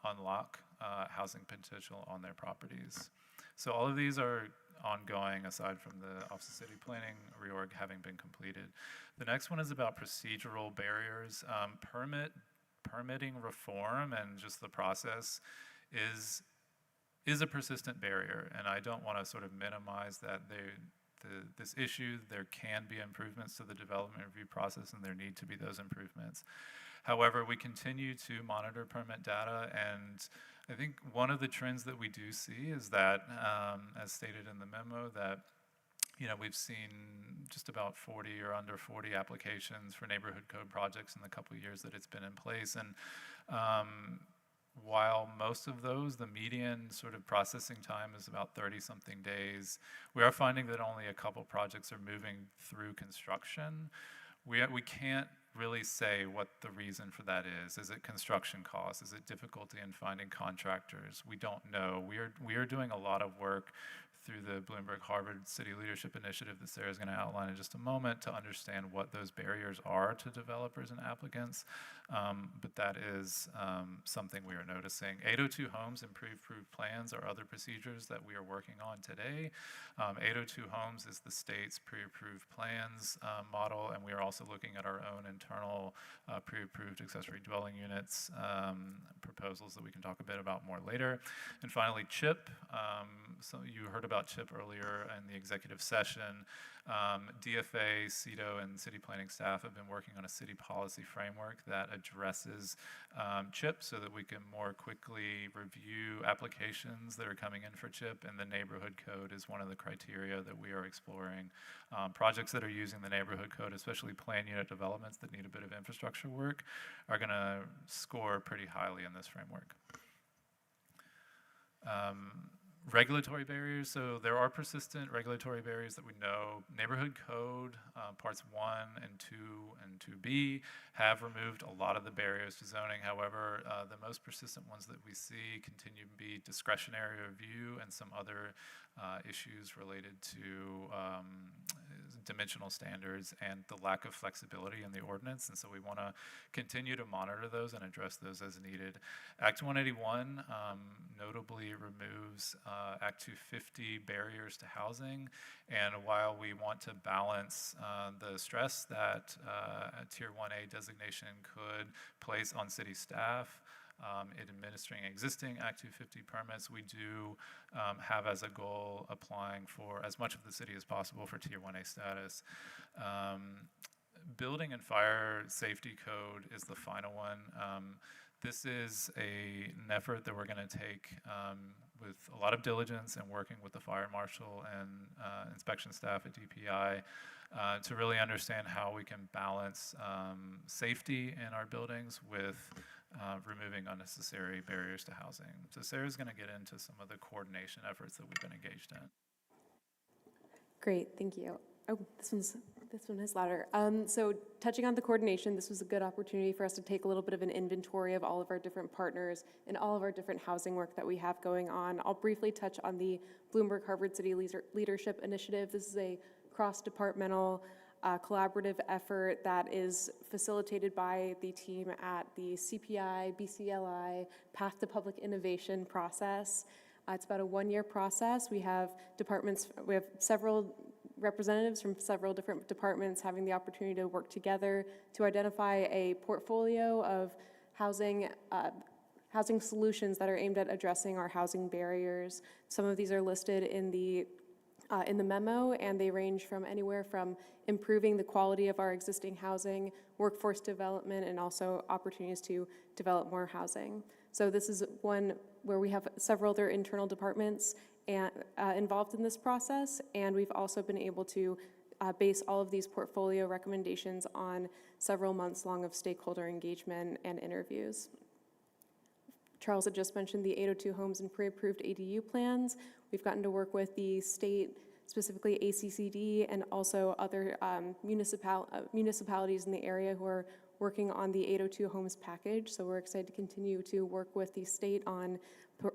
unlock housing potential on their properties. So all of these are ongoing, aside from the Office of City Planning reorg having been completed. The next one is about procedural barriers. Permitting reform and just the process is a persistent barrier, and I don't want to sort of minimize that this issue. There can be improvements to the development review process, and there need to be those improvements. However, we continue to monitor permit data, and I think one of the trends that we do see is that, as stated in the memo, that we've seen just about 40 or under 40 applications for neighborhood code projects in the couple of years that it's been in place, and while most of those, the median sort of processing time is about 30-something days, we are finding that only a couple projects are moving through construction. We can't really say what the reason for that is. Is it construction costs? Is it difficulty in finding contractors? We don't know. We are doing a lot of work through the Bloomberg-Harvard City Leadership Initiative that Sarah's going to outline in just a moment to understand what those barriers are to developers and applicants. But that is something we are noticing. 802 Homes and pre-approved plans are other procedures that we are working on today. 802 Homes is the state's pre-approved plans model, and we are also looking at our own internal pre-approved accessory dwelling units proposals that we can talk a bit about more later. And finally, CHIP. So you heard about CHIP earlier in the executive session. DFA, CEDO, and city planning staff have been working on a city policy framework that addresses CHIP so that we can more quickly review applications that are coming in for CHIP, and the neighborhood code is one of the criteria that we are exploring. Projects that are using the neighborhood code, especially plan unit developments that need a bit of infrastructure work, are going to score pretty highly in this framework. Regulatory barriers, so there are persistent regulatory barriers that we know. Neighborhood Code, Parts 1 and 2 and 2B have removed a lot of the barriers to zoning. However, the most persistent ones that we see continue to be discretionary review and some other issues related to dimensional standards and the lack of flexibility in the ordinance, and so we want to continue to monitor those and address those as needed. Act 181 notably removes Act 250 barriers to housing, and while we want to balance the stress that a Tier 1A designation could place on city staff in administering existing Act 250 permits, we do have as a goal applying for as much of the city as possible for Tier 1A status. Building and Fire Safety Code is the final one. This is an effort that we're going to take with a lot of diligence and working with the fire marshal and inspection staff at DPI to really understand how we can balance safety in our buildings with removing unnecessary barriers to housing. So Sarah's going to get into some of the coordination efforts that we've been engaged in. Great, thank you. Oh, this one is louder. So touching on the coordination, this was a good opportunity for us to take a little bit of an inventory of all of our different partners and all of our different housing work that we have going on. I'll briefly touch on the Bloomberg Harvard City Leadership Initiative. This is a cross-departmental collaborative effort that is facilitated by the team at the CPI, BCLI, Path to Public Innovation process. It's about a one-year process. We have several representatives from several different departments having the opportunity to work together to identify a portfolio of housing solutions that are aimed at addressing our housing barriers. Some of these are listed in the memo, and they range from anywhere from improving the quality of our existing housing, workforce development, and also opportunities to develop more housing. So this is one where we have several other internal departments involved in this process, and we've also been able to base all of these portfolio recommendations on several months long of stakeholder engagement and interviews. Charles had just mentioned the 802 homes and pre-approved ADU plans. We've gotten to work with the state, specifically ACCD, and also other municipalities in the area who are working on the 802 homes package. So we're excited to continue to work with the state on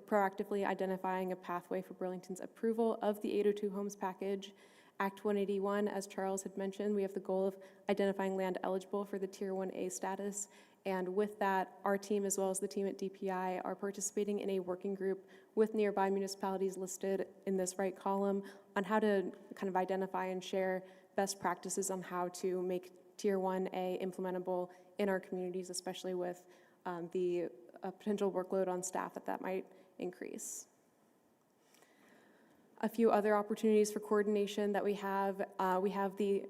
proactively identifying a pathway for Burlington's approval of the 802 homes package. Act 181, as Charles had mentioned, we have the goal of identifying land eligible for the Tier 1A status. And with that, our team, as well as the team at DPI, are participating in a working group with nearby municipalities listed in this right column on how to kind of identify and share best practices on how to make Tier 1A implementable in our communities, especially with the potential workload on staff that might increase. A few other opportunities for coordination that we have the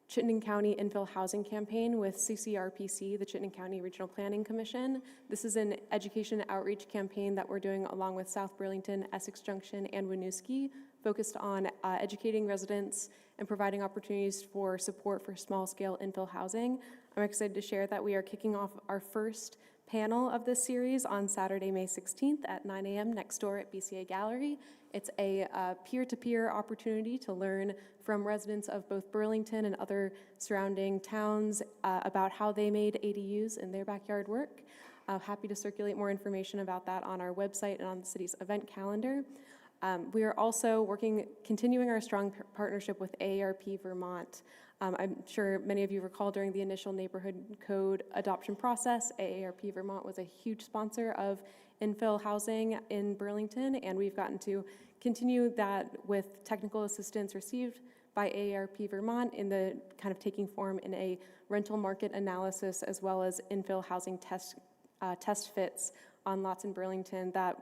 Chittenden County Infill Housing Campaign with CCRPC, the Chittenden County Regional Planning Commission. This is an education and outreach campaign that we're doing along with South Burlington, Essex Junction, and Winooski, focused on educating residents and providing opportunities for support for small-scale infill housing. I'm excited to share that we are kicking off our first panel of this series on Saturday, May 16th at 9 a.m. next door at BCA Gallery. It's a peer-to-peer opportunity to learn from residents of both Burlington and other surrounding towns about how they made ADUs in their backyard work. Happy to circulate more information about that on our website and on the city's event calendar. We are also continuing our strong partnership with AARP Vermont. I'm sure many of you recall during the initial neighborhood code adoption process, AARP Vermont was a huge sponsor of infill housing in Burlington, and we've gotten to continue that with technical assistance received by AARP Vermont in the kind of taking form in a rental market analysis as well as infill housing test fits on lots in Burlington that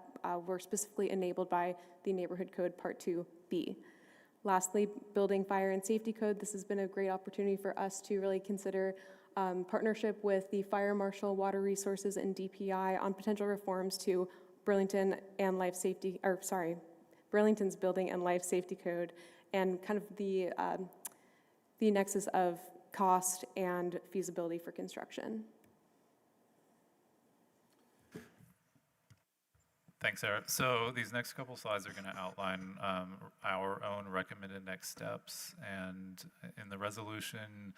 were specifically enabled by the Neighborhood Code Part 2B. Lastly, building fire and safety code. This has been a great opportunity for us to really consider partnership with the fire marshal, water resources, and DPI on potential reforms to Burlington and Burlington's building and life safety code, and kind of the nexus of cost and feasibility for construction. Thanks, Sarah. So these next couple slides are going to outline our own recommended next steps. And in the resolution,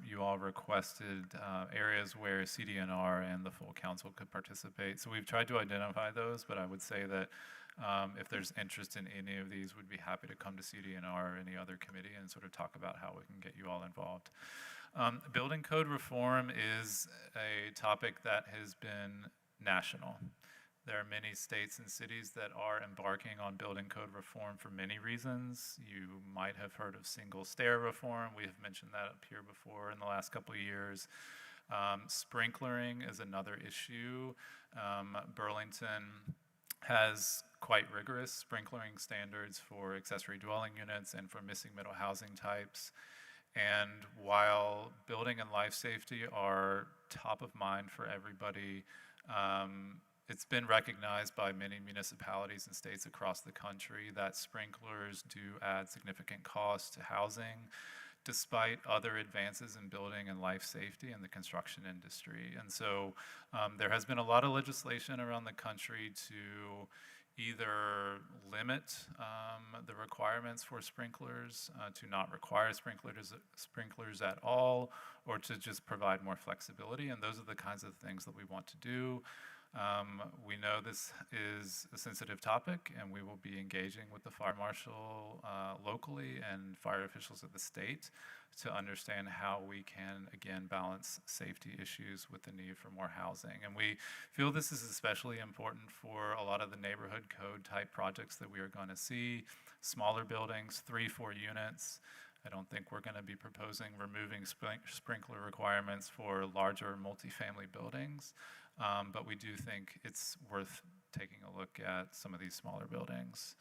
you all requested areas where CDNR and the full council could participate. So we've tried to identify those, but I would say that if there's interest in any of these, we'd be happy to come to CDNR or any other committee and sort of talk about how we can get you all involved. Building code reform is a topic that has been national. There are many states and cities that are embarking on building code reform for many reasons. You might have heard of single stair reform. We have mentioned that up here before in the last couple of years. Sprinklering is another issue. Burlington has quite rigorous sprinklering standards for accessory dwelling units and for missing middle housing types. And while building and life safety are top of mind for everybody. It's been recognized by many municipalities and states across the country that sprinklers do add significant costs to housing, despite other advances in building and life safety in the construction industry. And so there has been a lot of legislation around the country to either limit the requirements for sprinklers, to not require sprinklers at all, or to just provide more flexibility. And those are the kinds of things that we want to do. We know this is a sensitive topic, and we will be engaging with the fire marshal locally and fire officials at the state to understand how we can, again, balance safety issues with the need for more housing. And we feel this is especially important for a lot of the neighborhood code type projects that we are going to see, smaller buildings, 3-4 units. I don't think we're going to be proposing removing sprinkler requirements for larger multifamily buildings. But we do think it's worth taking a look at some of these smaller buildings.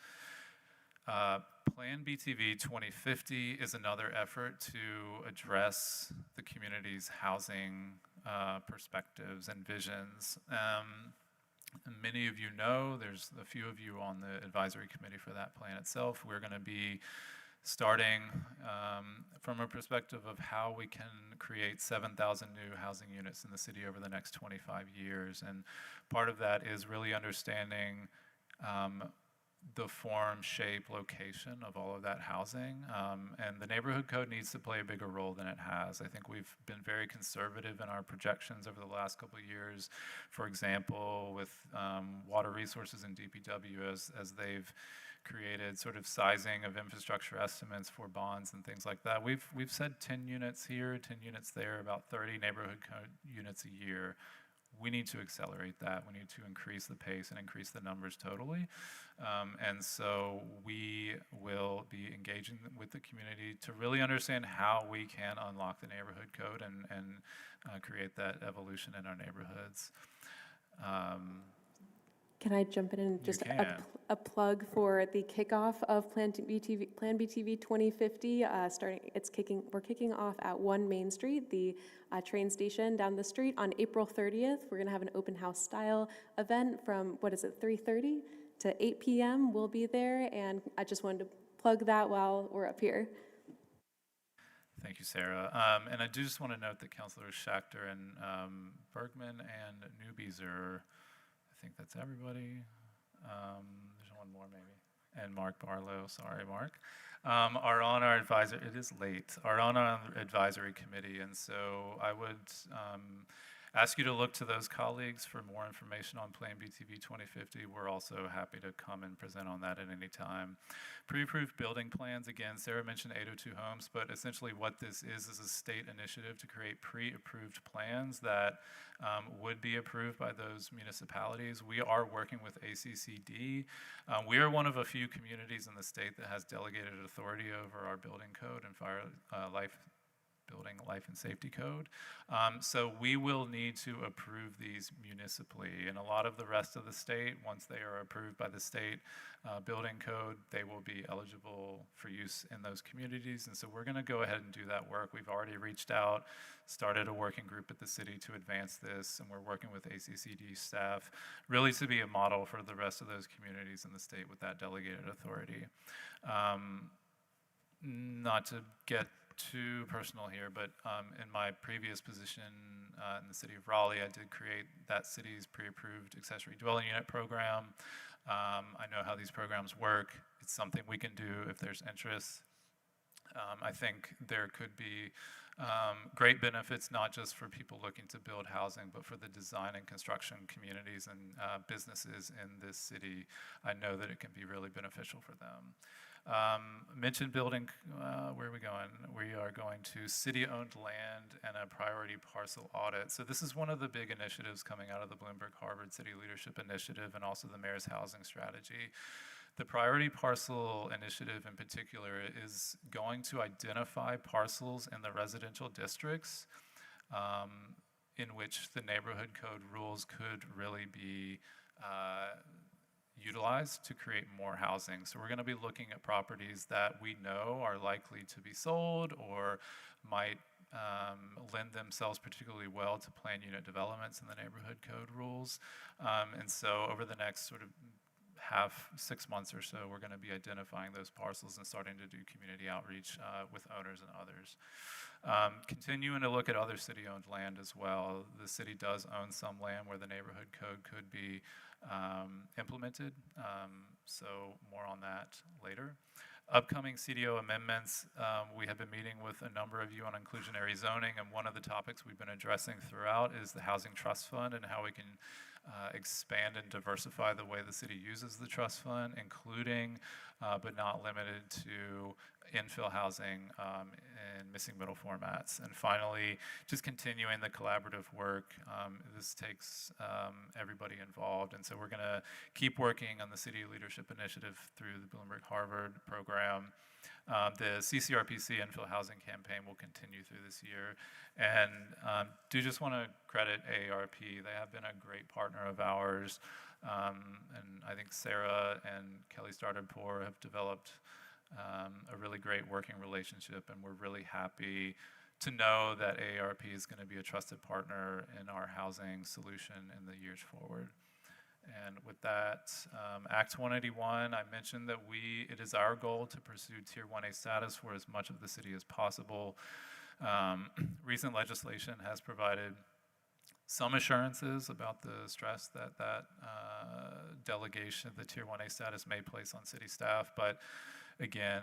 Plan BTV 2050 is another effort to address the community's housing perspectives and visions. Many of you know, there's a few of you on the advisory committee for that plan itself. We're going to be starting from a perspective of how we can create 7,000 new housing units in the city over the next 25 years. And part of that is really understanding the form, shape, location of all of that housing. And the neighborhood code needs to play a bigger role than it has. I think we've been very conservative in our projections over the last couple of years. For example, with water resources and DPW as they've created sort of sizing of infrastructure estimates for bonds and things like that. We've said 10 units here, 10 units there, about 30 neighborhood code units a year. We need to accelerate that. We need to increase the pace and increase the numbers totally. And so we will be engaging with the community to really understand how we can unlock the neighborhood code and create that evolution in our neighborhoods. Can I jump in and just a plug for the kickoff of Plan BTV 2050? We're kicking off at 1 Main Street, the train station down the street, on April 30th. We're going to have an open house style event from 3:30 to 8 p.m. We'll be there, and I just wanted to plug that while we're up here. Thank you, Sarah. And I do just want to note that Councilors Schachter and Bergman and Newbeezer, I think that's everybody. There's one more maybe. And Mark Barlow, sorry, Mark, are on our advisory, it is late, are on our advisory committee. And so I would ask you to look to those colleagues for more information on Plan BTV 2050. We're also happy to come and present on that at any time. Pre-approved building plans, again, Sarah mentioned 802 homes, but essentially what this is a state initiative to create pre-approved plans that would be approved by those municipalities. We are working with ACCD. We are one of a few communities in the state that has delegated authority over our building code and building life and safety code. So we will need to approve these municipally. And a lot of the rest of the state, once they are approved by the state building code, they will be eligible for use in those communities. And so we're going to go ahead and do that work. We've already reached out, started a working group at the city to advance this, and we're working with ACCD staff really to be a model for the rest of those communities in the state with that delegated authority. Not to get too personal here, but in my previous position in the city of Raleigh, I did create that city's pre-approved accessory dwelling unit program. I know how these programs work. It's something we can do if there's interest. I think there could be great benefits, not just for people looking to build housing, but for the design and construction communities and businesses in this city. I know that it can be really beneficial for them. Mentioned building, where are we going? We are going to city-owned land and a priority parcel audit. So this is one of the big initiatives coming out of the Bloomberg-Harvard City Leadership Initiative and also the Mayor's Housing Strategy. The priority parcel initiative in particular is going to identify parcels in the residential districts in which the neighborhood code rules could really be utilized to create more housing. So we're going to be looking at properties that we know are likely to be sold or might lend themselves particularly well to plan unit developments in the neighborhood code rules. And so over the next sort of 6 months or so, we're going to be identifying those parcels and starting to do community outreach with owners and others. Continuing to look at other city-owned land as well. The city does own some land where the neighborhood code could be implemented, so more on that later. Upcoming CDO amendments, we have been meeting with a number of you on inclusionary zoning, and one of the topics we've been addressing throughout is the Housing Trust Fund and how we can expand and diversify the way the city uses the trust fund, including but not limited to infill housing and missing middle formats. And finally, just continuing the collaborative work. This takes everybody involved, and so we're going to keep working on the City Leadership Initiative through the Bloomberg-Harvard program. The CCRPC infill housing campaign will continue through this year. And do just want to credit AARP. They have been a great partner of ours. And I think Sarah and Kelly Starterpour have developed a really great working relationship, and we're really happy to know that AARP is going to be a trusted partner in our housing solution in the years forward. And with that, Act 181, I mentioned that it is our goal to pursue Tier 1A status for as much of the city as possible. Recent legislation has provided some assurances about the stress that delegation of the Tier 1A status may place on city staff, but again,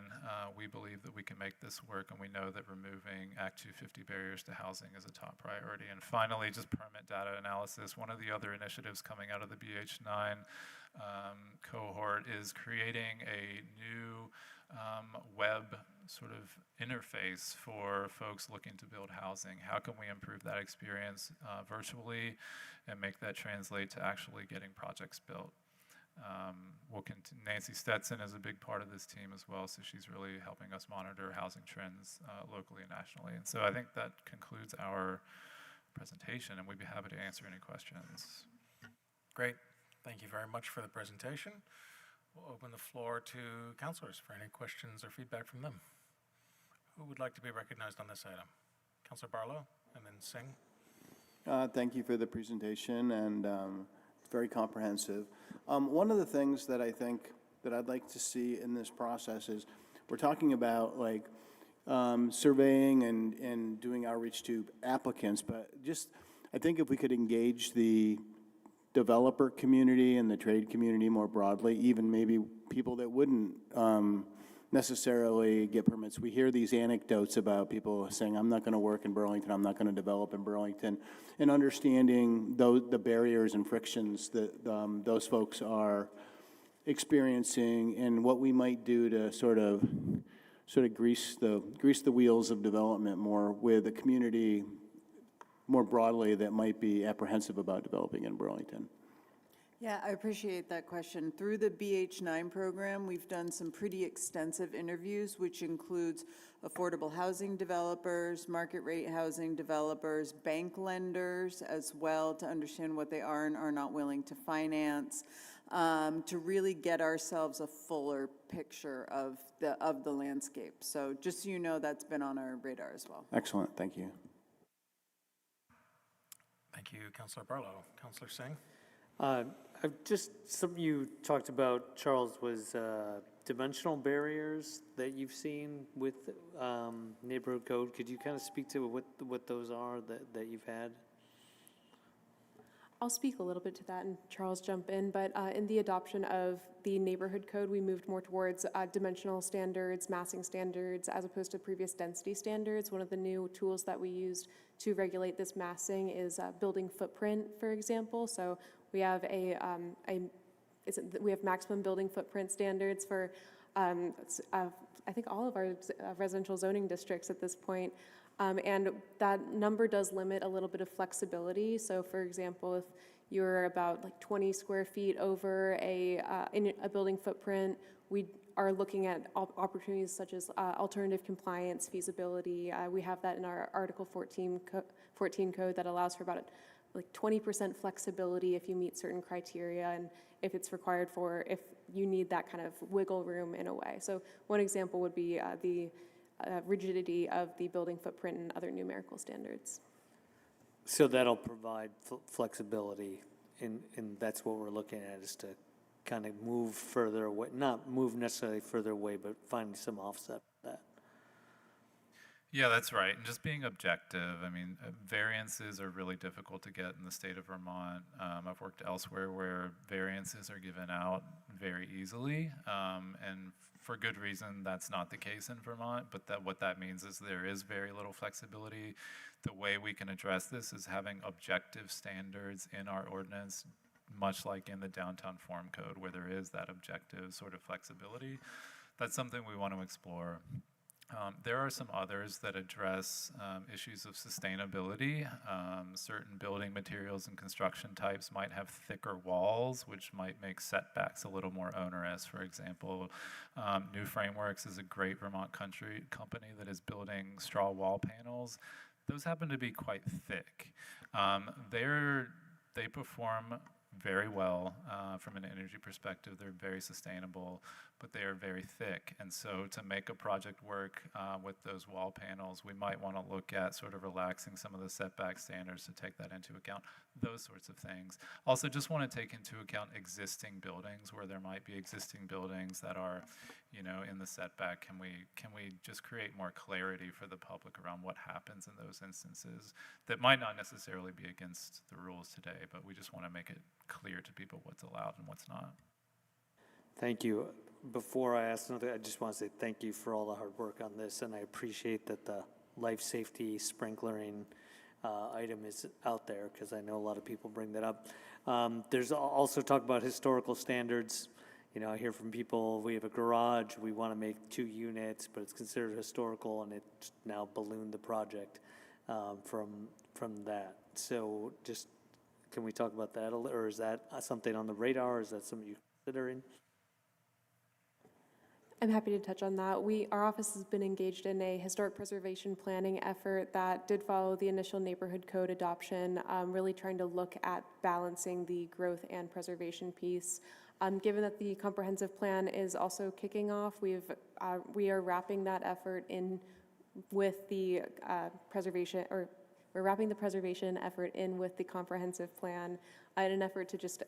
we believe that we can make this work, and we know that removing Act 250 barriers to housing is a top priority. And finally, just permit data analysis. One of the other initiatives coming out of the BH9 cohort is creating a new web sort of interface for folks looking to build housing. How can we improve that experience virtually and make that translate to actually getting projects built? Nancy Stetson is a big part of this team as well, so she's really helping us monitor housing trends locally and nationally. And so I think that concludes our presentation, and we'd be happy to answer any questions. Great. Thank you very much for the presentation. We'll open the floor to councilors for any questions or feedback from them. Who would like to be recognized on this item? Councilor Barlow, and then Singh. Thank you for the presentation, and it's very comprehensive. One of the things that I think that I'd like to see in this process is we're talking about like surveying and doing outreach to applicants, but just I think if we could engage the developer community and the trade community more broadly, even maybe people that wouldn't necessarily get permits. We hear these anecdotes about people saying, I'm not going to work in Burlington, I'm not going to develop in Burlington, and understanding the barriers and frictions that those folks are experiencing and what we might do to sort of grease the wheels of development more with a community more broadly that might be apprehensive about developing in Burlington. Yeah, I appreciate that question. Through the BH9 program, we've done some pretty extensive interviews, which includes affordable housing developers, market rate housing developers, bank lenders as well, to understand what they are and are not willing to finance, to really get ourselves a fuller picture of the landscape. So just so you know, that's been on our radar as well. Excellent, thank you. Thank you, Councilor Barlow. Councilor Singh? Something you talked about, Charles, was dimensional barriers that you've seen with neighborhood code. Could you kind of speak to what those are that you've had? I'll speak a little bit to that and Charles jump in, but in the adoption of the neighborhood code, we moved more towards dimensional standards, massing standards, as opposed to previous density standards. One of the new tools that we used to regulate this massing is building footprint, for example. So we have we have maximum building footprint standards for I think all of our residential zoning districts at this point. And that number does limit a little bit of flexibility. So for example, if you're about like 20 square feet over in a building footprint, we are looking at opportunities such as alternative compliance, feasibility. We have that in our Article 14 code that allows for about like 20% flexibility if you meet certain criteria and if it's required if you need that kind of wiggle room in a way. So one example would be the rigidity of the building footprint and other numerical standards. So that'll provide flexibility, and that's what we're looking at, is to kind of move further away, not move necessarily further away, but find some offset to that. Yeah, that's right. And just being objective, I mean, variances are really difficult to get in the state of Vermont. I've worked elsewhere where variances are given out very easily, and for good reason, that's not the case in Vermont, but what that means is there is very little flexibility. The way we can address this is having objective standards in our ordinance, much like in the downtown form code, where there is that objective sort of flexibility. That's something we want to explore. There are some others that address issues of sustainability. Certain building materials and construction types might have thicker walls, which might make setbacks a little more onerous. For example, New Frameworks is a great Vermont company that is building straw wall panels. Those happen to be quite thick. They perform very well from an energy perspective. They're very sustainable, but they are very thick. And so to make a project work with those wall panels, we might want to look at sort of relaxing some of the setback standards to take that into account, those sorts of things. Also, just want to take into account existing buildings where there might be existing buildings that are, you know, in the setback. Can we just create more clarity for the public around what happens in those instances that might not necessarily be against the rules today, but we just want to make it clear to people what's allowed and what's not. Thank you. Before I ask another, I just want to say thank you for all the hard work on this, and I appreciate that the life safety sprinklering item is out there, because I know a lot of people bring that up. There's also talk about historical standards. You know, I hear from people, we have a garage, we want to make 2 units, but it's considered historical, and it's now ballooned the project from that. So just, can we talk about that, or is that something on the radar, or is that something you're considering? I'm happy to touch on that. Our office has been engaged in a historic preservation planning effort that did follow the initial neighborhood code adoption, really trying to look at balancing the growth and preservation piece. Given that the comprehensive plan is also kicking off, we are wrapping that effort in with the preservation, or we're wrapping the preservation effort in with the comprehensive plan in an effort to just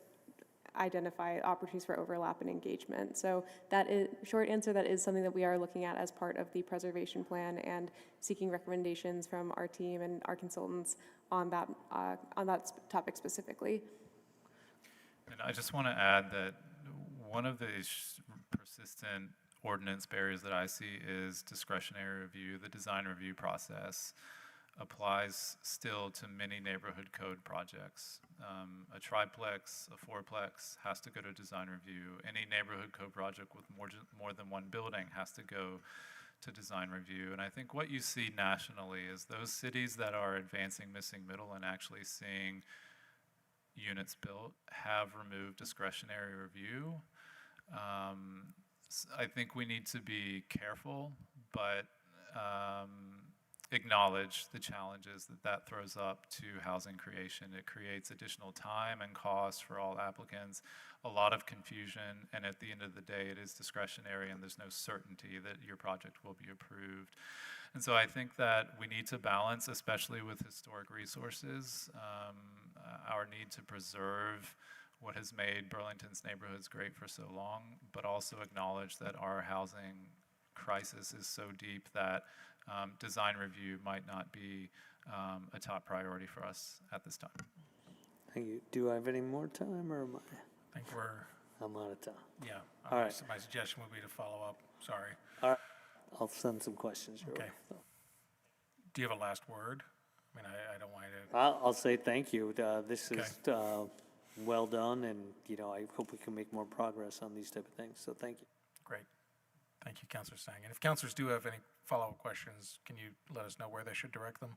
identify opportunities for overlap and engagement. So that is, short answer, that is something that we are looking at as part of the preservation plan and seeking recommendations from our team and our consultants on that topic specifically. And I just want to add that one of the persistent ordinance barriers that I see is discretionary review. The design review process applies still to many neighborhood code projects. A triplex, a fourplex has to go to design review. Any neighborhood code project with more than one building has to go to design review. And I think what you see nationally is those cities that are advancing missing middle and actually seeing units built have removed discretionary review. I think we need to be careful, but acknowledge the challenges that throws up to housing creation. It creates additional time and cost for all applicants, a lot of confusion, and at the end of the day, it is discretionary and there's no certainty that your project will be approved. And so I think that we need to balance, especially with historic resources, our need to preserve what has made Burlington's neighborhoods great for so long, but also acknowledge that our housing crisis is so deep that design review might not be a top priority for us at this time. Thank you. Do I have any more time, or am I think I'm out of time. Yeah. All right. My suggestion would be to follow up. Sorry. All right. I'll send some questions your way. Do you have a last word? I mean, I don't want to. I'll say thank you. This is well done, and you know, I hope we can make more progress on these type of things. So thank you. Great. Thank you, Councilor Stang. And if councilors do have any follow-up questions, can you let us know where they should direct them?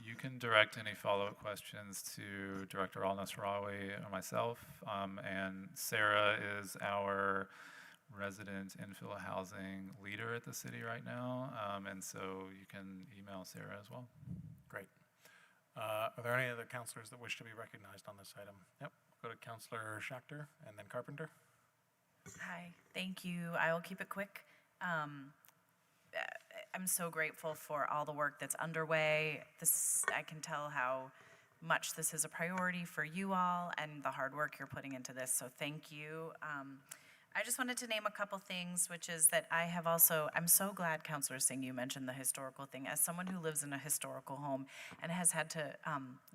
You can direct any follow-up questions to Director Al-Nasrawi or myself, and Sarah is our resident infill housing leader at the city right now, and so you can email Sarah as well. Great. Are there any other councilors that wish to be recognized on this item? Yep. Go to Councilor Schachter and then Carpenter. Hi, thank you. I will keep it quick. I'm so grateful for all the work that's underway. I can tell how much this is a priority for you all and the hard work you're putting into this, so thank you. I just wanted to name a couple things, which is that I'm so glad, Councillor Singh, you mentioned the historical thing. As someone who lives in a historical home and has had to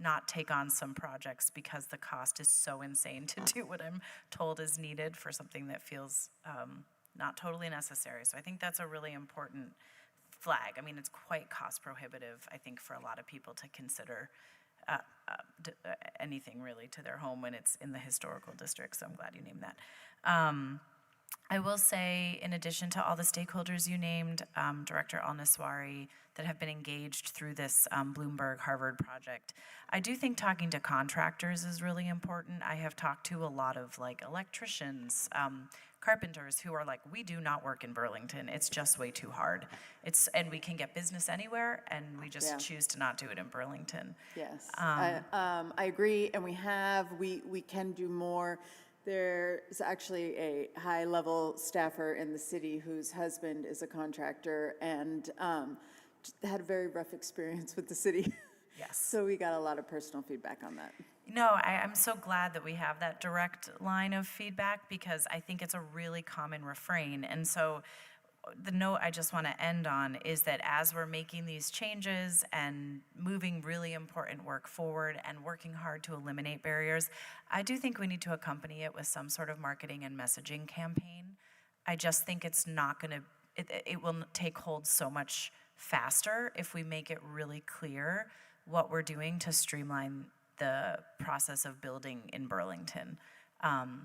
not take on some projects because the cost is so insane to do what I'm told is needed for something that feels not totally necessary. So I think that's a really important flag. I mean, it's quite cost prohibitive, I think, for a lot of people to consider anything really to their home when it's in the historical district, so I'm glad you named that. I will say, in addition to all the stakeholders you named, Director Al-Naswari, that have been engaged through this Bloomberg Harvard project, I do think talking to contractors is really important. I have talked to a lot of electricians, carpenters who are like, we do not work in Burlington. It's just way too hard. And we can get business anywhere, and we just choose to not do it in Burlington. Yes, I agree, and we can do more. There's actually a high-level staffer in the city whose husband is a contractor and had a very rough experience with the city. Yes. So we got a lot of personal feedback on that. No, I'm so glad that we have that direct line of feedback, because I think it's a really common refrain. And so the note I just want to end on is that as we're making these changes and moving really important work forward and working hard to eliminate barriers, I do think we need to accompany it with some sort of marketing and messaging campaign. I just think it's not going to, it will take hold so much faster if we make it really clear what we're doing to streamline the process of building in Burlington.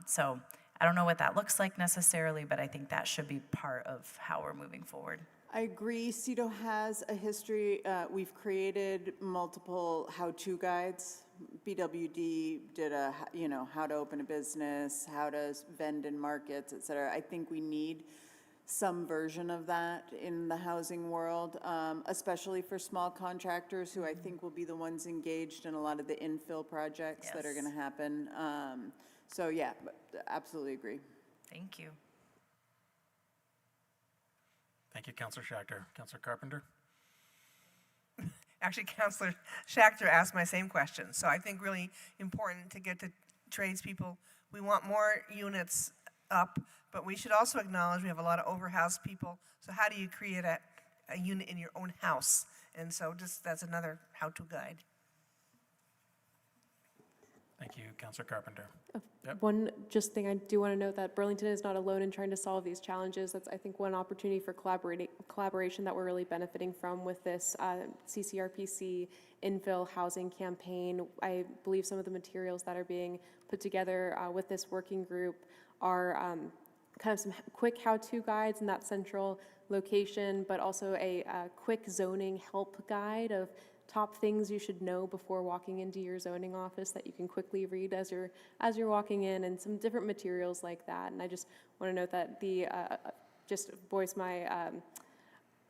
So I don't know what that looks like necessarily, but I think that should be part of how we're moving forward. I agree. CEDO has a history. We've created multiple how-to guides. BWD did a, how to open a business, how to vend in markets, et cetera. I think we need some version of that in the housing world, especially for small contractors who I think will be the ones engaged in a lot of the infill projects that are going to happen. So yeah, absolutely agree. Thank you. Thank you, Councillor Schachter. Councillor Carpenter? Actually, Councillor Schachter asked my same question. So I think really important to get to tradespeople. We want more units up, but we should also acknowledge we have a lot of overhoused people. So how do you create a unit in your own house? And so that's another how-to guide. Thank you, Councillor Carpenter. Yep. One just thing I do want to note, that Burlington is not alone in trying to solve these challenges. That's, I think, one opportunity for collaboration that we're really benefiting from with this CCRPC infill housing campaign. I believe some of the materials that are being put together with this working group are kind of some quick how-to guides in that central location, but also a quick zoning help guide of top things you should know before walking into your zoning office that you can quickly read as you're walking in, and some different materials like that. And I just want to note that just voice my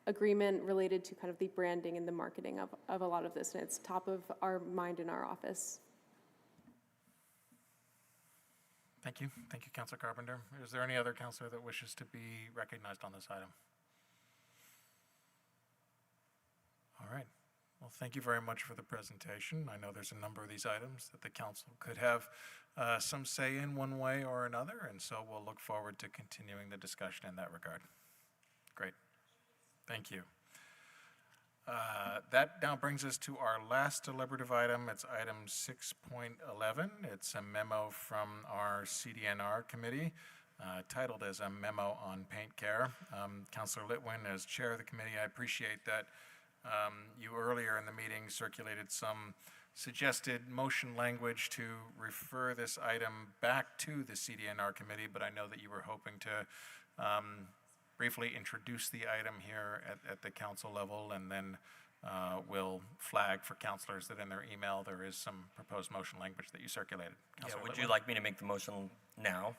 agreement related to kind of the branding and the marketing of a lot of this, and it's top of our mind in our office. Thank you. Thank you, Councillor Carpenter. Is there any other councillor that wishes to be recognized on this item? All right. Well, thank you very much for the presentation. I know there's a number of these items that the council could have some say in one way or another, and so we'll look forward to continuing the discussion in that regard. Great. Thank you. That now brings us to our last deliberative item. It's item 6.11. It's a memo from our CDNR committee titled as a memo on PaintCare. Councillor Litwin, as chair of the committee, I appreciate that you earlier in the meeting circulated some suggested motion language to refer this item back to the CDNR committee, but I know that you were hoping to briefly introduce the item here at the council level, and then we'll flag for councilors that in their email there is some proposed motion language that you circulated. Councilor Would Litwin? you like me to make the motion now?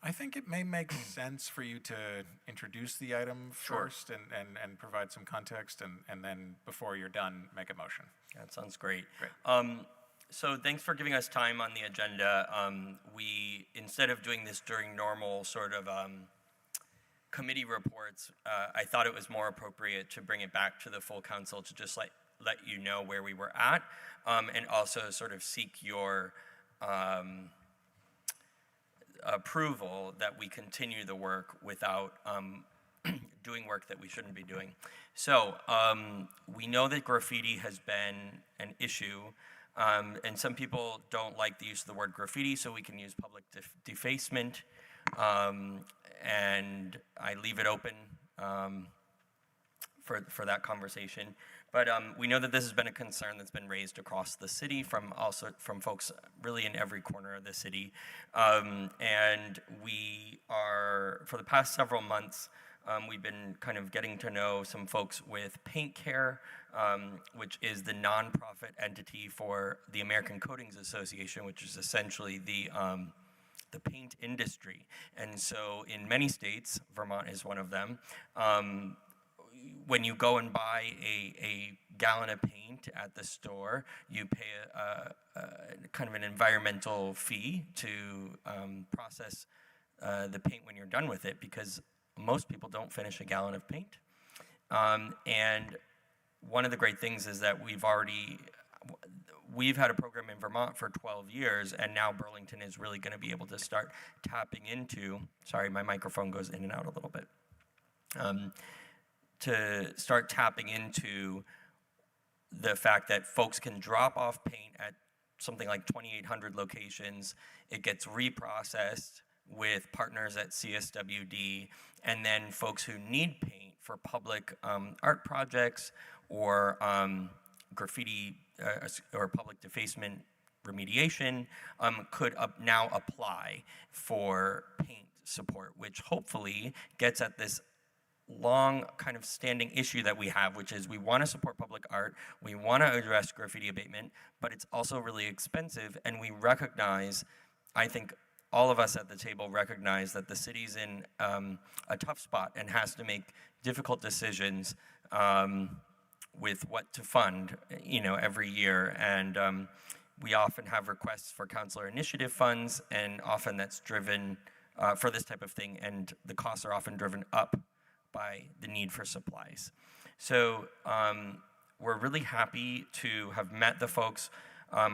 I think it may make sense for you to introduce the item first and provide some context, and then before you're done, make a motion. That sounds great. Great. So thanks for giving us time on the agenda. We, instead of doing this during normal sort of committee reports, I thought it was more appropriate to bring it back to the full council to just let you know where we were at, and also sort of seek your approval that we continue the work without doing work that we shouldn't be doing. So we know that graffiti has been an issue, and some people don't like the use of the word graffiti, so we can use public defacement, and I leave it open for that conversation. But we know that this has been a concern that's been raised across the city from folks really in every corner of the city. And we are, for the past several months, we've been kind of getting to know some folks with PaintCare, which is the nonprofit entity for the American Coatings Association, which is essentially the paint industry. And so in many states, Vermont is one of them, when you go and buy a gallon of paint at the store, you pay a kind of an environmental fee to process the paint when you're done with it, because most people don't finish a gallon of paint. And one of the great things is that we've had a program in Vermont for 12 years, and now Burlington is really going to be able to start tapping into, sorry, my microphone goes in and out a little bit, to start tapping into the fact that folks can drop off paint at something like 2,800 locations. It gets reprocessed with partners at CSWD, and then folks who need paint for public art projects or graffiti or public defacement remediation could now apply for paint support, which hopefully gets at this long kind of standing issue that we have, which is we want to support public art, we want to address graffiti abatement, but it's also really expensive, and we recognize, I think all of us at the table recognize that the city's in a tough spot and has to make difficult decisions with what to fund, every year. And we often have requests for councilor initiative funds, and often that's driven for this type of thing, and the costs are often driven up by the need for supplies. So we're really happy to have met the folks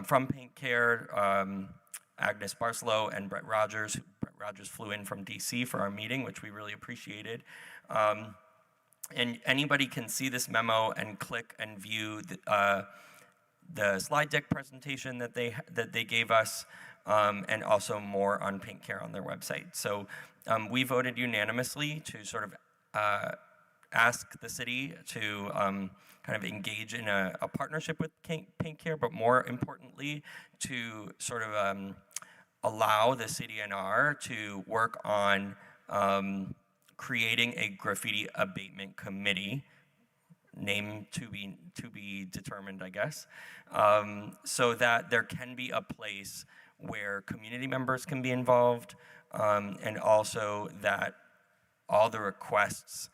from PaintCare, Agnes Barcelow and Brett Rogers. Brett Rogers flew in from DC for our meeting, which we really appreciated. And anybody can see this memo and click and view the slide deck presentation that they gave us, and also more on PaintCare on their website. So we voted unanimously to sort of ask the city to kind of engage in a partnership with PaintCare, but more importantly, to sort of allow the CDNR to work on creating a graffiti abatement committee, name to be determined, I guess, so that there can be a place where community members can be involved, and also that all the requests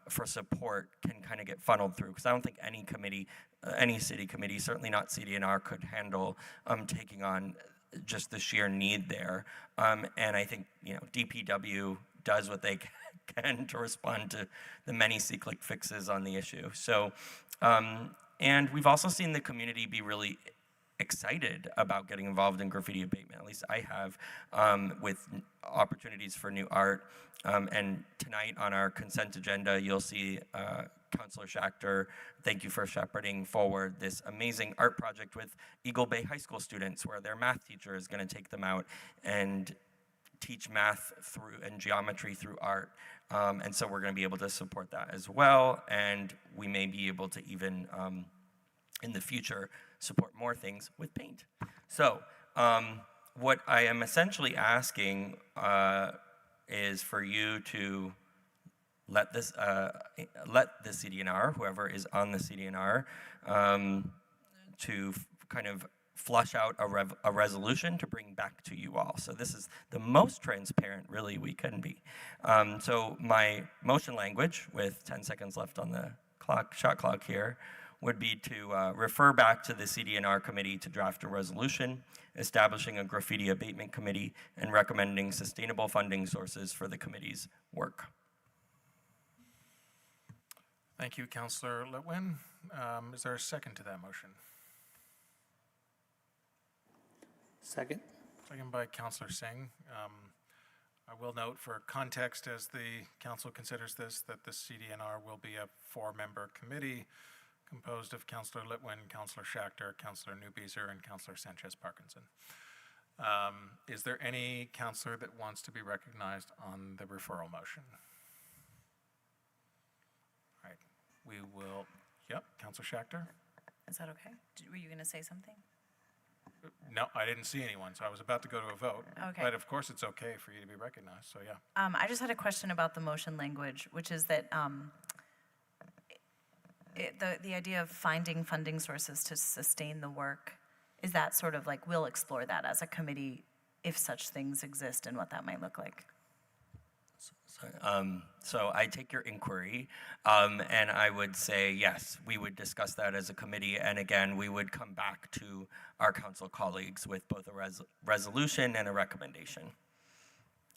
for support can kind of get funneled through, because I don't think any committee, any city committee, certainly not CDNR, could handle taking on just the sheer need there. And I think DPW does what they can to respond to the many C-click fixes on the issue. So, and we've also seen the community be really excited about getting involved in graffiti abatement. At least I have, with opportunities for new art. And tonight on our consent agenda, you'll see Councilor Schachter, thank you for shepherding forward this amazing art project with Eagle Bay High School students, where their math teacher is going to take them out and teach math through and geometry through art. And so we're going to be able to support that as well. And we may be able to even, in the future, support more things with paint. So what I am essentially asking is for you to let the CDNR, whoever is on the CDNR, to kind of flush out a resolution to bring back to you all. So this is the most transparent, really, we can be. So my motion language, with 10 seconds left on the shot clock here, would be to refer back to the CDNR committee to draft a resolution establishing a graffiti abatement committee and recommending sustainable funding sources for the committee's work. Thank you, Councillor Litwin. Is there a second to that motion? Second? Second by Councillor Singh. I will note for context as the council considers this that the CDNR will be a 4-member committee composed of Councillor Litwin, Councillor Schachter, Councillor Newbeezer, and Councillor Sanchez-Parkinson. Is there any councillor that wants to be recognized on the referral motion? All right, we will, yep, Councillor Schachter? Is that okay? Were you going to say something? No, I didn't see anyone, so I was about to go to a vote. Okay. But of course, it's okay for you to be recognized, so yeah. I just had a question about the motion language, which is that the idea of finding funding sources to sustain the work, is that sort of like, we'll explore that as a committee if such things exist and what that might look like? So I take your inquiry, and I would say, yes, we would discuss that as a committee, and again, we would come back to our council colleagues with both a resolution and a recommendation.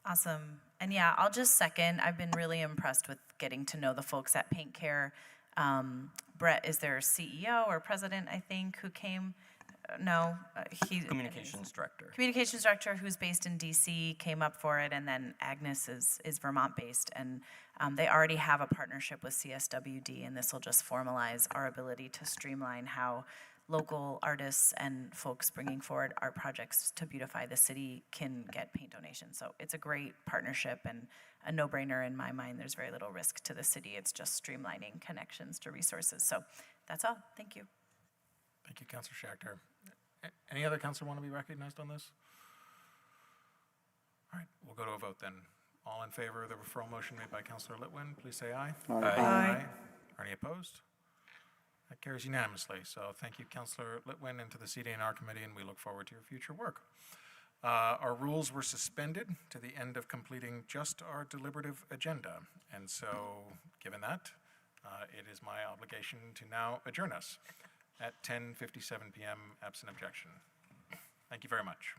Awesome. And yeah, I'll just second, I've been really impressed with getting to know the folks at PaintCare. Brett is their CEO or president, I think, who came. No, he's Communications director. Communications director who's based in DC came up for it, and then Agnes is Vermont based, and they already have a partnership with CSWD, and this will just formalize our ability to streamline how local artists and folks bringing forward art projects to beautify the city can get paint donations. So it's a great partnership and a no-brainer in my mind. There's very little risk to the city. It's just streamlining connections to resources. So that's all. Thank you. Thank you, Councillor Schachter. Any other councillor want to be recognized on this? All right, we'll go to a vote then. All in favor of the referral motion made by Councillor Litwin, please say aye. Aye. Aye. Are any opposed? That carries unanimously. So thank you, Councillor Litwin, and to the CDNR committee, and we look forward to your future work. Our rules were suspended to the end of completing just our deliberative agenda. And so, given that, it is my obligation to now adjourn us at 10:57 p.m. absent objection. Thank you very much.